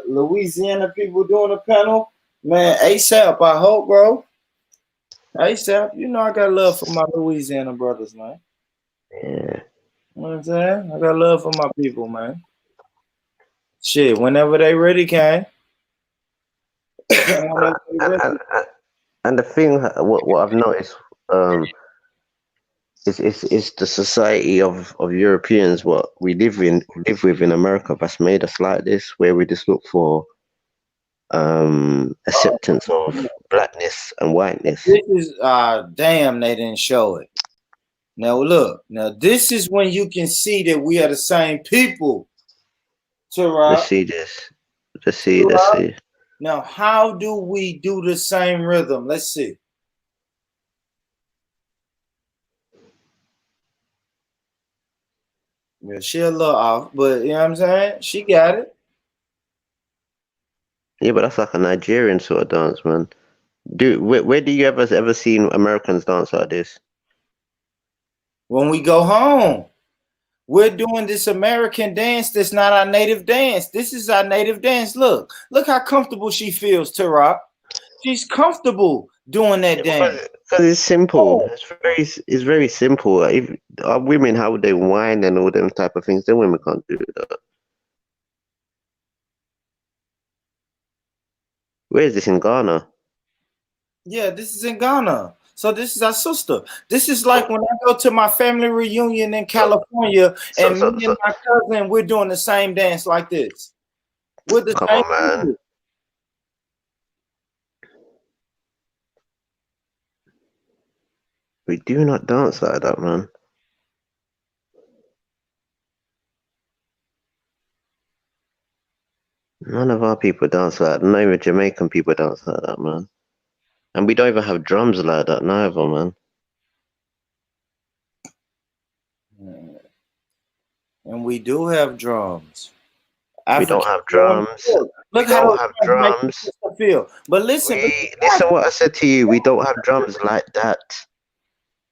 Louisiana people doing a panel? Man, ASAP, I hope, bro. ASAP, you know I got love for my Louisiana brothers, man. Yeah. You know what I'm saying? I got love for my people, man. Shit, whenever they ready, came. And the thing, what I've noticed, is the society of Europeans what we live with in America that's made us like this, where we just look for acceptance of blackness and whiteness. This is damn, they didn't show it. Now look, this is when you can see that we are the same people. Let's see this. Let's see. Now, how do we do the same rhythm? Let's see. Yeah, she a little off, but you know what I'm saying? She got it. Yeah, but that's like a Nigerian sort of dance, man. Where do you ever seen Americans dance like this? When we go home, we're doing this American dance that's not our native dance. This is our native dance. Look how comfortable she feels, Tarok. She's comfortable doing that dance. Because it's simple. It's very simple. If our women, how would they whine and all them type of things? Then women can't do that. Where is this in Ghana? Yeah, this is in Ghana. So this is our sister. This is like when I go to my family reunion in California and me and my cousin, we're doing the same dance like this. With the Come same on, man. people. We do not dance like that, man. None of our people dance like that. Not even Jamaican people dance like that, man. And we don't even have drums like that neither, man. And we do have drums. We don't African have drums. drums. Look We how don't those have drums make drums. the sister feel. But listen, Listen what I said to you. We don't have drums like that.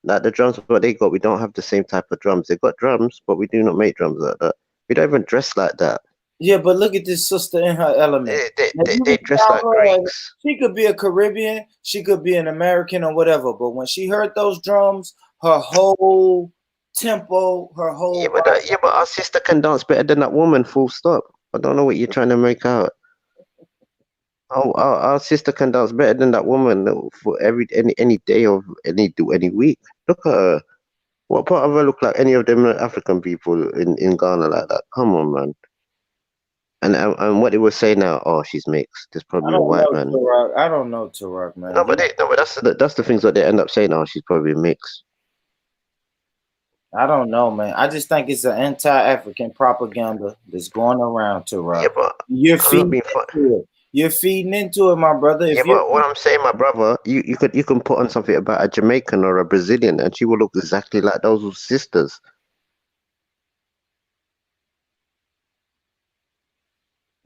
Like the drums what they got, we don't have the same type of drums. They got drums, but we do not make drums like that. We don't even dress like that. yeah, but look at this sister in her element. Now, you They can dress tell like her, Greeks. she could be a Caribbean, she could be an American or whatever. But when she heard those drums, her whole tempo, her whole But our sister can dance better than that woman. Full stop. I don't know what you're trying to make out. Our sister can dance better than that woman for any day of any week. Look at her. What part of her look like any of them African people in Ghana like that? Come on, man. And what they would say now, oh, she's mixed. There's I probably a don't white know man. Turok. I don't know Turok, man. No, but that's the things that they end up saying. Oh, she's probably mixed. I don't know, man. I just think it's an anti-African propaganda that's going around Turok. Yeah, but You're I'm not feeding being into it. You're feeding into it, my brother. Yeah, If you but what I'm saying, my brother, you can put on something about a Jamaican or a Brazilian, and she will look exactly like those sisters.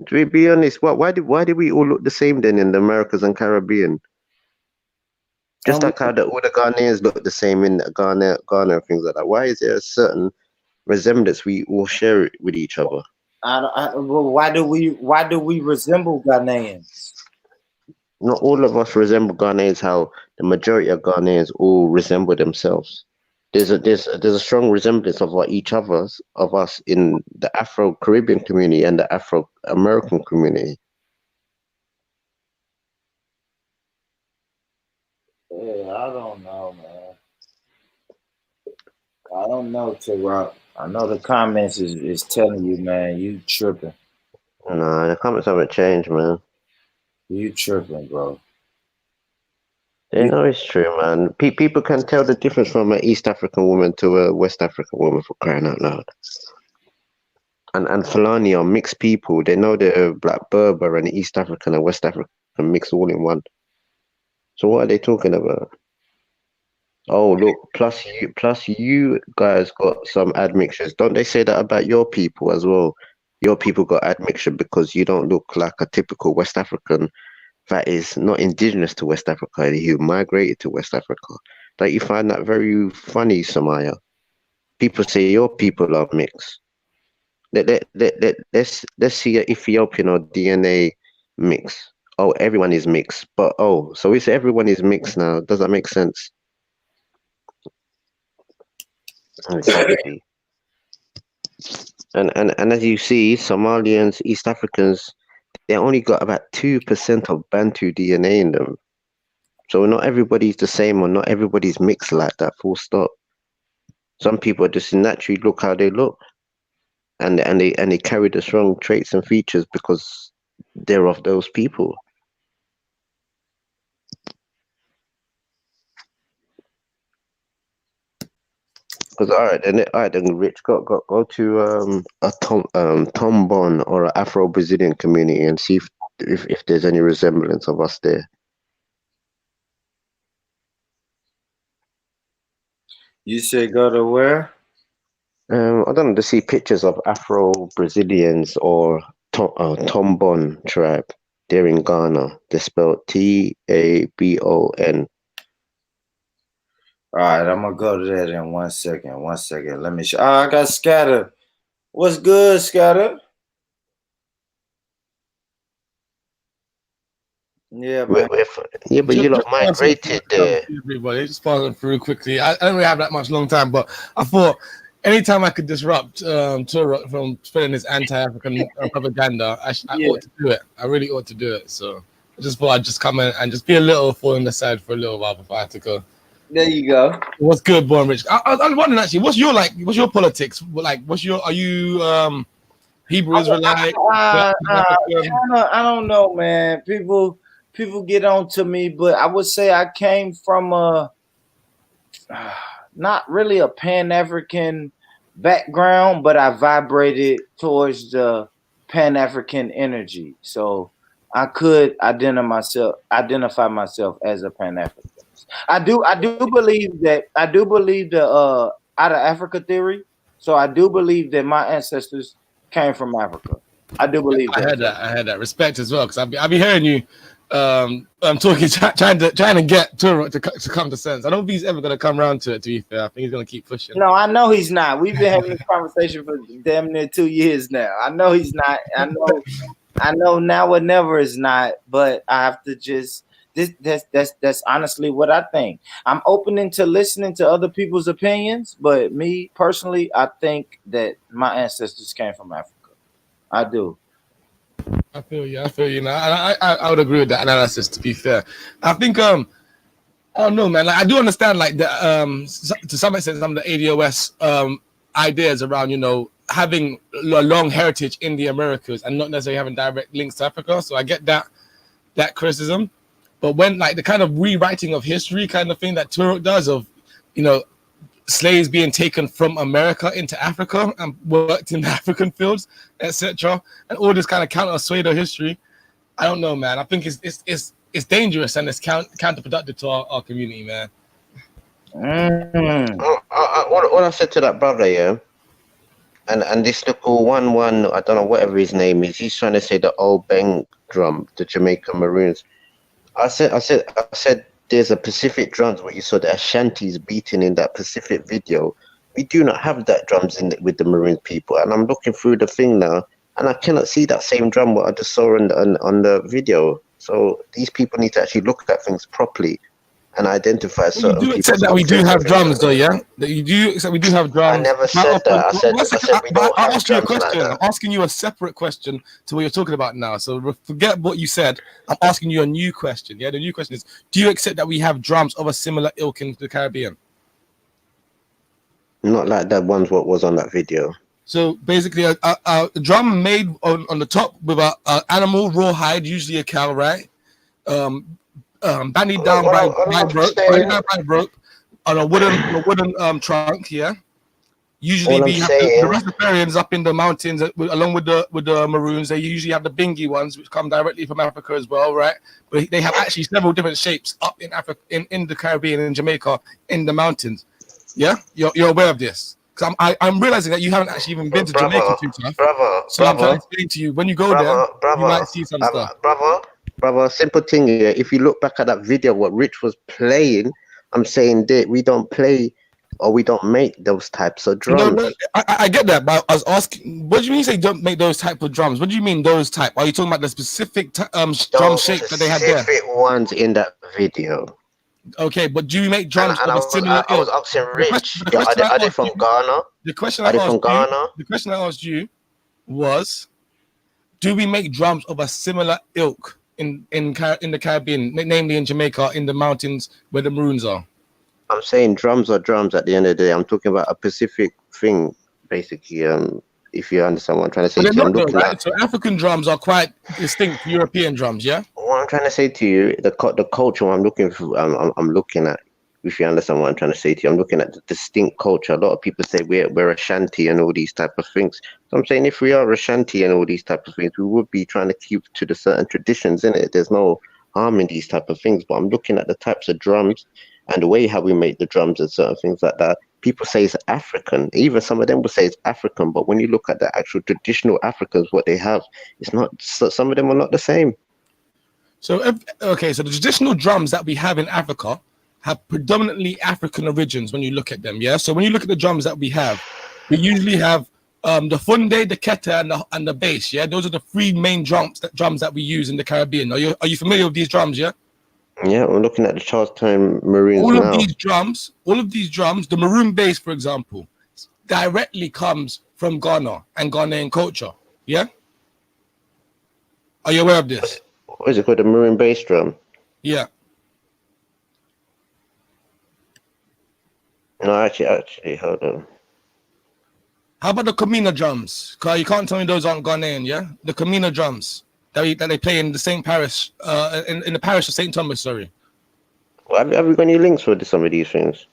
To be honest, why did we all look the same then in the Americas and Caribbean? Just like how all the Ghanaians look the same in Ghana and things like that. Why is there a certain resemblance we all share with each other? well, why do we resemble Ghanaians? Not all of us resemble Ghanaians. How the majority of Ghanaians all resemble themselves. There's a strong resemblance of each other's of us in the Afro Caribbean community and the Afro American community. Yeah, I don't know, man. I don't know, Turok. I know the comments is telling you, man, you tripping. No, the comments haven't changed, man. You tripping, bro. They know it's true, man. People can tell the difference from an East African woman to a West African woman, for crying out loud. And Fulani are mixed people. They know they're Black Berber and East African and West African mixed all in one. So what are they talking about? Oh, look, plus you guys got some admixtures. Don't they say that about your people as well? Your people got admixture because you don't look like a typical West African that is not indigenous to West Africa, who migrated to West Africa. Don't you find that very funny, Samaya? People say your people are mixed. Let's see an Ethiopian or DNA mix. Oh, everyone is mixed. But so if everyone is mixed now, does that make sense? Exactly. And as you see, Somalians, East Africans, they only got about 2% of Bantu DNA in them. So not everybody's the same, or not everybody's mixed like that. Full stop. Some people just naturally look how they look, and they carry the strong traits and features because they're of those people. Because all right, then, Rich, go to a Tombon or an Afro Brazilian community and see if there's any resemblance of us there. You said go to where? I don't know, to see pictures of Afro Brazilians or Tombon tribe. They're in Ghana. They're spelled Tabon. All right, I'm gonna go to that in 1 second. 1 second. Let me show. Oh, I got Scatter. What's good, Scatter? Yeah, man. Yeah, but you lot migrated there. Everybody, just passing through quickly. I don't really have that much long time, but I thought anytime I could disrupt Turok from spreading this anti-African propaganda, I ought to do it. I really ought to do it. So I just thought I'd just come in and just be a little thorn in the side for a little while before I had to go. There you go. What's good, Born Rich? I'm wondering actually, what's your politics? Like, are you Hebrew Israelite? I don't know, man. People get on to me, but I would say I came from not really a Pan-African background, but I vibrated towards the Pan-African energy. So I could identify myself as a Pan-African. I do believe the out of Africa theory. So I do believe that my ancestors came from Africa. I do believe that. I had that respect as well, because I be hearing you I'm talking, trying to get Turok to come to sense. I don't think he's ever gonna come around to it. To be fair, I think he's gonna keep pushing. No, I know he's not. We've been having this conversation for damn near 2 years now. I know he's not. I know now or never is not. But I have to just that's honestly what I think. I'm open into listening to other people's opinions, but me personally, I think that my ancestors came from Africa. I do. I feel you. Now, I would agree with that analysis. To be fair, I think I don't know, man. Like, I do understand, like, the to some extent, some of the ADOS ideas around, you know, having a long heritage in the Americas and not necessarily having direct links to Africa. So I get that criticism, but when, like, the kind of rewriting of history kind of thing that Turok does, of, you know, slaves being taken from America into Africa and worked in the African fields, etc., and all this kind of counter pseudo history, I don't know, man. I think it's dangerous and it's counterproductive to our community, man. What I said to that brother, yeah, and this little one, I don't know, whatever his name is, he's trying to say the old bang drum, the Jamaican Maroons. I said there's a Pacific drums where you saw the Ashantis beating in that Pacific video. We do not have that drums with the Maroon people, and I'm looking through the thing now, and I cannot see that same drum what I just saw on the video. So these people need to actually look at things properly and identify certain people. You do accept that we do have drums, though, yeah? That you do accept we do have drums. I never said that. I said we don't have asked you a drums question. like that. I'm asking you a separate question to what you're talking about now. So forget what you said. I'm asking you a new question. Yeah, the new question is: do you accept that we have drums of a similar ilk in the Caribbean? Not like that one's what was on that video. So basically, a drum made on the top with an animal raw hide, usually a cow, right? Bandied down by rope on a wooden trunk, yeah. Usually we have the Rastafarians up in the mountains along with the Maroons. They usually have the bingy ones, which come directly from Africa as well, right? But they have actually several different shapes up in Africa, in the Caribbean, in Jamaica, in the mountains. Yeah, you're aware of this. Because I'm realizing that you haven't actually even been to Jamaica too tough. So I'm trying to explain to you, when you go there, you might see some stuff. Brother, simple thing here. If you look back at that video, what Rich was playing, I'm saying that we don't play or we don't make those types of drums. No, I get that, but I was asking, what do you mean you say don't make those type of drums? What do you mean those type? Are you talking about the specific drum shape that they had there? Specific ones in that video. Okay, but do you make drums of a similar ilk? I was asking Rich. Are they from Ghana? The question I asked you was, do we make drums of a similar ilk in the Caribbean, namely in Jamaica, in the mountains where the Maroons are? I'm saying drums are drums at the end of the day. I'm talking about a Pacific thing, basically. If you understand what I'm trying to say. But they're not, right? So African drums are quite distinct European drums, yeah? What I'm trying to say to you, the culture I'm looking for, I'm looking at, if you understand what I'm trying to say to you, I'm looking at the distinct culture. A lot of people say we're Ashanti and all these type of things. So I'm saying if we are Ashanti and all these type of things, we would be trying to keep to the certain traditions, in it. There's no harm in these type of things, but I'm looking at the types of drums and the way how we make the drums and certain things like that. People say it's African. Even some of them will say it's African, but when you look at the actual traditional Africans, what they have, it's not. Some of them are not the same. So so the traditional drums that we have in Africa have predominantly African origins when you look at them, yeah? So when you look at the drums that we usually have the funde, the keta, and the bass, yeah? Those are the three main drums that we use in the Caribbean. Are you familiar with these drums, yeah? Yeah, we're looking at the Charlestown Maroons all now. All of these drums, the maroon bass, for example, directly comes from Ghana and Ghanaian culture, yeah? Are you aware of this? What is it called, the maroon bass drum? Yeah. No, actually, hold on. How about the Kamina drums? Because you can't tell me those aren't Ghanaian, yeah? The Kamina drums that they play in the same parish, in the parish of St. Thomas, sorry. Well, have you got any links for some of these things?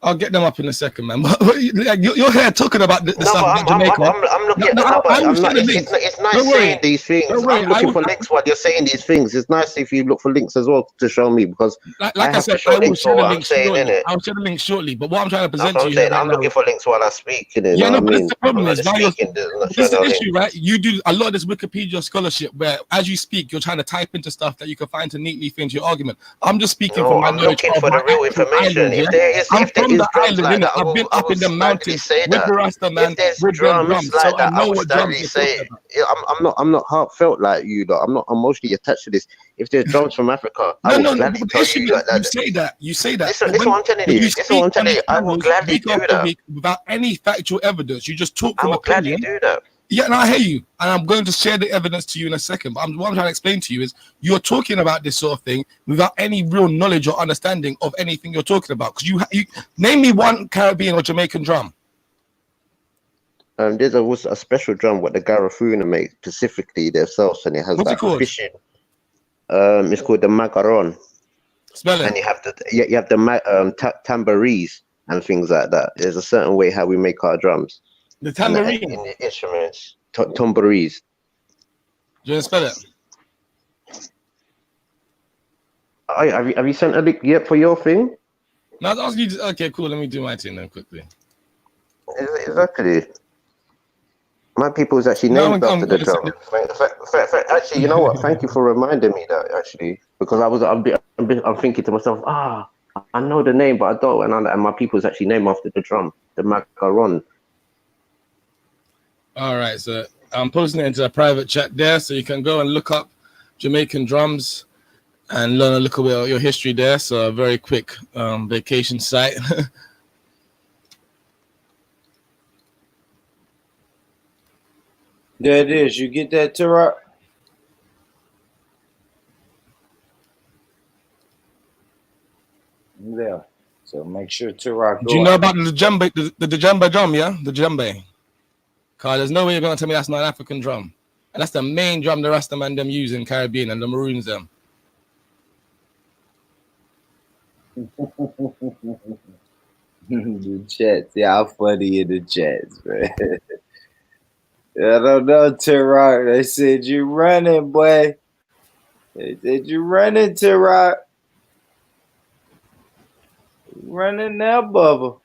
I'll get them up in a second, man. But you're here talking about the stuff about Jamaica. I'm looking. It's nice Don't saying worry. these things. Don't worry. I'm looking for links while you're saying these things. It's nice if you look for links as well to show me, because Like I I have said, to show I will links share for the what I'm link saying, shortly. innit? I'll share the link shortly. But what I'm trying to That's present what to I'm you saying. right I'm now looking is, for links while I speak, innit? yeah, Know no, what I but this is mean? the problem I'm not is just now you're. speaking, not This showing is the no issue, links. right? You do a lot of this Wikipedia scholarship where, as you speak, you're trying to type into stuff that you can find to neatly fit into your argument. I'm just speaking from No, my I'm knowledge looking of for my the real actual information. island. Yeah, I'm If there from is the drums island, like innit? that, I've been I up will in the gladly mountains say with that. the Rasta If man there's with them drums drums, so like I that, I know will what drums gladly you're say talking it. about. I'm not heartfelt like you, though. I'm not emotionally attached to this. If there's drums from Africa, I will No. gladly But the tell issue you is that. you say that, Listen, but listen what I'm telling when you. you Listen what speak I'm on telling these you. I will channels gladly week do after that. week without any factual evidence, you just talk I from will gladly opinion. do that. Yeah, and I hear you, and I'm going to share the evidence to you in a second. But what I'm trying to explain to you is you're talking about this sort of thing without any real knowledge or understanding of anything you're talking about. Because you name me one Caribbean or Jamaican drum. There's a special drum what the Garifuna make specifically themselves, and it has What's it like called? fishing. It's called the Macaron. Spell it. And you have the tambourines and things like that. There's a certain way how we make our drums. The tambourine. And the instruments, tambourines. Do you want to spell it? Have you sent a link yet for your thing? No, I was asking you. Okay, cool. Let me do my thing then quickly. Exactly. My people is actually named after the drum. Actually, you know what? Thank you for reminding me that. Actually, because I'm thinking to myself, I know the name, but I don't. And my people is actually named after the drum, the macaron. All right, so I'm posting it into a private chat there, so you can go and look up Jamaican drums and learn a little bit of your history there. So a very quick vacation site. There it is. You get that, Tara? There. So make sure Tara go. Do you know about the djembe, the djembe drum? Yeah, the djembe. Cause there's no way you're gonna tell me that's not an African drum, and that's the main drum the Rasta man them use in Caribbean and the Maroons them. The chats, y'all funny in the chats, man. I don't know, Tara. They said you running, boy. They said you running, Tara. Running now, Bubba.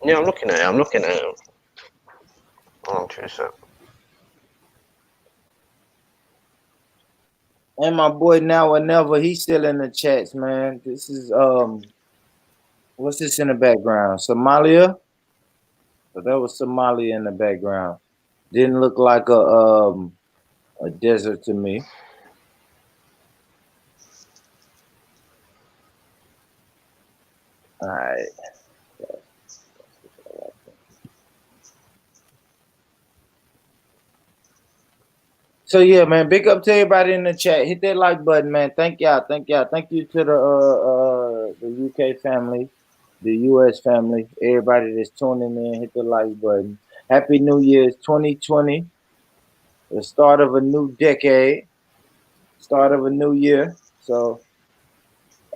Yeah, I'm looking at it. Oh, 2 seconds. And my boy Now or Never, he's still in the chats, man. This is what's this in the background? Somalia? So that was Somalia in the background. Didn't look like a desert to me. All right. So yeah, man, big up to everybody in the chat. Hit that like button, man. Thank y'all. Thank you to the UK family, the US family, everybody that's tuning in. Hit the like button. Happy New Year's 2020. The start of a new decade, start of a new year. So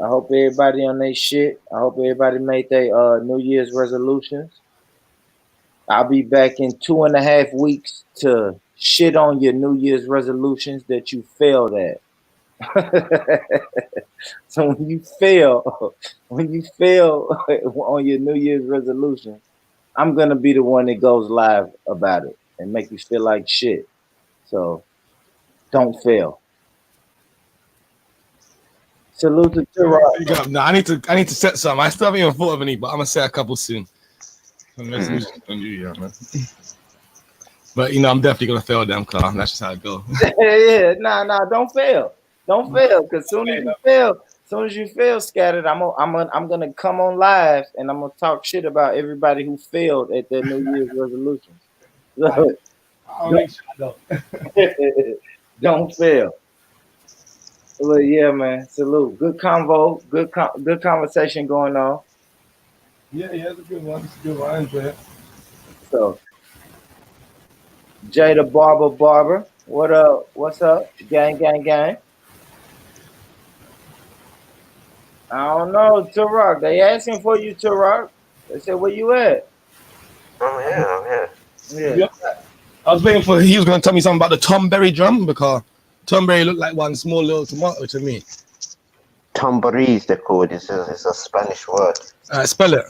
I hope everybody on their shit. I hope everybody made their New Year's resolutions. I'll be back in 2.5 weeks to shit on your New Year's resolutions that you failed at. So when you fail on your New Year's resolution, I'm gonna be the one that goes live about it and make you feel like shit. So don't fail. Salute to Tara. No, I need to set some. I still haven't even thought of any, but I'm gonna set a couple soon. But I'm definitely gonna fail them, Carl. That's just how it goes. Yeah, nah, don't fail. Don't fail, because soon as you fail, Scattered, I'm gonna come on live and I'm gonna talk shit about everybody who failed at their New Year's resolutions. So, I'll make sure I don't. don't fail. Well, yeah, man. Salute. Good convo. Good conversation going on. Yeah, it's a good one. It's a good one. I enjoy it. So, Jada Barber. What up? What's up? Gang. I don't know, Turok. They asking for you, Turok. They said, where you at? I'm here. Yeah. I was waiting for he was going to tell me something about the Tomberry drum because Tomberry looked like one small little tomato to me. Tambourines, they're called. It's a Spanish word. Spell it.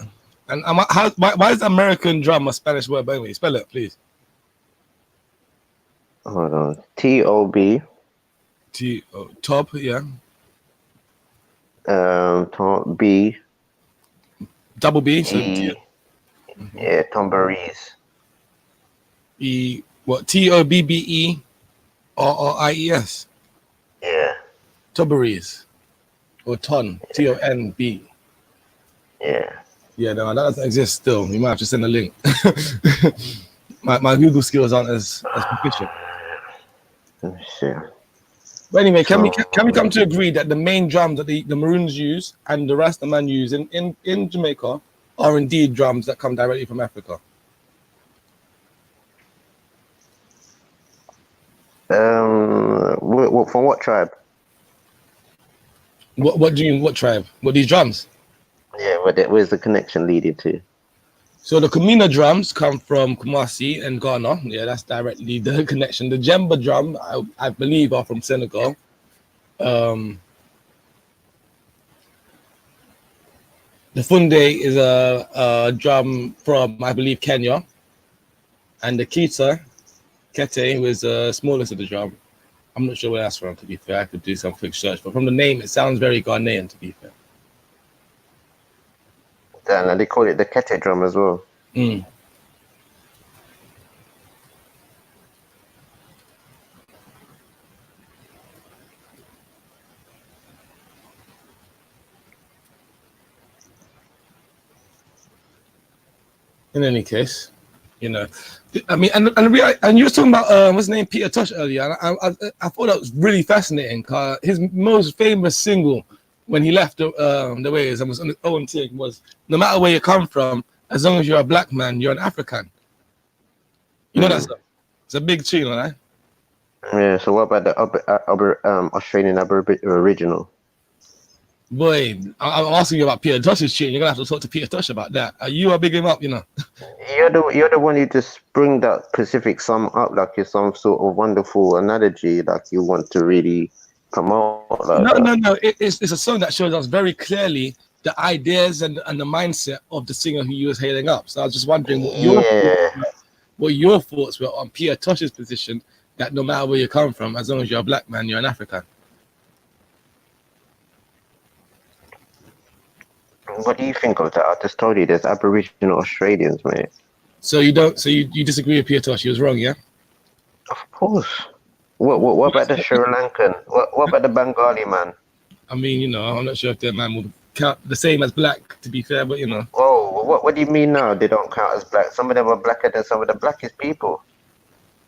And why is American drum a Spanish word? By the way, spell it, please. Hold on. T-O-B. Top, yeah. B. Double B. E. Yeah, tambourines. What? Tobberies. Yeah. Tobberies. Or ton. Tonb. Yeah. Yeah, no, that doesn't exist still. You might have to send a link. my Google skills aren't as proficient. Let me see. But anyway, can we come to agree that the main drums that the Maroons use and the Rastaman use in Jamaica are indeed drums that come directly from Africa? From what tribe? What tribe? What, these drums? Yeah, where's the connection leading to? So the Kumina drums come from Kumasi and Ghana. Yeah, that's directly the connection. The Djemba drum, I believe, are from Senegal. The Funde is a drum from, I believe, Kenya. And the Kete was the smallest of the drum. I'm not sure where that's from, to be fair. I could do some quick search. But from the name, it sounds very Ghanaian, to be fair. And they call it the Kete drum as well. Mm. In any case, you know, I mean, and you were talking about what's his name, Peter Tosh earlier. And I thought that was really fascinating. His most famous single when he left the Waves and was on his own thing was, "No matter where you come from, as long as you're a black man, you're an African." You know that stuff. It's a big tune, right? Yeah. So what about the Australian Aboriginal? Boy, I'm asking you about Peter Tosh's tune. You're gonna have to talk to Peter Tosh about that. You are big him up, you know. You're the one who just bring that Pacific sum up like it's some sort of wonderful analogy, like you want to really promote. No. It's a song that shows us very clearly the ideas and the mindset of the singer who you was hailing up. So I was just wondering what your thoughts were on Peter Tosh's position that no matter where you come from, as long as you're a black man, you're an African. What do you think of that? I just told you there's Aboriginal Australians, mate. So you don't. So you disagree with Peter Tosh? He was wrong, yeah. Of course. What about the Sri Lankan? What about the Bengali man? I mean, you know, I'm not sure if that man would count the same as black, to be fair, but you know. Oh, what do you mean now? They don't count as black. Some of them are blacker than some of the blackest people.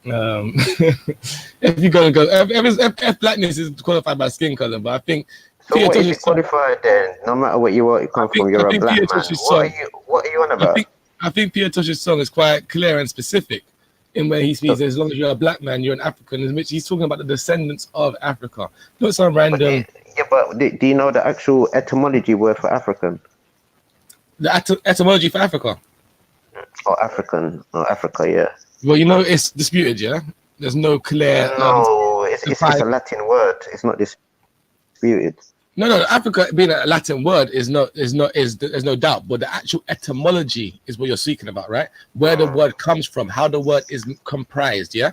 If you're gonna go, if blackness is qualified by skin color, but I think. So what is it qualified then? No matter what you come from, you're a black man. What are you on about? I think Peter Tosh's song is quite clear and specific in where he speaks. As long as you're a black man, you're an African. In which he's talking about the descendants of Africa. Not some random. But do you know the actual etymology word for African? The etymology for Africa. Or African, or Africa, yeah. Well, you know, it's disputed, yeah. There's no clear. No, it's a Latin word. It's not disputed. No. Africa being a Latin word is there's no doubt, but the actual etymology is what you're speaking about, right? Where the word comes from, how the word is comprised, yeah.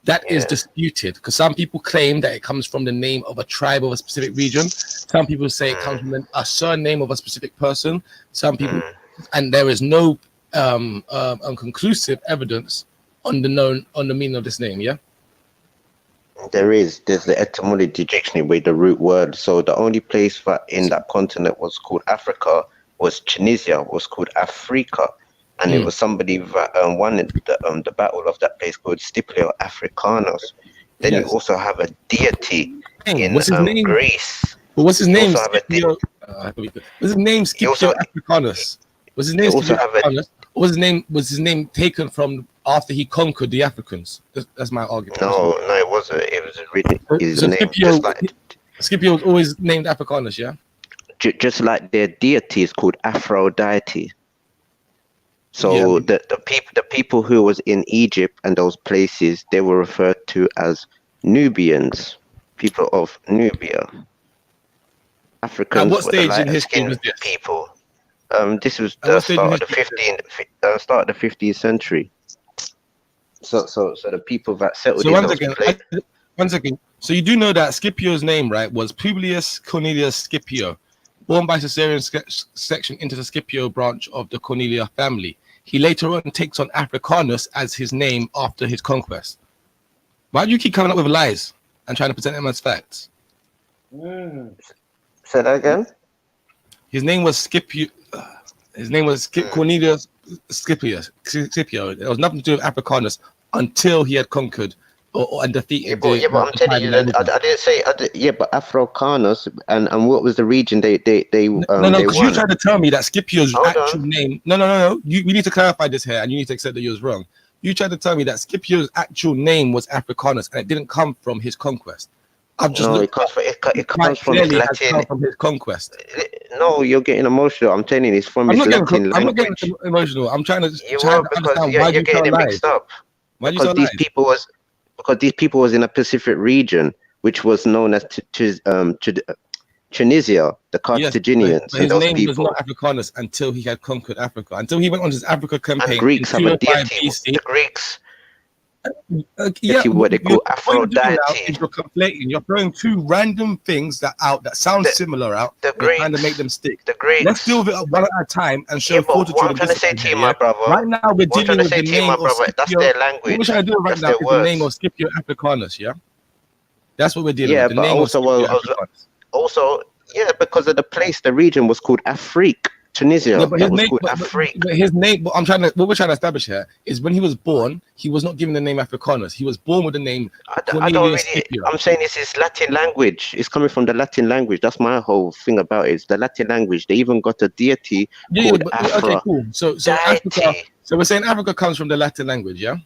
That is disputed because some people claim that it comes from the name of a tribe of a specific region. Some people say it comes from a surname of a specific person. Some people, and there is no conclusive evidence on the meaning of this name, yeah. There's the etymology dictionary with the root word. So the only place in that continent was called Africa was Tunisia, was called Africa, and it was somebody that won the battle of that place called Scipio Africanus. Then you also have a deity in Greece. Well, what's his name? Scipio, what's his name? Scipio Africanus. Was his name Scipio Africanus? Was his name taken from after he conquered the Africans? That's my argument. No, it wasn't. It was really his name. Scipio was always named Africanus, yeah. just like their deity is called Aphrodite. So the people who was in Egypt and those places, they were referred to as Nubians, people of Nubia. Africans At what were the stage in lighter history was skinned this? people. This was At the what stage in start of the history? 15th century. So the people that settled So in once those again, places. one second. So you do know that Scipio's name, right, was Publius Cornelius Scipio, born by cesarean section into the Scipio branch of the Cornelia family. He later on takes on Africanus as his name after his conquest. Why do you keep coming up with lies and trying to present them as facts? Say that again. His name was Scipio. His name was Cornelius Scipio. There was nothing to do with Africanus until he had conquered and defeated. Yeah, but I'm telling you that I didn't say. But Africanus and what was the region they No, because you won? tried to tell me that Scipio's Hold actual on. name. No. We need to clarify this here, and you need to accept that you was wrong. You tried to tell me that Scipio's actual name was Africanus, and it didn't come from his conquest. I've just No, it comes from his Latin. From his conquest. No, you're getting emotional. I'm telling you, it's from his Latin language. I'm not getting emotional. I'm trying to understand why you're you getting tell it lies. mixed up. Why do you Because tell these lies? people was in a Pacific region, which was known as Tunisia, the Carthaginians, but and his those name was people. not Africanus until he had conquered Africa. Until he went on his Africa campaign. And Greeks in have a 205 deity. BC. The Greeks. Yeah, What they call what you're doing now Aphrodite. is you're conflating. You're throwing two random things that sound similar out. The You're trying to Greeks. make them stick. The Greeks. Let's deal with it one at a time and show But fortitude what I'm and trying to say discipline to you, here, my brother. Right now we're What I'm dealing trying to with say the to you, name my of brother. That's Scipio. their What language. we're trying to do right That's now their is the name words. of Scipio Africanus. Yeah, that's what we're dealing Yeah, with. The but name also, of Scipio Africanus. also, yeah, because of the place, the region was called Afrique, Tunisia. Yeah, but That was called Afrique. but his name. What we're trying to establish here is when he was born, he was not given the name Africanus. He was born with the name Cornelius Scipio. I'm saying this is Latin language. It's coming from the Latin language. That's my whole thing about it. It's the Latin language. They even got a deity called Aphra. Okay, cool. So Africa. So we're saying Africa comes from the Latin language, yeah?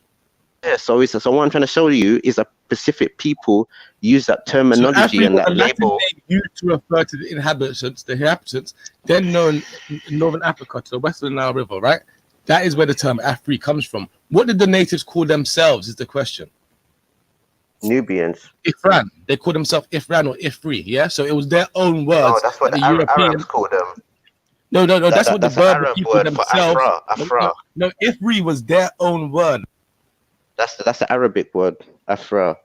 Yeah. So what I'm trying to show you is a specific people use that terminology and that label. Name used to refer to the inhabitants, then known in Northern Africa to the western Nile River, right? That is where the term Afri comes from. What did the natives call themselves? Is the question. Nubians. Ifran. They call themselves Ifran or Ifri. Yeah. So it was their own words. No, that's what the Arabs call them. No. That's what the Berber Arab people word themselves. for Afra. No, Ifri was their own word. That's the Arabic word, Afra.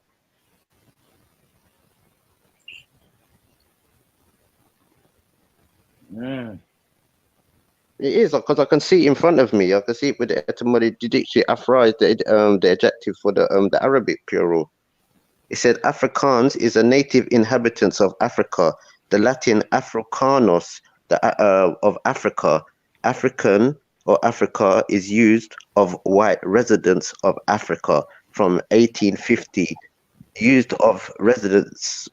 It is because I can see it in front of me. I can see it with the etymology dictionary. Afra is the adjective for the Arabic plural. It said Afrikaans is a native inhabitants of Africa. The Latin Africanus, of Africa. African or Africa is used of white residents of Africa from 1850. Used of residents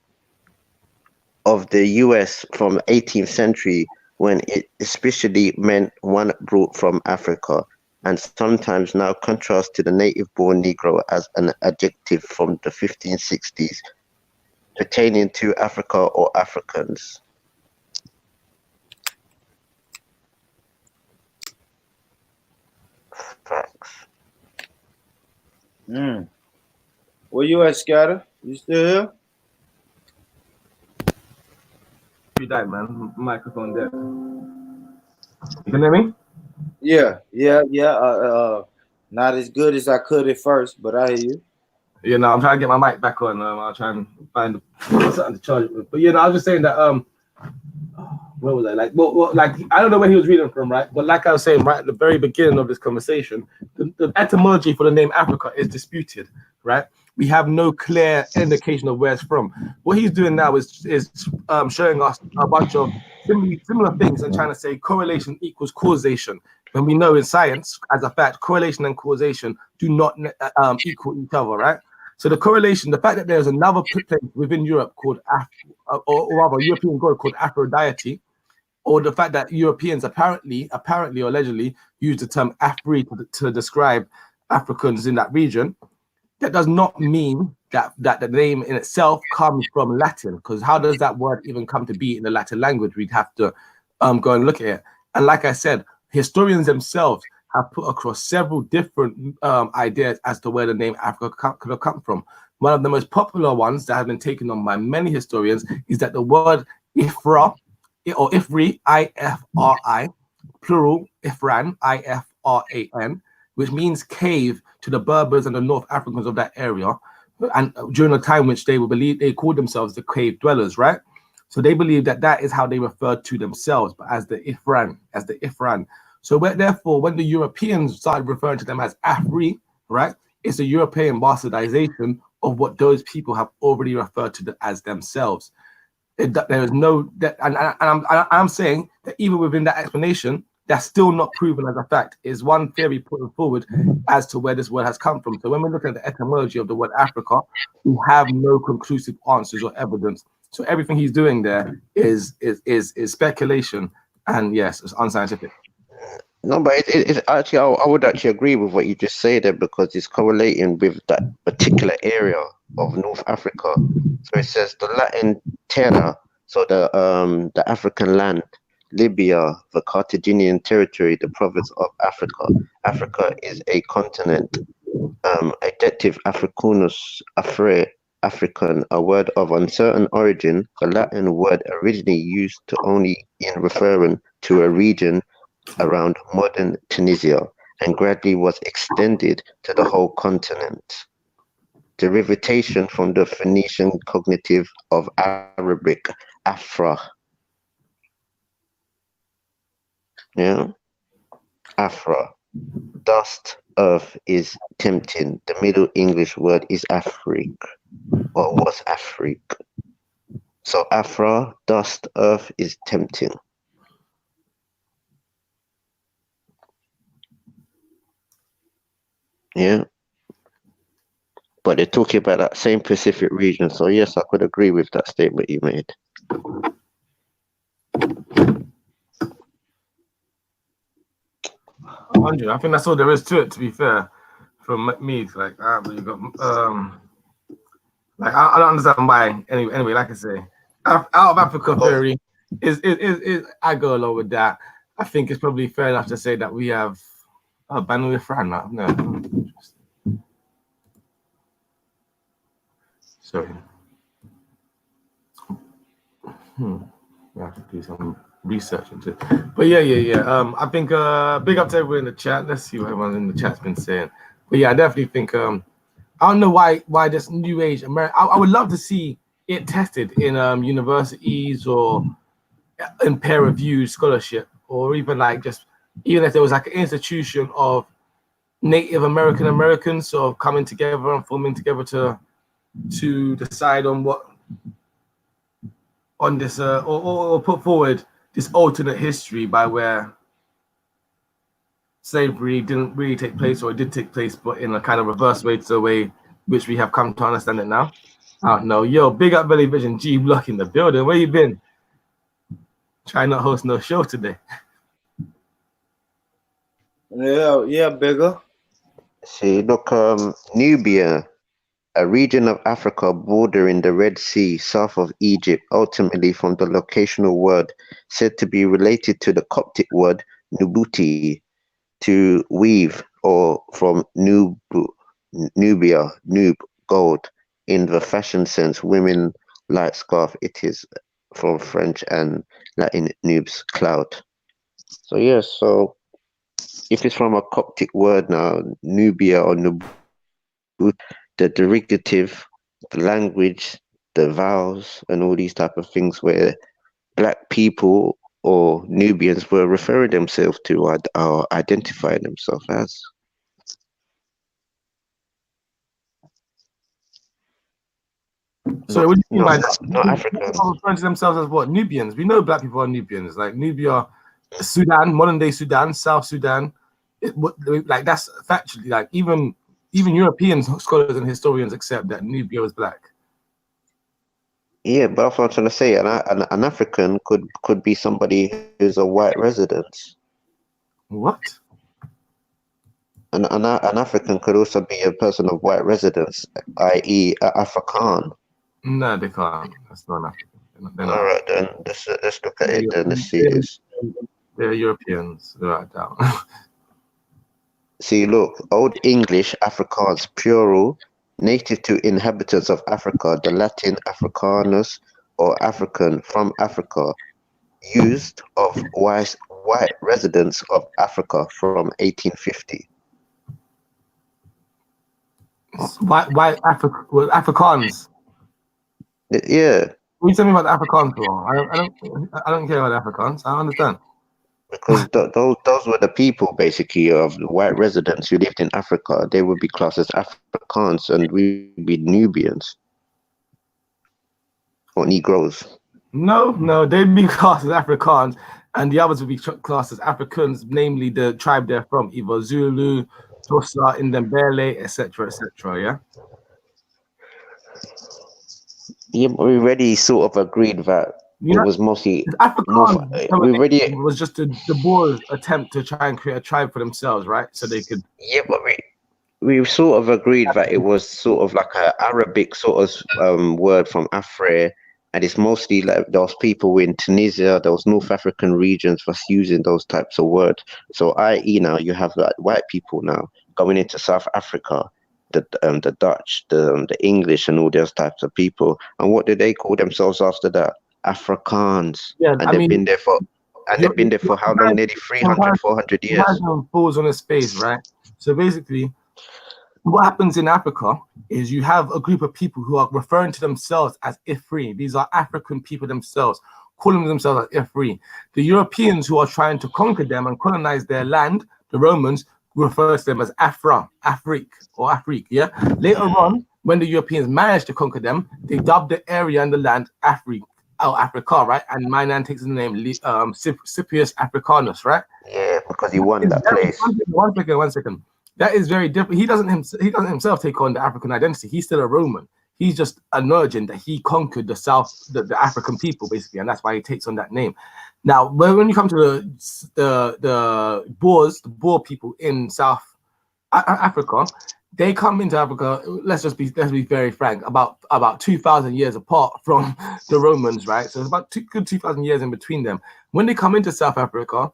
of the US from 18th century, when it especially meant one brought from Africa, and sometimes now contrast to the native-born Negro as an adjective from the 1560s, pertaining to Africa or Africans. Facts. Where you at, Scatter? You still here? You died, man. Microphone dead. You can hear me? Yeah. Not as good as I could at first, but I hear you. Yeah, no, I'm trying to get my mic back on. I'll try and find something to charge it with. But yeah, no, I was just saying that where was I? Like I don't know where he was reading from, right? But like I was saying right at the very beginning of this conversation, the etymology for the name Africa is disputed, right? We have no clear indication of where it's from. What he's doing now is showing us a bunch of similar things and trying to say correlation equals causation. When we know in science, as a fact, correlation and causation do not equal each other, right? So the correlation, the fact that there's another place within Europe called, or rather European god called Aphrodite, or the fact that Europeans apparently or allegedly use the term Afri to describe Africans in that region, that does not mean that the name in itself comes from Latin, because how does that word even come to be in the Latin language? We'd have to go and look at it. And like I said, historians themselves have put across several different ideas as to where the name Africa could have come from. One of the most popular ones that have been taken on by many historians is that the word Ifra, or Ifri, I-F-R-I, plural Ifran, I-F-R-A-N, which means cave to the Berbers and the North Africans of that area. And during a time which they called themselves the cave dwellers, right? So they believe that that is how they referred to themselves, but as the Ifran. So therefore, when the Europeans started referring to them as Afri, right, it's a European bastardization of what those people have already referred to as themselves. There is no, and I'm saying that even within that explanation, that's still not proven as a fact. Is one theory put forward as to where this word has come from. So when we look at the etymology of the word Africa, we have no conclusive answers or evidence. So everything he's doing there is speculation, and yes, it's unscientific. No, but it's actually, I would actually agree with what you just said there, because it's correlating with that particular area of North Africa. So it says the Latin terra, so the African land, Libya, the Carthaginian territory, the province of Africa. Africa is a continent. Adjective Africanus, Afre, African, a word of uncertain origin. The Latin word originally used to only in referring to a region around modern Tunisia, and gradually was extended to the whole continent. Derivation from the Phoenician cognitive of Arabic, Afra. Yeah, Afra. Dust, earth is tempting. The Middle English word is Afrik, or was Afrik. So Afra, dust, earth is tempting. Yeah. But they're talking about that same Pacific region. So yes, I could agree with that statement you made. I think that's all there is to it, to be fair. From me, it's like I really got like I don't understand why. Anyway, like I say, out of Africa theory is I go along with that. I think it's probably fair enough to say that we have a Banu Ifran. No. Sorry. I have to do some research into it. But yeah. I think big up to everyone in the chat. Let's see what everyone in the chat's been saying. But yeah, I definitely think I don't know why this new age America. I would love to see it tested in universities or in peer-reviewed scholarship, or even like even if there was like an institution of Native Americans sort of coming together and forming together to decide on what on this or put forward this alternate history by where slavery didn't really take place, or it did take place, but in a kind of reverse way to the way which we have come to understand it now. I don't know. Yo, big up Belly Vision, G Block in the building. Where you been? Try not host no show today. Yeah, bigger. See, look, Nubia, a region of Africa bordering the Red Sea south of Egypt, ultimately from the locational word said to be related to the Coptic word Nubuti, to weave, or from Nubia, Nub, gold. In the fashion sense, women light scarf, it is from French and Latin Nubs, cloud. So yes, so if it's from a Coptic word now, Nubia or Nubut, the derivative, the language, the vowels, and all these type of things where black people or Nubians were referring themselves to or identifying themselves as. So what do you mean by that? Not African. Referring to themselves as what? Nubians. We know black people are Nubians. Like Nubia, Sudan, modern day Sudan, South Sudan. Like that's factually, like even European scholars and historians accept that Nubia was black. Yeah, but that's what I'm trying to say. An African could be somebody who's a white resident. What? An African could also be a person of white residence, i.e., Afrikaan. No, they can't. That's not African. They're All not. right, then let's look at it. Then let's see They're, this. they're Europeans. Right down. See, look, Old English, Afrikaans, plural, native to inhabitants of Africa, the Latin Africanus or African from Africa, used of white residents of Africa from 1850. Why Afrikaans? Yeah. What are you telling me about the Afrikaans for? I don't care about the Afrikaans. I understand. Because those were the people basically of the white residents who lived in Africa. They would be classed as Afrikaans, and we'd be Nubians or Negroes. No, they'd be classed as Afrikaans, and the others would be classed as Africans, namely the tribe they're from, either Zulu, Xhosa, Ndebele, etc., etc. Yeah. Yeah, but we already sort of agreed that it was mostly North. Afrikaans We already. was just the Boers' attempt to try and create a tribe for themselves, right? So they could. Yeah, but we sort of agreed that it was sort of like an Arabic sort of word from Afre, and it's mostly like those people in Tunisia, those North African regions was using those types of words. So, i.e., now you have like white people now going into South Africa, the Dutch, the English, and all those types of people. And what do they call themselves after that? Afrikaans. Yeah, and they've been there for. And they've been there for how long? Nearly 300, 400 years. Falls on his face, right? So basically, what happens in Africa is you have a group of people who are referring to themselves as Ifri. These are African people themselves, calling themselves as Ifri. The Europeans who are trying to conquer them and colonize their land, the Romans, refer to them as Afrik, or Afrik. Yeah. Later on, when the Europeans managed to conquer them, they dubbed the area and the land Afrik. Oh, Africa, right? And my man takes the name Scipius Africanus, right? Yeah, because he won that place. One second. That is very different. He doesn't himself take on the African identity. He's still a Roman. He's just emerging that he conquered the African people, basically, and that's why he takes on that name. Now, when you come to the Boers, the Boer people in South Africa, they come into Africa. Let's be very frank. About 2,000 years apart from the Romans, right? So it's about good 2,000 years in between them. When they come into South Africa,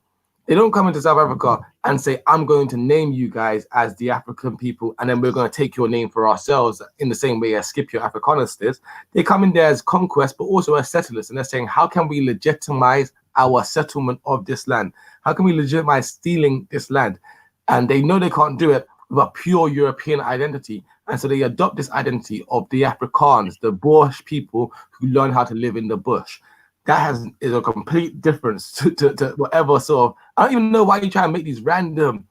they don't come into South Africa and say, "I'm going to name you guys as the African people, and then we're going to take your name for ourselves," in the same way as Scipio Africanus did. They come in there as conquest, but also as settlers, and they're saying, "How can we legitimize our settlement of this land? How can we legitimize stealing this land?" And they know they can't do it with a pure European identity. And so they adopt this identity of the Afrikaans, the Boers people who learn how to live in the bush. That is a complete difference to whatever sort of. I don't even know why you try and make these random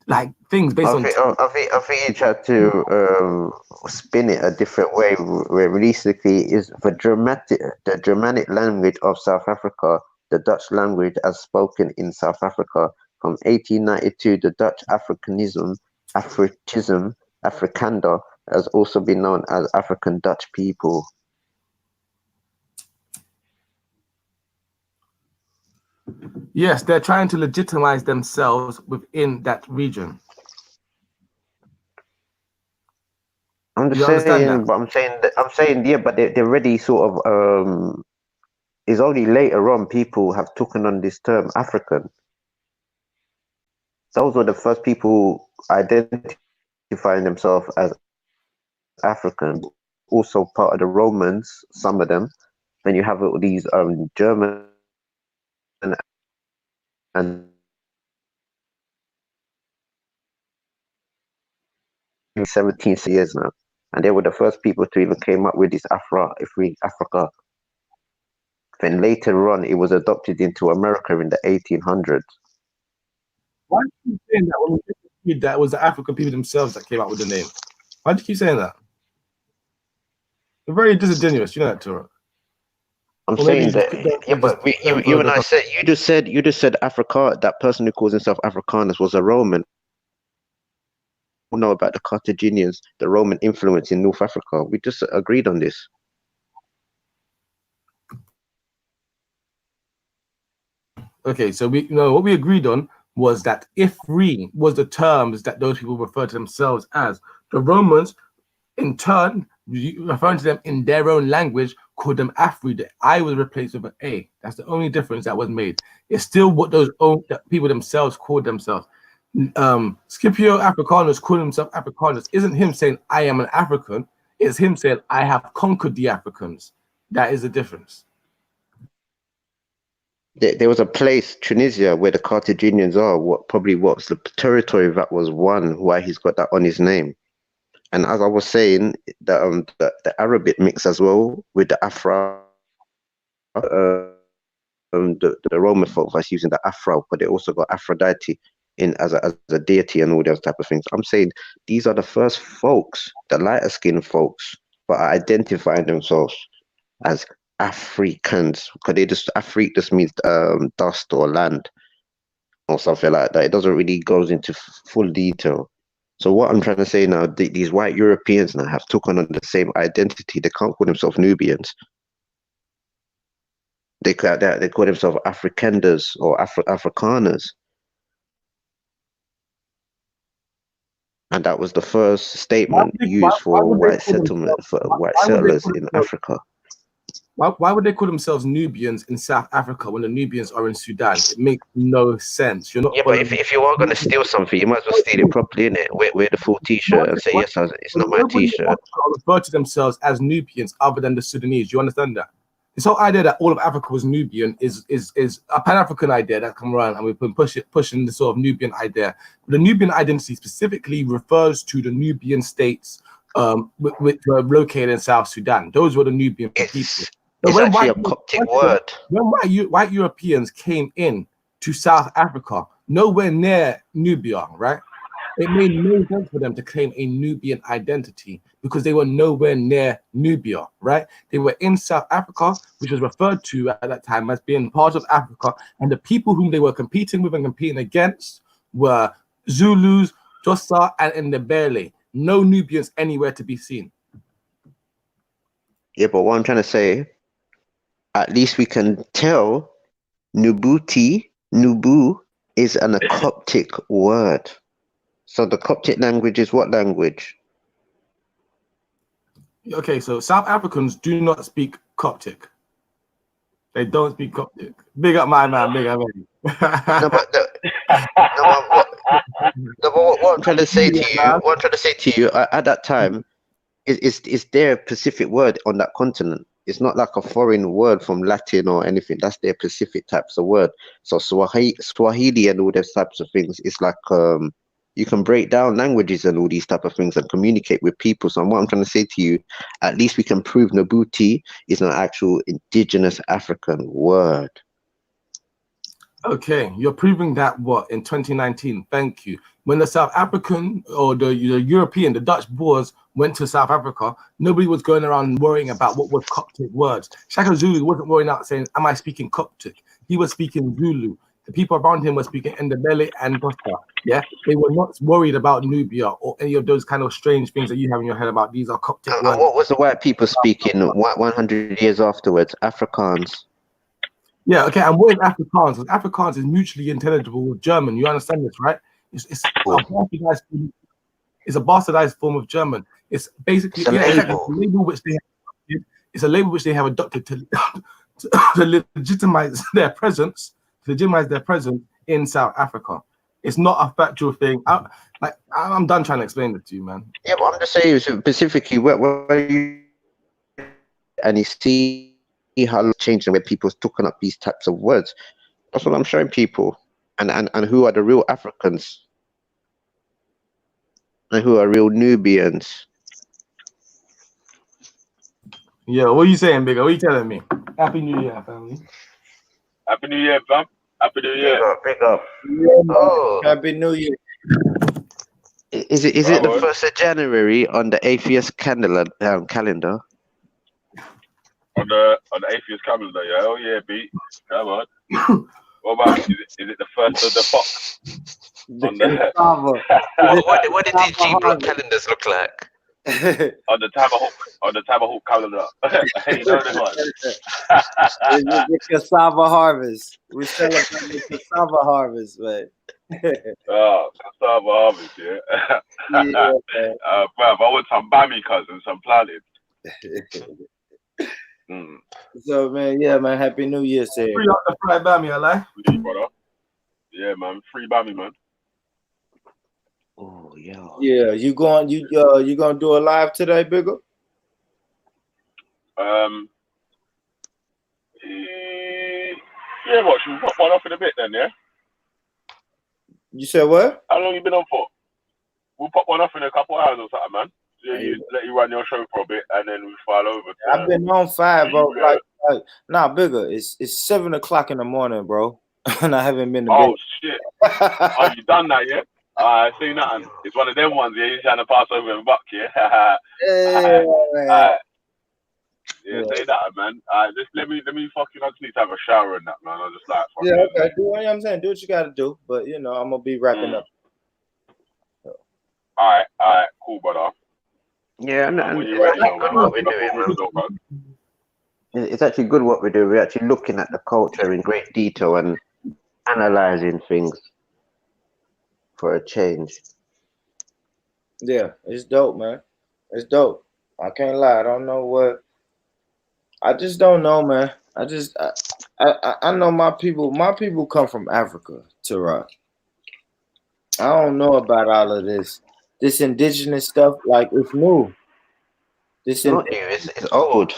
like things based on. I think you tried to spin it a different way. Where realistically is the Germanic language of South Africa, the Dutch language as spoken in South Africa from 1892. The Dutch Africanism, Afrikander has also been known as African Dutch people. Yes, they're trying to legitimize themselves within that region. I'm just saying, but I'm saying, yeah, but they're already sort of. It's only later on people have taken on this term African. Those were the first people identifying themselves as African, also part of the Romans, some of them. Then you have all these German and 17 years now, and they were the first people to even came up with this Africa. Then later on, it was adopted into America in the 1800s. Why do you keep saying that when you that was the African people themselves that came up with the name? Why do you keep saying that? You're very disingenuous, you know that, Tora. I'm saying that, yeah, but you and I said you just said Africa. That person who calls himself Africanus was a Roman. We know about the Carthaginians, the Roman influence in North Africa. We just agreed on this. Okay, so what we agreed on was that Ifri was the terms that those people referred to themselves as. The Romans, in turn, referring to them in their own language, called them Afri. The I was replaced with an A. That's the only difference that was made. It's still what those that people themselves called themselves. Scipio Africanus calling himself Africanus isn't him saying I am an African. It's him saying I have conquered the Africans. That is the difference. There was a place, Tunisia, where the Carthaginians are. What's the territory that was won? Why he's got that on his name? And as I was saying, the Arabic mix as well with the Afra, the Roman folk that's using the Afro, but they also got Aphrodite in as a deity and all those type of things. I'm saying these are the first folks, the lighter skinned folks, but are identifying themselves as Africans, because they just Afrik just means dust or land or something like that. It doesn't really goes into full detail. So what I'm trying to say now, these white Europeans now have took on the same identity. They can't call themselves Nubians. They call themselves Afrikanders or Afrikaners. And that was the first statement used for white settlement for white settlers in Africa. Why would they call themselves Nubians in South Africa when the Nubians are in Sudan? It makes no sense. You're not. Yeah, but if you are going to steal something, you might as well steal it properly, innit? Wear the full T-shirt and say, yes, it's not my T-shirt. Refer to themselves as Nubians other than the Sudanese. You understand that? This whole idea that all of Africa was Nubian is a Pan-African idea that come around, and we've been pushing the sort of Nubian idea. The Nubian identity specifically refers to the Nubian states which were located in South Sudan. Those were the Nubian people. It's actually a Coptic word. When white Europeans came in to South Africa, nowhere near Nubia, right? It made no sense for them to claim a Nubian identity because they were nowhere near Nubia, right? They were in South Africa, which was referred to at that time as being part of Africa, and the people whom they were competing with and competing against were Zulus, Xhosa, and Ndebele. No Nubians anywhere to be seen. Yeah, but what I'm trying to say, at least we can tell Nubu is a Coptic word. So the Coptic language is what language? Okay, so South Africans do not speak Coptic. They don't speak Coptic. Big up my man, big up me. What I'm trying to say to you, at that time, is there a specific word on that continent? It's not like a foreign word from Latin or anything. That's their specific types of word. So Swahili and all those types of things, it's like you can break down languages and all these type of things and communicate with people. So what I'm trying to say to you, at least we can prove Nabuti is an actual indigenous African word. Okay, you're proving that what in 2019? Thank you. When the South African or the European, the Dutch Boers went to South Africa, nobody was going around worrying about what was Coptic words. Shaka Zulu wasn't worrying out saying, "Am I speaking Coptic?" He was speaking Zulu. The people around him were speaking Ndebele and Xhosa. Yeah, they were not worried about Nubia or any of those kind of strange things that you have in your head about these are Coptic words. What was the white people speaking 100 years afterwards? Afrikaans. Yeah, okay, and what is Afrikaans? Afrikaans is mutually intelligible with German. You understand this, right? It's a bastardized form of German. It's basically it's a label which they have, it's a label which they have adopted to legitimize their presence, in South Africa. It's not a factual thing. I'm done trying to explain this to you, man. Yeah, but I'm just saying specifically where you and you see how it's changing when people's talking up these types of words. That's what I'm showing people. And who are the real Africans? And who are real Nubians? Yeah, what are you saying, Bigger? What are you telling me? Happy New Year, family. Happy New Year, fam. Happy New Year. Big up. Oh, Happy New Year. Is it the 1st of January on the atheist calendar? On the atheist calendar, yeah. Oh yeah, beat. Come on. What about is it the 1st of the fox? What did these G Block calendars look like? on the Taberhook calendar. You know this one. It's the cassava harvest. We celebrate the cassava harvest, man. Cassava harvest, yeah. Yeah, man. Bruv, I want some bammy cousins, some planted. So man, yeah, man. Happy New Year, to Free up the fried bammy, I like. Free, brother. Yeah, man. Free bammy, man. Oh yeah. Yeah, you going do a live today, Bigger? Yeah, what? Should we pop one off in a bit then, yeah? You said what? How long you been on for? We'll pop one off in a couple hours or something, man. Yeah, let you run your show for a bit, and then we file over. I've been on 5, bro. Like, nah, Bigger. It's 7:00 in the morning, bro, and I haven't been to bed. Oh shit! Oh, you done that, yeah? I see nothing. It's one of them ones, yeah. You're trying to pass over and buck, yeah. Yeah, yeah, say that, man. Just let me fucking. I just need to have a shower and that, man. I just like. Yeah, okay. Do what I'm saying. Do what you got to do, but you know I'm gonna be wrapping up. All right, cool, brother. Yeah, and when you're ready, good what we're doing, man. It's actually good what we do. We're actually looking at the culture in great detail and analyzing things for a change. Yeah, it's dope, man. It's dope. I can't lie. I don't know what. I just don't know, man. I know my people. My people come from Africa, Tara. I don't know about all of this. This indigenous stuff, like it's new. It's not new. It's old.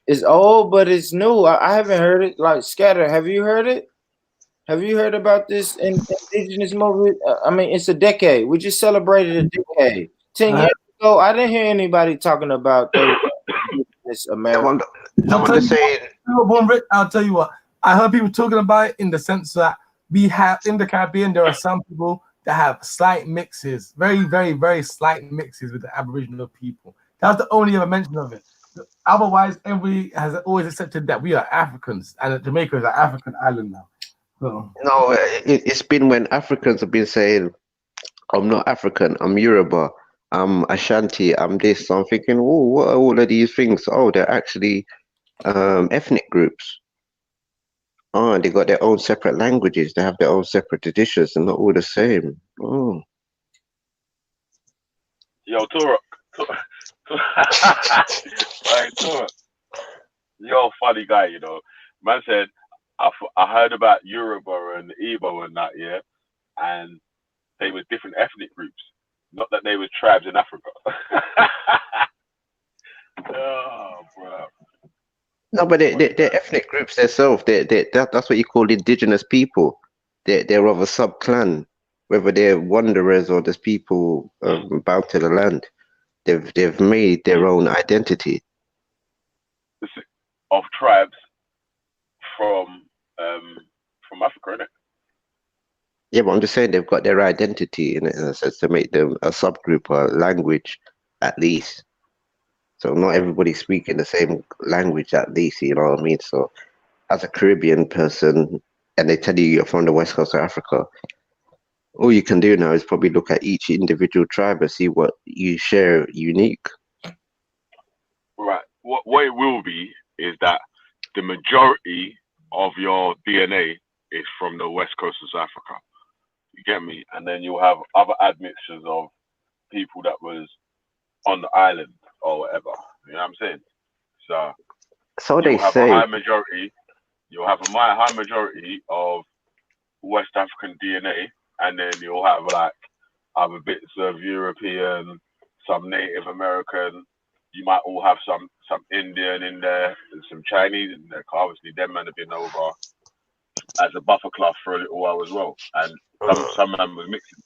It's old, but it's new. I haven't heard it. Like Scatter, have you heard it? Have you heard about this indigenous movement? I mean, it's a decade. We just celebrated a decade. 10 years ago, I didn't hear anybody talking about indigenous America. I'll tell you what. I heard people talking about it in the sense that we have in the Caribbean, there are some people that have slight mixes, very, very, very slight mixes with the Aboriginal people. That's the only ever mention of it. Otherwise, everybody has always accepted that we are Africans and that Jamaica is an African island now. So. No, it's been when Africans have been saying, I'm not African, I'm Yoruba, I'm Ashanti, I'm this. So I'm thinking, oh, what are all of these things? Oh, they're actually ethnic groups. Oh, they got their own separate languages. They have their own separate traditions. They're not all the same. Oh. Yo, Turok. Right, Turok. You're a funny guy, you know. Man said, I heard about Yoruba and Igbo and that, yeah, and they were different ethnic groups. Not that they were tribes in Africa. Oh, bro. No, but they're ethnic groups themselves. That's what you call indigenous people. They're of a sub-clan, whether they're wanderers or just people bound to the land. They've made their own identity. Of tribes from Africa, innit? Yeah, but I'm just saying they've got their identity in a sense to make them a subgroup or a language, at least. So not everybody speaking the same language, at least, you know what I mean? So as a Caribbean person, and they tell you you're from the west coast of Africa, all you can do now is probably look at each individual tribe and see what you share unique. Right. What it will be is that the majority of your DNA is from the west coast of Africa. You get me? And then you'll have other admixtures of people that was on the island or whatever. You know what I'm saying? So they have say. A high majority. You'll have a high majority of West African DNA, and then you'll have like other bits of European, some Native American. You might all have some Indian in there, and some Chinese in there. Obviously, them men have been over as a buffer class for a little while as well, and some men were mixing.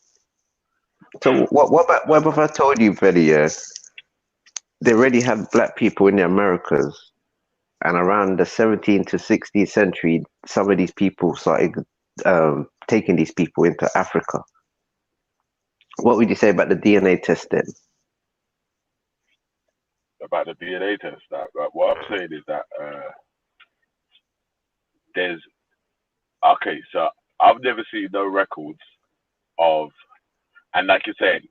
So what if I told you, Freddie, they already had black people in the Americas, and around the 17th to 16th century, some of these people started taking these people into Africa. What would you say about the DNA test then? About the DNA test, what I'm saying is that so I've never seen no records of, and like you're saying,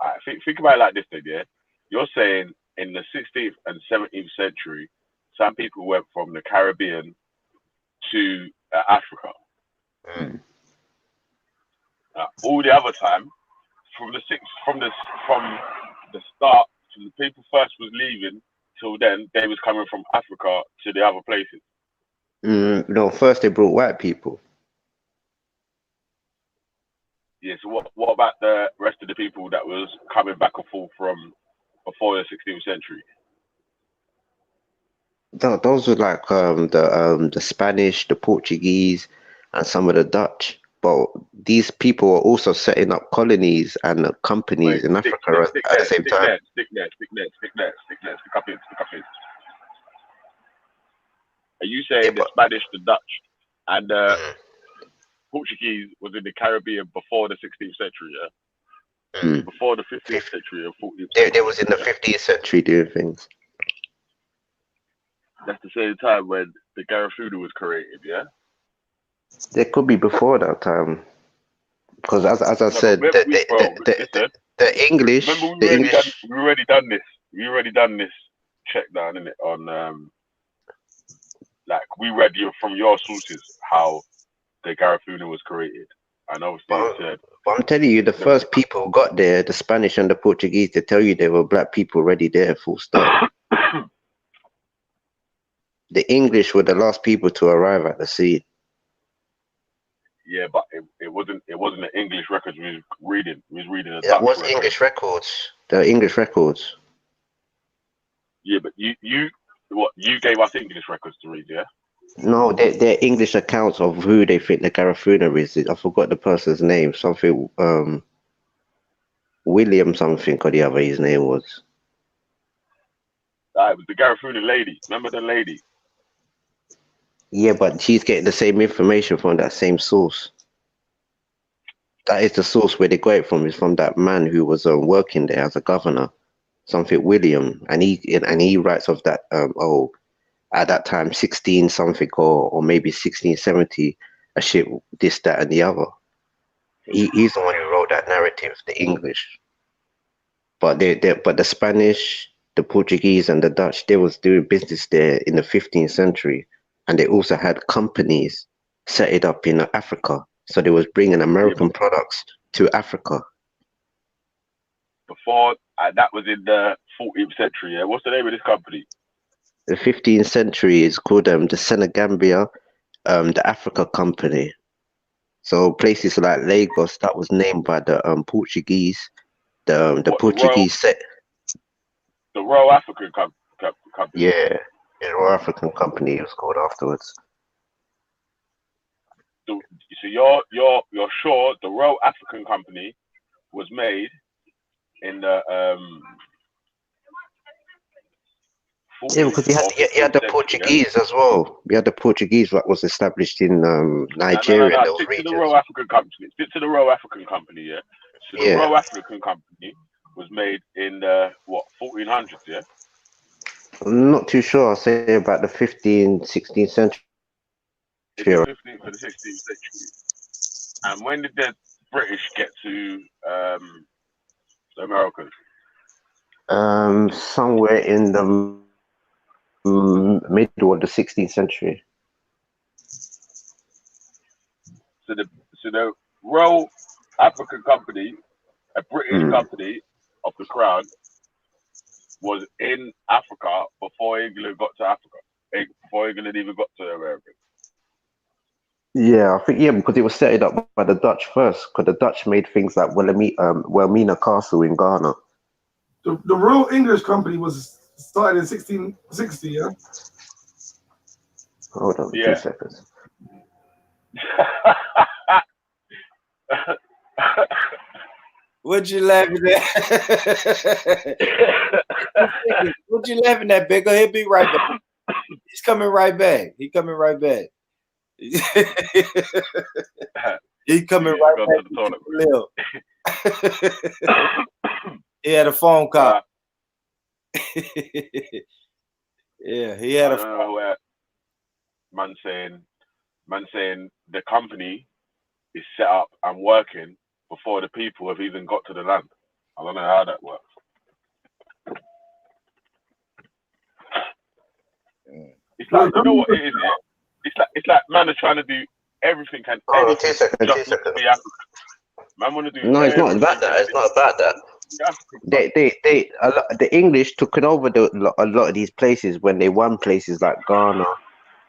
I think about it like this thing, yeah? You're saying in the 16th and 17th century, some people went from the Caribbean to Africa. All the other time, from the start, from the people first was leaving till then, they was coming from Africa to the other places. No, first they brought white people. Yeah. So what about the rest of the people that was coming back and forth from before the 16th century? Those were like the Spanish, the Portuguese, and some of the Dutch. But these people were also setting up colonies and companies in Africa at the same time. Stick there. Stick up in. Are you saying the Spanish, the Dutch, and the Portuguese was in the Caribbean before the 16th century? Yeah. Before the 15th century or 14th century. They was in the 15th century doing things. That's the same time when the Garifuna was created, yeah? They could be before that time. Because as I said, the English... Remember we already done this. We already done this check down, innit? On, like, we read from your sources how the Garifuna was created. And obviously it said... But I'm telling you, the first people who got there, the Spanish and the Portuguese, they tell you they were black people already there, full stop. The English were the last people to arrive at the scene. Yeah, but it wasn't the English records we was reading. We was reading the It Dutch was records. English records. The English records. Yeah, but you gave us English records to read, yeah? No, they're English accounts of who they think the Garifuna is. I forgot the person's name. Something William something or the other his name was. It was the Garifuna lady. Remember the lady? Yeah, but she's getting the same information from that same source. That is the source where they got it from. Is from that man who was working there as a governor, something William, and he writes of that. At that time, 16 something or maybe 1670, a ship, this, that, and the other. He's the one who wrote that narrative, the English. But but the Spanish, the Portuguese, and the Dutch, they was doing business there in the 15th century. And they also had companies set it up in Africa. So they was bringing American products to Africa. Before, that was in the 14th century, yeah? What's the name of this company? The 15th century is called the Senegambia, the Africa Company. So places like Lagos, that was named by the Portuguese. The Portuguese set... The Royal African Company? Yeah. The Royal African Company was called afterwards. So you're sure the Royal African Company was made in the yeah, because you had the Portuguese as well. We had the Portuguese that was established in Nigeria. No. Stick to the Royal African Company. Stick to the Royal African Company, yeah. So the Royal African Company was made in the 1400s, yeah. I'm not too sure. I'll say about the 15th, 16th century. The 15th or the 16th century. And when did the British get to the Americans? Somewhere in the middle of the 16th century. So the Royal African Company, a British company of the Crown, was in Africa before England got to Africa. Before England even got to America. Yeah, I think because it was set up by the Dutch first. Because the Dutch made things like Wilhelmina Castle in Ghana. The Royal English Company was started in 1660, yeah? Hold on 2 seconds. What you laughing at? What you laughing at, Bigger? He'll be right back. He's coming right back. He coming right back. He coming right back to the He had a phone call. Yeah, he had a phone. Man saying the company is set up and working before the people have even got to the land. I don't know how that works. It's like, you know what it is? It's like man are trying to do everything and anything just to be African. Man want to do No, it's not about everything. that. It's not about that. The English took it over a lot of these places when they won places like Ghana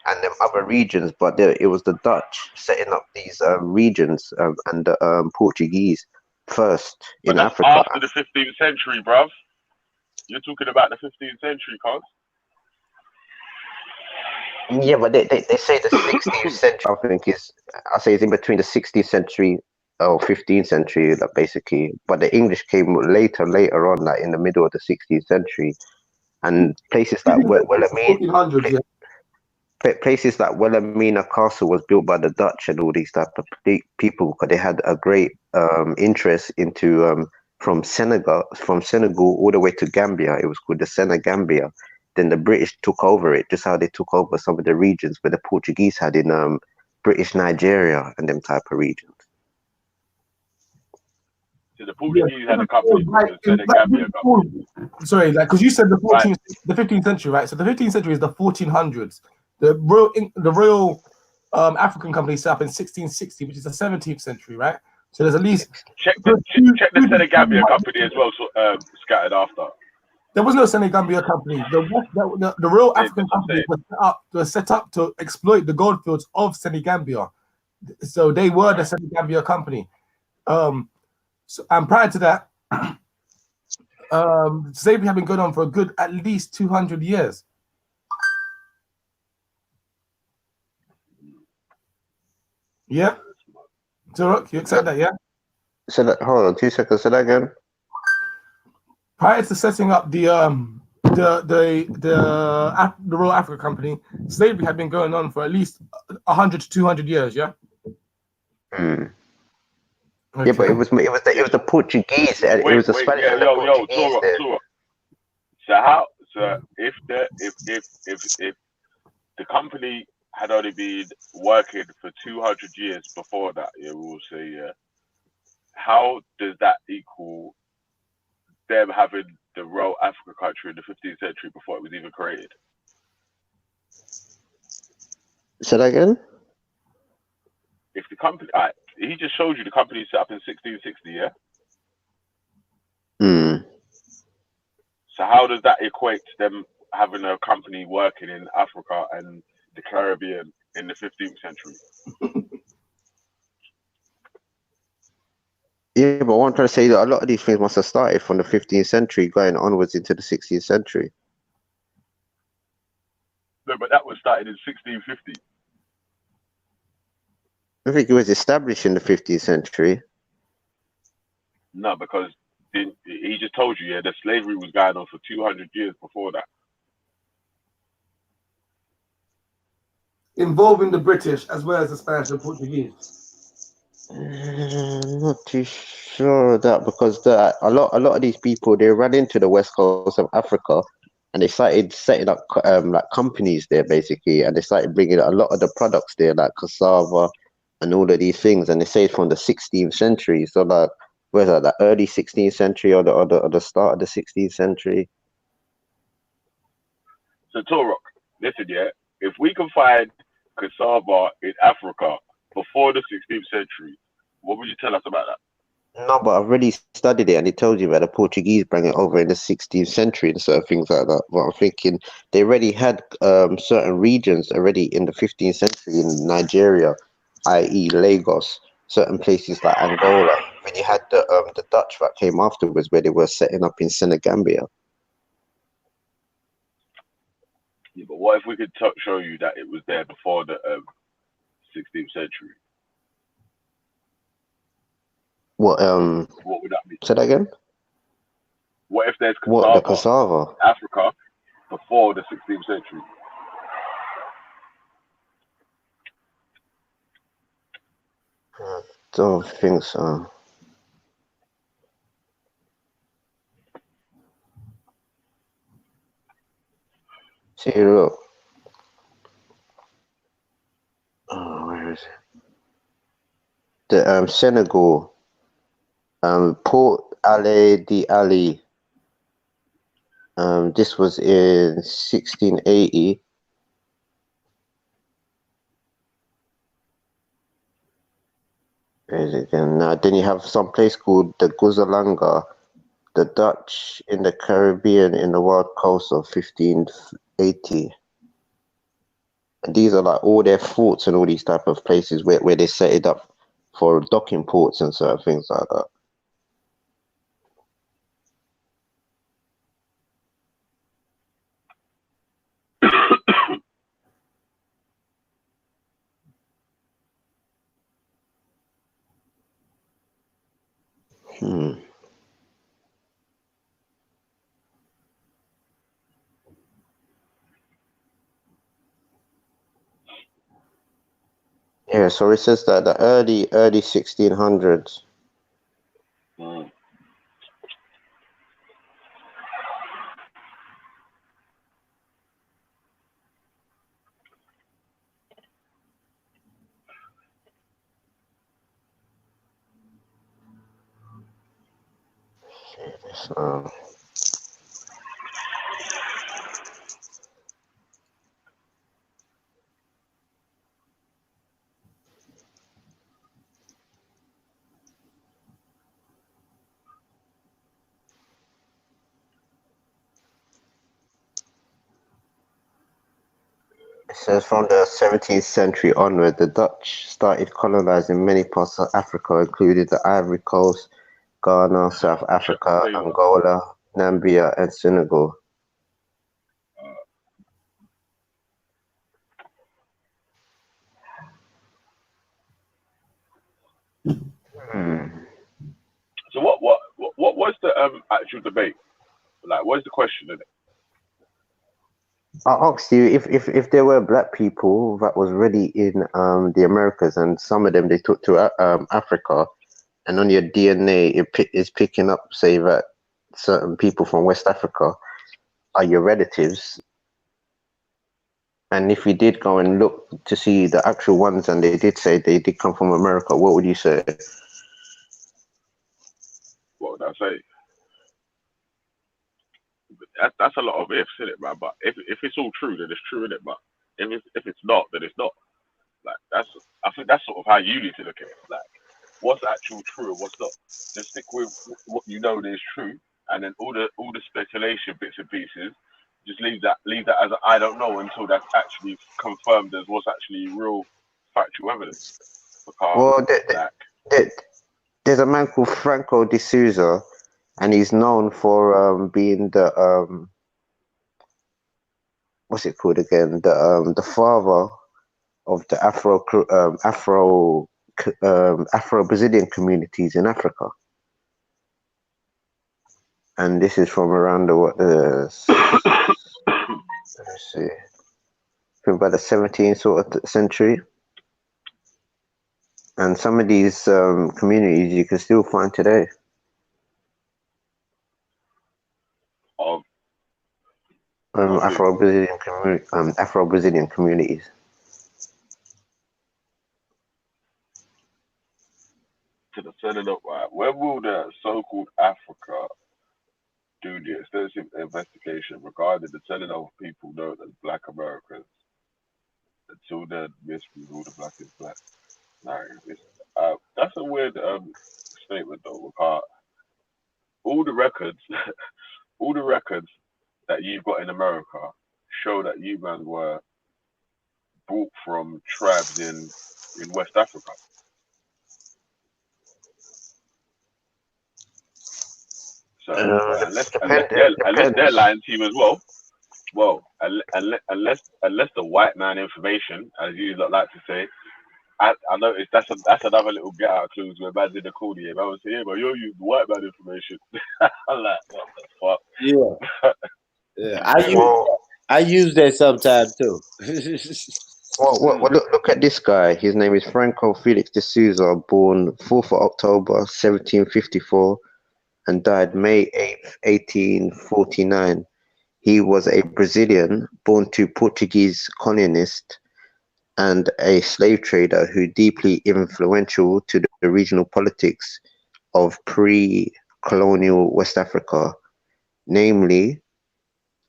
and them other regions, but it was the Dutch setting up these regions and the Portuguese first But in that's Africa. after the 15th century, bruv. You're talking about the 15th century, cuz. Yeah, but they say the 16th century, I think I say it's in between the 16th century or 15th century, like basically. But the English came later on, like in the middle of the 16th century, and places like Wilhelmina, 1400s, yeah. places like Wilhelmina Castle was built by the Dutch and all these type of people because they had a great interest into from Senegal all the way to Gambia. It was called the Senegambia. Then the British took over it, just how they took over some of the regions where the Portuguese had in British Nigeria and them type of regions. So the Portuguese had a company called the Senegambia company. Sorry, like because you said the 14th, Right. the 15th century, right? So the 15th century is the 1400s. The Royal African Company set up in 1660, which is the 17th century, right? So there's at least Check the Senegambia company as well, so, scattered after. there was no Senegambia company. The Royal African Company was set up to exploit the gold fields of Senegambia. So they were the Senegambia company. And prior to that, slavery had been going on for a good at least 200 years. Yeah. Turok, you accept that, yeah? So hold on 2 seconds. Say that again. Prior to setting up the Royal Africa Company, slavery had been going on for at least 100 to 200 years. Yeah. Hmm. Okay. Yeah, but it was the Portuguese and it was the Spanish and the Portuguese there. So if the company had only been working for 200 years before that, yeah, we will say, yeah, how does that equal them having the Royal Africa country in the 15th century before it was even created? Say that again. If the company, he just showed you the company set up in 1660, yeah? Hmm. So how does that equate to them having a company working in Africa and the Caribbean in the 15th century? Yeah, but what I'm trying to say is that a lot of these things must have started from the 15th century going onwards into the 16th century. No, but that was started in 1650. I think it was established in the 15th century. No, because he just told you, yeah, the slavery was going on for 200 years before that. Involving the British as well as the Spanish and Portuguese. I'm not too sure of that because a lot of these people they ran into the west coast of Africa and they started setting up like companies there basically, and they started bringing a lot of the products there like cassava and all of these things, and they say it's from the 16th century. So like where's that, the early 16th century or the start of the 16th century? So Torok, listen, yeah, if we can find cassava in Africa before the 16th century, what would you tell us about that? No, but I've already studied it, and it tells you that the Portuguese bring it over in the 16th century and certain things like that. But I'm thinking they already had certain regions already in the 15th century in Nigeria, i.e. Lagos, certain places like Angola. When you had the Dutch that came afterwards, where they were setting up in Senegambia. Yeah, but what if we could show you that it was there before the 16th century? What would that be? Say that again. What if there's What, the cassava? Africa before the 16th century? Don't think so. See, look. Oh, where is it? The Senegal, Port Ale di Ali. This was in 1680. Again, then you have some place called the Guzalanga, the Dutch in the Caribbean in the wild coast of 1580. And these are like all their forts and all these type of places where they set it up for docking ports and certain things like that. Yeah, so it says that the early 1600s. Mm. Um, It says from the 17th century onward, the Dutch started colonizing many parts of Africa, including the Ivory Coast, Ghana, South Africa, Angola, Namibia, and Senegal. So what was the actual debate? Like, what's the question in it? I asked you if there were black people that was really in the Americas, and some of them they took to Africa, and on your DNA is picking up, say that certain people from West Africa are your relatives. And if you did go and look to see the actual ones, and they did say they did come from America, what would you say? What would I say? That's a lot of ifs in it, man. But if it's all true, then it's true in it. But if it's not, then it's not. Like I think that's sort of how you need to look at it. Like, what's actual true and what's not. Just stick with what you know is true, and then all the speculation bits and pieces, just leave that as a, I don't know until that's actually confirmed as what's actually real factual evidence. Well, there's a man called Franco de Souza, and he's known for being the what's it called again? The father of the Afro Brazilian communities in Africa. And this is from around let's see, from about the 17th sort of century. And some of these communities you can still find today. Afro-Brazilian communities. To the setting up, right? When will the so-called Africa do the extensive investigation regarding the telling of people known as Black Americans? Until then, mystery all the black is black. That's a weird statement though, because all the records, all the records that you've got in America show that you man were brought from tribes in West Africa. So unless they're lying to you as well, unless the white man information, as you like to say, I noticed that's another little get out clues where man's in the corner here. I was saying, but you're using white man information. I'm like, what the fuck? Yeah. Yeah, I use that sometimes too. Well, look at this guy. His name is Franco Felix de Souza, born 4th of October 1754 and died May 8th, 1849. He was a Brazilian born to Portuguese colonist and a slave trader who deeply influential to the regional politics of pre-colonial West Africa, namely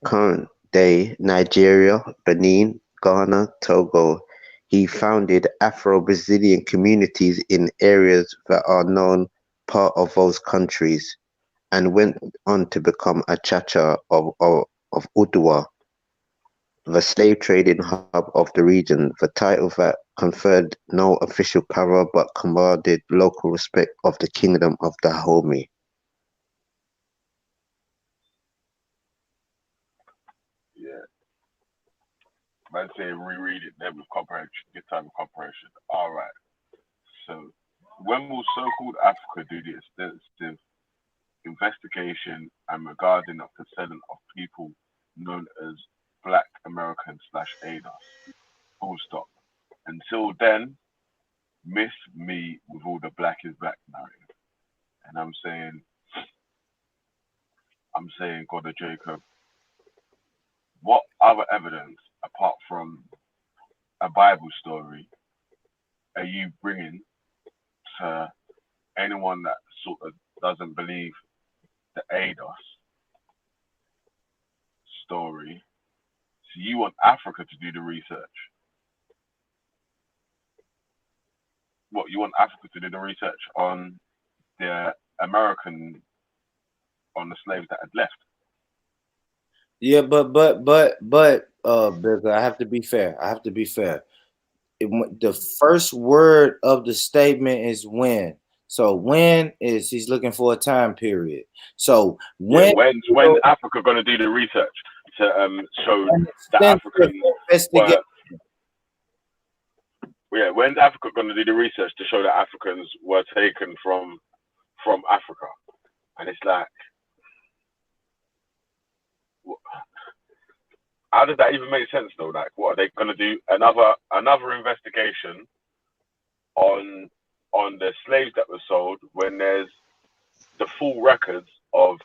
current-day Nigeria, Benin, Ghana, Togo, he founded Afro-Brazilian communities in areas that are known part of those countries, and went on to become a Chacha of Udua, the slave trading hub of the region, the title that conferred no official power but commanded local respect of the kingdom of Dahomey. Yeah. Man say reread it then with comprehension. Get time with comprehension. All right. So, when will so-called Africa do the extensive investigation and regarding of the selling of people known as Black Americans / ADOS? Full stop. Until then, miss me with all the black is black narrative. And I'm saying, God of Jacob, what other evidence apart from a Bible story are you bringing to anyone that sort of doesn't believe the ADOS story? So you want Africa to do the research? What, you want Africa to do the research on the American, on the slaves that had left? Yeah, but Bigger, I have to be fair. The first word of the statement is when. So when is he's looking for a time period. So when when's Africa going to do the research to show that Africans were? Yeah, when's Africa going to do the research to show that Africans were taken from Africa? And it's like, how does that even make sense though? Like, what are they going to do? Another investigation on the slaves that were sold when there's the full records of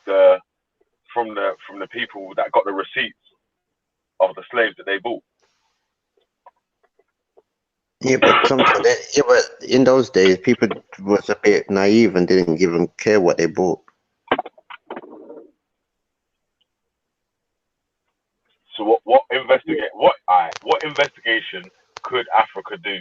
from the people that got the receipts of the slaves that they bought. Yeah, but in those days, people was a bit naive and didn't even care what they bought. So what investigation could Africa do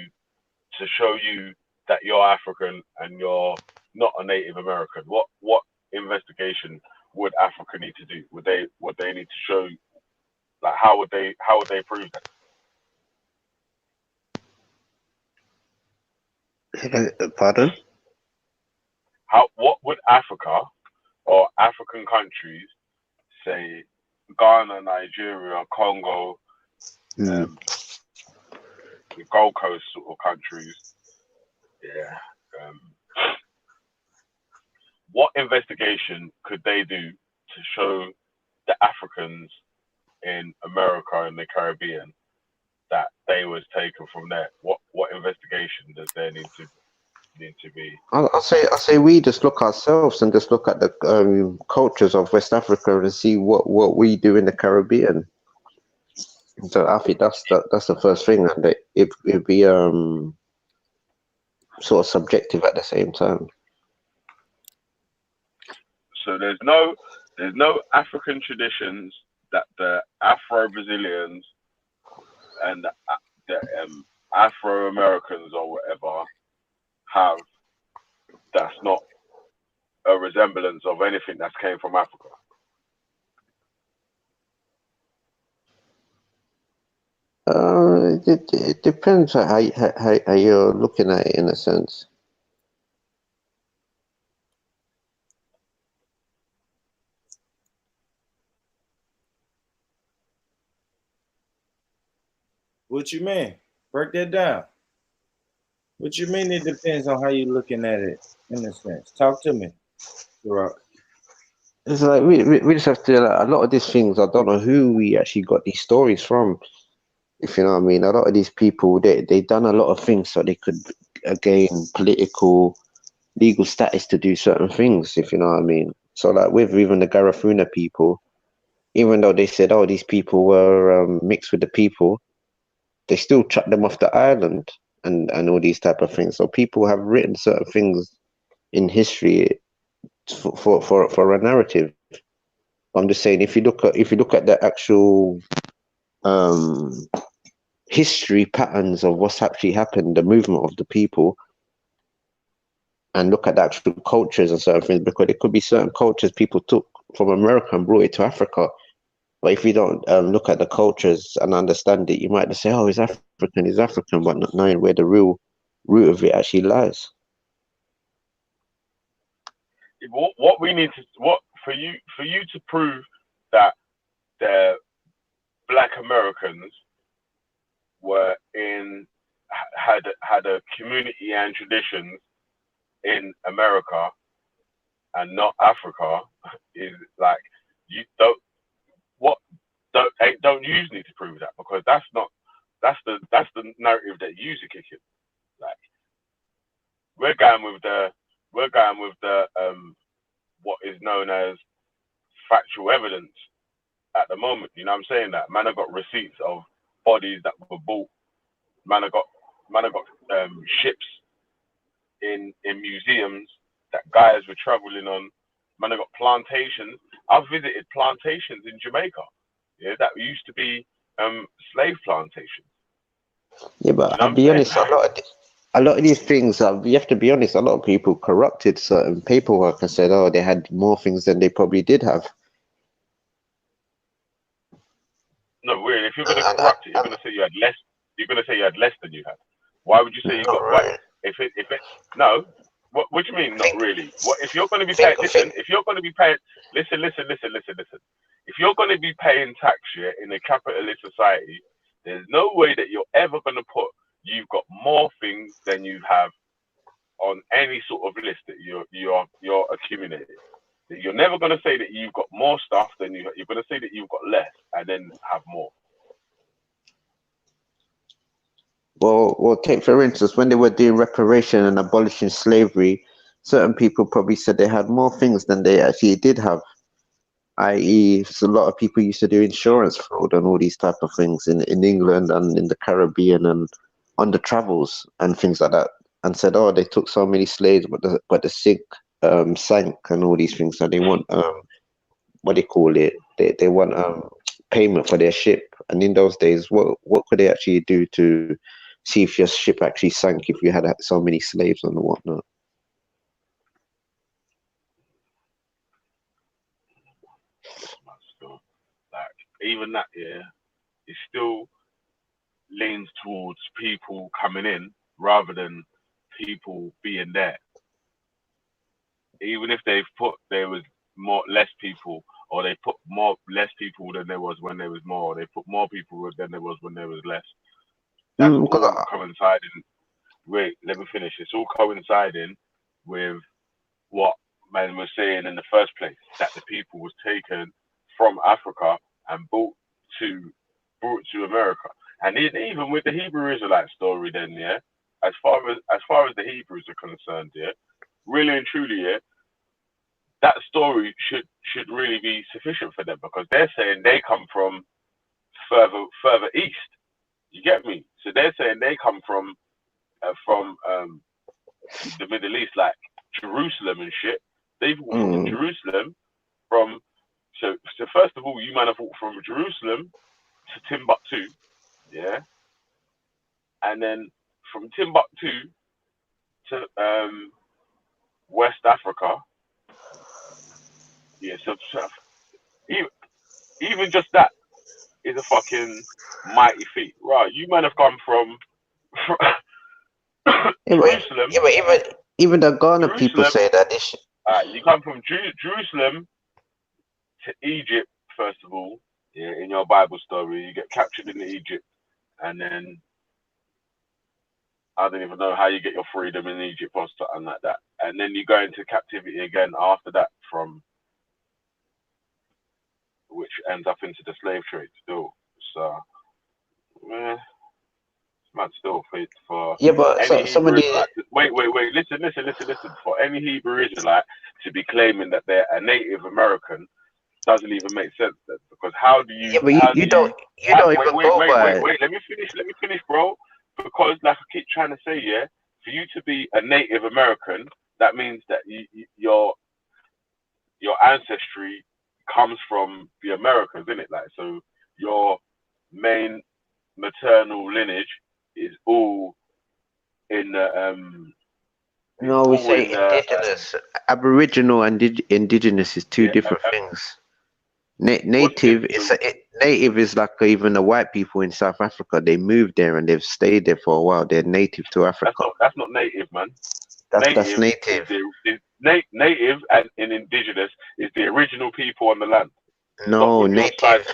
to show you that you're African and you're not a Native American? What investigation would Africa need to do? Would they need to show, like, how would they prove that? Pardon? What would Africa or African countries, say Ghana, Nigeria, Congo, the Gold Coast sort of countries, what investigation could they do to show the Africans in America and the Caribbean that they was taken from there? What investigation does there need to be? I say we just look ourselves and just look at the cultures of West Africa and see what we do in the Caribbean. So I think that's the first thing, and it'd be sort of subjective at the same time. So there's no African traditions that the Afro-Brazilians and the Afro-Americans or whatever have that's not a resemblance of anything that came from Africa. It depends how you're looking at it in a sense. What you mean? Break that down. What you mean it depends on how you're looking at it in a sense? Talk to me. It's like we just have to, a lot of these things, I don't know who we actually got these stories from, if you know what I mean. A lot of these people, they done a lot of things so they could gain political, legal status to do certain things, if you know what I mean. So like with even the Garifuna people, even though they said, oh, these people were mixed with the people, they still chucked them off the island and all these type of things. So people have written certain things in history for a narrative. I'm just saying, if you look at the actual history patterns of what's actually happened, the movement of the people, and look at the actual cultures and certain things, because there could be certain cultures people took from America and brought it to Africa. But if you don't look at the cultures and understand it, you might just say, "Oh, he's African," but not knowing where the real root of it actually lies. What we need to for you to prove that the Black Americans were had a community and traditions in America and not Africa is like you don't you need to prove that, because that's the narrative that you are kicking. Like we're going with the what is known as factual evidence at the moment. You know what I'm saying? That man have got receipts of bodies that were bought. Man have got ships in museums that guys were traveling on. Man have got plantations. I've visited plantations in Jamaica. Yeah, that used to be slave plantations. Yeah, but You know I'll be honest, a lot of these things, you have to be honest, a lot of people corrupted certain paperwork and said, oh, they had more things than they probably did have. No, weird. If you're going to corrupt it, you're going to say you had less. You're going to say you had less than you had. Why would you say you got? Why, if it no? What do you mean? Not really. What if you're going to be paying? Listen. If you're going to be paying, listen. If you're going to be paying tax here in a capitalist society, there's no way that you're ever going to put you've got more things than you have on any sort of list that you're accumulating. You're never going to say that you've got more stuff than you. You're going to say that you've got less and then have more. Well, take for instance, when they were doing reparation and abolishing slavery, certain people probably said they had more things than they actually did have. I.e., a lot of people used to do insurance fraud and all these type of things in England and in the Caribbean and on the travels and things like that, and said, oh, they took so many slaves, but the ship sank and all these things, so they want what do you call it? They want payment for their ship. And in those days, what could they actually do to see if your ship actually sank if you had so many slaves and whatnot? Like even that, yeah, it still leans towards people coming in rather than people being there. Even if there was less people, or they put less people than there was when there was more, or they put more people than there was when there was less. That's all coinciding. Wait, let me finish. It's all coinciding with what man was saying in the first place, that the people was taken from Africa and brought to America. And even with the Hebrew Israelite story, then yeah, as far as the Hebrews are concerned, yeah, really and truly, yeah, that story should really be sufficient for them, because they're saying they come from further east. You get me? So they're saying they come from the Middle East, like Jerusalem and shit. They've walked from Jerusalem so first of all, you might have walked from Jerusalem to Timbuktu, yeah, and then from Timbuktu to West Africa, yeah. So even just that is a fucking mighty feat, right? You might have come from Jerusalem. Yeah, but even the Ghana people say that you come from Jerusalem to Egypt, first of all, yeah, in your Bible story. You get captured in Egypt, and then I don't even know how you get your freedom in Egypt or something like that. And then you go into captivity again after that, which ends up into the slave trade still. So, it's mad still for yeah, but any Hebrew somebody. Israelite. Wait, listen. For any Hebrew Israelite to be claiming that they're a Native American doesn't even make sense then, because how do you? Yeah, but you don't even go by it. Wait. Let me finish, bro. Because like I keep trying to say, yeah, for you to be a Native American, that means that your ancestry comes from the Americans, isn't it? Like, so your main maternal lineage is all in the No, we all say in the indigenous. Aboriginal and indigenous is two yeah. different things. What's Native is native is like even the white people in South Africa. They moved there and they've stayed there for a while. They're native to Africa. That's not native, man. That's Native. native. Native and indigenous is the original people on the land. No, natives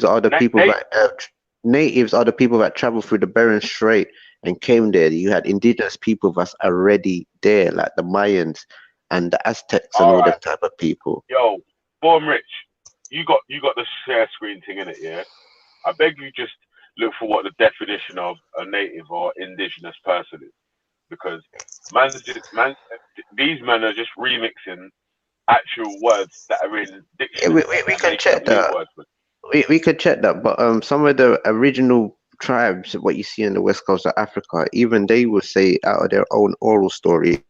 are the people that natives are the people that travel through the Bering Strait and came there. You had indigenous people that's already there, like the Mayans and the Aztecs and all them type of people. Yo, Born Rich, you got the share screen thing in it, yeah? I beg you just look for what the definition of a native or indigenous person is. Because these men are just remixing actual words that are in dictionaries. We can check that. We could check that, but some of the original tribes, what you see in the west coast of Africa, even they will say out of their own oral stories,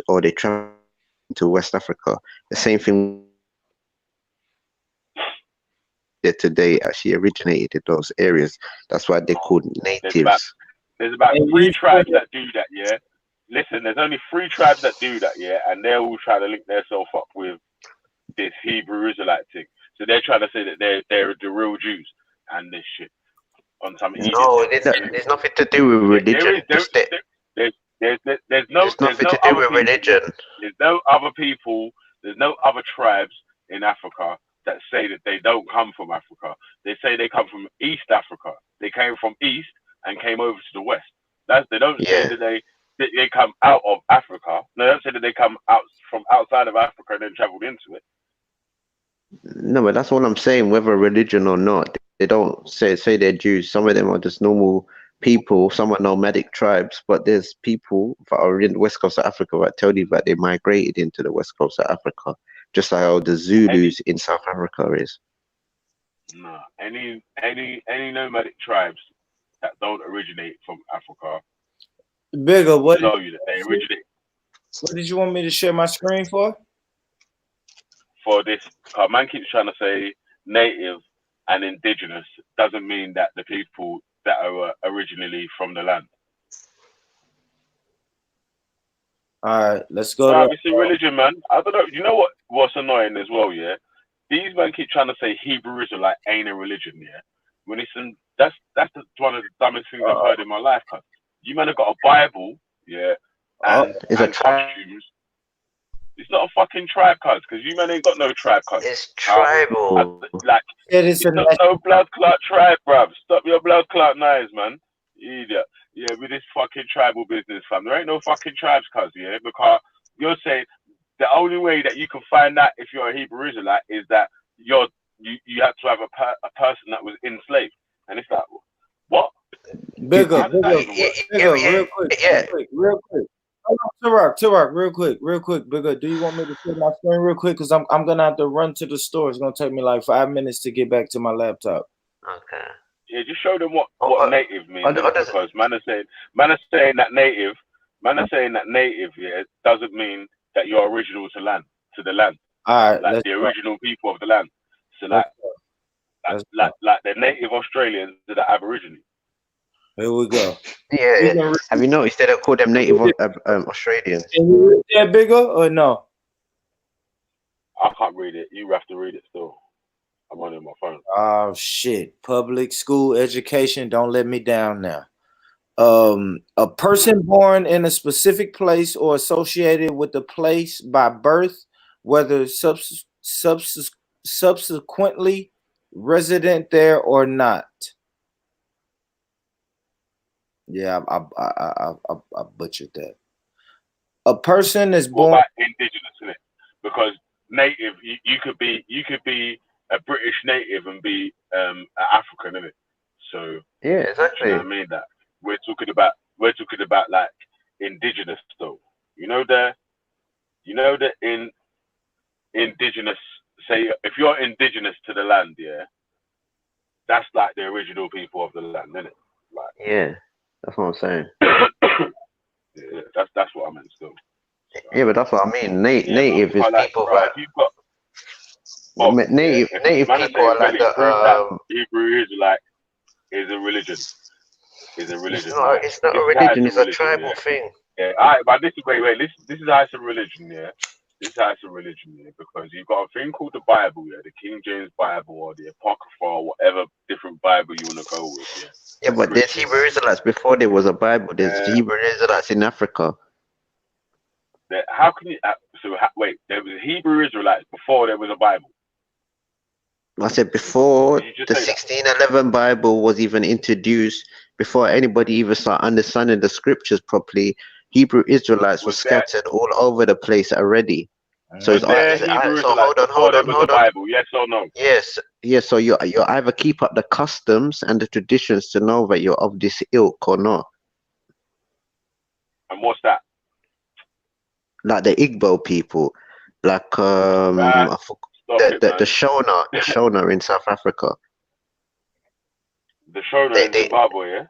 or they travel to West Africa. The same thing that today actually originated in those areas. That's why they're called natives. There's about 3 tribes that do that, yeah? Listen, there's only 3 tribes that do that, yeah? And they're all trying to link themselves up with this Hebrew Israelite thing. So they're trying to say that they're the real Jews and this shit. On some no, there's nothing to do with religion. There's nothing to do with religion. There's no other people, there's no other tribes in Africa that say that they don't come from Africa. They say they come from East Africa. They came from East and came over to the West. They don't say that they come out of Africa. No, they don't say that they come out from outside of Africa and then traveled into it. No, but that's what I'm saying, whether religion or not. They don't say they're Jews. Some of them are just normal people. Some are nomadic tribes, but there's people that are in the west coast of Africa that tell you that they migrated into the west coast of Africa, just like how the Zulus in South Africa is. No, any nomadic tribes that don't originate from Africa. Bigger, what tell you that they originate. What did you want me to share my screen for? For this, man keeps trying to say native and indigenous doesn't mean that the people that are originally from the land. All right, let's go. We see religion, man. I don't know. You know what's annoying as well, yeah? These men keep trying to say Hebrew Israelite ain't a religion, yeah? When it's that's one of the dumbest things I've heard in my life. Cause you men have got a Bible, yeah, and costumes. It's not a fucking tribe, cuz, because you men ain't got no tribe, cuz. It's tribal. It's not no blood clot tribe, bruv. Stop your blood clot knives, man. You idiot. Yeah, with this fucking tribal business, fam. There ain't no fucking tribes, cuz, yeah? Because you're saying the only way that you can find out if you're a Hebrew Israelite is that you have to have a person that was enslaved. And it's like, what? Bigger, real quick. Tarak, real quick, Bigger. Do you want me to share my screen real quick? Because I'm gonna have to run to the store. It's gonna take me like 5 minutes to get back to my laptop. Okay. Yeah, just show them what native means. Because man are saying that native, yeah, doesn't mean that you're original to the land. All right, like the original people of the land. So like the native Australians to the Aborigines. Here we go. Yeah. Have you noticed they don't call them native Australians? Can you read that, Bigger, or no? I can't read it. You have to read it still. I'm on my phone. Oh shit! Public school education don't let me down now. A person born in a specific place or associated with the place by birth, whether subsequently resident there or not. Yeah, I butchered that. A person is born. What about indigenous, isn't it? Because native, you could be a British native and be an African, isn't it? So yeah, exactly. You know what I mean? That we're talking about like indigenous though. You know that in indigenous, say if you're indigenous to the land, yeah, that's like the original people of the land, isn't it? Like, yeah, that's what I'm saying. Yeah, that's what I meant still. Yeah, but that's what I mean. Native is people that. box. Native Yeah? If man people are say, like well, it proves that the Hebrew Israelite is a religion. Is a religion. it's not This a is how it's religion, a it's a religion. tribal Yeah. thing. Yeah. All right, but this is wait. This is how it's a religion. Yeah. This is how it's a religion. Yeah. Because you've got a thing called the Bible. Yeah. The King James Bible or the Apocrypha or whatever different Bible you want to go with. Yeah. Yeah, but there's Hebrew Israelites before there was a Bible. There's Hebrew Israelites in Africa. How can you? Wait. There was Hebrew Israelites before there was a Bible. I said before Did you just the say that? 1611 Bible was even introduced, before anybody even started understanding the scriptures properly, Hebrew Israelites were Was there scattered all over the place already. So was there Hebrew so Israelites before there was a Bible? Yes or no? Yes, yes. So you either keep up the customs and the traditions to know that you're of this ilk or not. And what's that? Like the Igbo people, like Stop it, man. the Shona in South Africa. The Shona in Zimbabwe, yeah.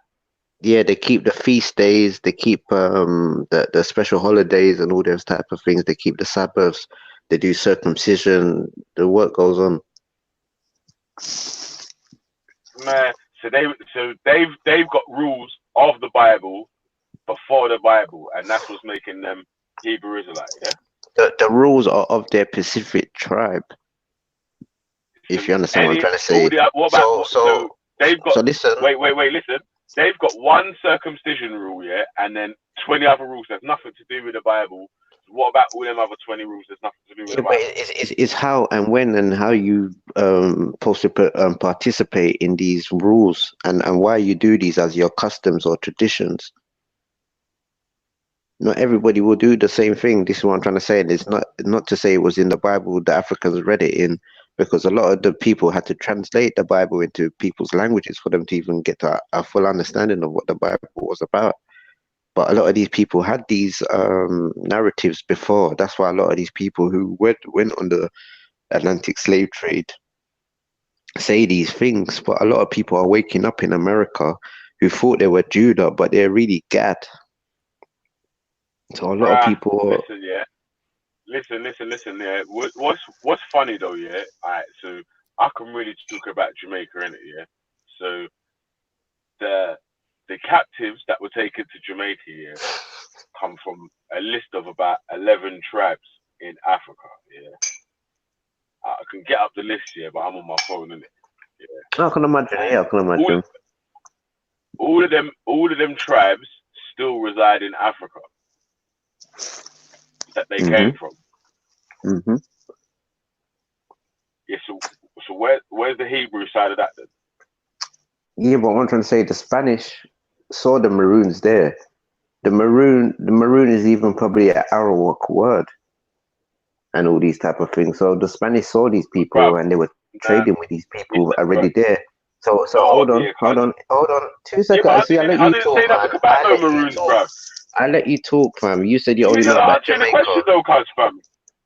Yeah, they keep the feast days, they keep the special holidays and all those type of things. They keep the Sabbaths, they do circumcision. The work goes on. Man, so they've got rules of the Bible before the Bible, and that's what's making them Hebrew Israelite, yeah. The rules are of their Pacific tribe. If you understand what I'm trying to say. So they've got. So listen. Wait, listen. They've got one circumcision rule, yeah, and then 20 other rules that have nothing to do with the Bible. What about all them other 20 rules that's nothing to do with the Bible? It's how and when and how you supposed to participate in these rules and why you do these as your customs or traditions. Not everybody will do the same thing. This is what I'm trying to say. It's not to say it was in the Bible, the Africans read it in, because a lot of the people had to translate the Bible into people's languages for them to even get a full understanding of what the Bible was about. But a lot of these people had these narratives before. That's why a lot of these people who went on the Atlantic slave trade say these things. But a lot of people are waking up in America who thought they were Judah, but they're really Gad. So a lot of people. Listen, yeah. What's funny though, yeah. Alright, so I can really talk about Jamaica, innit, yeah. So the captives that were taken to Jamaica, yeah, come from a list of about 11 tribes in Africa, yeah. I can get up the list, yeah, but I'm on my phone, innit. Yeah. I can imagine. Yeah, I can imagine. All of them tribes still reside in Africa that they came from. Mm-hmm. Yeah, so where's the Hebrew side of that then? Yeah, but what I'm trying to say, the Spanish saw the Maroons there. The maroon is even probably an Arawak word and all these type of things. So the Spanish saw these people and they were trading with these people already there. So hold on. 2 seconds. See, I let you talk, man. I let you talk, fam. You said you only know about Jamaica.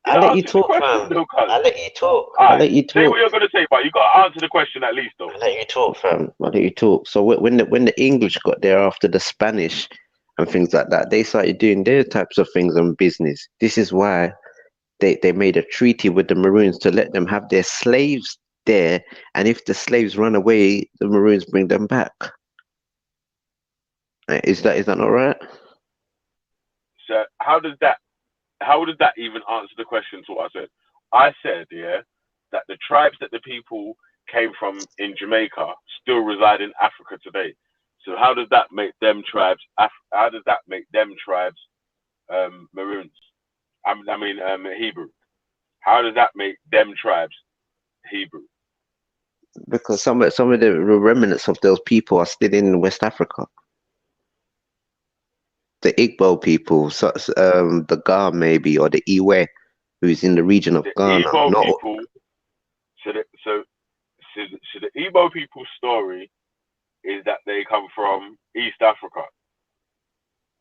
I let you talk, fam. I let you talk. I let you talk. Say what you're gonna say, but you gotta answer the question at least, though. I let you talk, fam. I let you talk. So when the English got there after the Spanish and things like that, they started doing their types of things and business. This is why they made a treaty with the Maroons to let them have their slaves there, and if the slaves run away, the Maroons bring them back. Is that not right? So how does that even answer the question to what I said? I said, yeah, that the tribes that the people came from in Jamaica still reside in Africa today. So how does that make them tribes? Maroons? Hebrew. How does that make them tribes Hebrew? Because some of the remnants of those people are still in West Africa. The Igbo people, the Ga maybe, or the Iwe, who's in the region of Ghana. So the Igbo people's story is that they come from East Africa.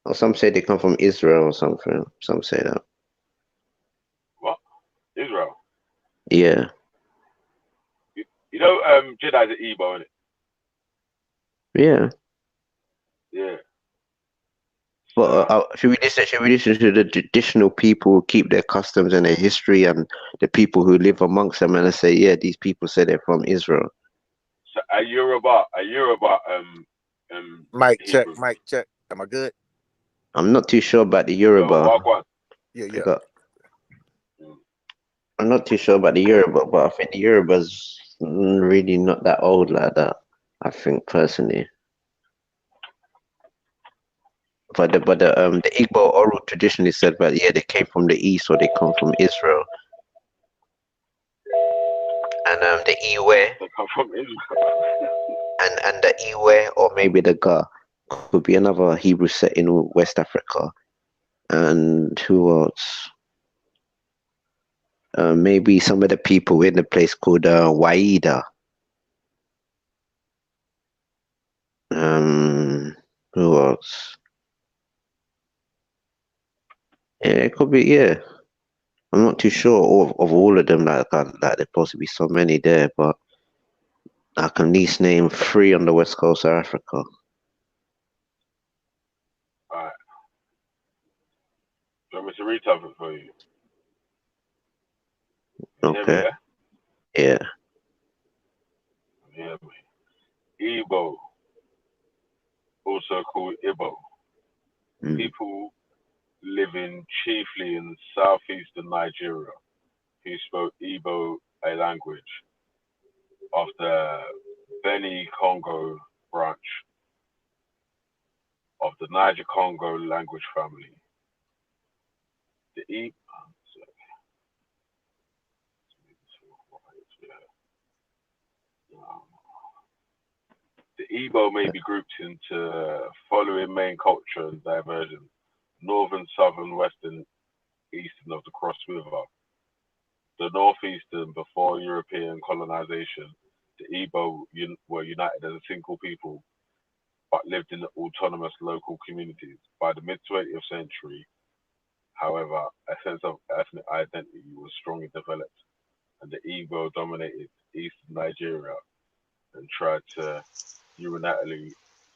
Or some say they come from Israel or something. Some say that. What? Israel? Yeah. You know, Jedi's an Igbo, isn't it? Yeah. Yeah. But should we listen? Should we listen to the traditional people who keep their customs and their history, and the people who live amongst them, and say, yeah, these people say they're from Israel. So a Yoruba, Mic check, Hebrew. mic check. Am I good? I'm not too sure about the Yo, Yoruba. Wagwan. Yeah. I'm not too sure about the Yoruba, but I think the Yoruba's really not that old like that. I think personally. But the Igbo oral traditionally said that yeah, they came from the east or they come from Israel. And the Iwe They come from Israel. and the Iwe or maybe the Ga could be another Hebrew set in West Africa. And who else? Maybe some of the people in the place called Waida. Who else? Yeah, it could be. Yeah, I'm not too sure of all of them. Like there's possibly so many there, but I can at least name 3 on the west coast of Africa. Alright. Do you want me to read something for you? You hear me, Okay. yeah? Yeah. You hear me? Igbo, also called Ibo. People living chiefly in southeastern Nigeria who spoke Igbo, a language of the Beni Congo branch of the Niger Congo language family. The Igbo may be grouped into following main culture and diversions: northern, southern, western, eastern of the Cross River. The northeastern, before European colonization, the Igbo were united as a single people, but lived in autonomous local communities. By the mid-20th century, however, a sense of ethnic identity was strongly developed, and the Igbo dominated eastern Nigeria and tried to unilaterally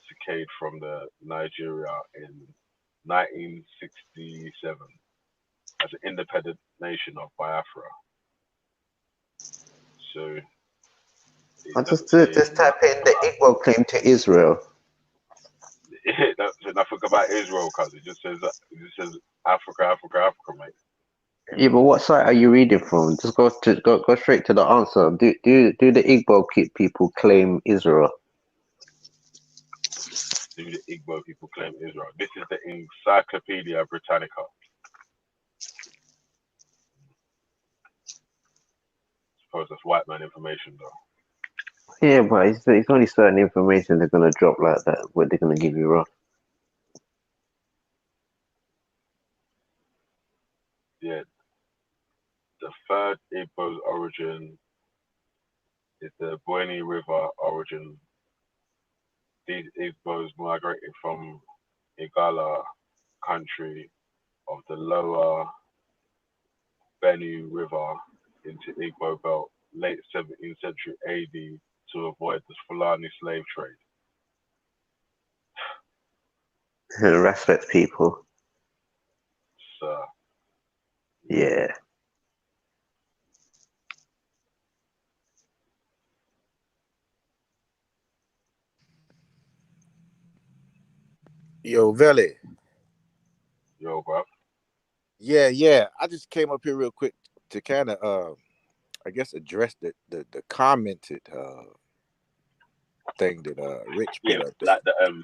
secede from the Nigeria in 1967 as an independent nation of Biafra. So I just type in the Igbo claim to Israel. That's nothing about Israel, cause it just says Africa, mate. Yeah, but what site are you reading from? Just go straight to the answer. Do the Igbo people claim Israel? Do the Igbo people claim Israel? This is the Encyclopedia Britannica. Suppose that's white man information, though. Yeah, but it's only certain information they're gonna drop like that. What they're gonna give you wrong. Yeah. The third Igbo's origin is the Bweni River origin. These Igbos migrated from Igala country of the lower Benue River into Igbo belt late 17th century AD to avoid the Fulani slave trade. Respect people. So, yeah. Yo, Veli. Yo, bro. Yeah. I just came up here real quick to kind of, I guess, address the commented thing that Rich put up there. Like the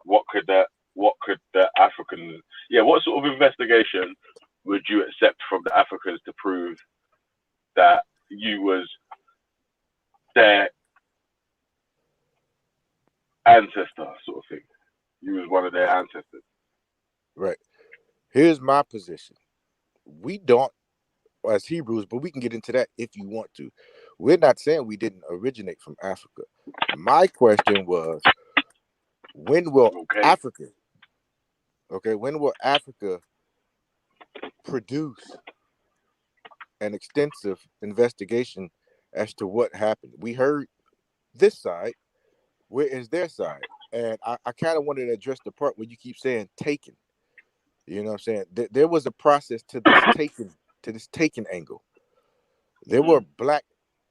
what could the Africans? Yeah, what sort of investigation would you accept from the Africans to prove that you was their ancestor, sort of thing? You was one of their ancestors. Right. Here's my position. We don't, as Hebrews, but we can get into that if you want to. We're not saying we didn't originate from Africa. My question was, when will Africa produce an extensive investigation as to what happened? We heard this side. Where is their side? And I kind of wanted to address the part where you keep saying taken. You know what I'm saying? There was a process to this taken angle. There were black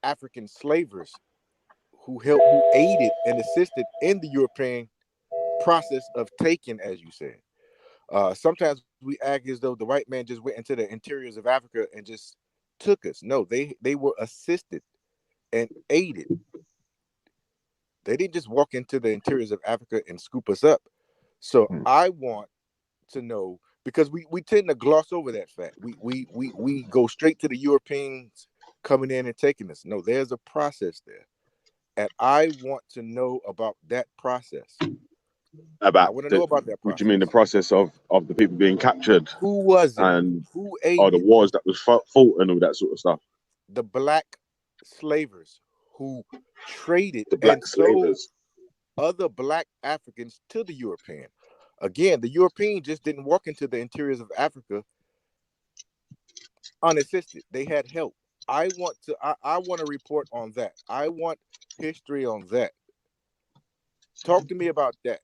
African slavers who aided and assisted in the European process of taking, as you said. Sometimes we act as though the white man just went into the interiors of Africa and just took us. No, they were assisted and aided. They didn't just walk into the interiors of Africa and scoop us up. So I want to know, because we tend to gloss over that fact. We go straight to the Europeans coming in and taking us. No, there's a process there. And I want to know about that process. I want to know about that process. What do you mean, the process of the people being captured? Who was it? And who aided? The wars that was fought and all that sort of stuff. The black slavers who traded and sold other black Africans to the European. Again, the European just didn't walk into the interiors of Africa unassisted. They had help. I want to report on that. I want history on that. Talk to me about that.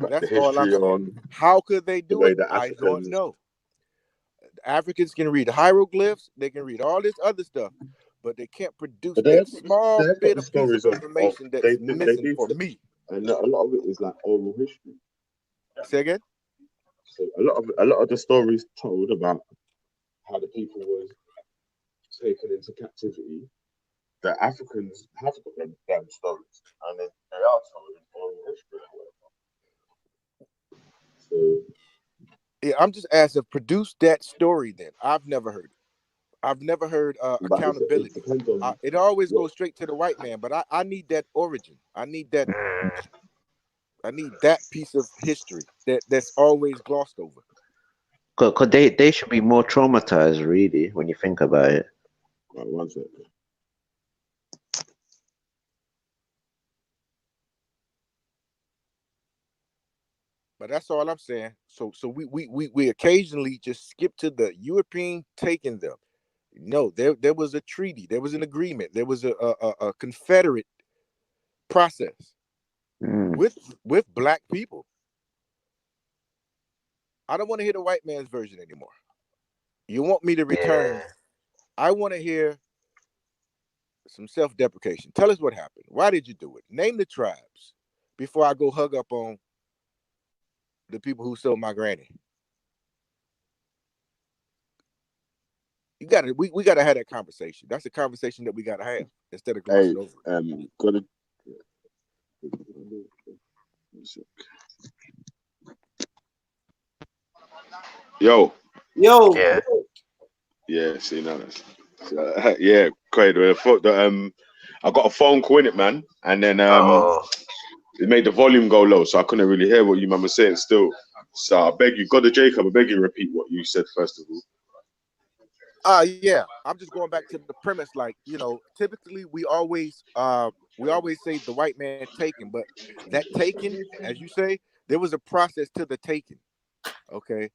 That's all I'm saying. How could they do it? I don't know. Africans can read hieroglyphs. They can read all this other stuff, but they can't produce that small bit of piece of information that's missing for me. And a lot of it is like oral history. Say again? So a lot of the stories told about how the people was taken into captivity, the Africans have got them damn stories, and they are told in oral history or whatever. So yeah, I'm just asking, produce that story then. I've never heard it. I've never heard accountability. It always goes straight to the white man, but I need that origin. I need that piece of history that's always glossed over. Because they should be more traumatized, really, when you think about it. Right, one second. But that's all I'm saying. So we occasionally just skip to the European taking them. No, there was a treaty, there was an agreement, there was a Confederate process with black people. I don't want to hear the white man's version anymore. You want me to return? I want to hear some self-deprecation. Tell us what happened. Why did you do it? Name the tribes before I go hug up on the people who sold my granny. You got to. We got to have that conversation. That's the conversation that we got to have instead of glossing over. Yo. Yeah, see now that's yeah, great. I got a phone call in it, man, and then it made the volume go low, so I couldn't really hear what you man was saying still. So I beg you, God, Jacob, I beg you, repeat what you said first of all. Yeah, I'm just going back to the premise. Like, typically we always say the white man taken, but that taken, as you say, there was a process to the taken. Okay,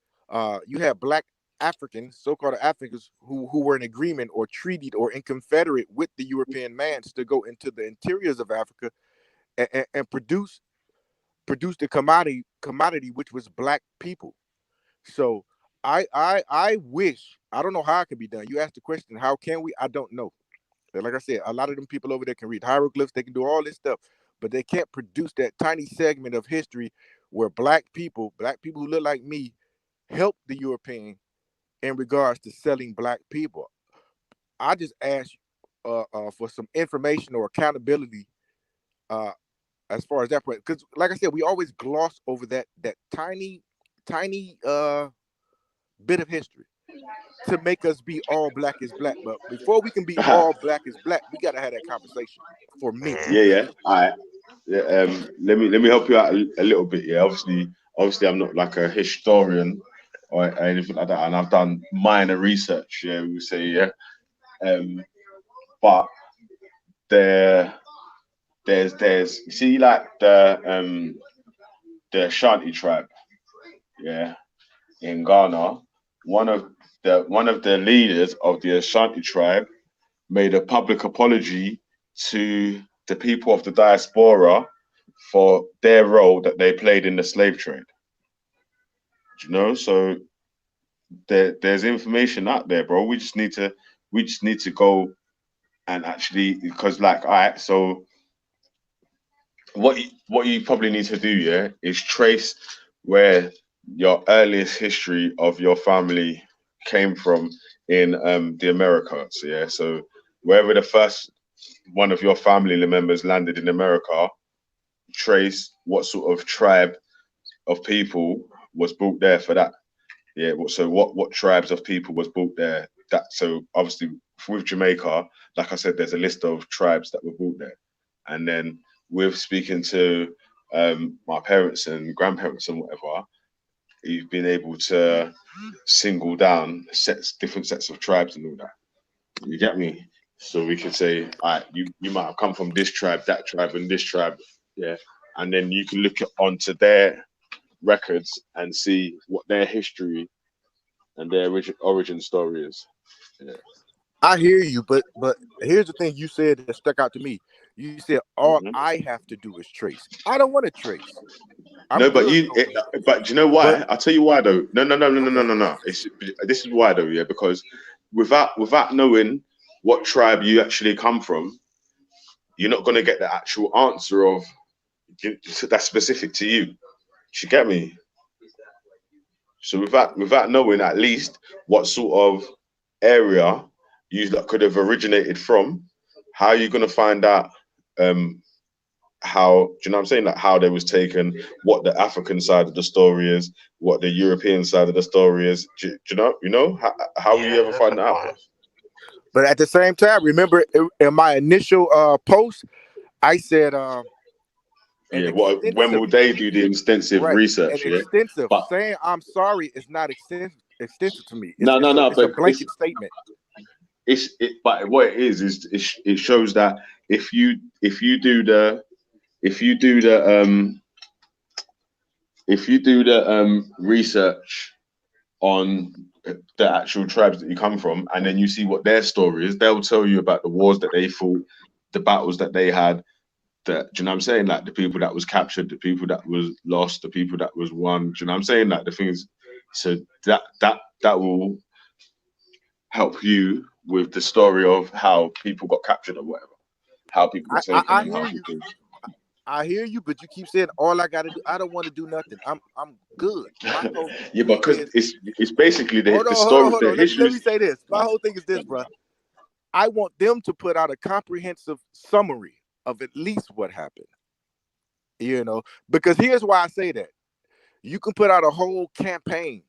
you had black Africans, so-called Africans, who were in agreement or treated or in confederate with the European mans to go into the interiors of Africa and produce the commodity, which was black people. So I wish, I don't know how it can be done. You asked the question, how can we? I don't know. Like I said, a lot of them people over there can read hieroglyphs, they can do all this stuff, but they can't produce that tiny segment of history where black people who look like me, helped the European in regards to selling black people. I just ask for some information or accountability as far as that, because like I said, we always gloss over that tiny bit of history to make us be all black is black. But before we can be all black is black, we gotta have that conversation. For me, yeah, all right. Yeah, let me help you out a little bit. Yeah, obviously, I'm not like a historian or anything like that, and I've done minor research. Yeah, we say yeah, but there's you see like the Ashanti tribe, yeah, in Ghana. One of the leaders of the Ashanti tribe made a public apology to the people of the diaspora for their role that they played in the slave trade. Do you know? So there's information out there, bro. We just need to go and actually, because like, all right, so what you probably need to do, yeah, is trace where your earliest history of your family came from in the Americas, yeah. So wherever the first one of your family members landed in America, trace what sort of tribe of people was brought there for that. Yeah. So what tribes of people was brought there? That so obviously with Jamaica, like I said, there's a list of tribes that were brought there, and then with speaking to my parents and grandparents and whatever, you've been able to single down different sets of tribes and all that. You get me? So we can say, all right, you might have come from this tribe, that tribe, and this tribe, yeah. And then you can look onto their records and see what their history and their origin story is. Yeah. I hear you, but here's the thing you said that stuck out to me. You said all I have to do is trace. I don't want to trace. No, but but do you know why? I'll tell you why though. No. This is why though, yeah, because without knowing what tribe you actually come from, you're not gonna get the actual answer of that's specific to you. You get me? So without knowing at least what sort of area you could have originated from, how are you gonna find out how, do you know what I'm saying? Like how they was taken, what the African side of the story is, what the European side of the story is. Do you know? How will you ever find that out? But at the same time, remember in my initial post, I said when will they do the extensive research? And extensive. Saying I'm sorry is not extensive to me. No, it's a blanket statement. But what it is it shows that if you do the research on the actual tribes that you come from, and then you see what their story is, they'll tell you about the wars that they fought, the battles that they had. Do you know what I'm saying? Like the people that was captured, the people that was lost, the people that was won. Do you know what I'm saying? Like the things. So that will help you with the story of how people got captured or whatever, how people got taken. I hear you, but you keep saying all I gotta do. I don't want to do nothing. I'm good. Yeah, because it's basically the story. Hold on. Let me say this. My whole thing is this, bro. I want them to put out a comprehensive summary of at least what happened. You know, because here's why I say that. You can put out a whole campaign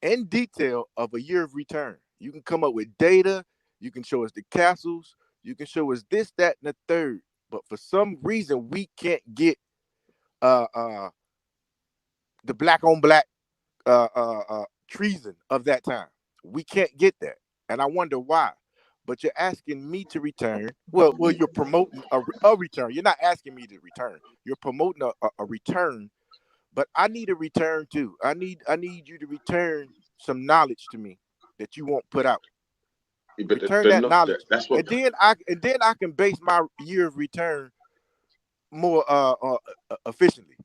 in detail of a year of return. You can come up with data. You can show us the castles. You can show us this, that, and the third. But for some reason, we can't get the black on black treason of that time. We can't get that, and I wonder why. But you're asking me to return. Well, you're promoting a return. You're not asking me to return. You're promoting a return. But I need a return too. I need you to return some knowledge to me that you won't put out. But return that knowledge, and then I can base my year of return more efficiently.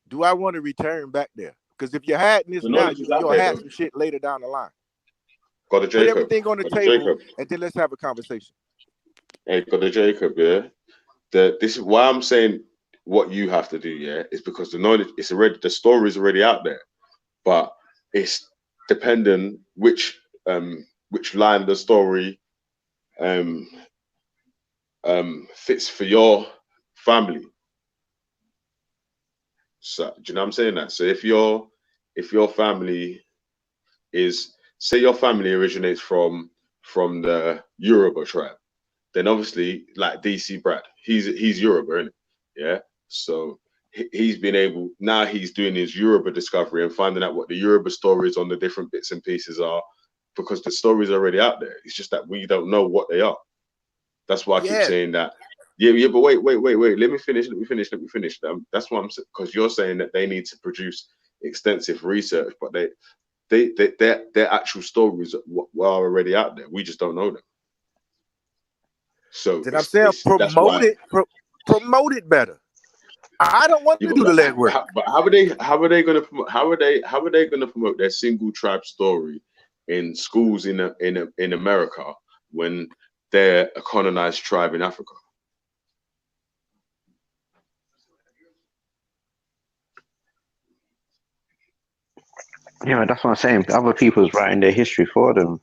Do I want to return back there? Because if you're hiding this now, you'll have some shit later down the line. Put everything on the table, and then let's have a conversation. Hey, Brother Jacob, yeah. This is why I'm saying what you have to do, yeah, is because the knowledge the story is already out there, but it's dependent which line of the story fits for your family. So do you know what I'm saying? That so if your family is, say your family originates from the Yoruba tribe, then obviously like DC Brad, he's Yoruba, isn't it? Yeah. So he's been able, now he's doing his Yoruba discovery and finding out what the Yoruba stories on the different bits and pieces are, because the stories are already out there. It's just that we don't know what they are. That's why I keep saying that. Yeah, but wait. Let me finish. That's why I'm saying, because you're saying that they need to produce extensive research, but their actual stories are already out there. We just don't know them. So I'm saying promote it better. I don't want to do the legwork. But how are they going to promote? How are they going to promote their single tribe story in schools in America when they're a colonized tribe in Africa? Yeah, that's what I'm saying. Other people's writing their history for them.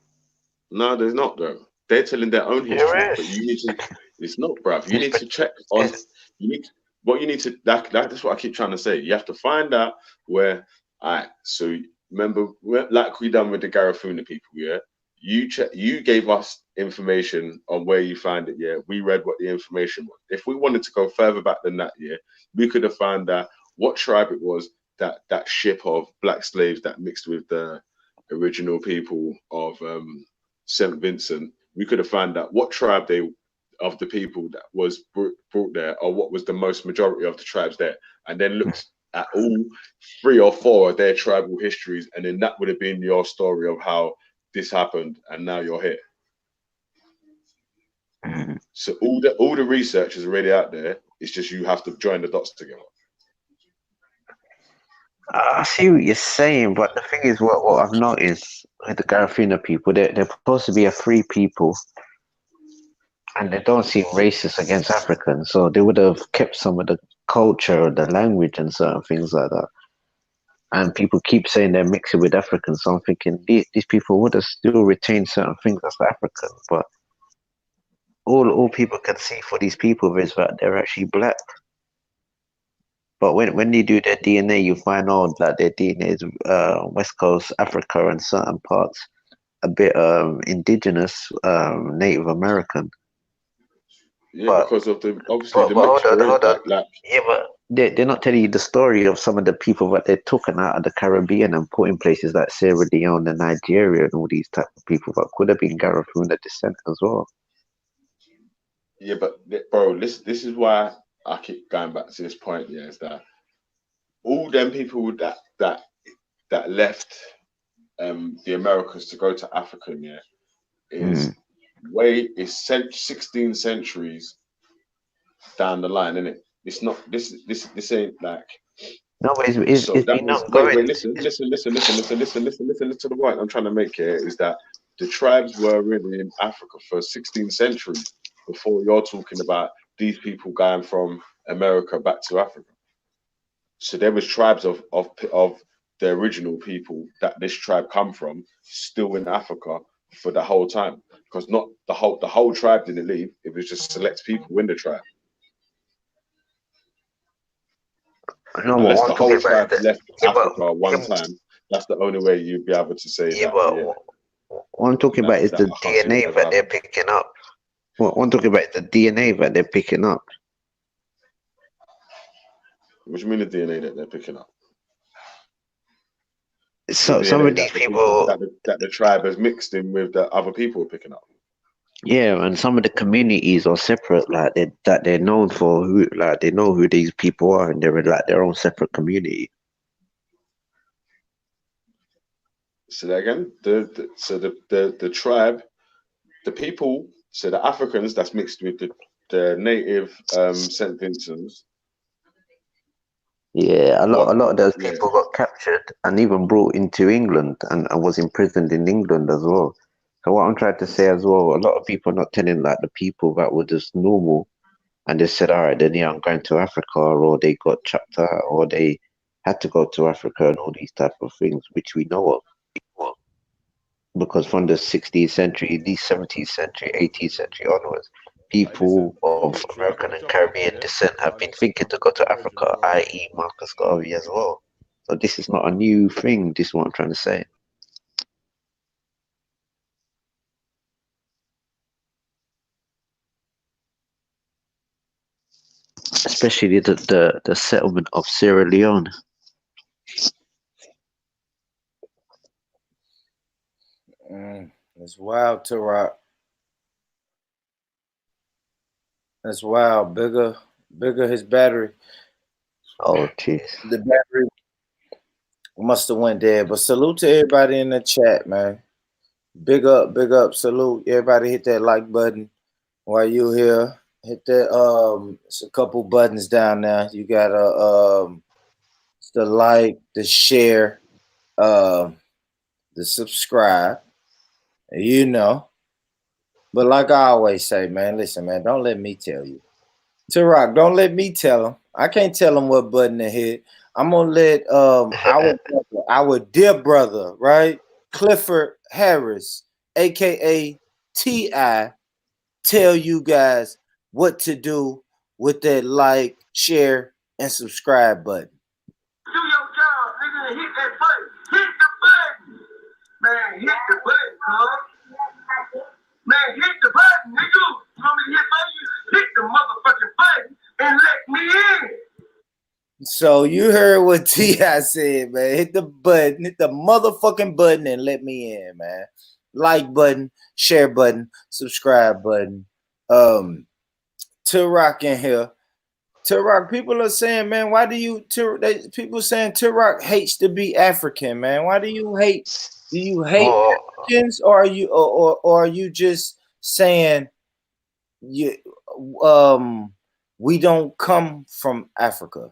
No, there's not though. They're telling their own history, but you need to. It's not, bruv. You need to check on. You need what you need to. That's what I keep trying to say. You have to find out where. All right. So remember, like we done with the Garifuna people. Yeah. You check. You gave us information on where you find it. Yeah. We read what the information was. If we wanted to go further back than that, yeah, we could have found out what tribe it was that ship of black slaves that mixed with the original people of St. Vincent. We could have found out what tribe of the people that was brought there, or what was the most majority of the tribes there, and then looked at all 3 or 4 of their tribal histories, and then that would have been your story of how this happened, and now you're here. So all the research is already out there. It's just you have to join the dots together. I see what you're saying, but the thing is, what I've noticed with the Garifuna people, they're supposed to be a free people, and they don't seem racist against Africans, so they would have kept some of the culture, the language, and certain things like that. And people keep saying they're mixing with Africans, so I'm thinking these people would have still retained certain things as African, but all people can see for these people is that they're actually black. But when you do their DNA, you find out that their DNA is West Coast Africa and certain parts a bit indigenous, Native American. Yeah, because of the mixture. Hold on. Yeah, but they're not telling you the story of some of the people that they're taken out of the Caribbean and put in places like Sierra Leone and Nigeria and all these type of people that could have been Garifuna descent as well. Yeah, but bro, this is why I keep going back to this point. Yeah, is that all them people that left the Americas to go to Africa, yeah, is 16 centuries down the line, isn't it? It's not this ain't like. No, but it's been ongoing. Wait, listen to the point I'm trying to make here is that the tribes were really in Africa for 16 centuries before you're talking about these people going from America back to Africa. So there was tribes of the original people that this tribe come from still in Africa for the whole time, because not the whole tribe didn't leave. It was just select people in the tribe. No, unless the whole tribe left Africa one time, that's the only way you'd be able to say that. What I'm talking about is the DNA that they're picking up. What I'm talking about is the DNA that they're picking up. What do you mean the DNA that they're picking up? So some of these people that the tribe has mixed in with the other people picking up. Yeah, and some of the communities are separate, like they're known for who, like they know who these people are, and they're in like their own separate community. So that again, the tribe, the people, so the Africans that's mixed with the native St. Vincent's. Yeah, a lot of those people got captured and even brought into England and was imprisoned in England as well. So what I'm trying to say as well, a lot of people are not telling like the people that were just normal and they said, all right, then yeah, I'm going to Africa, or they got chucked out, or they had to go to Africa and all these type of things, which we know of. Because from the 16th century, the 17th century, 18th century onwards, people of American and Caribbean descent have been thinking to go to Africa, i.e. Marcus Garvey as well. So this is not a new thing, this is what I'm trying to say. Especially the settlement of Sierra Leone. It's wild to rock. That's wild. Bigger his battery. Oh, jeez. The battery must have went dead. But salute to everybody in the chat, man. Big up, salute. Everybody hit that like button while you here. Hit the it's a couple buttons down there. You gotta it's the like, the share, the subscribe. You know. But like I always say, man, listen, man, don't let me tell you. Rock, don't let me tell him. I can't tell him what button to hit. I'm gonna let our dear brother, right? Clifford Harris, aka T.I., tell you guys what to do with that like, share, and subscribe button. Do your job, nigga, and hit that button. Hit the button. Man, hit the button, cuz. Man, hit the button, nigga. You want me to hit for you? Hit the motherfucking button and let me in. So you heard what T.I. said, man. Hit the button, hit the motherfucking button and let me in, man. Like button, share button, subscribe button. Rock in here. Rock, people are saying, man, why do you people saying Rock hates to be African, man? Why do you hate? Do you hate Africans, or are you just saying you we don't come from Africa?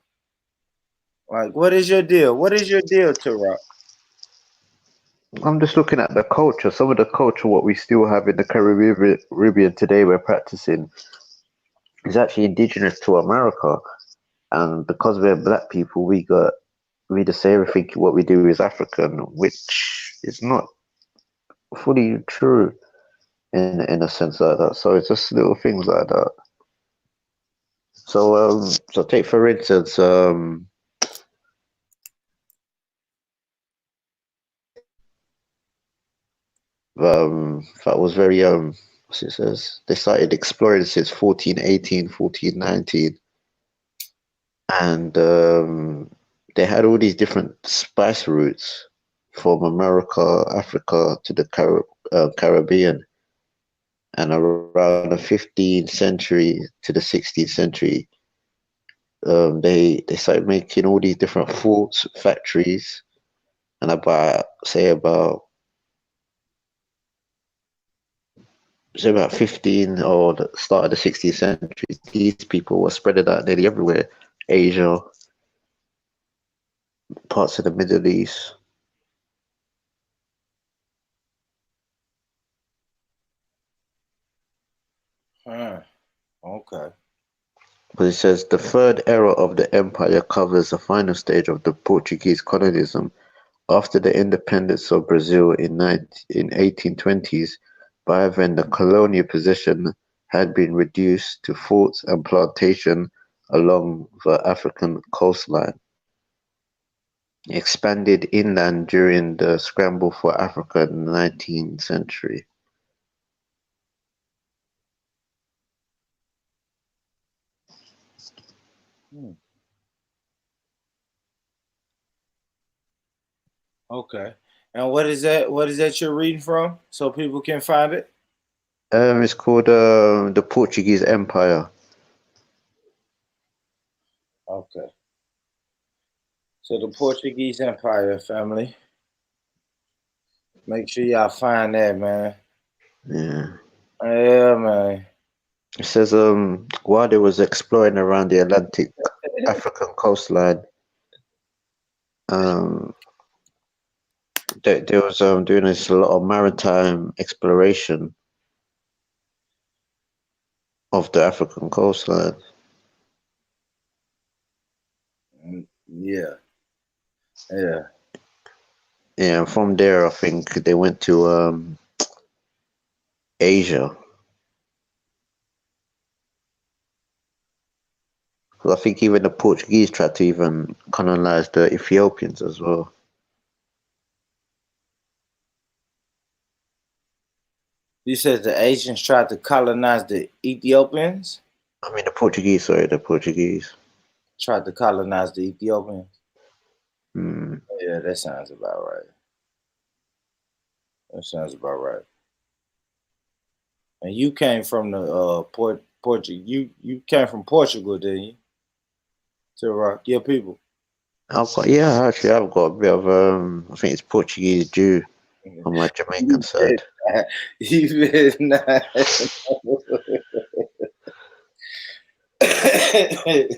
Like, what is your deal? What is your deal, Rock? I'm just looking at the culture. Some of the culture, what we still have in the Caribbean today, we're practicing, is actually indigenous to America. And because we're black people, we just say everything what we do is African, which is not fully true in a sense like that. So it's just little things like that. So take for instance, that was very what's it says? They started exploring since 1418, 1419, and they had all these different spice routes from America, Africa to the Caribbean, and around the 15th century to the 16th century, they started making all these different forts, factories, and about 15 or the start of the 16th century, these people were spread out nearly everywhere, Asia, parts of the Middle East. Okay. But it says the third era of the empire covers the final stage of the Portuguese colonialism. After the independence of Brazil in 1820s, by then the colonial position had been reduced to forts and plantation along the African coastline. Expanded inland during the scramble for Africa in the 19th century. Okay. And what is that? What is that you're reading from, so people can find it? It's called the Portuguese Empire. Okay. So the Portuguese Empire, family. Make sure y'all find that, man. Yeah. Yeah, man. It says while they was exploring around the Atlantic African coastline, they was doing this a lot of maritime exploration of the African coastline. Yeah. Yeah. Yeah, and from there I think they went to Asia. I think even the Portuguese tried to even colonize the Ethiopians as well. You said the Asians tried to colonize the Ethiopians? I mean the Portuguese tried to colonize the Ethiopians. Mm. Yeah, that sounds about right. That sounds about right. And you came from the Portugal. You came from Portugal, didn't you? To rock your people. I've got a bit of I think it's Portuguese Jew on my Jamaican side. You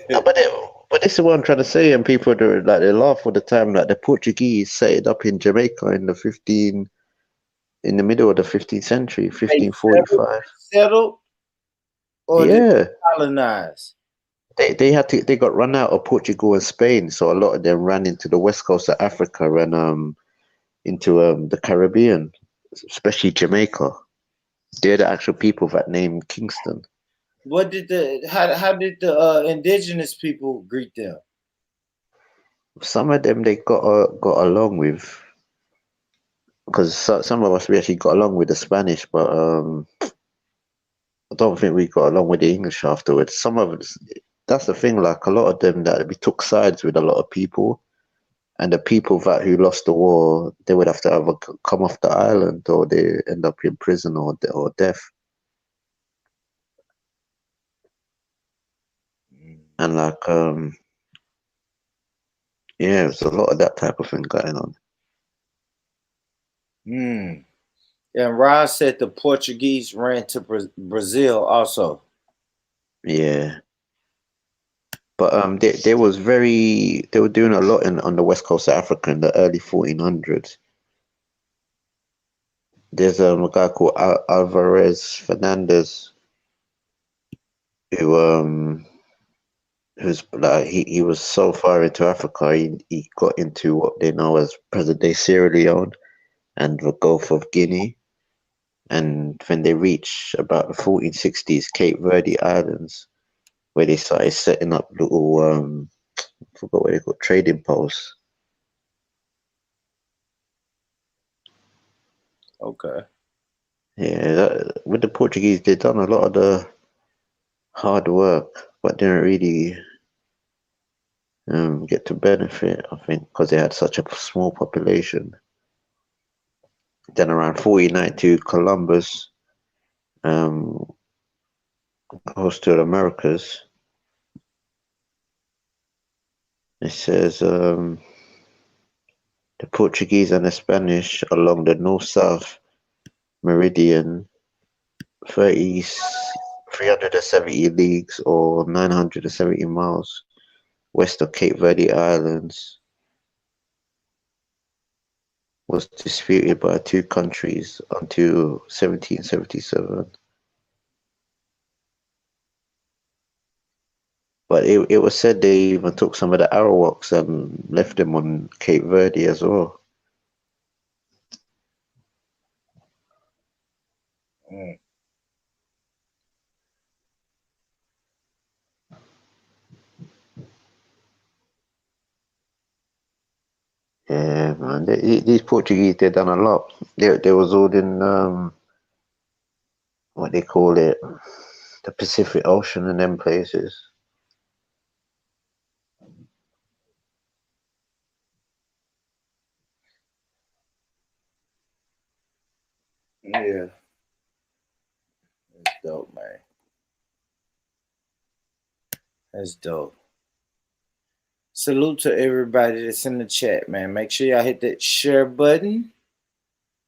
No, but this is what I'm trying to say, and people do like they laugh all the time. Like the Portuguese set it up in Jamaica in the middle of the 15th century, They 1545. settled or did Yeah, they colonize? they got run out of Portugal and Spain, so a lot of them ran into the west coast of Africa and into the Caribbean, especially Jamaica. They're the actual people that named Kingston. What did how did the indigenous people greet them? Some of them they got along with, because some of us we actually got along with the Spanish, but I don't think we got along with the English afterwards. Some of us, that's the thing. Like a lot of them, that we took sides with a lot of people, and the people that who lost the war, they would have to either come off the island or they end up in prison or death. And like yeah, there's a lot of that type of thing going on. And Roz said the Portuguese ran to Brazil also. Yeah. But they were doing a lot on the west coast of Africa in the early 1400s. There's a guy called Alvarez Fernandez who's like he was so far into Africa, he got into what they know as present day Sierra Leone and the Gulf of Guinea. And when they reached about the 1460s, Cape Verde Islands, where they started setting up little I forgot what they called, trading posts. Okay. Yeah, with the Portuguese, they done a lot of the hard work, but didn't really get to benefit, I think, because they had such a small population. Then around 1492, Columbus goes to the Americas. It says the Portuguese and the Spanish along the north-south meridian, 370 leagues or 970 miles west of Cape Verde Islands, was disputed by two countries until 1777. But it was said they even took some of the Arawaks and left them on Cape Verde as well. Yeah, man. These Portuguese, they done a lot. They was all in what they call it, the Pacific Ocean and them places. Yeah. That's dope, man. That's dope. Salute to everybody that's in the chat, man. Make sure y'all hit that share button.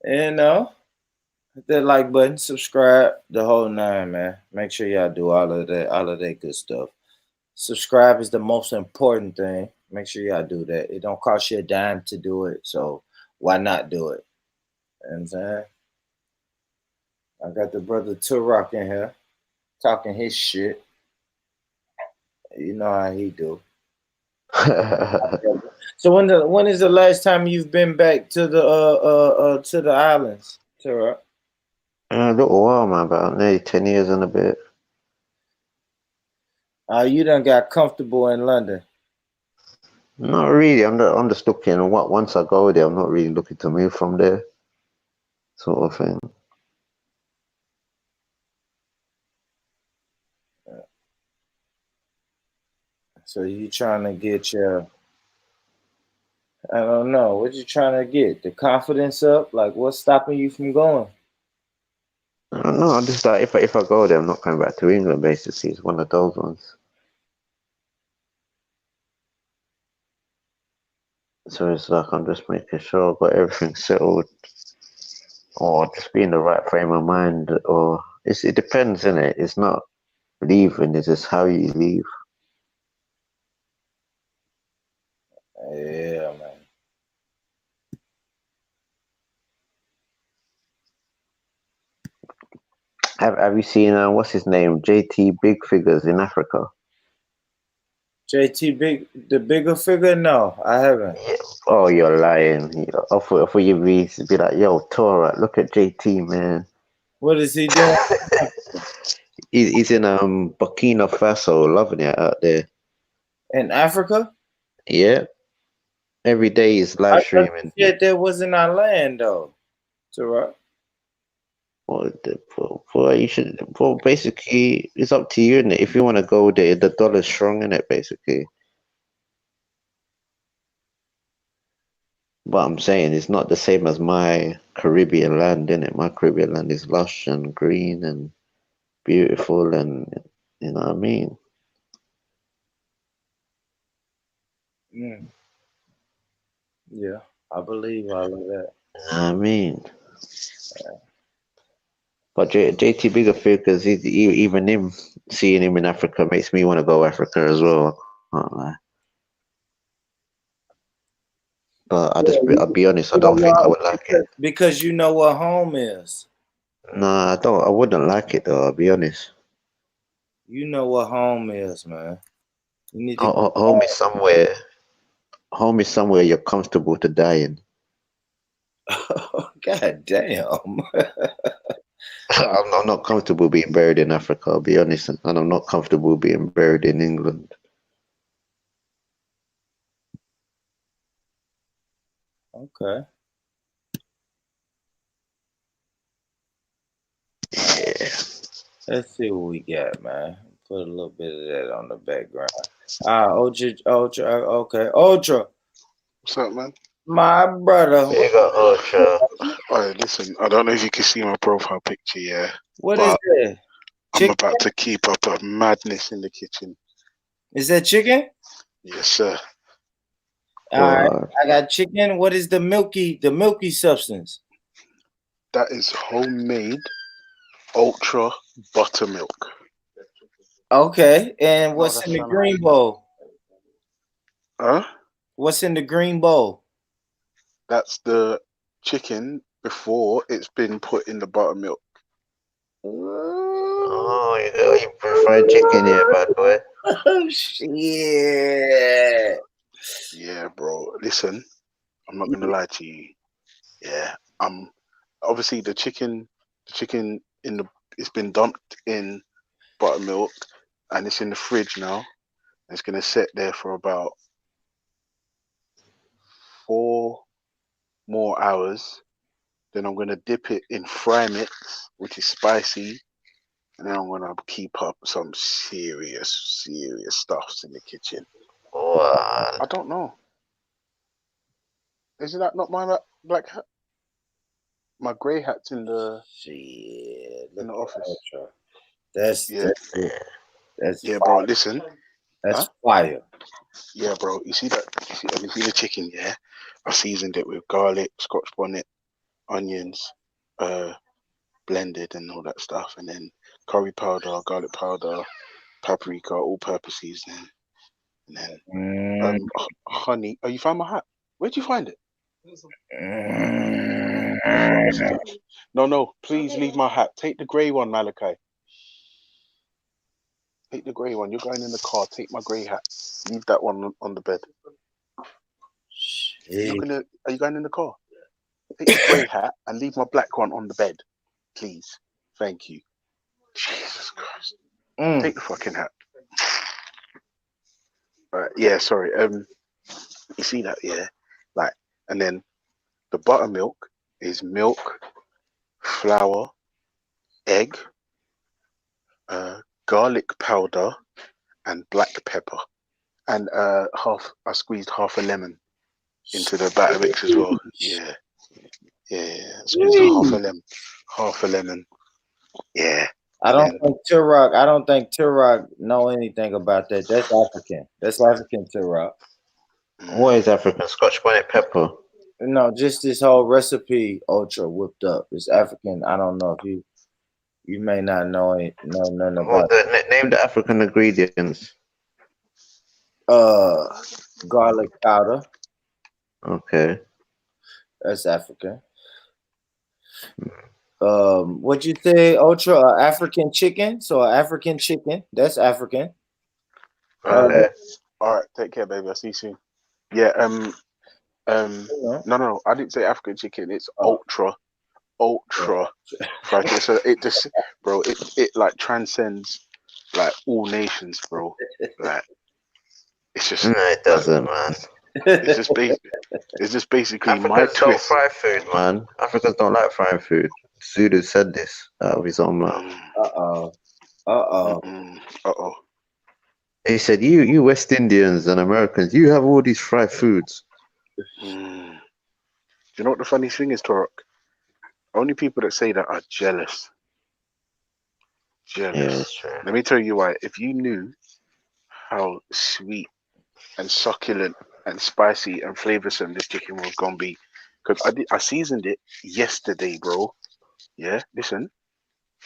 And hit that like button, subscribe, the whole nine, man. Make sure y'all do all of that good stuff. Subscribe is the most important thing. Make sure y'all do that. It don't cost you a dime to do it, so why not do it? You know what I'm saying? I got the brother Turok in here talking his shit. You know how he do. So when is the last time you've been back to the islands, Turok? A little while, man, about nearly 10 years and a bit. You done got comfortable in London. Not really. I'm just looking. Once I go there, I'm not really looking to move from there, sort of thing. So you trying to get your, I don't know, what you trying to get? The confidence up? Like what's stopping you from going? I don't know. I'm just like, if I go there, I'm not coming back to England. Basically, it's one of those ones. So it's like I'm just making sure I've got everything settled, or just be in the right frame of mind. Or it depends, innit? It's not leaving; it's just how you leave. Yeah, man. Have you seen what's his name? JT Big Figures in Africa. JT the bigger figure? No, I haven't. Oh, you're lying. I thought you be like, yo, Torah, look at JT, man. What is he doing? He's in Burkina Faso, loving it out there. In Africa? Yeah. Every day he's I live thought streaming. you said that was in our land, though. Right. Well, you should. Well, basically, it's up to you, innit? If you want to go there, the dollar's strong in it, basically. But I'm saying it's not the same as my Caribbean land, innit? My Caribbean land is lush and green and beautiful, and you know what I mean. Mm. Yeah, I believe all of that. I mean, but JT Bigger Figures, even him seeing him in Africa makes me want to go Africa as well. I can't lie. But I'll be honest, I don't think I would like it. Because you know what home is. Nah, I don't. I wouldn't like it though. I'll be honest. You know what home is, man. You need to Home is somewhere. Home is somewhere you're comfortable to die in. God damn. I'm not comfortable being buried in Africa, I'll be honest, and I'm not comfortable being buried in England. Okay. Yeah. Let's see what we got, man. Put a little bit of that on the background. Ultra, okay. Ultra. What's up, man? My brother. Big up, Ultra. Alright, listen, I don't know if you can see my profile picture, yeah. What is that? I'm about to keep up a madness in the kitchen. Is that chicken? Yes, sir. All right. I got chicken. What is the milky substance? That is homemade ultra buttermilk. Okay. And what's in the green bowl? Huh? What's in the green bowl? That's the chicken before it's been put in the buttermilk. Oh, you prefer chicken here, bad boy. Oh, shit. Yeah, bro. Listen, I'm not gonna lie to you. Yeah, obviously the chicken it's been dumped in buttermilk and it's in the fridge now. It's gonna sit there for about 4 more hours. Then I'm gonna dip it in fry mix, which is spicy, and then I'm gonna keep up some serious stuffs in the kitchen. What? I don't know. Isn't that not my black hat? My grey hat's in the office. That's yeah, fire. bro. Listen, That's fire. Yeah, bro. You see that? You see the chicken? Yeah, I seasoned it with garlic, Scotch bonnet, onions, blended and all that stuff, and then curry powder, garlic powder, paprika, all-purpose seasoning, and then honey. Oh, you found my hat? Where'd you find it? No, please leave my hat. Take the grey one, Malachi. Take the grey one. You're going in the car. Take my grey hat. Leave that one on the bed. Are you going in the car? Take the grey hat and leave my black one on the bed, please. Thank you. Jesus Christ. Take the fucking hat. Yeah, sorry. You see that? Yeah. Like, and then the buttermilk is milk, flour, egg, garlic powder, and black pepper. And I squeezed half a lemon into the batter mix as well. Yeah. Squeezed half a lemon. Yeah. I don't think Turok know anything about that. That's African. That's African Turok. What is African? Scotch bonnet pepper? No, just this whole recipe ultra whipped up. It's African. I don't know if you may not know nothing about Name the African ingredients. garlic powder. Okay. That's African. What you say, Ultra? African chicken. So African chicken. That's African. Okay. All right, take care, baby. I'll see you soon. Yeah. No. I didn't say African chicken. It's ultra fried chicken. So it just, bro, it like transcends like all nations, bro. Like it's just. No, it doesn't, man. It's just It's just basically my Africans don't twist. fry food, man. Africans don't like frying food. Zulu said this out of his own mouth. He said, "You West Indians and Americans, you have all these fried foods." Do you know what the funny thing is, Torok? Only people that say that are jealous. Yeah, it's true. Let me tell you why. If you knew how sweet and succulent and spicy and flavorsome this chicken was gonna be, because I seasoned it yesterday, bro. Yeah, listen,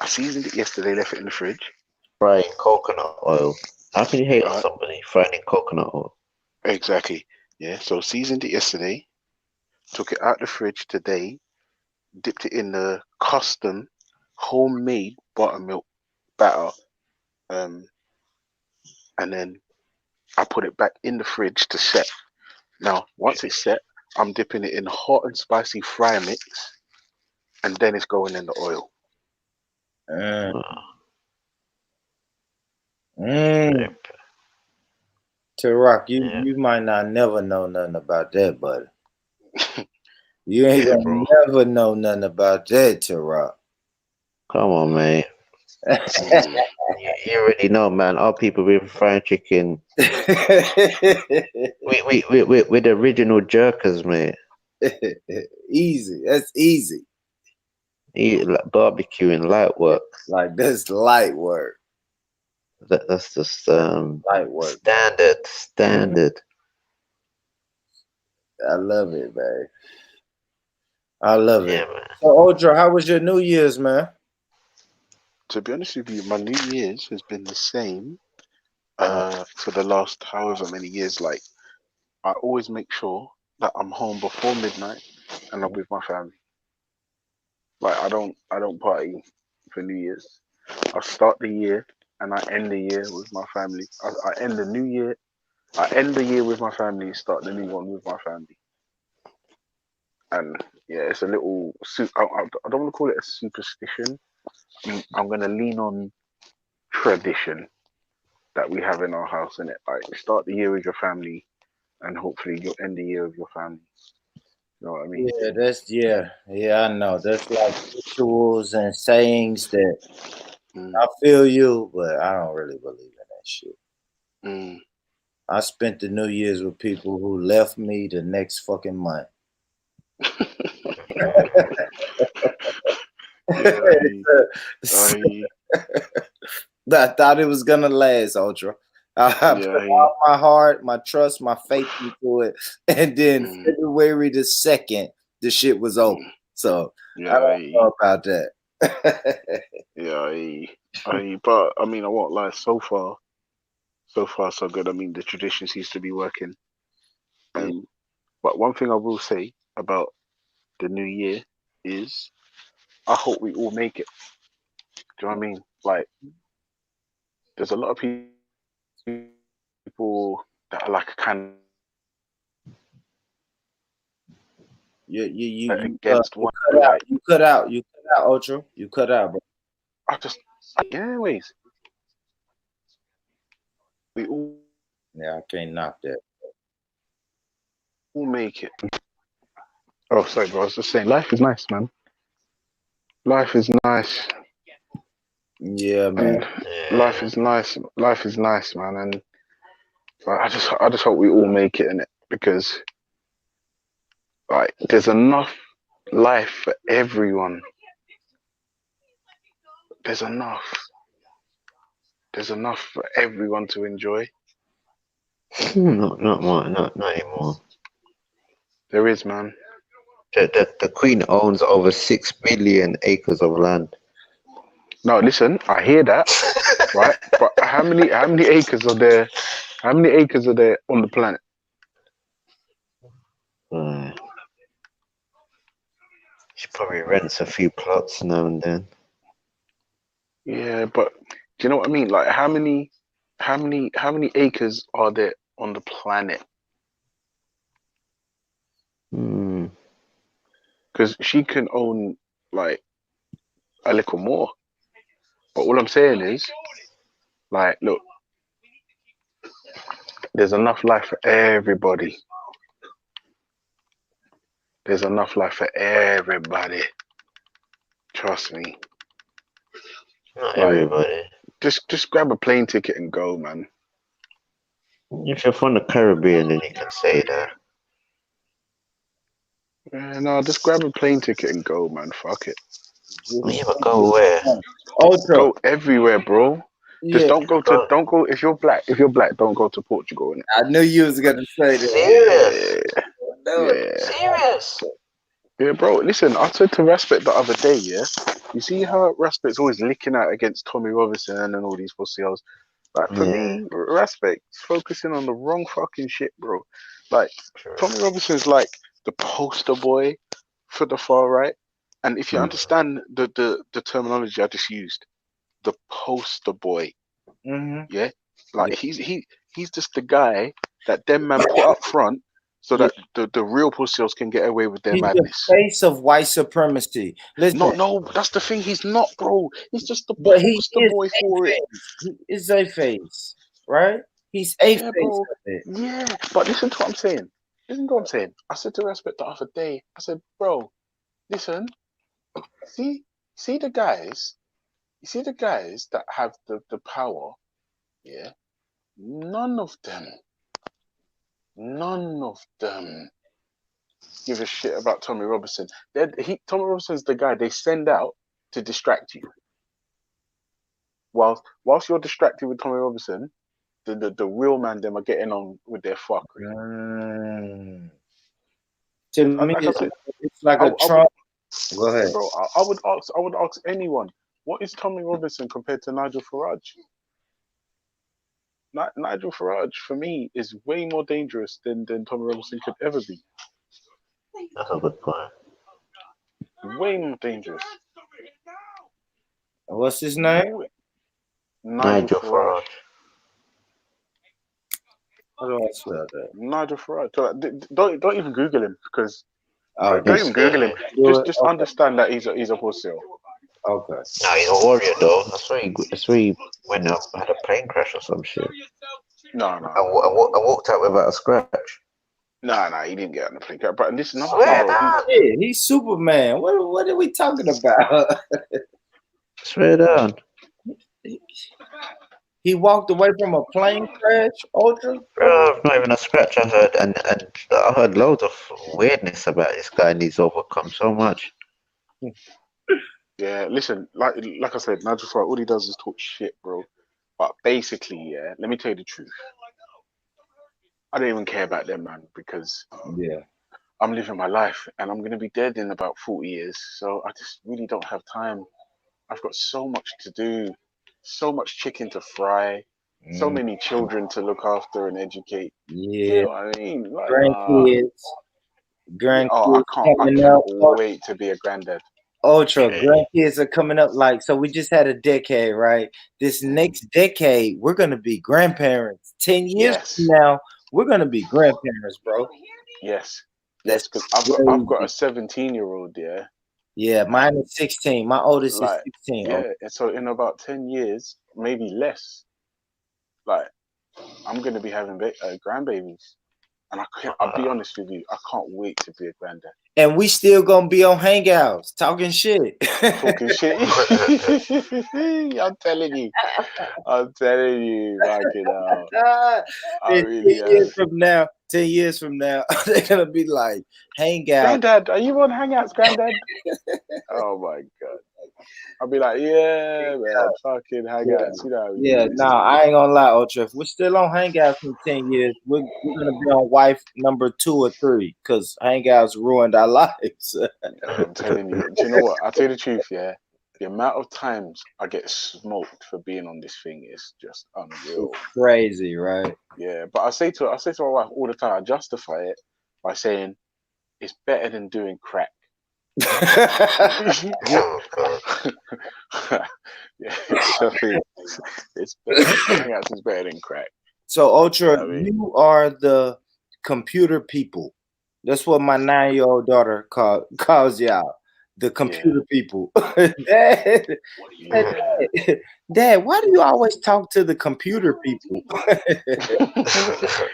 I seasoned it yesterday, left it in the fridge. Frying coconut oil. How can you hate on somebody frying in coconut oil? Exactly. Yeah, so seasoned it yesterday, took it out the fridge today, dipped it in the custom homemade buttermilk batter, and then I put it back in the fridge to set. Now, once it's set, I'm dipping it in hot and spicy fry mix, and then it's going in the oil. Rock, you might not never know nothing about that, buddy. You ain't gonna never know nothing about that, Rock. Come on, man. You already know, man. Our people with fried chicken. we the original jerkers, man. Easy. That's easy. Like barbecuing, light work. Like that's light work. That's just light work. Standard. I love it, man. I love it. Man. So, Ultra, how was your New Year's, man? To be honest with you, my New Year's has been the same for the last however many years. Like, I always make sure that I'm home before midnight and I'm with my family. Like, I don't party for New Year's. I start the year and I end the year with my family. I end the New Year. I end the year with my family. Start the new one with my family. And yeah, it's a little. I don't want to call it a superstition. I'm gonna lean on tradition that we have in our house, innit? Like, start the year with your family, and hopefully you'll end the year with your family. You know what I mean? Yeah, I know. That's like rituals and sayings that I feel you, but I don't really believe in that shit. I spent the New Year's with people who left me the next fucking month. I thought it was gonna last, Ultra. I put all my heart, my trust, my faith into it, and then February the 2nd, the shit was over. So I don't know about that. But I mean, I won't lie. So far, so good. I mean, the tradition seems to be working. But one thing I will say about the new year is, I hope we all make it. Do you know what I mean? Like, there's a lot of people that are like kind of you against one. You cut out, Ultra. You cut out, bro. Anyways, we all. Yeah, I can't knock that. We'll make it. Oh, sorry, bro. I was just saying, life is nice, man. Life is nice. Yeah, man. Life is nice. Life is nice, man. And I just hope we all make it in it, because like there's enough life for everyone. There's enough for everyone to enjoy. Not anymore. There is, man. The Queen owns over 6 billion acres of land. No, listen, I hear that, right? But how many acres are there? How many acres are there on the planet? He rents a few plots now and then. Yeah, but do you know what I mean? Like, how many acres are there on the planet? Hmm. Because she can own like a little more. But all I'm saying is, like, look, there's enough life for everybody. There's enough life for everybody. Trust me. Not Like, everybody. just grab a plane ticket and go, man. If you're from the Caribbean, then you can say that. Yeah, no, just grab a plane ticket and go, man. Fuck it. Yeah, but go where? Ultra. Go everywhere, bro. Just Yeah. don't go if you're black, don't go to Portugal, innit? I knew you was gonna say that. Serious? Yeah. Serious? Yeah, bro. Listen, I said to Respect the other day, yeah. You see how Respect's always licking out against Tommy Robinson and all these pussy hoes. Like, for me, Respect's focusing on the wrong fucking shit, bro. Like, Tommy Robinson's like the poster boy for the far right. And if you understand the terminology I just used, the poster boy, yeah, like he's just the guy that them man put up front so that the real pussies can get away with their He's madness. the face of white supremacy. Listen, No, that's the thing. He's not, bro. He's just the but he poster is boy for it. He is a face, right? He's a Yeah, face bro. of it. Yeah, but listen to what I'm saying. Listen to what I'm saying. I said to Respect the other day. I said, bro, listen. See the guys. You see the guys that have the power. Yeah. None of them give a shit about Tommy Robinson. Tommy Robinson's the guy they send out to distract you. Whilst you're distracted with Tommy Robinson, the real man them are getting on with their fuckery. To me, Like I said, it's like a Trump. Go ahead, bro. I would ask anyone, what is Tommy Robinson compared to Nigel Farage? Nigel Farage, for me, is way more dangerous than Tommy Robinson could ever be. That's a good point. Way more dangerous. What's his name? Nigel Farage. How do I spell that? Nigel Farage. Don't even Google him because don't even Google him. Just understand that he's a pussy. Okay. No, he's a warrior though. That's why he went up, had a plane crash or some shit. No. I walked out without a scratch. No, he didn't get on the plane. But listen, he's Superman. What are we talking about? Swear down. He walked away from a plane crash, Ultra? Bro, not even a scratch I heard, and I heard loads of weirdness about this guy, and he's overcome so much. Yeah, listen, like I said, Nigel Farage, all he does is talk shit, bro. But basically, yeah, let me tell you the truth. I don't even care about them, man, because I'm living my life, and I'm gonna be dead in about 40 years. So I just really don't have time. I've got so much to do, so much chicken to fry, so many children to look after and educate. Yeah. You know what I mean? Like, grandkids. I can't wait to be a granddad. Ultra, grandkids are coming up. Like, so we just had a decade, right? This next decade, we're gonna be grandparents. 10 years from now, we're gonna be grandparents, bro. Yes, because I've got a 17-year-old, yeah. Yeah, mine is 16. My oldest is 16. Yeah, and so in about 10 years, maybe less, like I'm gonna be having grandbabies, and I'll be honest with you, I can't wait to be a granddad. And we still gonna be on Hangouts talking shit. Talking shit. I'm telling you, fucking hell. I really 10 years from now, they're gonna be like, Hangout. Granddad, are you on Hangouts, Granddad? Oh my god. I'll be like, yeah, man, fucking Hangouts. You know how we do this. I ain't gonna lie, Ultra. If we're still on Hangouts in 10 years, we're gonna be on wife number 2 or 3 because Hangouts ruined our lives. I'm telling you. Do you know what? I'll tell you the truth, yeah. The amount of times I get smoked for being on this thing is just unreal. It's crazy, right? Yeah, but I say to my wife all the time, I justify it by saying it's better than doing crack. Yeah, so it's better. Hangouts is better than crack. So Ultra, You know what I mean? you are the computer people. That's what my 9-year-old daughter calls y'all, the computer people. Dad, Dad, why do you always talk to the computer people? Yeah,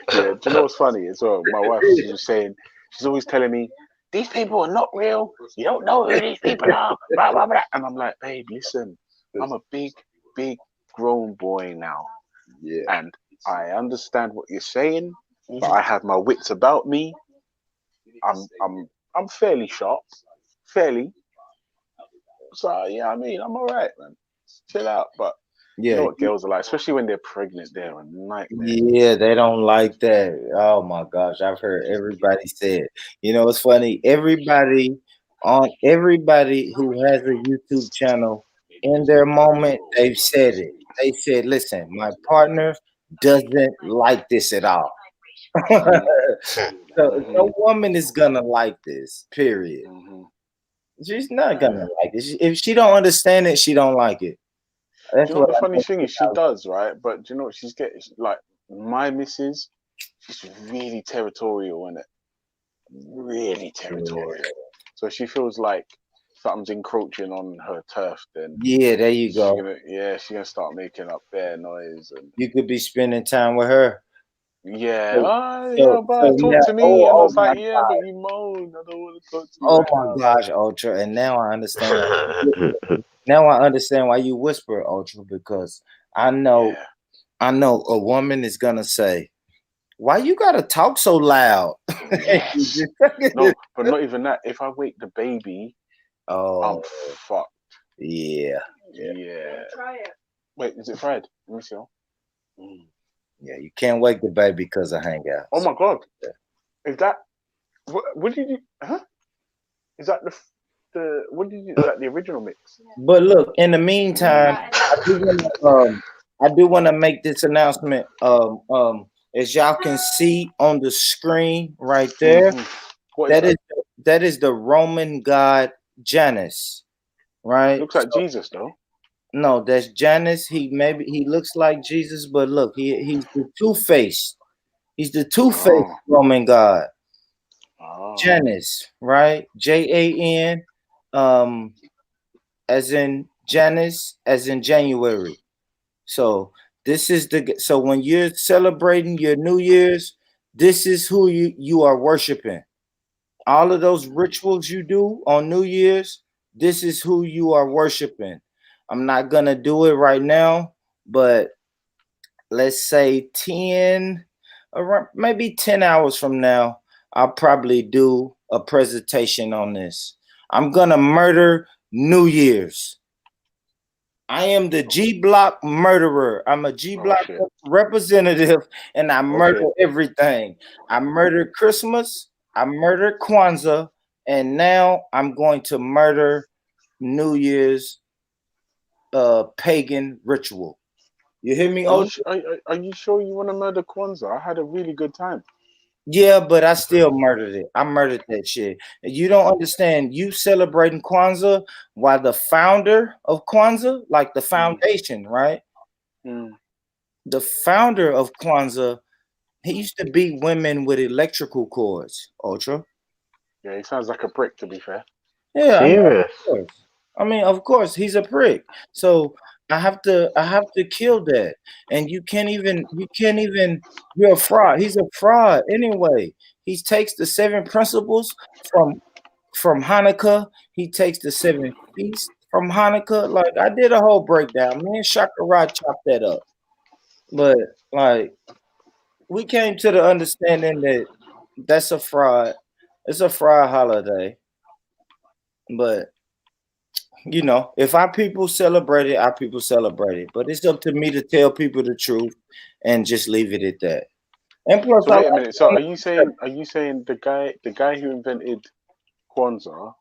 do you know what's funny as well? My wife, she was saying, she's always telling me, these people are not real. You don't know who these people are. Blah, blah, blah. And I'm like, babe, listen, I'm a big, big grown boy now. Yeah. And I understand what you're saying, but I have my wits about me. I'm fairly sharp. Fairly. So yeah, I mean, I'm alright, man. Chill out. But you know Yeah. what girls are like, especially when they're pregnant, they're a nightmare. Yeah, they don't like that. Oh my gosh, I've heard everybody say it. You know, it's funny. Everybody who has a YouTube channel in their moment, they've said it. They said, "Listen, my partner doesn't like this at all." So no woman is gonna like this. Period. She's not gonna like it. If she don't understand it, she don't like it. Do That's you know what what the I funny think thing is? She about. does, right? But do you know what she's getting? Like my missus, she's really territorial in it. Really territorial. So she feels like something's encroaching on her turf. Then Yeah, there you go. she's gonna start making up bear noise and You could be spending time with her. yeah, So but talk now, to me. And I was my like, yeah, but God. you moan. I don't want to talk to you Oh right my now. gosh, Ultra. And now I understand why you whisper. Now I understand why you whisper, Ultra, because I know a woman is gonna say, why you gotta talk so loud? Yes. No, but not even that. If I wake the baby, I'm fucked. Yeah. Yeah. Try it. Wait, is it fried? Let me see. Yeah, you can't wake the baby because of hangouts. Oh my god. Is that what did you huh? Is that the what did you is that the original mix? But look, in the meantime, I do want to make this announcement. As y'all can see on the screen right there, What is that is the Roman god Janus, right? Looks like Jesus though. No, that's Janus. He looks like Jesus, but look, he's the two-faced. He's the two-faced Roman god. Janus, right? Jan, as in Janus, as in January. So so when you're celebrating your New Year's, this is who you are worshiping. All of those rituals you do on New Year's, this is who you are worshiping. I'm not gonna do it right now, but let's say 10, around maybe 10 hours from now, I'll probably do a presentation on this. I'm gonna murder New Year's. I am the G Block murderer. I'm a G Block representative, and I murder everything. I murdered Christmas, I murdered Kwanzaa, and now I'm going to murder New Year's pagan ritual. You hear me? Are you sure you want to murder Kwanzaa? I had a really good time. Yeah, but I still murdered it. I murdered that shit. You don't understand. You celebrating Kwanzaa while the founder of Kwanzaa, like the foundation, right? The founder of Kwanzaa, he used to beat women with electrical cords, Ultra. Yeah, he sounds like a prick, to be fair. Yeah, I mean, of course, he's a prick. So I have to kill that. And you can't even, you're a fraud. He's a fraud anyway. He takes the 7 principles from Hanukkah. He takes the 7 feasts from Hanukkah. Like, I did a whole breakdown. Me and Shakarat chopped that up. But like, we came to the understanding that that's a fraud. It's a fraud holiday. But you know, if our people celebrate it, our people celebrate it. But it's up to me to tell people the truth and just leave it at that. And plus, So wait a minute. So are you saying the guy who invented Kwanzaa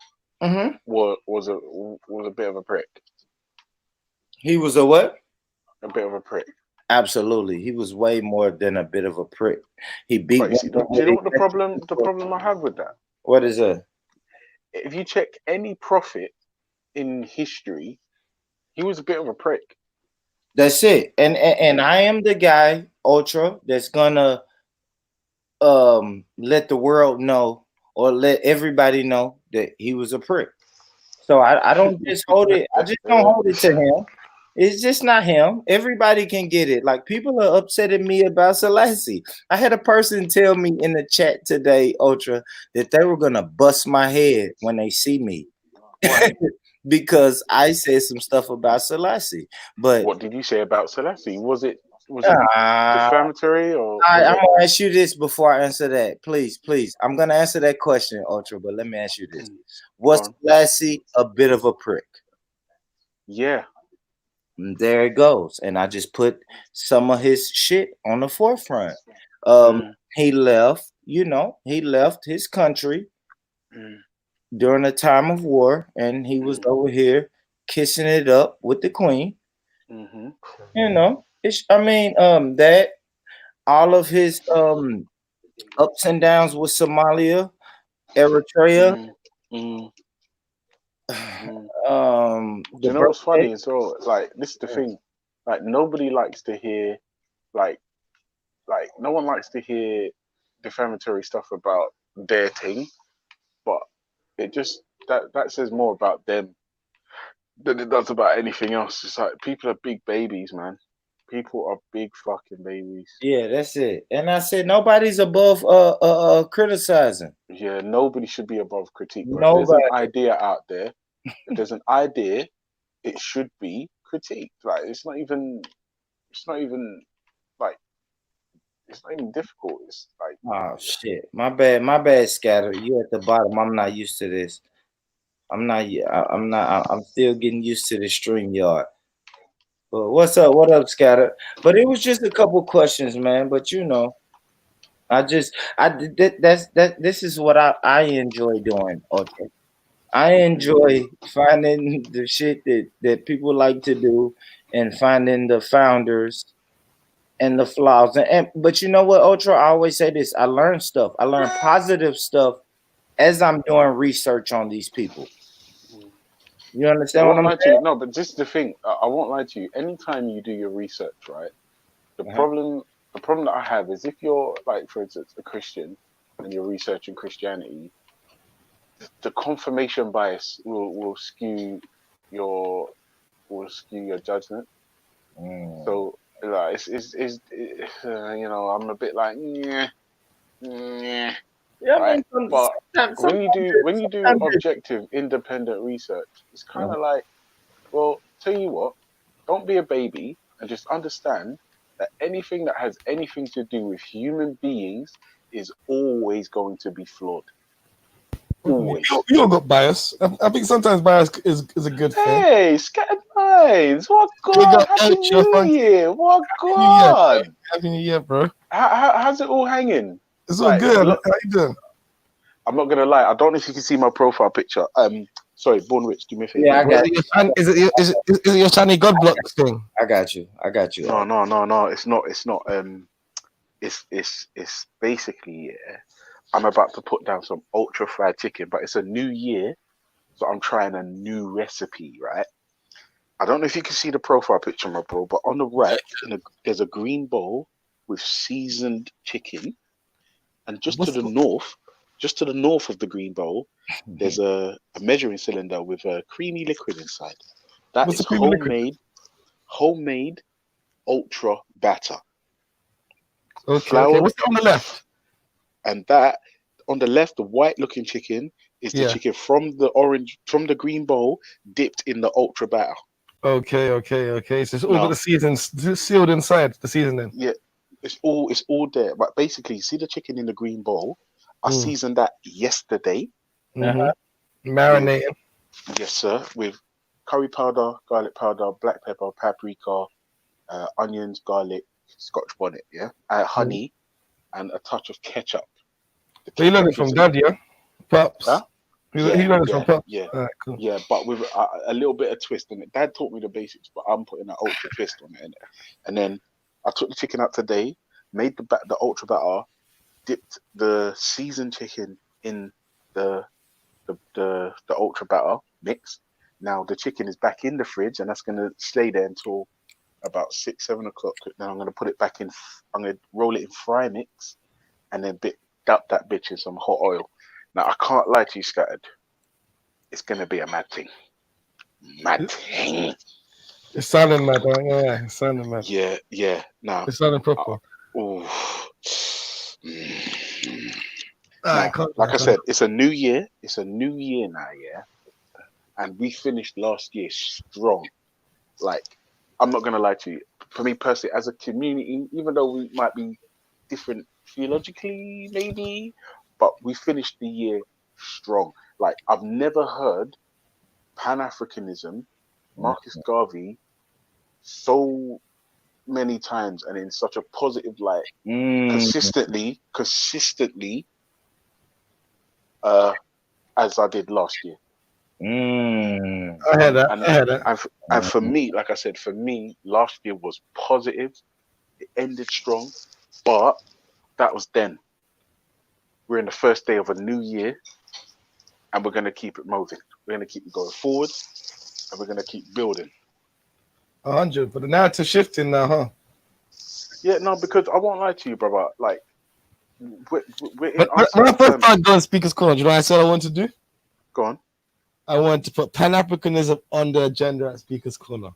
was a bit of a prick? He was a what? A bit of a prick. Absolutely, he was way more than a bit of a prick. He beat. Do you know what the problem I have with that? What is that? if you check any prophet in history, he was a bit of a prick. That's it. And I am the guy, Ultra, that's gonna let the world know or let everybody know that he was a prick. So I don't just hold it. I just don't hold it to him. It's just not him. Everybody can get it. Like, people are upset at me about Selassie. I had a person tell me in the chat today, Ultra, that they were gonna bust my head when they see me. Because I said some stuff about Selassie. But what did you say about Selassie? Was it defamatory or? I'm gonna ask you this before I answer that. Please. I'm gonna answer that question, Ultra, but let me ask you this. Was Selassie a bit of a prick? Yeah. There it goes. And I just put some of his shit on the forefront. He left, he left his country during a time of war, and he was over here kissing it up with the queen. That all of his ups and downs with Somalia, Eritrea. Do you know what's funny as well? Like, this is the thing. Like, nobody likes to hear, like no one likes to hear defamatory stuff about their thing, but it just that says more about them than it does about anything else. It's like, people are big babies, man. People are big fucking babies. Yeah, that's it. And I said nobody's above criticizing. Yeah, nobody should be above critique. But if there's an idea out there, it should be critiqued. Like, it's not even difficult. It's like, oh shit, my bad, Scatter. You at the bottom. I'm not used to this. I'm still getting used to the StreamYard. But what's up? What up, Scatter? But it was just a couple questions, man. But this is what I enjoy doing. Okay, I enjoy finding the shit that people like to do and finding the founders and the flaws. But you know what, Ultra? I always say this. I learn stuff. I learn positive stuff as I'm doing research on these people. You understand what I'm saying? No, but just the thing, I won't lie to you. Anytime you do your research, right? The problem that I have is, if you're, like, for instance, a Christian and you're researching Christianity, the confirmation bias will skew your judgment. So, like, I'm a bit like, yeah. Yeah, right? But when you do objective, independent research, it's kind of like, well, tell you what, don't be a baby and just understand that anything that has anything to do with human beings is always going to be flawed. Always. You don't got bias. I think sometimes bias is a good thing. Hey, scattered minds. What God? Happy New Year. What God? Happy New Year, bro. How's it all hanging? It's all good. How you doing? I'm not gonna lie. I don't know if you can see my profile picture. Sorry, Born Rich. Do me a favor. Yeah, I got you. Is it your shiny God block thing? I got you. No. It's not. It's basically, yeah. I'm about to put down some ultra fried chicken, but it's a new year, so I'm trying a new recipe, right? I don't know if you can see the profile picture, my bro, but on the right, there's a green bowl with seasoned chicken, and just to the north of the green bowl, there's a measuring cylinder with a creamy liquid inside. That is homemade ultra batter. Okay. What's on the left? And that, on the left, the white-looking chicken is the chicken from the green bowl, dipped in the ultra batter. Okay. So it's all got the seasons sealed inside the seasoning. Yeah, it's all there. But basically, you see the chicken in the green bowl. I seasoned that yesterday. Marinating. Yes, sir. With curry powder, garlic powder, black pepper, paprika, onions, garlic, Scotch bonnet. Yeah, honey, and a touch of ketchup. So you learned it from Dad, yeah? Pops. Huh? He learned it from Pops. Yeah. All right, cool. Yeah, but with a little bit of twist on it. Dad taught me the basics, but I'm putting an ultra twist on it. And then I took the chicken out today, made the ultra batter, dipped the seasoned chicken in the the ultra batter mix. Now the chicken is back in the fridge, and that's gonna stay there until about 6-7 o'clock. Then I'm gonna put it back in. I'm gonna roll it in fry mix, and then dip that bitch in some hot oil. Now I can't lie to you, Scattered. It's gonna be a mad thing. Mad thing. It's sounding mad, right? Yeah, it's sounding mad. Yeah. Now It's sounding proper. Now, like I said, it's a new year. It's a new year now, yeah. And we finished last year strong. Like, I'm not gonna lie to you. For me personally, as a community, even though we might be different theologically, maybe, but we finished the year strong. Like, I've never heard Pan-Africanism, Marcus Garvey, so many times and in such a positive light, consistently, as I did last year. I heard that. And for me, like I said, for me, last year was positive. It ended strong, but that was then. We're in the first day of a new year, and we're going to keep it moving. We're going to keep it going forward, and we're going to keep building. 100, but the narrative shifting now, huh? Yeah, no, because I won't lie to you, brother. Like, we're in When I first started going Speaker's Corner, do you know what I said I wanted to do? Go on. I wanted to put Pan-Africanism on the agenda at Speaker's Corner.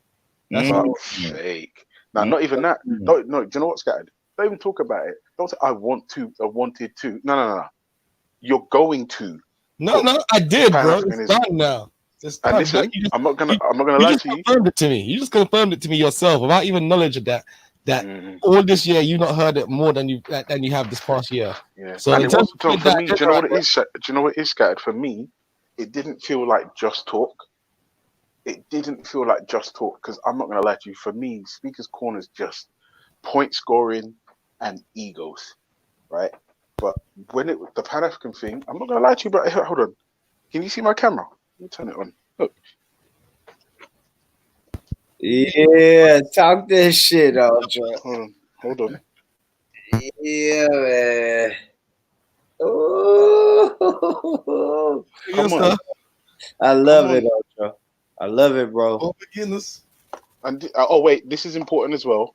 That's what fake. Now, not even that. No, do you know what's scattered? Don't even talk about it. Don't say I wanted to. No. You're going to. No, I did, bro. It's done now. It's done. And listen, I'm not gonna lie to you. You confirmed it to me. You just confirmed it to me yourself without even knowledge of that. All this year you've not heard it more than you have this past year. Yeah. So and it was for me. Do you know what it is? Do you know what it is, scattered? For me, it didn't feel like just talk. It didn't feel like just talk because I'm not gonna lie to you. For me, Speaker's Corner is just point scoring and egos, right? But when the Pan African thing, I'm not gonna lie to you, but hold on. Can you see my camera? Let me turn it on. Look. Yeah, talk this shit, Ultra. Hold on. Yeah, man. Ooh. Come on. I love it, Ultra. I love it, bro. Oh, beginners. And wait, this is important as well.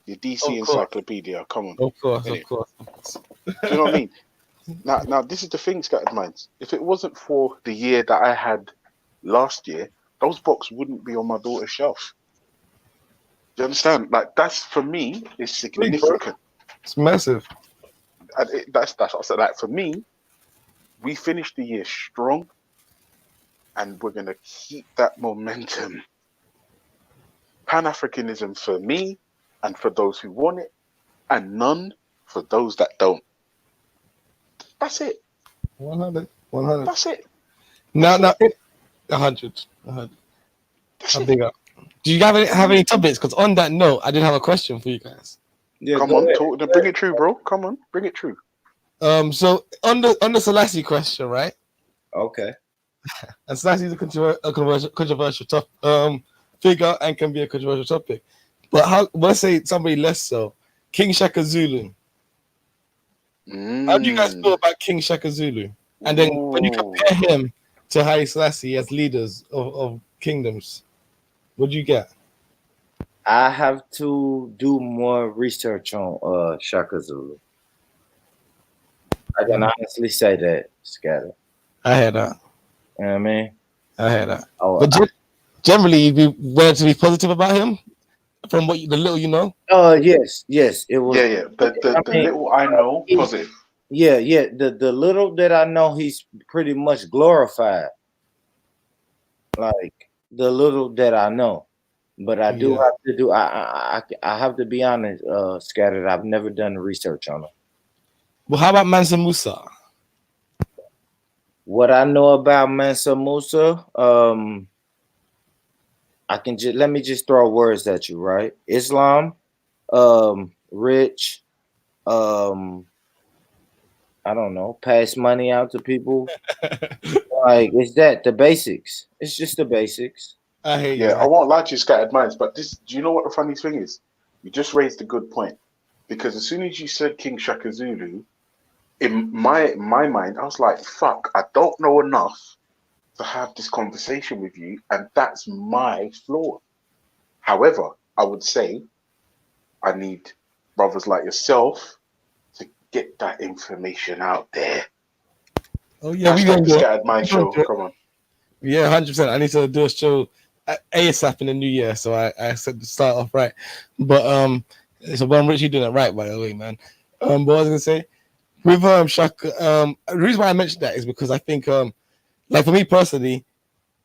The DC Encyclopedia. Come on. Of course. Do you know what I mean? Now, this is the thing, Scattered Minds. If it wasn't for the year that I had last year, those books wouldn't be on my daughter's shelf. Do you understand? Like, that's, for me, is significant. It's massive. And that's what I said. Like, for me, we finished the year strong, and we're going to keep that momentum. Pan-Africanism for me, and for those who want it, and none for those that don't. That's it. 100. That's it. Now, 100. I'll dig up. Do you have any topics? Because on that note, I did have a question for you guys. Yeah, come on, talk. Bring it true, bro. Come on, bring it true. So on the Selassie question, right? Okay. And Selassie is a controversial figure and can be a controversial topic. But let's say somebody less so. King Shaka Zulu. How do you guys feel about King Shaka Zulu? And then when you compare him to Haile Selassie as leaders of kingdoms, what do you get? I have to do more research on Shaka Zulu. I can honestly say that, Scatter. I hear that. You know what I mean? I hear that. But generally, you'd be relatively positive about him from the little you know? Yes. It was. Yeah. The little I know, positive. Yeah. The little that I know, he's pretty much glorified. Like the little that I know. But I do have to do. I have to be honest, Scattered. I've never done the research on him. Well, how about Mansa Musa? What I know about Mansa Musa, let me just throw words at you, right? Islam, rich, I don't know, pass money out to people. Like, is that the basics? It's just the basics. I hate you. Yeah, I won't lie to you, Scattered Minds, but do you know what the funny thing is? You just raised a good point. Because as soon as you said King Shaka Zulu, in my mind, I was like, fuck, I don't know enough to have this conversation with you, and that's my flaw. However, I would say I need brothers like yourself to get that information out there. Oh yeah, we Hashtag gonna the do it. Scattered Mind We gonna Show. do it. Come on. Yeah, 100%. I need to do a show ASAP in the new year, so I said to start off right. But so I'm Rich, you doing it right, by the way, man. But what I was gonna say with Shaka, the reason why I mentioned that is because I think like for me personally,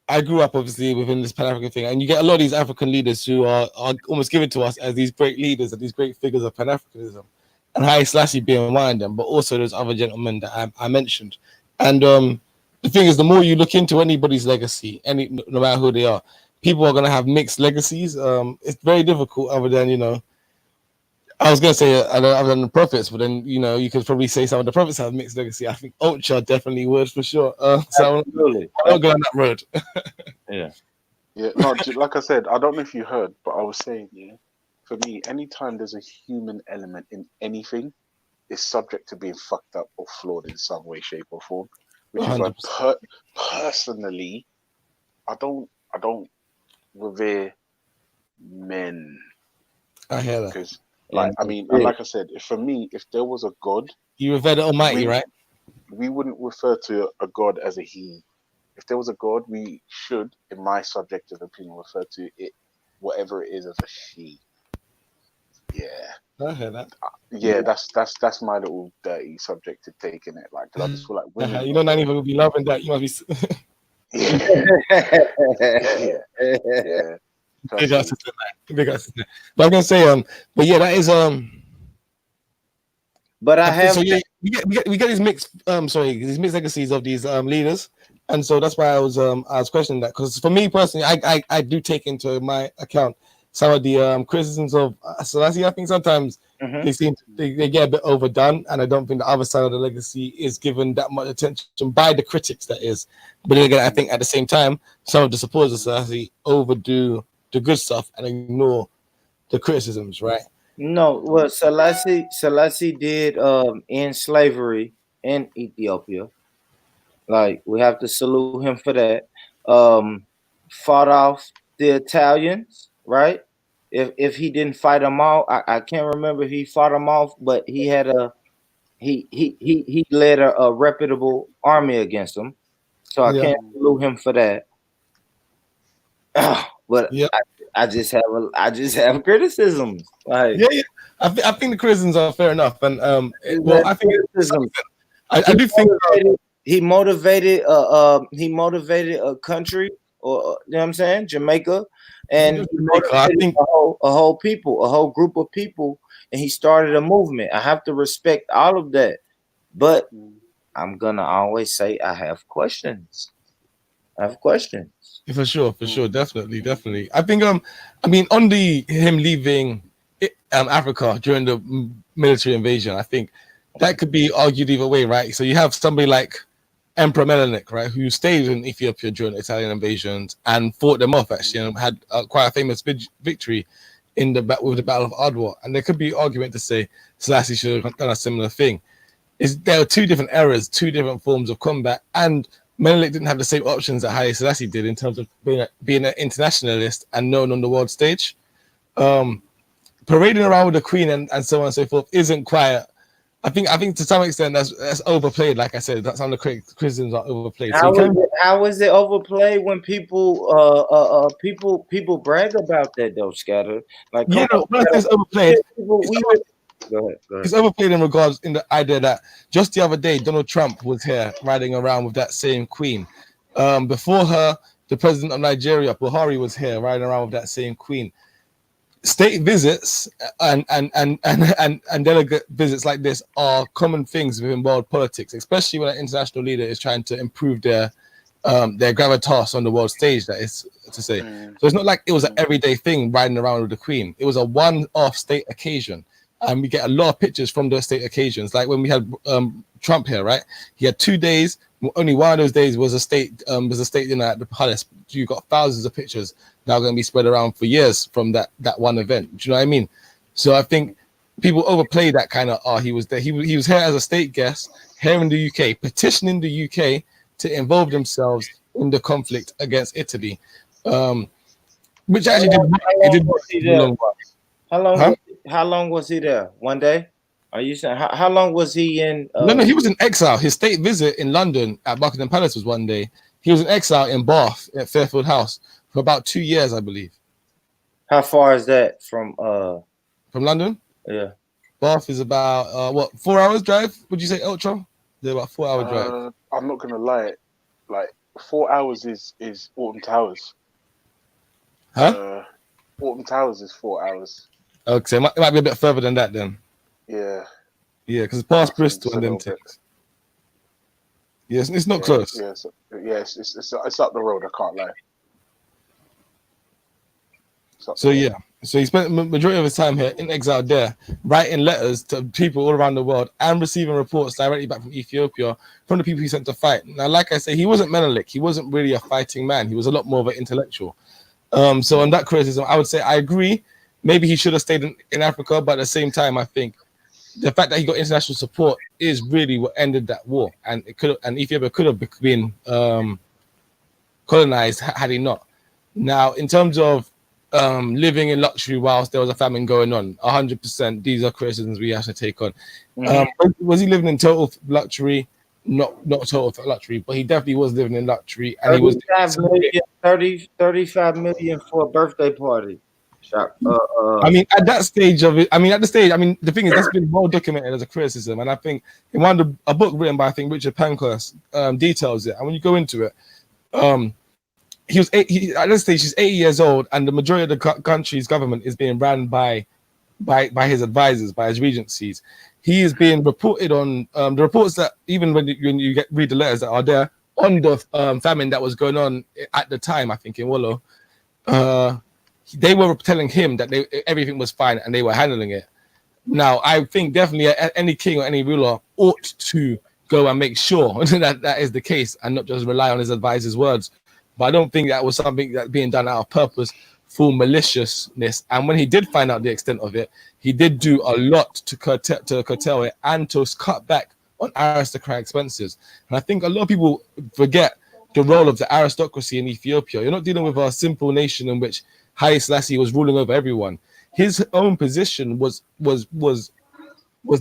I grew up obviously within this Pan-African thing, and you get a lot of these African leaders who are almost given to us as these great leaders and these great figures of Pan-Africanism, and Haile Selassie being one of them, but also those other gentlemen that I mentioned. And the thing is, the more you look into anybody's legacy, no matter who they are, people are going to have mixed legacies. It's very difficult, other than, I was going to say other than the prophets, but then, you could probably say some of the prophets have mixed legacy. I think Ultra definitely would for sure. So Absolutely. I don't go on that road. Yeah. Yeah, no, like I said, I don't know if you heard, but I was saying, yeah, for me, anytime there's a human element in anything, it's subject to being fucked up or flawed in some way, shape, or form. Which is why, 100%. personally, I don't revere men. I hear that. Because, And like I said, for me, if there was a God, you revere the Almighty, right? We wouldn't refer to a God as a he. If there was a God, we should, in my subjective opinion, refer to it, whatever it is, as a she. Yeah. I hear that. Yeah, that's my little dirty subjective take in it. Like, 'cause I just feel like women. You know, not even will be loving that. You must be. yeah. Big ups to that. Big ups to that. But I'm gonna say, but yeah, that is But I have. So yeah, we get these mixed these mixed legacies of these leaders, and so that's why I was questioning that, because for me personally, I do take into my account some of the criticisms of Selassie. I think sometimes they get a bit overdone, and I don't think the other side of the legacy is given that much attention by the critics. That is, but then again, I think at the same time, some of the supporters of Selassie overdo the good stuff and ignore the criticisms, right? No, what Selassie did end slavery in Ethiopia. Like, we have to salute him for that. Fought off the Italians, right? If he didn't fight them off, I can't remember if he fought them off, but he had he led a reputable army against them. So I can't salute him for that. But I just have criticisms. Like, yeah. I think the criticisms are fair enough, and I think I do think he motivated a country, or you know what I'm saying, Jamaica, and he motivated a whole people, a whole group of people, and he started a movement. I have to respect all of that, but I'm gonna always say I have questions. For sure, definitely. I think I mean, on him leaving Africa during the military invasion, I think that could be argued either way, right? So you have somebody like Emperor Menelik, right, who stayed in Ethiopia during the Italian invasions and fought them off, actually, and had quite a famous victory with the Battle of Adwa. And there could be argument to say Selassie should have done a similar thing. There are two different eras, two different forms of combat, and Menelik didn't have the same options that Haile Selassie did in terms of being an internationalist and known on the world stage. Parading around with the Queen and so on and so forth isn't quite. I think to some extent that's overplayed. Like I said, some of the criticisms are overplayed. How is it overplayed when people brag about that though, Scatter? Like, it's overplayed. Go ahead. It's overplayed in regards in the idea that just the other day Donald Trump was here riding around with that same Queen. Before her, the president of Nigeria, Buhari, was here riding around with that same Queen. State visits and delegate visits like this are common things within world politics, especially when an international leader is trying to improve their gravitas on the world stage. That is to say, so it's not like it was an everyday thing riding around with the Queen. It was a one-off state occasion, and we get a lot of pictures from those state occasions. Like when we had Trump here, right? He had 2 days. Only one of those days was a state dinner at the palace. You got thousands of pictures now going to be spread around for years from that one event. Do you know what I mean? So I think people overplay that kind of. He was there. He was here as a state guest here in the UK, petitioning the UK to involve themselves in the conflict against Italy, which actually did work. It did work for a long while. How long was he there? One day? Are you saying how long was he in? No, he was in exile. His state visit in London at Buckingham Palace was one day. He was in exile in Bath at Fairfield House for about 2 years, I believe. How far is that from London? Yeah. Bath is about what, 4 hours drive? Would you say, Ultra? They're about 4 hour drive. I'm not gonna lie, like 4 hours is Alton Towers. Huh? Alton Towers is 4 hours. Okay, it might be a bit further than that then. Yeah. Yeah, because it's past Bristol and them things. Yes, it's not close. Yes, it's up the road. I can't lie. So yeah, so he spent the majority of his time here in exile there, writing letters to people all around the world and receiving reports directly back from Ethiopia from the people he sent to fight. Now, like I say, he wasn't Menelik. He wasn't really a fighting man. He was a lot more of an intellectual. So on that criticism, I would say I agree. Maybe he should have stayed in Africa, but at the same time, I think the fact that he got international support is really what ended that war, and Ethiopia could have been colonized had he not. Now, in terms of living in luxury whilst there was a famine going on, 100%. These are criticisms we have to take on. Was he living in total luxury? Not total luxury, but he definitely was living in luxury, and he was 35 million for a birthday party. I mean, at that stage of it, the thing is, that's been well documented as a criticism, and I think in a book written by, I think, Richard Pankhurst details it. And when you go into it, at this stage he's 80 years old, and the majority of the country's government is being run by his advisors, by his regencies. He is being reported on the reports that even when you read the letters that are there on the famine that was going on at the time, I think in Wollo. They were telling him that everything was fine and they were handling it. Now, I think definitely any king or any ruler ought to go and make sure that is the case and not just rely on his advisor's words. But I don't think that was something that being done out of purposeful maliciousness. And when he did find out the extent of it, he did do a lot to curtail it and to cut back on aristocratic expenses. And I think a lot of people forget the role of the aristocracy in Ethiopia. You're not dealing with a simple nation in which Haile Selassie was ruling over everyone. His own position was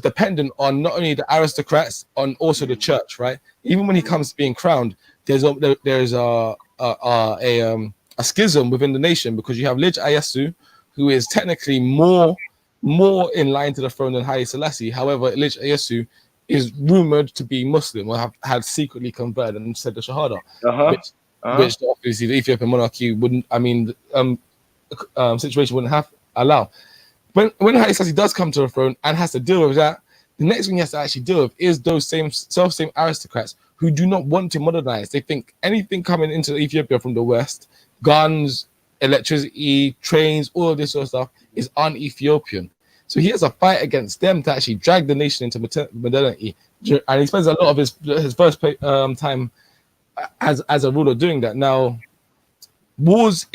dependent on not only the aristocrats, on also the church, right? Even when he comes being crowned, there's a schism within the nation, because you have Lij Ayasu, who is technically more in line to the throne than Haile Selassie. However, Lij Ayasu is rumored to be Muslim, or had secretly converted and said the Shahada, which obviously the Ethiopian monarchy wouldn't. Situation wouldn't allow. When Haile Selassie does come to the throne and has to deal with that, the next thing he has to actually deal with is those same aristocrats who do not want to modernize. They think anything coming into Ethiopia from the West, guns, electricity, trains, all of this sort of stuff, is un-Ethiopian. So he has a fight against them to actually drag the nation into modernity. And he spends a lot of his first time as a ruler doing that. Now, wars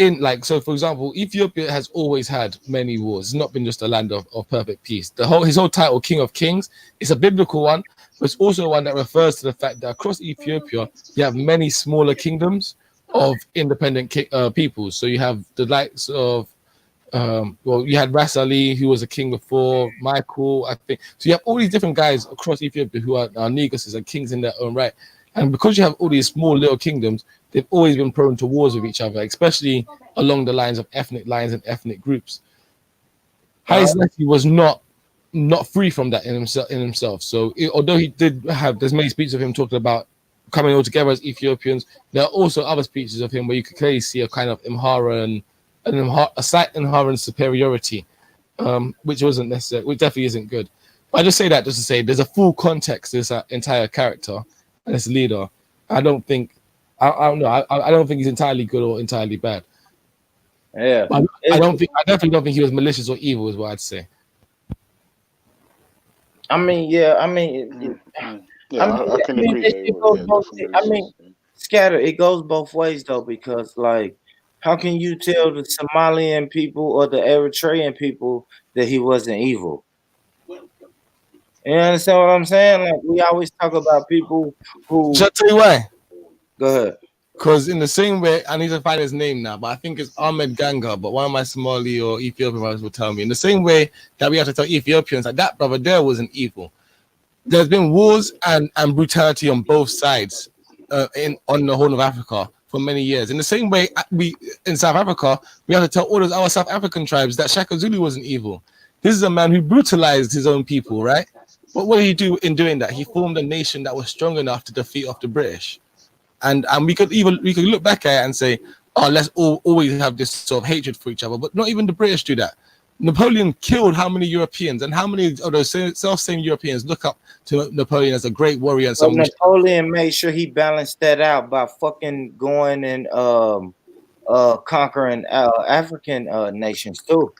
so for example, Ethiopia has always had many wars. It's not been just a land of perfect peace. His whole title, King of Kings, is a biblical one, but it's also one that refers to the fact that across Ethiopia you have many smaller kingdoms of independent peoples. So you have the likes of you had Ras Ali, who was a king before, Michael, I think. So you have all these different guys across Ethiopia who are negusses and kings in their own right. And because you have all these small little kingdoms, they've always been prone to wars with each other, especially along the lines of ethnic lines and ethnic groups. Haile Selassie was not free from that in himself. So although he did have, there's many speeches of him talking about coming all together as Ethiopians, there are also other speeches of him where you could clearly see a kind of a slight Imharan superiority, which wasn't necessary, which definitely isn't good. But I just say that just to say there's a full context to this entire character and this leader. I don't think he's entirely good or entirely bad. Yeah, I definitely don't think he was malicious or evil, is what I'd say. I can agree. Scatter. It goes both ways though, because like, how can you tell the Somalian people or the Eritrean people that he wasn't evil? You understand what I'm saying? Like we always talk about people who. Shall I tell you why? Go ahead. Because in the same way, I need to find his name now, but I think it's Ahmed Ganga. But one of my Somali or Ethiopian brothers will tell me. In the same way that we have to tell Ethiopians that that brother there wasn't evil. There's been wars and brutality on both sides on the Horn of Africa for many years. In the same way, we in South Africa, we have to tell all of our South African tribes that Shaka Zulu wasn't evil. This is a man who brutalized his own people, right? But what did he do in doing that? He formed a nation that was strong enough to defeat off the British. And we could look back at it and say, oh, let's always have this sort of hatred for each other. But not even the British do that. Napoleon killed how many Europeans, and how many of those same Europeans look up to Napoleon as a great warrior and But someone. Napoleon made sure he balanced that out by fucking going and conquering African nations too.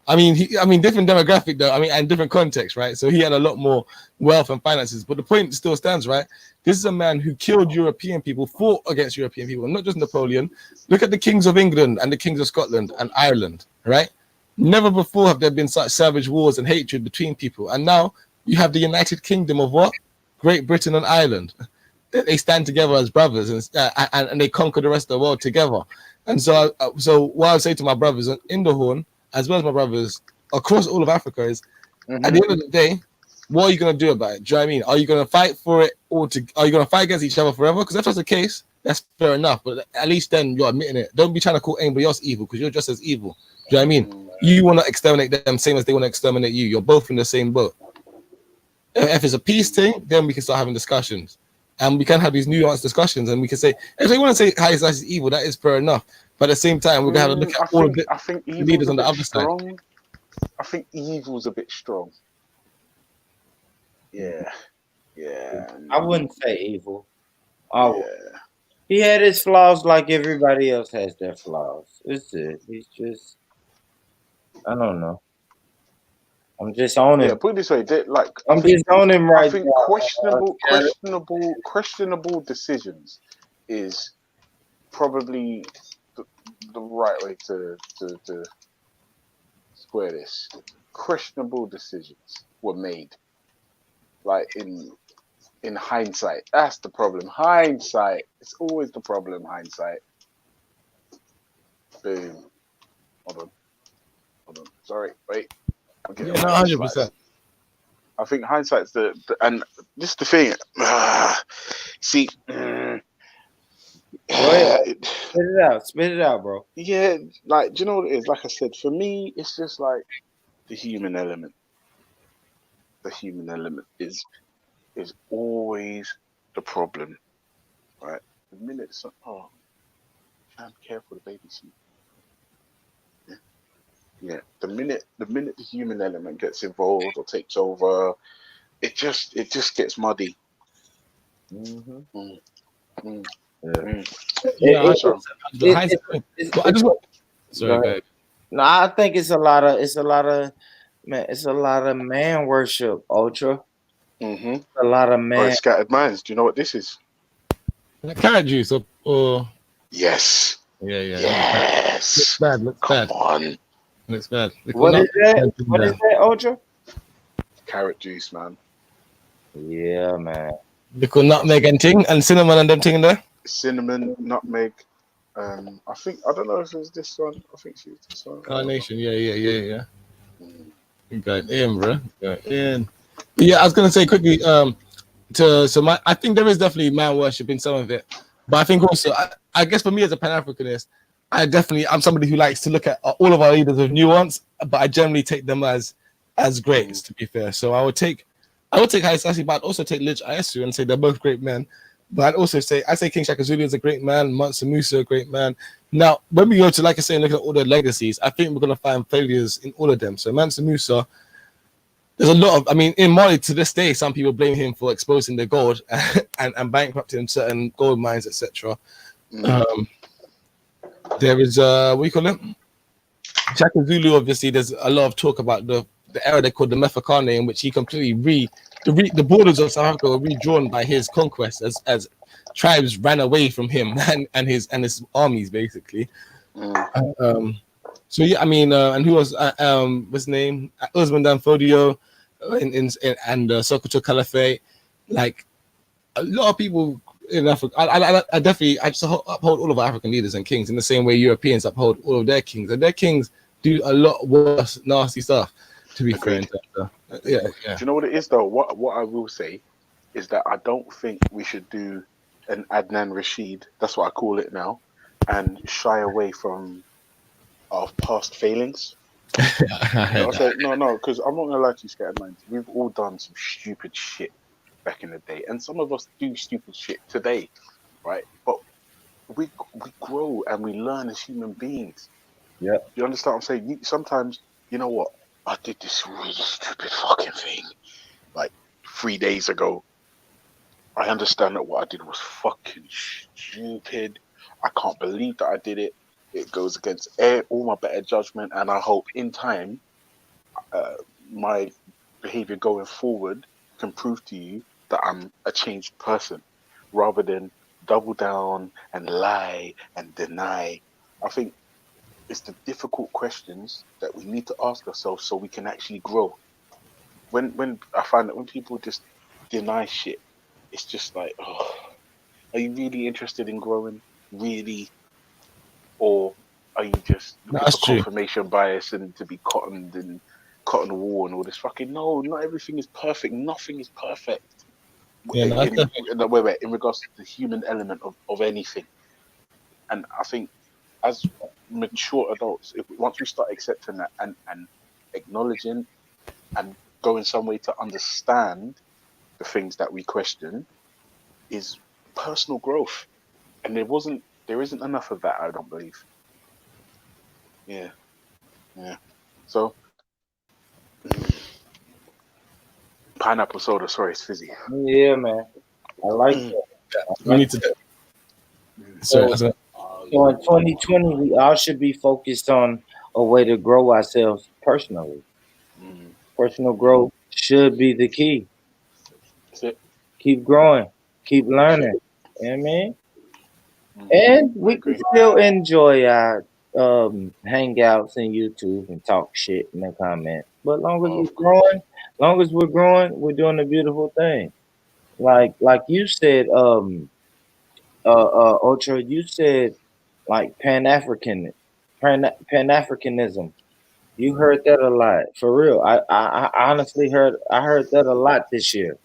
I mean, different demographic though. I mean, and different context, right? So he had a lot more wealth and finances. But the point still stands, right? This is a man who killed European people, fought against European people, not just Napoleon. Look at the kings of England and the kings of Scotland and Ireland, right? Never before have there been such savage wars and hatred between people. And now you have the United Kingdom of what? Great Britain and Ireland. They stand together as brothers and they conquer the rest of the world together. And so what I say to my brothers in the Horn, as well as my brothers across all of Africa, is at the end of the day, what are you going to do about it? Do you know what I mean? Are you going to fight for it, or are you going to fight against each other forever? Because if that's the case, that's fair enough. But at least then you're admitting it. Don't be trying to call anybody else evil because you're just as evil. Do you know what I mean? You want to exterminate them same as they want to exterminate you. You're both in the same boat. If it's a peace thing, then we can start having discussions. And we can have these nuanced discussions, and we can say, if they want to say Haile Selassie is evil, that is fair enough. But at the same time, we're going to have to look at all of the leaders on the other side. I think evil's a bit strong. Yeah. I wouldn't say evil. He had his flaws like everybody else has their flaws. It's it. He's just, I don't know. I'm just on him. Yeah, put it this way, I'm just on him right I think now. questionable decisions is probably the right way to square this. Questionable decisions were made, like in hindsight. That's the problem. Hindsight. It's always the problem. Hindsight. Boom. Hold on. Sorry. Wait. Yeah, no, 100%. I think hindsight's the and this is the thing. See. Go ahead. Spit it out, bro. Yeah, like, do you know what it is? Like I said, for me, it's just like the human element. The human element is always the problem, right? The minute I'm careful, the baby seat. Yeah. The minute the human element gets involved or takes over, it just gets muddy. No, I think it's a lot of man worship, Ultra. A lot of man. Scattered minds. Do you know what this is? Carrot juice or yes. Yeah. Yes. Looks bad. Come on. Looks bad. What is that? What is that, Ultra? Carrot juice, man. Yeah, man. Little nutmeg and ting and cinnamon and them thing in there. Cinnamon, nutmeg. I don't know if it was this one. I think she was this one. Carnation. Yeah. Got in, bro. Got in. Yeah, I was gonna say quickly. I think there is definitely man worship in some of it, but I think also, I guess for me as a Pan-Africanist, I'm somebody who likes to look at all of our leaders with nuance, but I generally take them as greats, to be fair. So I would take Haile Selassie, but I'd also take Lich Iesu and say they're both great men. But I'd also say King Shaka Zulu is a great man, Mansa Musa a great man. Now, when we go to, like I say, look at all the legacies, I think we're gonna find failures in all of them. So Mansa Musa, there's a lot of, in Mali to this day, some people blame him for exposing the gold and bankrupting certain gold mines, etc. There is what do you call it? Shaka Zulu, obviously, there's a lot of talk about the era they called the Mefakane, in which he completely the borders of South Africa were redrawn by his conquest as tribes ran away from him and his armies, basically. So yeah, and who was what's his name? Usman Dan Fodio. and the Sokoto Caliphate, like a lot of people in Africa. I definitely just uphold all of our African leaders and kings in the same way Europeans uphold all of their kings, and their kings do a lot worse nasty stuff. To be fair, in terms of, yeah. Do you know what it is though? What I will say is that I don't think we should do an Adnan Rashid. That's what I call it now, and shy away from our past failings. No, because I'm not gonna lie to you, Scattered Minds. We've all done some stupid shit back in the day, and some of us do stupid shit today, right? But we grow and we learn as human beings. Yeah. You understand what I'm saying? Sometimes, you know what? I did this really stupid fucking thing like 3 days ago. I understand that what I did was fucking stupid. I can't believe that I did it. It goes against all my better judgment, and I hope in time, my behavior going forward can prove to you that I'm a changed person, rather than double down and lie and deny. I think it's the difficult questions that we need to ask ourselves so we can actually grow. When I find that when people just deny shit, it's just like, oh, are you really interested in growing? Really? Or are you just looking That's for true. confirmation bias and to be cottoned and cotton wool and all this fucking no, not everything is perfect. Nothing is perfect. Yeah, no, In regards to the human element of anything. And I think as mature adults, once we start accepting that and acknowledging and going some way to understand the things that we question, is personal growth. And there isn't enough of that, I don't believe. Yeah. So pineapple soda, sorry, it's fizzy. Yeah, man. I like that. We need to. So in 2020, we all should be focused on a way to grow ourselves personally. Personal growth should be the key. That's it. Keep growing, keep learning. You know what I mean? And we can still enjoy our hangouts and YouTube and talk shit in the comments. But long as we're growing, we're doing a beautiful thing. Like you said, Ultra, you said like Pan Africanism. You heard that a lot, for real. I honestly heard that a lot this year.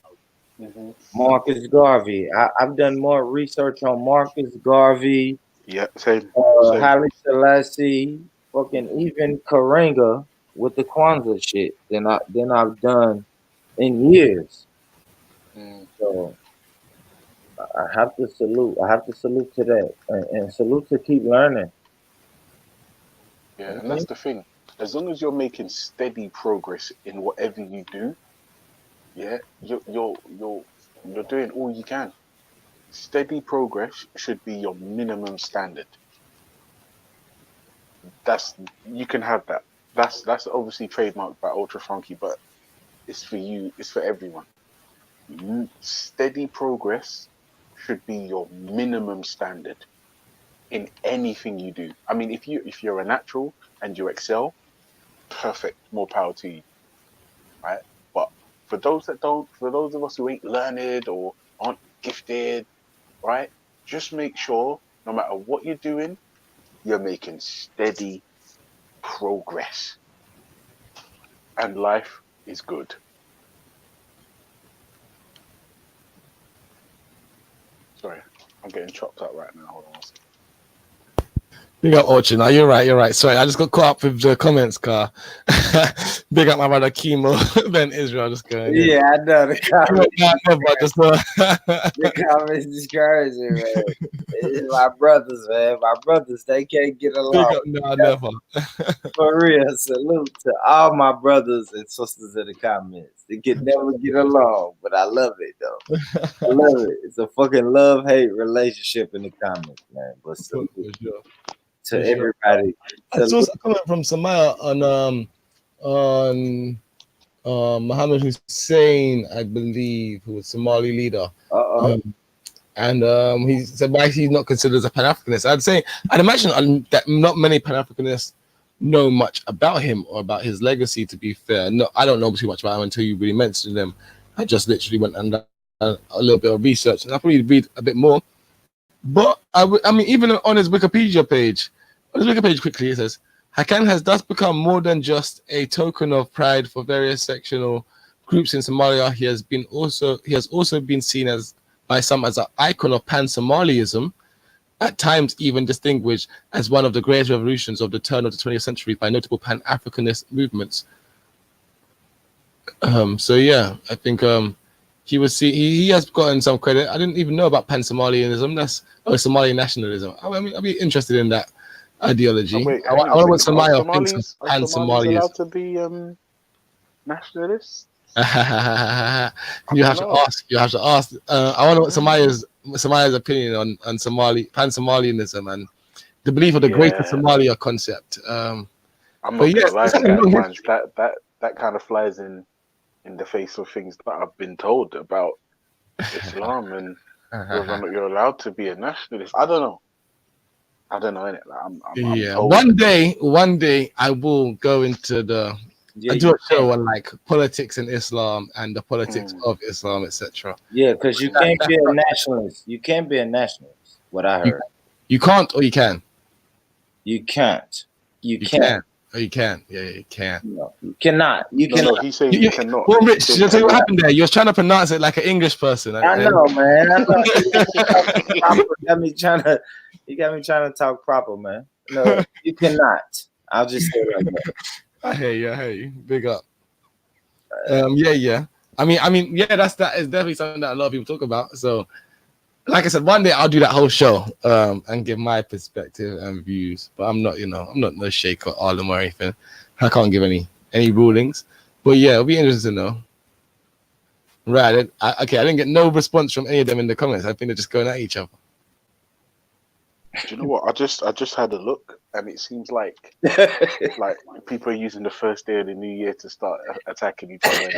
Marcus Garvey. I've done more research on Marcus Garvey, Yeah, same. Haile Selassie, fucking even Karenga with the Kwanzaa shit than I've done in years. So I have to salute. I have to salute to that, and salute to keep learning. Yeah, and that's the thing. As long as you're making steady progress in whatever you do, yeah, you're doing all you can. Steady progress should be your minimum standard. That's You can have that. That's obviously trademarked by Ultra Funky, but it's for you. It's for everyone. Steady progress should be your minimum standard in anything you do. I mean, if you're a natural and you excel, perfect, more power to you, right? But for those that don't, for those of us who ain't learned or aren't gifted, right? Just make sure no matter what you're doing, you're making steady progress, and life is good. Sorry, I'm getting chopped up right now. Hold on. Big up Orchard. Now you're right. You're right. Sorry, I just got caught up with the comments, car. Big up my brother Chemo, Ben Israel. Just going. Yeah, I know the comments. The The comments discouraging, man. It's my brothers, man. My brothers, they can't get along. Never. For real, salute to all my brothers and sisters in the comments. They can never get along, but I love it though. I love it. It's a fucking love-hate relationship in the comments, man. But salute to everybody. I saw a comment from Samaya on Mohammed Hussein, I believe, who was Somali leader. And he said why he's not considered as a Pan-Africanist. I'd imagine that not many Pan-Africanists know much about him or about his legacy. To be fair, no, I don't know too much about him until you really mentioned him. I just literally went and done a little bit of research, and I probably read a bit more. But I mean, even on his Wikipedia page, quickly it says Hakan has thus become more than just a token of pride for various sectional groups in Somalia. He has also been seen as by some as an icon of pan-Somaliism, at times even distinguished as one of the greatest revolutions of the turn of the 20th century by notable pan-Africanist movements. So yeah, I think he has gotten some credit. I didn't even know about pan-Somalianism. That's Somali nationalism. I mean, I'd be interested in that ideology. Wait, I hang on a wonder what second. Somalia thinks of Are Somalis pan-Somalianism. allowed to be nationalists? You have to know. ask. You have to ask. I wonder what Somalia's opinion on pan-Somalianism and the belief of the greater Yeah, Somalia concept. I'm But not yes, gonna lie, there's something that wrong man, here. that kind of flies in the face of things that I've been told about Islam and whether or not you're allowed to be a nationalist. I don't know. Innit? Like, I'm Yeah, told. one day I will go into I do a show on like politics in Islam and the politics of Islam, etc. Yeah, because you can't be a nationalist. You can't be a nationalist. What I heard. You can't, or you can. You can't. You can. can't. Oh, you can. Yeah, you can. No, you cannot. You No, cannot. he's saying you cannot. Well, He's Rich, saying you you tell you what cannot. happened there. You was trying to pronounce it like an English person. I know, man. I know. You got me trying to talk proper, man. No, you cannot. I'll just say it like that. I hear you. Big up. Yeah. I mean, yeah. That is definitely something that a lot of people talk about. So, like I said, one day I'll do that whole show and give my perspective and views. But I'm not no Sheikh or Alim or anything. I can't give any rulings. But yeah, it'll be interesting to know. Right. I didn't get no response from any of them in the comments. I think they're just going at each other. Do you know what? I just had a look, and it seems like people are using the first day of the new year to start attacking each other.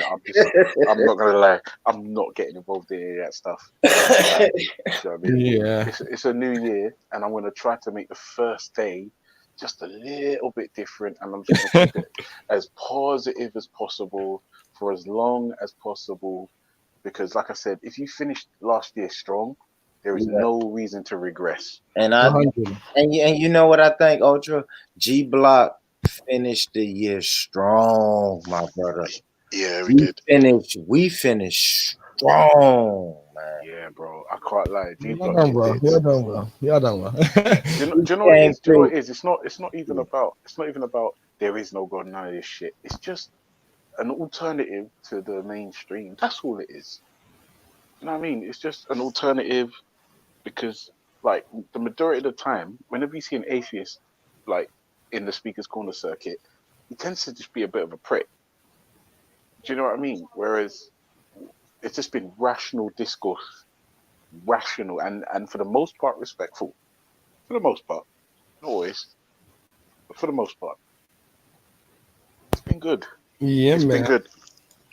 And I'm not gonna lie, I'm not getting involved in any of that stuff. Like, you know what I mean? Yeah. It's a new year, and I'm gonna try to make the first day just a little bit different, and I'm just gonna keep it as positive as possible for as long as possible. Because, like I said, if you finished last year strong, there is no reason to regress. And you know what I think, Ultra? G Block finished the year strong, my brother. Yeah, we did. We finished strong, man. Yeah, bro. I can't lie. You're done well. Do you know what it is? Do you know what it is? It's not even about there is no God, none of this shit. It's just an alternative to the mainstream. That's all it is. You know what I mean? It's just an alternative because, like, the majority of the time, whenever you see an atheist, like, in the Speaker's Corner circuit, he tends to just be a bit of a prick. Do you know what I mean? Whereas it's just been rational discourse, and for the most part respectful. For the most part, not always, but for the most part, it's been good. Yeah, it's man. been good.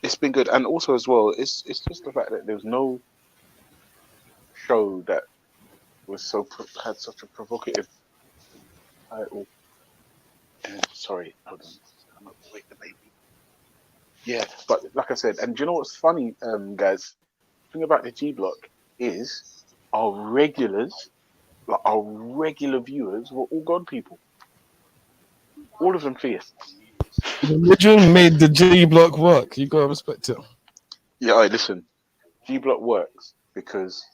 It's been good, and also as well, it's just the fact that there's no show that was had such a provocative title. Sorry, hold on. I'm not wake the baby. Yeah, but like I said, and do you know what's funny, guys? The thing about the G Block is our regular viewers were all God people. All of them theists. Religion made the G Block work. You gotta respect it. Yeah, listen. G Block works because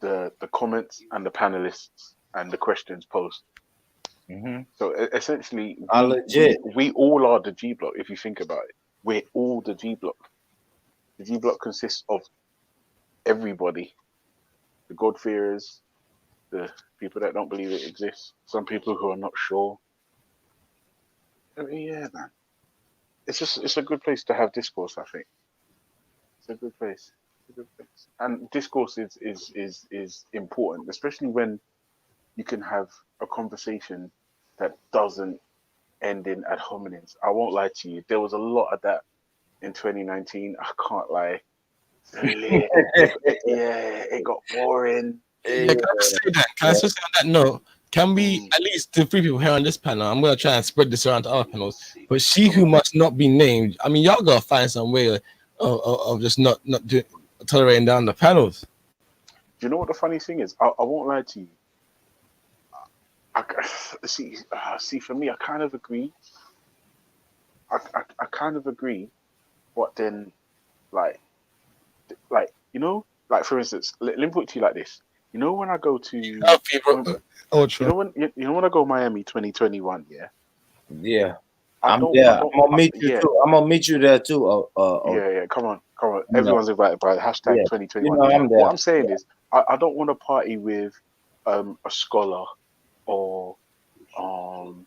the comments and the panelists and the questions posed. Mm-hmm. So essentially, we all are the G Block. If you think about it, we're all the G Block. The G Block consists of everybody: the God-fearers, the people that don't believe it exists, some people who are not sure. I mean, yeah, man. It's a good place to have discourse. I think it's a good place. And discourse is important, especially when you can have a conversation that doesn't end in ad hominems. I won't lie to you. There was a lot of that in 2019. I can't lie. It got boring. Yeah, can I just say that? Can I just say on that note? Can we at least the 3 people here on this panel? I'm gonna try and spread this around to other panels. But she who must not be named. I mean, y'all gotta find some way of just not tolerating down the panels. Do you know what the funny thing is? I won't lie to you. See, for me, I kind of agree. I kind of agree, but then, like you know, like for instance, let me put it to you like this. You know, when I go to, you know when I go Miami 2021, yeah. Yeah. I I'm don't. there. I don't. I'm gonna meet you Yeah. too. I'm gonna meet you there too. Yeah. Come on. I'm Everyone's invited by hashtag Yeah. 2021. You know I'm there. What I'm saying is, I don't want to party with a scholar or do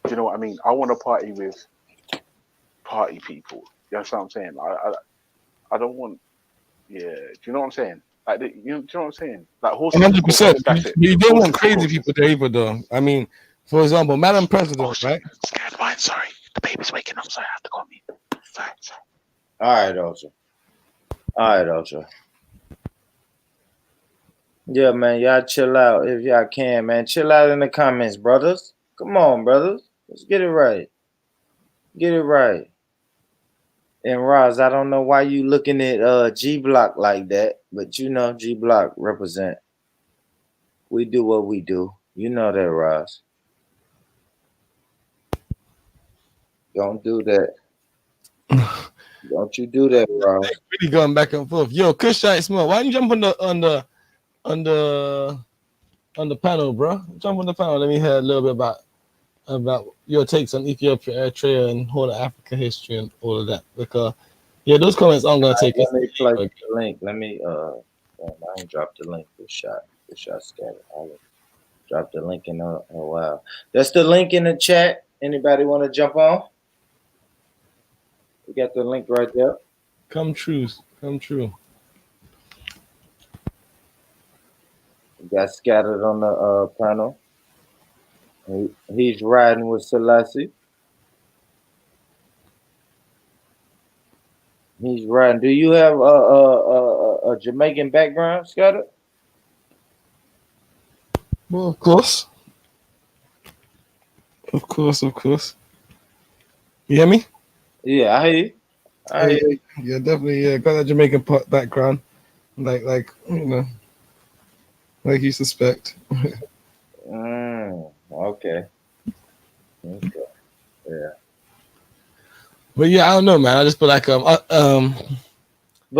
you know what I mean? I want to party with party people. You know what I'm saying? I don't want. Yeah. Do you know what I'm saying? Like, do you know what I'm saying? Like horses for courses. 100%. That's it. You don't want Horses for crazy courses. people there either, though. I mean, for example, Madam President, right? Scared mine. Sorry, the baby's waking up. Sorry, I have to go on mute. Sorry. All right, Ultra. Yeah, man, y'all chill out if y'all can, man. Chill out in the comments, brothers. Come on, brothers. Let's get it right. Get it right. And Roz, I don't know why you looking at G Block like that, but you know G Block represent. We do what we do. You know that, Roz. Don't do that. Don't you do that, Roz. Really going back and forth. Yo, Kushite Small, why don't you jump on the panel, bro? Jump on the panel. Let me hear a little bit about your takes on Ethiopia, Eritrea, and whole of Africa history and all of that. Because those comments aren't gonna take. Let me play the link. Let me I ain't dropped the link for shot. For shot scattered. I'll drop the link in a while. That's the link in the chat. Anybody want to jump on? We got the link right there. Come true. We got scattered on the panel. He's riding with Selassie. He's riding. Do you have a Jamaican background, Scattered? Well, of course. You hear me? Yeah, I hear you. Yeah, definitely. Yeah, got that Jamaican background, like you know, like you suspect. Okay. Yeah. But yeah, I don't know, man. I just feel like But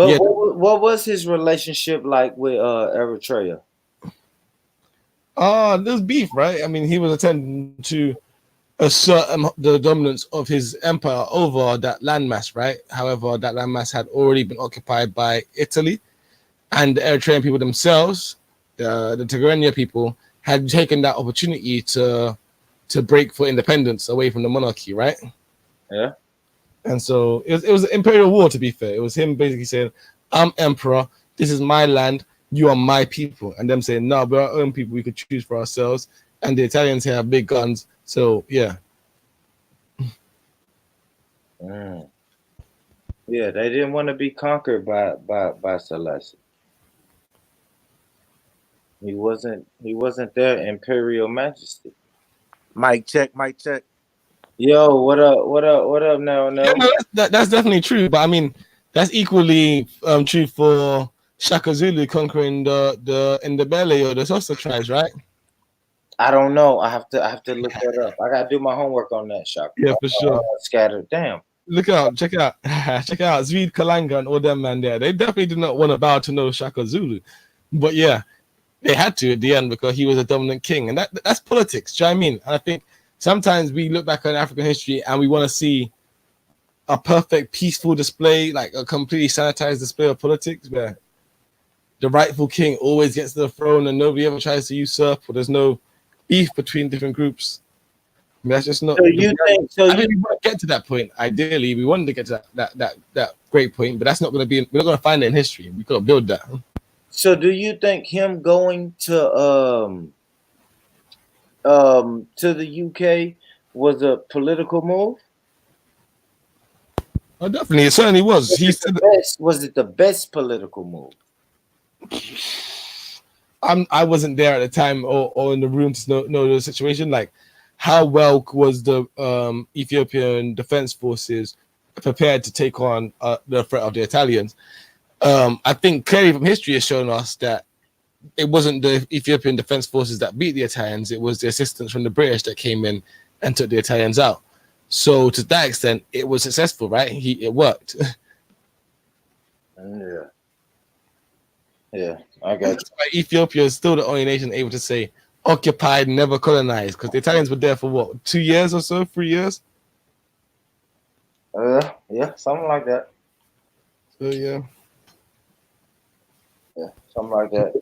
yeah. what was his relationship like with Eritrea? There's beef, right? I mean, he was attempting to assert the dominance of his empire over that landmass, right? However, that landmass had already been occupied by Italy, and the Eritrean people themselves, the Tigrinya people, had taken that opportunity to break for independence away from the monarchy, right? Yeah. And so it was an imperial war, to be fair. It was him basically saying, I'm emperor, this is my land, you are my people. And them saying, no, we're our own people, we could choose for ourselves. And the Italians here have big guns. So, yeah. Yeah, they didn't want to be conquered by Selassie. He wasn't their imperial majesty. Mic check. Yo, what up now? Yeah, no, that's definitely true. But I mean, that's equally true for Shaka Zulu conquering the Ndebele or the Sosa tribes, right? I don't know. I have to look that up. I gotta do my homework on that, Shaka. Yeah, for sure. Scattered. Damn. Check out Zvid Kalanga and all them man there. They definitely did not want to bow to no Shaka Zulu, but yeah, they had to at the end because he was a dominant king, and that's politics. Do you know what I mean? And I think sometimes we look back on African history and we want to see a perfect, peaceful display, like a completely sanitized display of politics, where the rightful king always gets to the throne and nobody ever tries to usurp, or there's no beef between different groups. I mean, that's just not. So you think? I think we want to get to that point. Ideally, we wanted to get to that great point, but that's not going to be. We're not going to find it in history. We got to build that. So do you think him going to the UK was a political move? Oh, definitely, it certainly was. Was it the best political move? I wasn't there at the time or in the room to know the situation. Like, how well was the Ethiopian Defense Forces prepared to take on the threat of the Italians? I think clearly from history has shown us that it wasn't the Ethiopian Defense Forces that beat the Italians. It was the assistance from the British that came in and took the Italians out. So to that extent, it was successful, right? It worked. Yeah, I got you. Ethiopia is still the only nation able to say occupied, never colonized, because the Italians were there for what, 2 years or so, 3 years? Yeah, something like that. So yeah, something like that.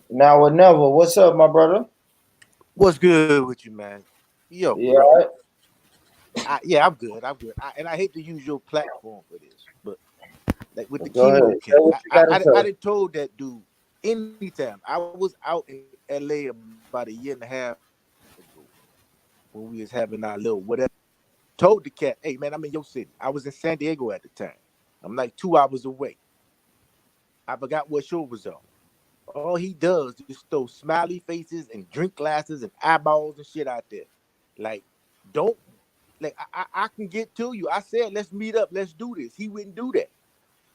Now or never. What's up, my brother? What's good with you, man? Yo, Yeah, bro. right? I'm good. And I hate to use your platform for this, but like with the Go ahead. chemo Say camp, what you gotta say. I done told that dude anytime. I was out in LA about a year and a half ago when we was having our little whatever. Told the cat, hey man, I'm in your city. I was in San Diego at the time. I'm like 2 hours away. I forgot what show was on. All he does is throw smiley faces and drink glasses and eyeballs and shit out there. Like, don't like I can get to you. I said, let's meet up, let's do this. He wouldn't do that.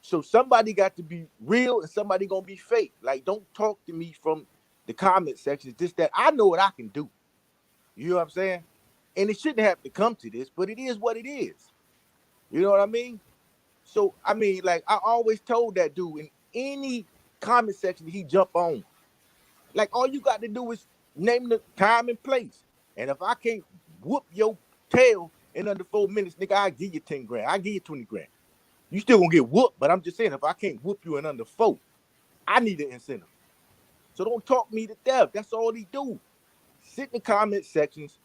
So somebody got to be real and somebody gonna be fake. Like, don't talk to me from the comment section. Just that I know what I can do. You know what I'm saying? And it shouldn't have to come to this, but it is what it is. You know what I mean? So I mean, like I always told that dude in any comment section he jump on, like all you got to do is name the time and place. And if I can't whoop your tail in under 4 minutes, nigga, I'll give you 10 grand. I'll give you 20 grand. You still gonna get whooped, but I'm just saying, if I can't whoop you in under 4, I need an incentive. So don't talk me to death. That's all he do. Sit in the comment sections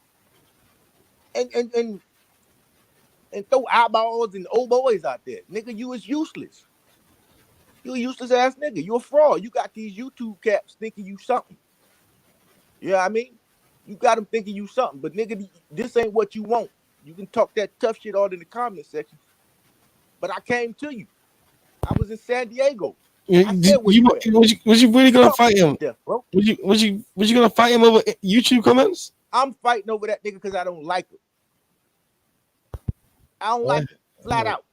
and throw eyeballs and old boys out there. Nigga, you is useless. You a useless ass nigga. You a fraud. You got these YouTube caps thinking you something. You know what I mean? You got them thinking you something, but nigga, this ain't what you want. You can talk that tough shit all in the comment section. But I came to you. I was in San Diego. I said was you really gonna fight him? Death, bro. Was you gonna fight him over YouTube comments? I'm fighting over that nigga because I don't like him. I don't like him. Flat out.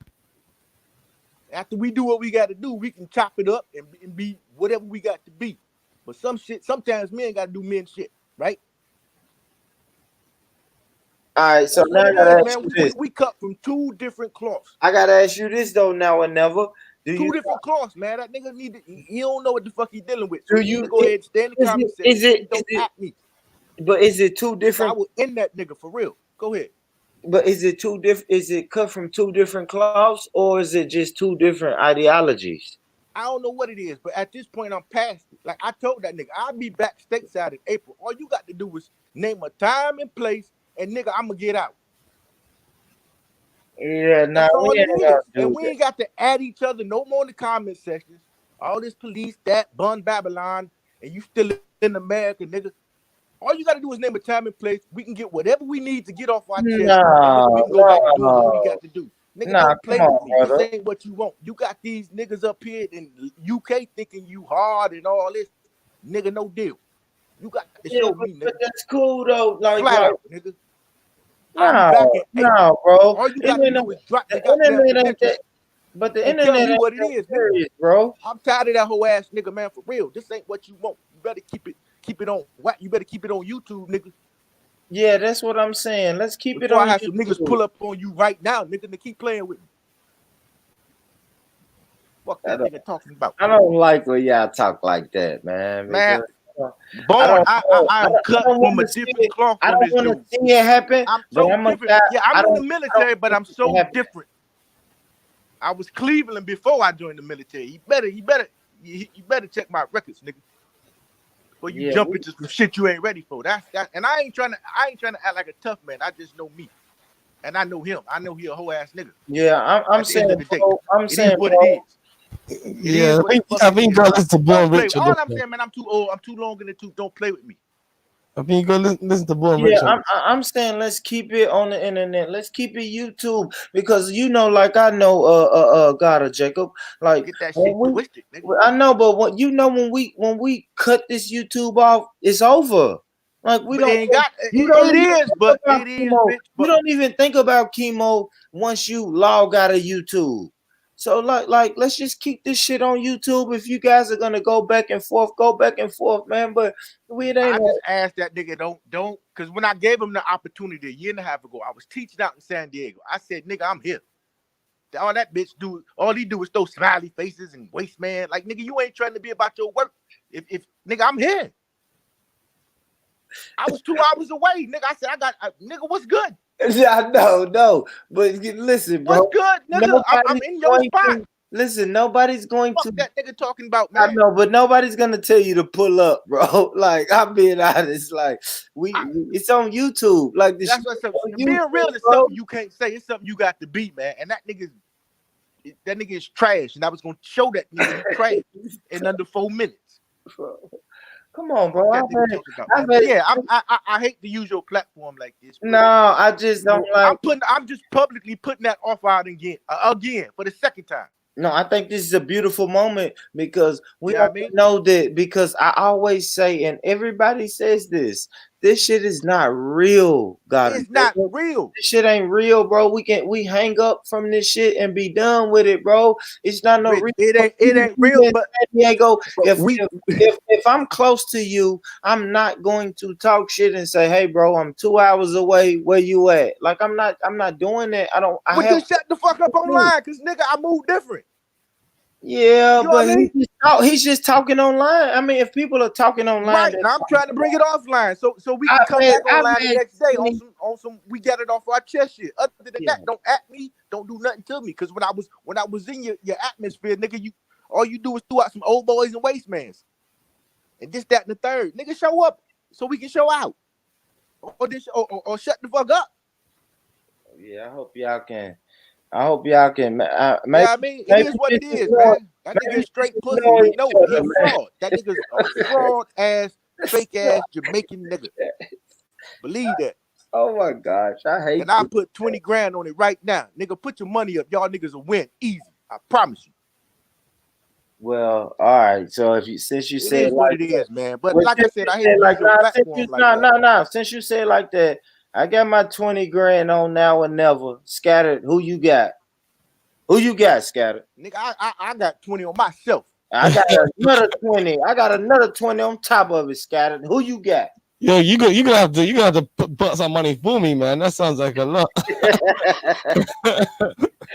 After we do what we got to do, we can chop it up and be whatever we got to be. But some shit, sometimes men got to do men shit, right? All right, so now I gotta ask you this. We cut from 2 different cloths. I gotta ask you this though, now or never. Do 2 you different cloths, man. That nigga need to, he don't know what the fuck he dealing with. Do So you need to go ahead and stay in the comment section. Don't at me. But is it 2 different? I would end that nigga for real. Go ahead. But is it 2 different? Is it cut from 2 different cloths, or is it just 2 different ideologies? I don't know what it is, but at this point, I'm past it. Like I told that nigga, I'll be back stateside in April. All you got to do is name a time and place, and nigga, I'm gonna get out. Yeah, nah, we ain't gotta do and we ain't got to add each other no more in the comment sections. All this police, that Bun Babylon, and you still in America, nigga. All you gotta do is name a time and place. We can get whatever we need to get off our chest. And nigga, we can go back to doing what we got to do. Nigga, don't play with me. brother. This ain't what you want. You got these niggas up here in UK thinking you hard and all this. Nigga, no deal. You got to show me, nigga. But that's cool though. Like, flat out, nigga. No, bro. All you gotta do is drop the goddamn credentials. But the and internet tell me ain't what it that is, serious, nigga. bro. I'm tired of that whole ass nigga, man. For real, this ain't what you want. You better keep it on. You better keep it on YouTube, nigga. Yeah, that's what I'm saying. Let's keep Before it on I have YouTube. some niggas pull up on you right now, nigga, to keep playing with me. What that nigga talking about? I don't like when y'all talk like that, man. Man, because, Born, I'm cut from a different cloth. I don't want to see it happen. I'm but so I'm a different. guy, Yeah, I'm in the military, but I'm so different. I was Cleveland before I joined the military. You better check my records, nigga. Before you jump into some shit you ain't ready for. That's that. And I ain't trying to act like a tough man. I just know me, and I know him. I know he a whole ass nigga. Yeah, I'm saying, bro, it is what it is. Yeah, I think God is the born rich. All I'm saying, man, I'm too old. I'm too long in the tooth. Don't play with me. I mean, you go listen to Born Yeah, Rich. I'm saying let's keep it on the internet. Let's keep it YouTube because like I know God or Jacob, like Get that shit when twisted, nigga. I know, but when we cut this YouTube off, it's over. Like we But it don't ain't got you it, don't it even is, think but about it is, chemo. bitch. You But don't even think about chemo once you log out of YouTube. So like let's just keep this shit on YouTube. If you guys are gonna go back and forth, man. But it ain't. I just asked that nigga, don't, because when I gave him the opportunity a year and a half ago, I was teaching out in San Diego. I said, nigga, I'm here. All that bitch do, all he do is throw smiley faces and waste man. Like, nigga, you ain't trying to be about your work. If nigga, I'm here. I was 2 hours away, nigga. I said, nigga, what's good? Yeah, no, but listen, bro. What's good, nigga? I'm Nobody's in your going spot. to listen. Nobody's going Fuck to. that nigga talking about, I man. know, but nobody's gonna tell you to pull up, bro. Like I'm being honest. Like it's on YouTube. Like this. That's what's up. Being real is bro. something you can't say. It's something you got to be, man. And that nigga is trash. And I was gonna show that nigga he trash in under 4 minutes. Come on, bro. That nigga talking about, man. But yeah, I hate to use your platform like this. No, I just don't like. I'm just publicly putting that off out again for the second time. No, I think this is a beautiful moment because we Yeah, have to know that because I always say, and everybody says this shit is not real, God. It's not real. This shit ain't real, bro. We hang up from this shit and be done with it, bro. It's not no real. It ain't real, but Diego, if I'm close to you, I'm not going to talk shit and say, hey, bro, I'm 2 hours away. Where you at? Like I'm not doing that. Just shut the fuck up online, cause nigga, I move different. Yeah, you know but what I mean? he's just talking online. I mean, if people are talking online, right now I'm trying to bring it offline, so we can come back online the next day on some we get it off our chest shit. Other than that, don't at me, don't do nothing to me, cause when I was in your atmosphere, nigga, all you do is throw out some old boys and waste mans, and this, that, and the third. Nigga, show up so we can show out, or shut the fuck up. Yeah, I hope y'all can. Maybe, yeah, I mean, it is what it is, man. That nigga is straight pussy. We know he a fraud. That nigga's a fraud ass, fake ass Jamaican nigga. Believe that. Oh my gosh, I hate. And I put 20 grand on it right now, nigga. Put your money up, y'all niggas will win easy. I promise you. Well, all right. So since you said it is what like it that, is, man. But like I said, I hate to use your platform like that. No. Since you said like that, I got my 20 grand on now or never. Scattered. Who you got? Who you got, Scattered? Nigga, I got 20 on myself. I got another 20. I got another 20 on top of it, Scattered. Who you got? Yo, you gonna have to put some money for me, man. That sounds like a lot.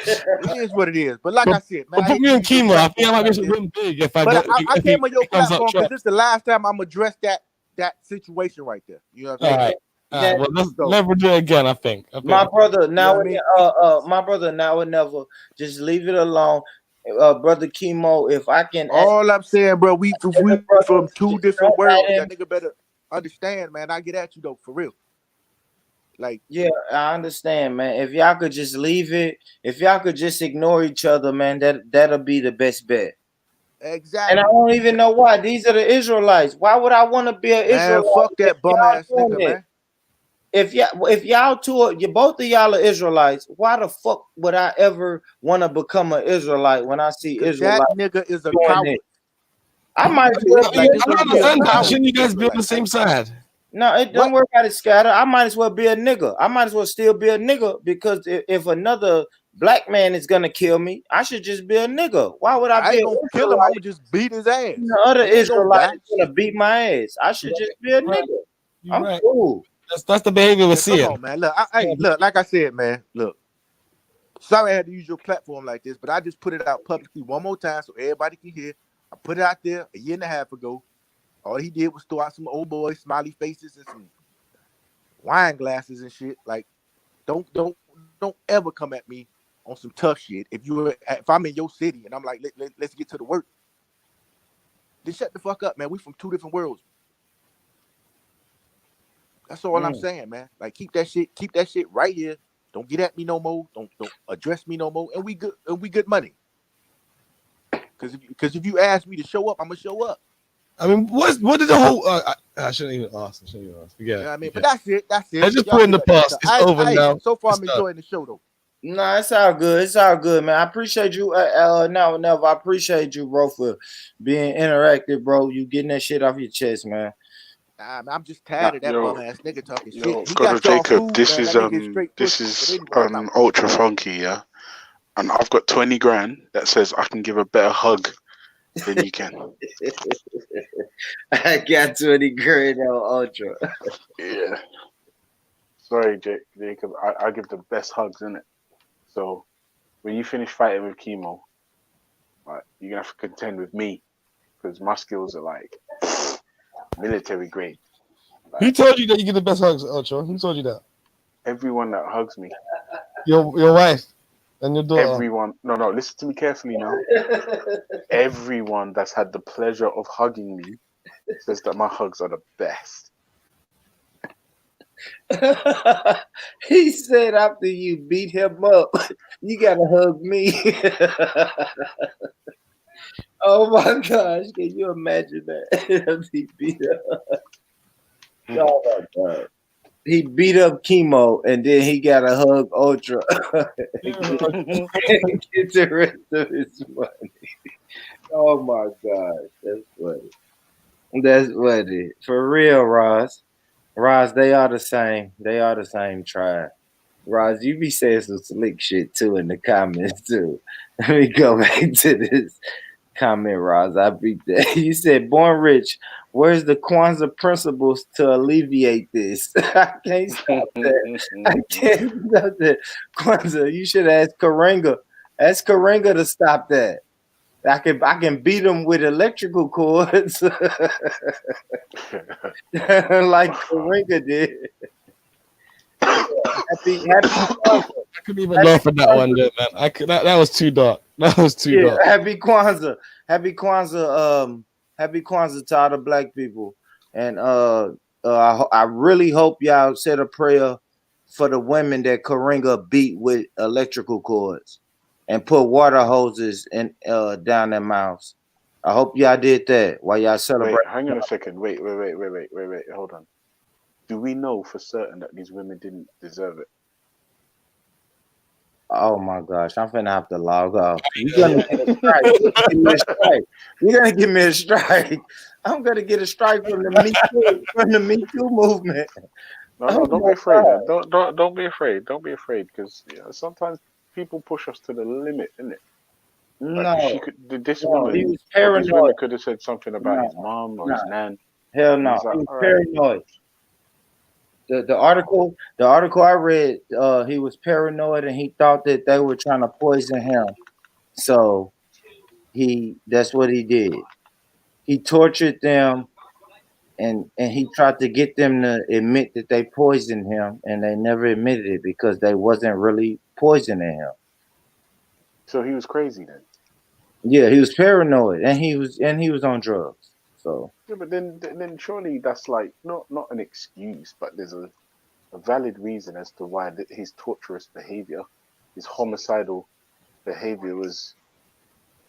It is what it is. But like I said, man, put me on chemo. I think I might be something big if I but go. I came on your platform because this is the last time I'm address that situation right there. You know what I'm saying? All right. Well, let's never do it again. I think. My brother, now, you know my brother, now or never. Just leave it alone, brother Chemo. If I can, all I'm saying, bro, we from two different worlds. That nigga better understand, man. I get at you though, for real. Like, yeah, I understand, man. If y'all could just leave it, if y'all could just ignore each other, man, that'll be the best bet. Exactly. And I don't even know why. These are the Israelites. Why would I want to be an Israelite? Fuck that bum ass nigga, man. If y'all both of y'all are Israelites, why the fuck would I ever want to become an Israelite when I see Israelites? That nigga is a coward. I might as well be. I don't understand that. Shouldn't you guys be on the same side? No, don't worry about it, Scatter. I might as well be a nigga. I might as well still be a nigga because if another black man is gonna kill me, I should just be a nigga. Why would I be? I ain't gonna kill him. I'm gonna just beat his ass. The other Israelite is gonna beat my ass. I should just be a nigga. I'm cool. That's the behavior we're seeing. Come on, man. Look, like I said, man. Look, sorry I had to use your platform like this, but I just put it out publicly one more time so everybody can hear. I put it out there a year and a half ago. All he did was throw out some old boys, smiley faces, and some wine glasses and shit. Like, don't ever come at me on some tough shit. If I'm in your city and I'm like, let's get to the work, then shut the fuck up, man. We from two different worlds. That's all I'm saying, man. Like, keep that shit right here. Don't get at me no more. Don't address me no more. And we good money. Because if you ask me to show up, I'm gonna show up. I mean, what did the whole I shouldn't even ask. Yeah. You know what I mean? But that's it. That's it. Let's just Y'all put in do the that next past. time. It's over Hey, now. so far It's I'm done. enjoying the show though. No, it's all good. It's all good, man. I appreciate you. Never. I appreciate you, bro, for being interactive, bro. You getting that shit off your chest, man. Nah, man, I'm just tired of that Yo, bum ass nigga talking yo, shit. He God got of y'all Jacob, food, this man. is That nigga is straight this pussy. is But anyway, I'm out. ultra funky, yeah. And I've got 20 grand that says I can give a better hug than you can. I got 20 grand on Ultra. Yeah. Sorry, Jacob. I give the best hugs, innit? So when you finish fighting with chemo, like, you're gonna have to contend with me because my skills are like military grade. Who told you that you get the best hugs, Ultra? Who told you that? Everyone that hugs me. Your wife and your daughter. Everyone. No. Listen to me carefully now. Everyone that's had the pleasure of hugging me says that my hugs are the best. He said after you beat him up, you gotta hug me. Oh my gosh, can you imagine that? He beat up. Oh my god. He beat up chemo and then he gotta hug Ultra and get the rest of his money. Oh my gosh, that's funny. That's funny. For real, Roz. Roz, they are the same. They are the same tribe. Roz, you be saying some slick shit too in the comments too. Let me go back to this comment, Roz. I beat that. You said, "Born rich. Where's the Kwanzaa principles to alleviate this?" I can't stop that. I can't stop that. Kwanzaa, you should ask Karenga. Ask Karenga to stop that. I can beat them with electrical cords like Karenga did. Happy Kwanzaa. I couldn't even laugh at that one there, man. That was too dark. That was too dark. Happy Kwanzaa. Happy Kwanzaa. Happy Kwanzaa to all the black people. And I really hope y'all said a prayer for the women that Karenga beat with electrical cords and put water hoses in down their mouths. I hope y'all did that while y'all celebrate. Wait, hang on a second. Wait. Hold on. Do we know for certain that these women didn't deserve it? Oh my gosh, I'm finna have to log off. You're gonna get a strike. Give me a strike. You're gonna give me a strike. I'm gonna get a strike from the Me Too movement. No, don't be afraid. Man. Don't be afraid. Don't be afraid because sometimes people push us to the limit, innit? Like No, this no, he woman was or these women paranoid. could have said something about his mom or his nan. Hell And no, he's like, he was all right. paranoid. The article I read, he was paranoid and he thought that they were trying to poison him. So that's what he did. He tortured them and he tried to get them to admit that they poisoned him, and they never admitted it because they wasn't really poisoning him. So he was crazy then. Yeah, he was paranoid and he was on drugs. So Yeah, but then surely that's like not an excuse, but there's a valid reason as to why his torturous behavior, his homicidal behavior was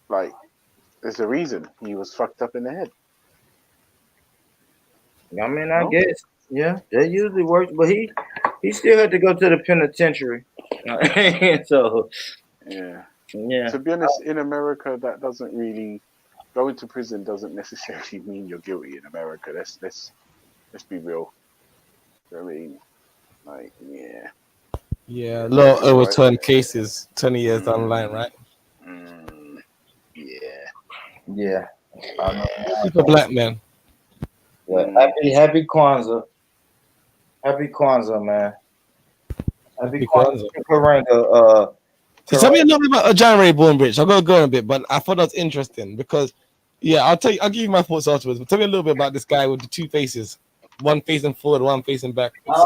like. There's a reason he was fucked up in the head. I mean, I guess, yeah, that usually works, but he still had to go to the penitentiary. So yeah. Yeah. To be honest, in America, that doesn't really going to prison doesn't necessarily mean you're guilty in America. Let's be real. I mean, like, yeah. Yeah, low overturned cases 20 years down the line, right? Yeah. Yeah. For black men. Yeah. Happy Kwanzaa. Happy Kwanzaa, man. Happy Kwanzaa. Karenga, So tell me a little bit about January Born Bridge. I'll go in a bit, but I thought that was interesting because, yeah, I'll give you my thoughts afterwards. But tell me a little bit about this guy with the two faces, one facing forward, one facing backwards.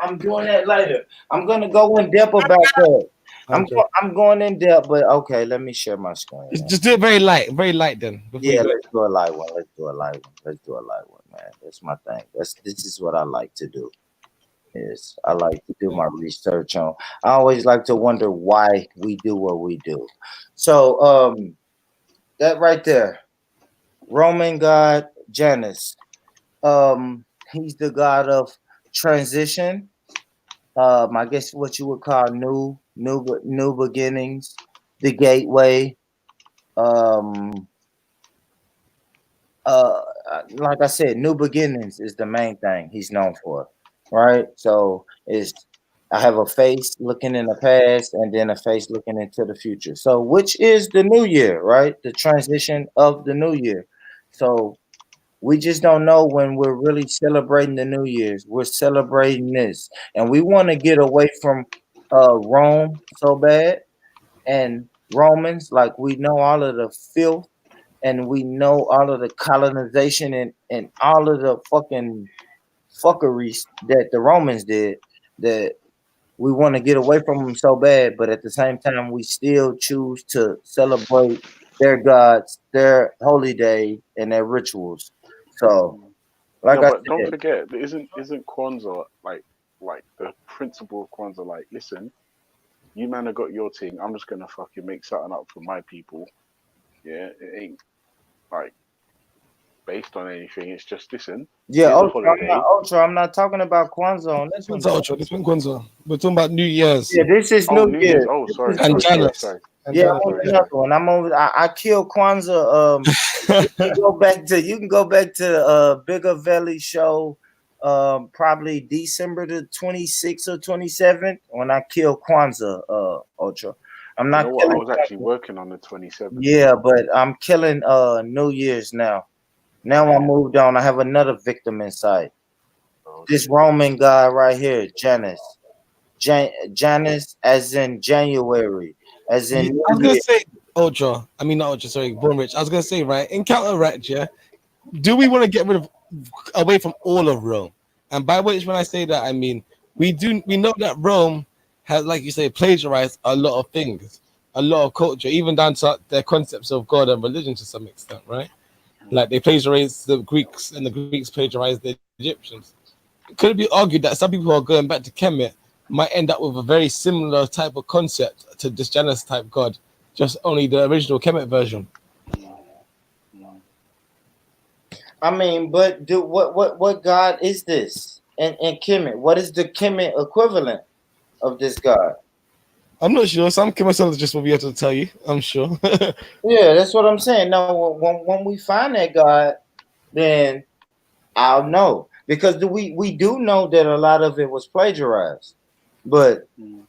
I'm doing that later. I'm gonna go in depth about that. I'm going in depth, but okay, let me share my screen. Just do it very light then. Yeah, let's do a light one. Let's do a light one, man. That's my thing. This is what I like to do. Yes, I like to do my research on. I always like to wonder why we do what we do. So that right there, Roman god Janus. He's the god of transition. I guess what you would call new beginnings, the gateway. Um, like I said, new beginnings is the main thing he's known for, right? So it's I have a face looking in the past and then a face looking into the future. So which is the new year, right? The transition of the new year. So we just don't know when we're really celebrating the New Year's. We're celebrating this, and we want to get away from Rome so bad and Romans. Like we know all of the filth, and we know all of the colonization and all of the fucking fuckeries that the Romans did. That we want to get away from them so bad, but at the same time, we still choose to celebrate their gods, their holy day, and their rituals. So, like No, I but don't said, forget, isn't Kwanzaa like the principle of Kwanzaa? Like, listen, you man have got your thing. I'm just gonna fucking make something up for my people. Yeah, it ain't like based on anything. It's just listen. yeah, Here's a Ultra. holiday. I'm not talking about Kwanzaa on this one, Kwanzaa, though. Ultra. This one Kwanzaa. We're talking about New Year's. Yeah, this is Oh, New New Year. Year's. Oh, This sorry, is And New sorry, Year. sorry, Janus. sorry, And Yeah, I'm Janus. on sorry, another sorry. one. I killed Kwanzaa. You can go back to Bigger Valley show, probably December the 26th or 27th when I killed Kwanzaa, Ultra. I'm You not know what? I killing was actually Kwanzaa. working on the 27th. Yeah, but I'm killing New Year's now. Now I moved on. I have another victim in sight. Oh This shit. Roman guy right here, Janus. Janus as in January, as Yeah, in I was New gonna Year. say Ultra. I mean not Ultra. Sorry, Born Rich. I was gonna say right in counteract. Yeah, do we want to get rid of away from all of Rome? And by which when I say that, I mean we know that Rome has, like you say, plagiarized a lot of things, a lot of culture, even down to their concepts of God and religion to some extent, right? Like they plagiarized the Greeks, and the Greeks plagiarized the Egyptians. Could it be argued that some people who are going back to Kemet might end up with a very similar type of concept to this Janus type god, just only the original Kemet version? Mm, mm. I mean, but what God is this? And Kemet, what is the Kemet equivalent of this God? I'm not sure. Some chemologists will be able to tell you. I'm sure. Yeah, that's what I'm saying. No, when we find that God, then I'll know because we do know that a lot of it was plagiarized, but Mm.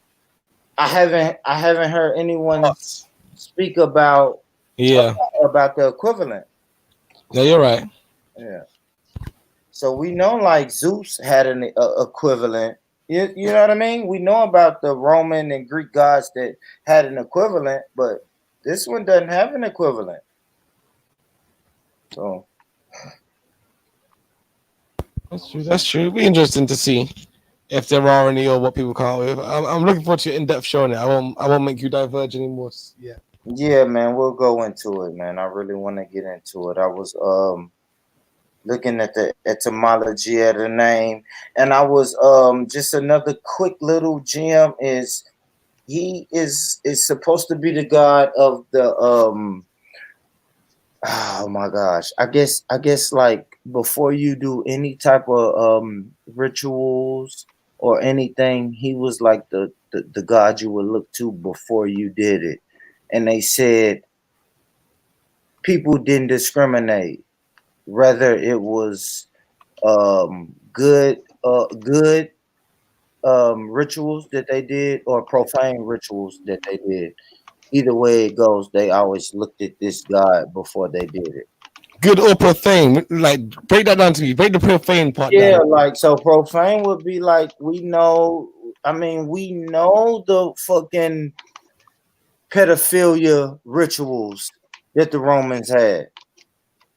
I haven't heard anyone speak about Yeah. about the equivalent. No, you're right. Yeah. So we know like Zeus had an equivalent. You know what I mean? We know about the Roman and Greek gods that had an equivalent, but this one doesn't have an equivalent. So That's true. That's true. It'll be interesting to see if there are any or what people come out with. I'm looking forward to your in-depth showing it. I won't make you diverge anymore. Yeah. yeah, man, we'll go into it, man. I really want to get into it. I was looking at the etymology of the name, and I was just another quick little gem is he is supposed to be the god of the oh my gosh. I guess like before you do any type of rituals or anything, he was like the god you would look to before you did it. And they said people didn't discriminate, whether it was good rituals that they did or profane rituals that they did. Either way it goes, they always looked at this god before they did it. Good or profane? Like break that down to me. Break the profane part Yeah, down. like so profane would be like we know the fucking pedophilia rituals that the Romans had.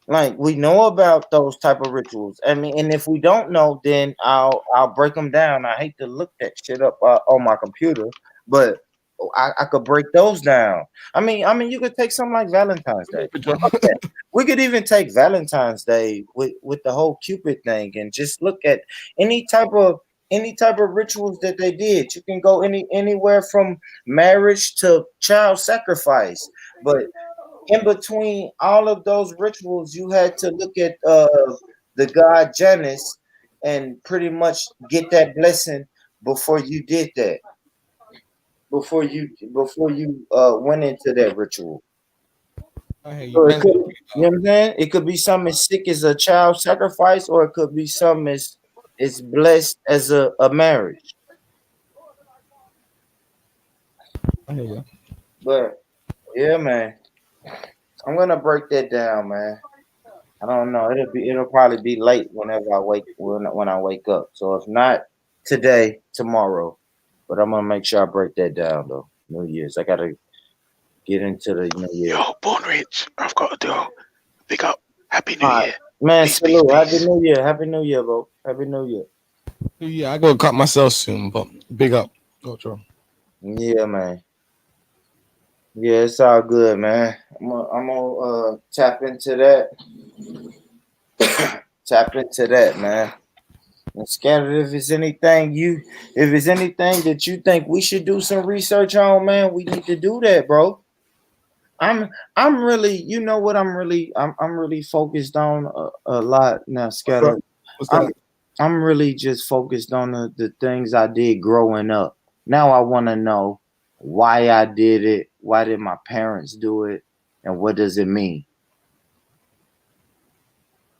Like we know about those type of rituals. I mean, and if we don't know, then I'll break them down. I hate to look that shit up on my computer, but I could break those down. I mean, you could take something like Valentine's Day. Okay. We could even take Valentine's Day with the whole Cupid thing, and just look at any type of rituals that they did. You can go anywhere from marriage to child sacrifice, but in between all of those rituals, you had to look at the god Janus and pretty much get that blessing before you did that. Before you went into that ritual. I hear you. So it Man's could, getting you know what I'm saying? It could be something as sick as a child sacrifice, or it could be something as blessed as a marriage. I hear you. But yeah, man, I'm gonna break that down, man. I don't know. It'll probably be late whenever I when I wake up. So if not today, tomorrow. But I'm gonna make sure I break that down though. New Year's. I gotta get into the New Year. Yo, Born Rich, I've got to do. Big up. Happy New All right. Year. Man, Peace, salute. peace, Happy peace. New Year. Happy New Year, bro. Happy New Year. Yeah, I gotta cut myself soon, but big up. Ultra. Yeah, man. Yeah, it's all good, man. I'm gonna tap into that. Tap into that, man. And Scattered, if it's anything that you think we should do some research on, man, we need to do that, bro. I'm really, you know what I'm really focused on a lot now, Scattered. What's I'm that? I'm really just focused on the things I did growing up. Now I want to know why I did it, why did my parents do it, and what does it mean?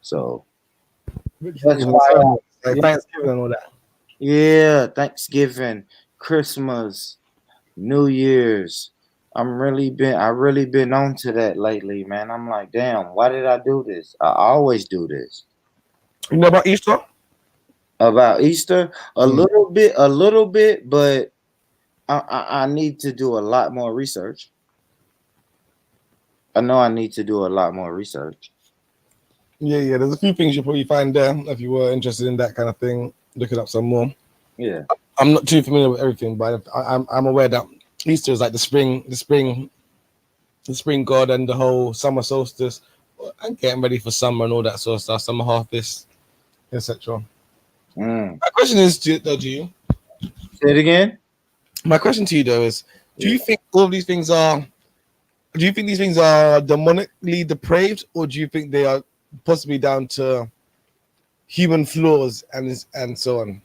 So that's why Like Thanksgiving and all that. yeah, Thanksgiving, Christmas, New Year's. I really been on to that lately, man. I'm like, damn, why did I do this? I always do this. You know about Easter? About Easter, a little bit, but I need to do a lot more research. I know I need to do a lot more research. Yeah. There's a few things you'll probably find there if you were interested in that kind of thing. Looking up some more. Yeah. I'm not too familiar with everything, but I'm aware that Easter is like the spring god and the whole summer solstice and getting ready for summer and all that sort of stuff, summer harvest, etc. My question is to you. Say it again. My question to you though is, do you think all of these things are? Do you think these things are demonically depraved, or do you think they are possibly down to human flaws and so on?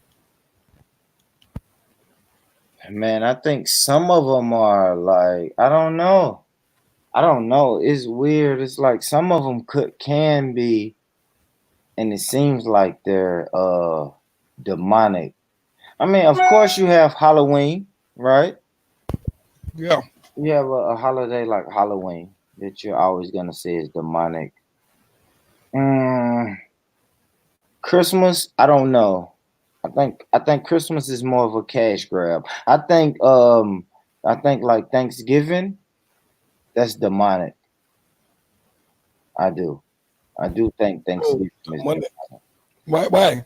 Man, I think some of them are like, I don't know. It's weird. It's like some of them can be, and it seems like they're demonic. I mean, of course you have Halloween, right? Yeah. You have a holiday like Halloween that you're always gonna say is demonic. Christmas, I don't know. I think Christmas is more of a cash grab. I think like Thanksgiving, that's demonic. I do think Thanksgiving is demonic. Why?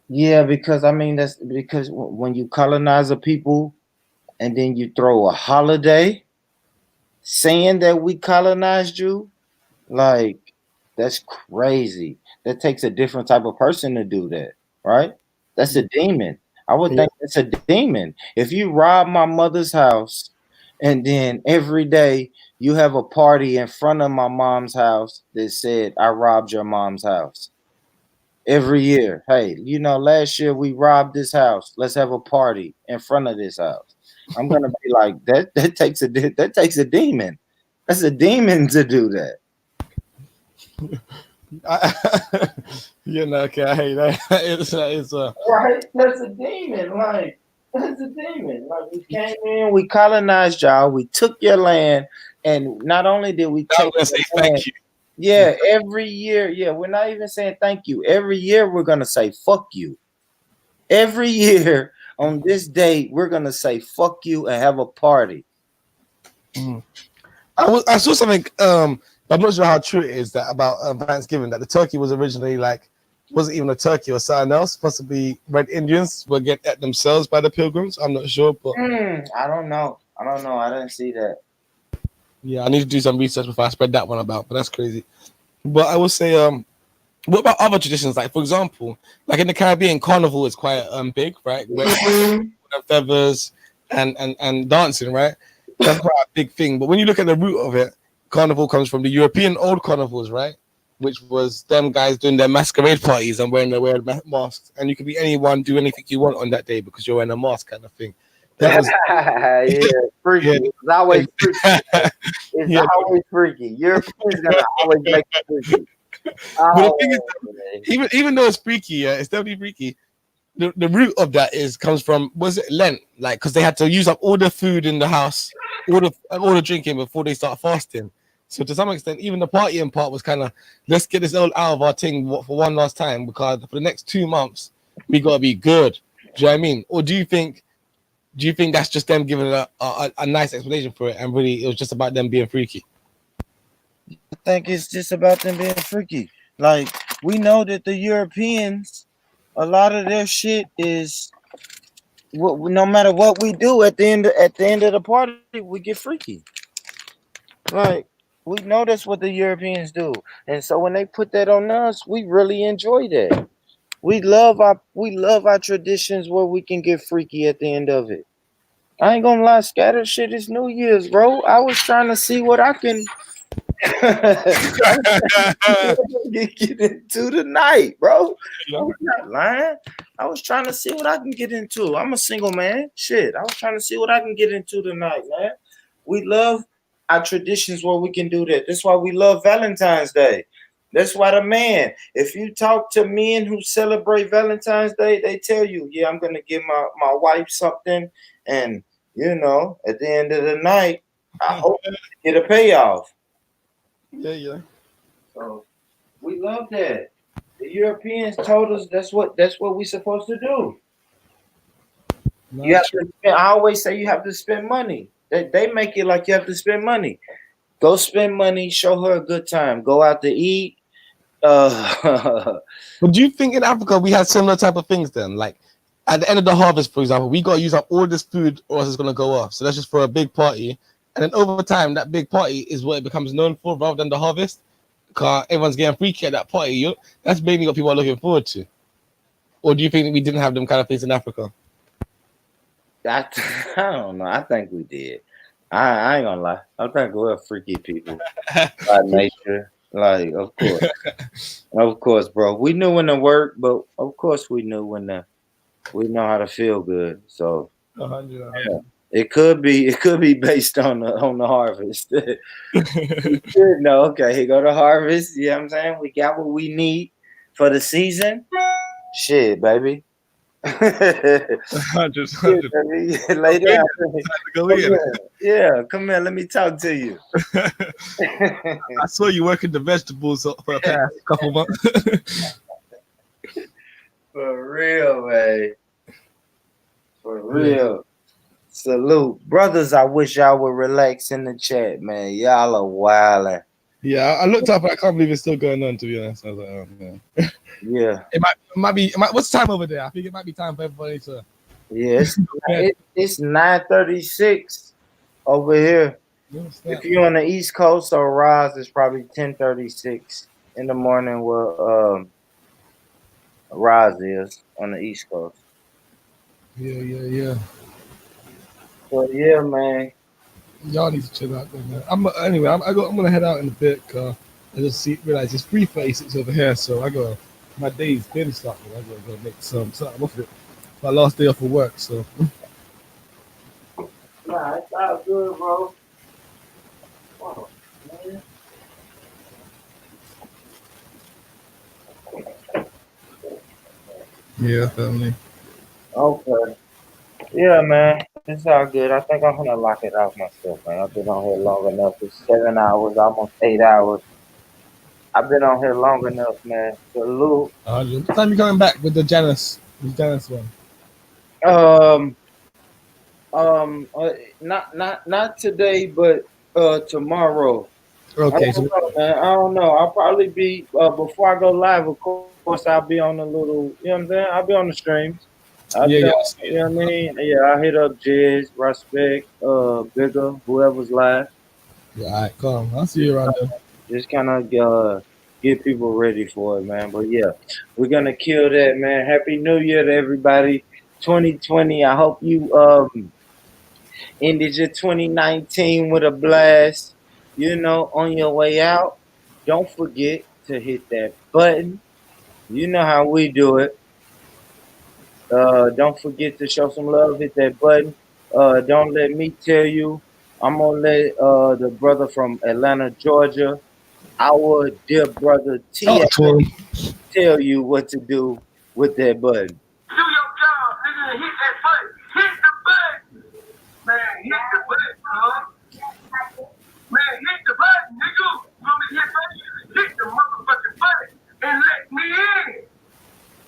Yeah, because I mean that's because when you colonize a people and then you throw a holiday saying that we colonized you, like that's crazy. That takes a different type of person to do that, right? That's a demon. I would think it's a demon. If you rob my mother's house and then every day you have a party in front of my mom's house that said, I robbed your mom's house. Every year, hey, last year we robbed this house. Let's have a party in front of this house. I'm gonna be like that. That takes a demon. That's a demon to do that. Okay, I hate that. It's right. That's a demon. Like that's a demon. Like we came in, we colonized y'all, we took your land, and not only did we take your say land, thank you. yeah, every year, yeah, we're not even saying thank you. Every year we're gonna say fuck you. Every year on this day, we're gonna say fuck you and have a party. I saw something. I'm not sure how true it is that about Thanksgiving that the turkey was originally wasn't even a turkey or something else. Possibly Red Indians were get at themselves by the Pilgrims. I'm not sure, but I don't know. I didn't see that. Yeah, I need to do some research before I spread that one about. But that's crazy. But I will say, what about other traditions? Like, for example, like in the Caribbean, carnival is quite big, right? Feathers and dancing, right? That's quite a big thing. But when you look at the root of it, carnival comes from the European old carnivals, right? which was them guys doing their masquerade parties and wearing masks, and you could be anyone, do anything you want on that day because you're wearing a mask, kind of thing. That was yeah, freaky. yeah, It's always freaky. It's yeah. always freaky. Europeans gonna always make it freaky. But the thing is, Oh, even though it's freaky, yeah, it's definitely freaky. The root of that comes from, was it Lent? Like, because they had to use up all the food in the house, all the drinking before they start fasting. So to some extent, even the partying part was kind of, let's get this all out of our thing for one last time, because for the next 2 months we gotta be good. Do you know what I mean? Or do you think that's just them giving a nice explanation for it, and really it was just about them being freaky? I think it's just about them being freaky. Like, we know that the Europeans, a lot of their shit is no matter what we do at the end of the party, we get freaky. Like, we know that's what the Europeans do, and so when they put that on us, we really enjoy that. We love our traditions where we can get freaky at the end of it. I ain't gonna lie, scatter shit is New Year's, bro. I was trying to see what I can get into tonight, bro. I'm not lying. I was trying to see what I can get into. I'm a single man. Shit. I was trying to see what I can get into tonight, man. We love our traditions where we can do that. That's why we love Valentine's Day. That's why if you talk to men who celebrate Valentine's Day, they tell you, yeah, I'm gonna give my wife something, and at the end of the night, I hope to get a payoff. Yeah. So we love that. The Europeans told us that's what we're supposed to do. You have to spend, I always say you have to spend money. They make it like you have to spend money. Go spend money, show her a good time. Go out to eat. But do you think in Africa we had similar type of things then? Like at the end of the harvest, for example, we got to use up all this food or else it's going to go off. So that's just for a big party. And then over time, that big party is what it becomes known for rather than the harvest. Because everyone's getting freaky at that party. That's mainly what people are looking forward to. Or do you think we didn't have them kind of things in Africa? I don't know. I think we did. I ain't gonna lie. I think we're freaky people by nature. Like, of course, bro. We knew when to work, but of course we knew we know how to feel good. So 100. it could be based on the harvest. You know, okay, here go the harvest. You know what I'm saying? We got what we need for the season. Shit, baby. 100. Lay down. Yeah, come here. Let me talk to you. I saw you working the vegetables for the past couple months. For real, man. For real. Salute. Brothers, I wish y'all would relax in the chat, man. Y'all are wildin'. Yeah, I looked up. I can't believe it's still going on, to be honest. I was like, oh, man. Yeah. It might be. What's the time over there? I think it might be time for everybody to. Yeah, it's 9:36 over here. If you're on the East Coast or Rise, it's probably 10:36 in the morning where Rise is on the East Coast. Yeah. So yeah, man. Y'all need to chill out there, man. I'm gonna head out in a bit. I just realize it's 3:36 over here, so my day's been started. I gotta go make something off it. My last day off of work, so. Nah, it's all good, bro. Wow, man. Yeah, family. Okay. Yeah, man. It's all good. I think I'm gonna lock it off myself, man. I've been on here long enough. It's 7 hours, almost 8 hours. I've been on here long enough, man. Salute. What time you coming back with the Janus? The Janus one. Not today, but tomorrow. Okay. I don't know, man. I don't know. I'll probably be before I go live. Of course, I'll be on a little. You know what I'm saying? I'll be on the streams. You know what I mean? Yeah, I hit up Jizz, Respect, Bigger, whoever's live. Yeah, all right, come. I'll see you around there. Just kind of get people ready for it, man. But yeah, we're gonna kill that, man. Happy New Year to everybody. 2020. I hope you ended your 2019 with a blast. You know, on your way out, don't forget to hit that button. You know how we do it. Don't forget to show some love. Hit that button. Don't let me tell you. I'm gonna let the brother from Atlanta, Georgia, our dear brother T, Talk to him. tell you what to do with that button. Do your job, nigga, and hit that button. Hit the button. Man, hit the button, huh? Man, hit the button, nigga. You want me to hit button? Hit the motherfucking button and let me in.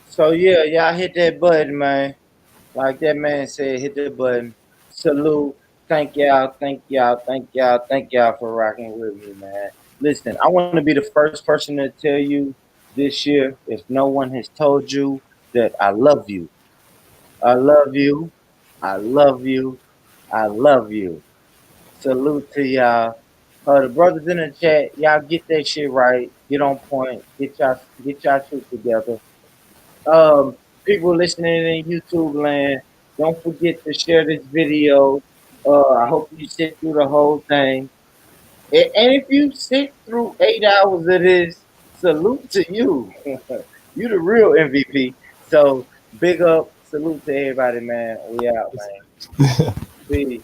So yeah, y'all hit that button, man. Like that man said, hit the button. Salute. Thank y'all. Thank y'all. Thank y'all. Thank y'all for rocking with me, man. Listen, I want to be the first person to tell you this year, if no one has told you, that I love you. I love you. I love you. I love you. Salute to y'all. The brothers in the chat, y'all get that shit right. Get on point. Get y'all shit together. People listening in YouTube land, don't forget to share this video. I hope you sit through the whole thing. And if you sit through 8 hours of this, salute to you. You the real MVP. So big up, salute to everybody, man. We out, man. Peace.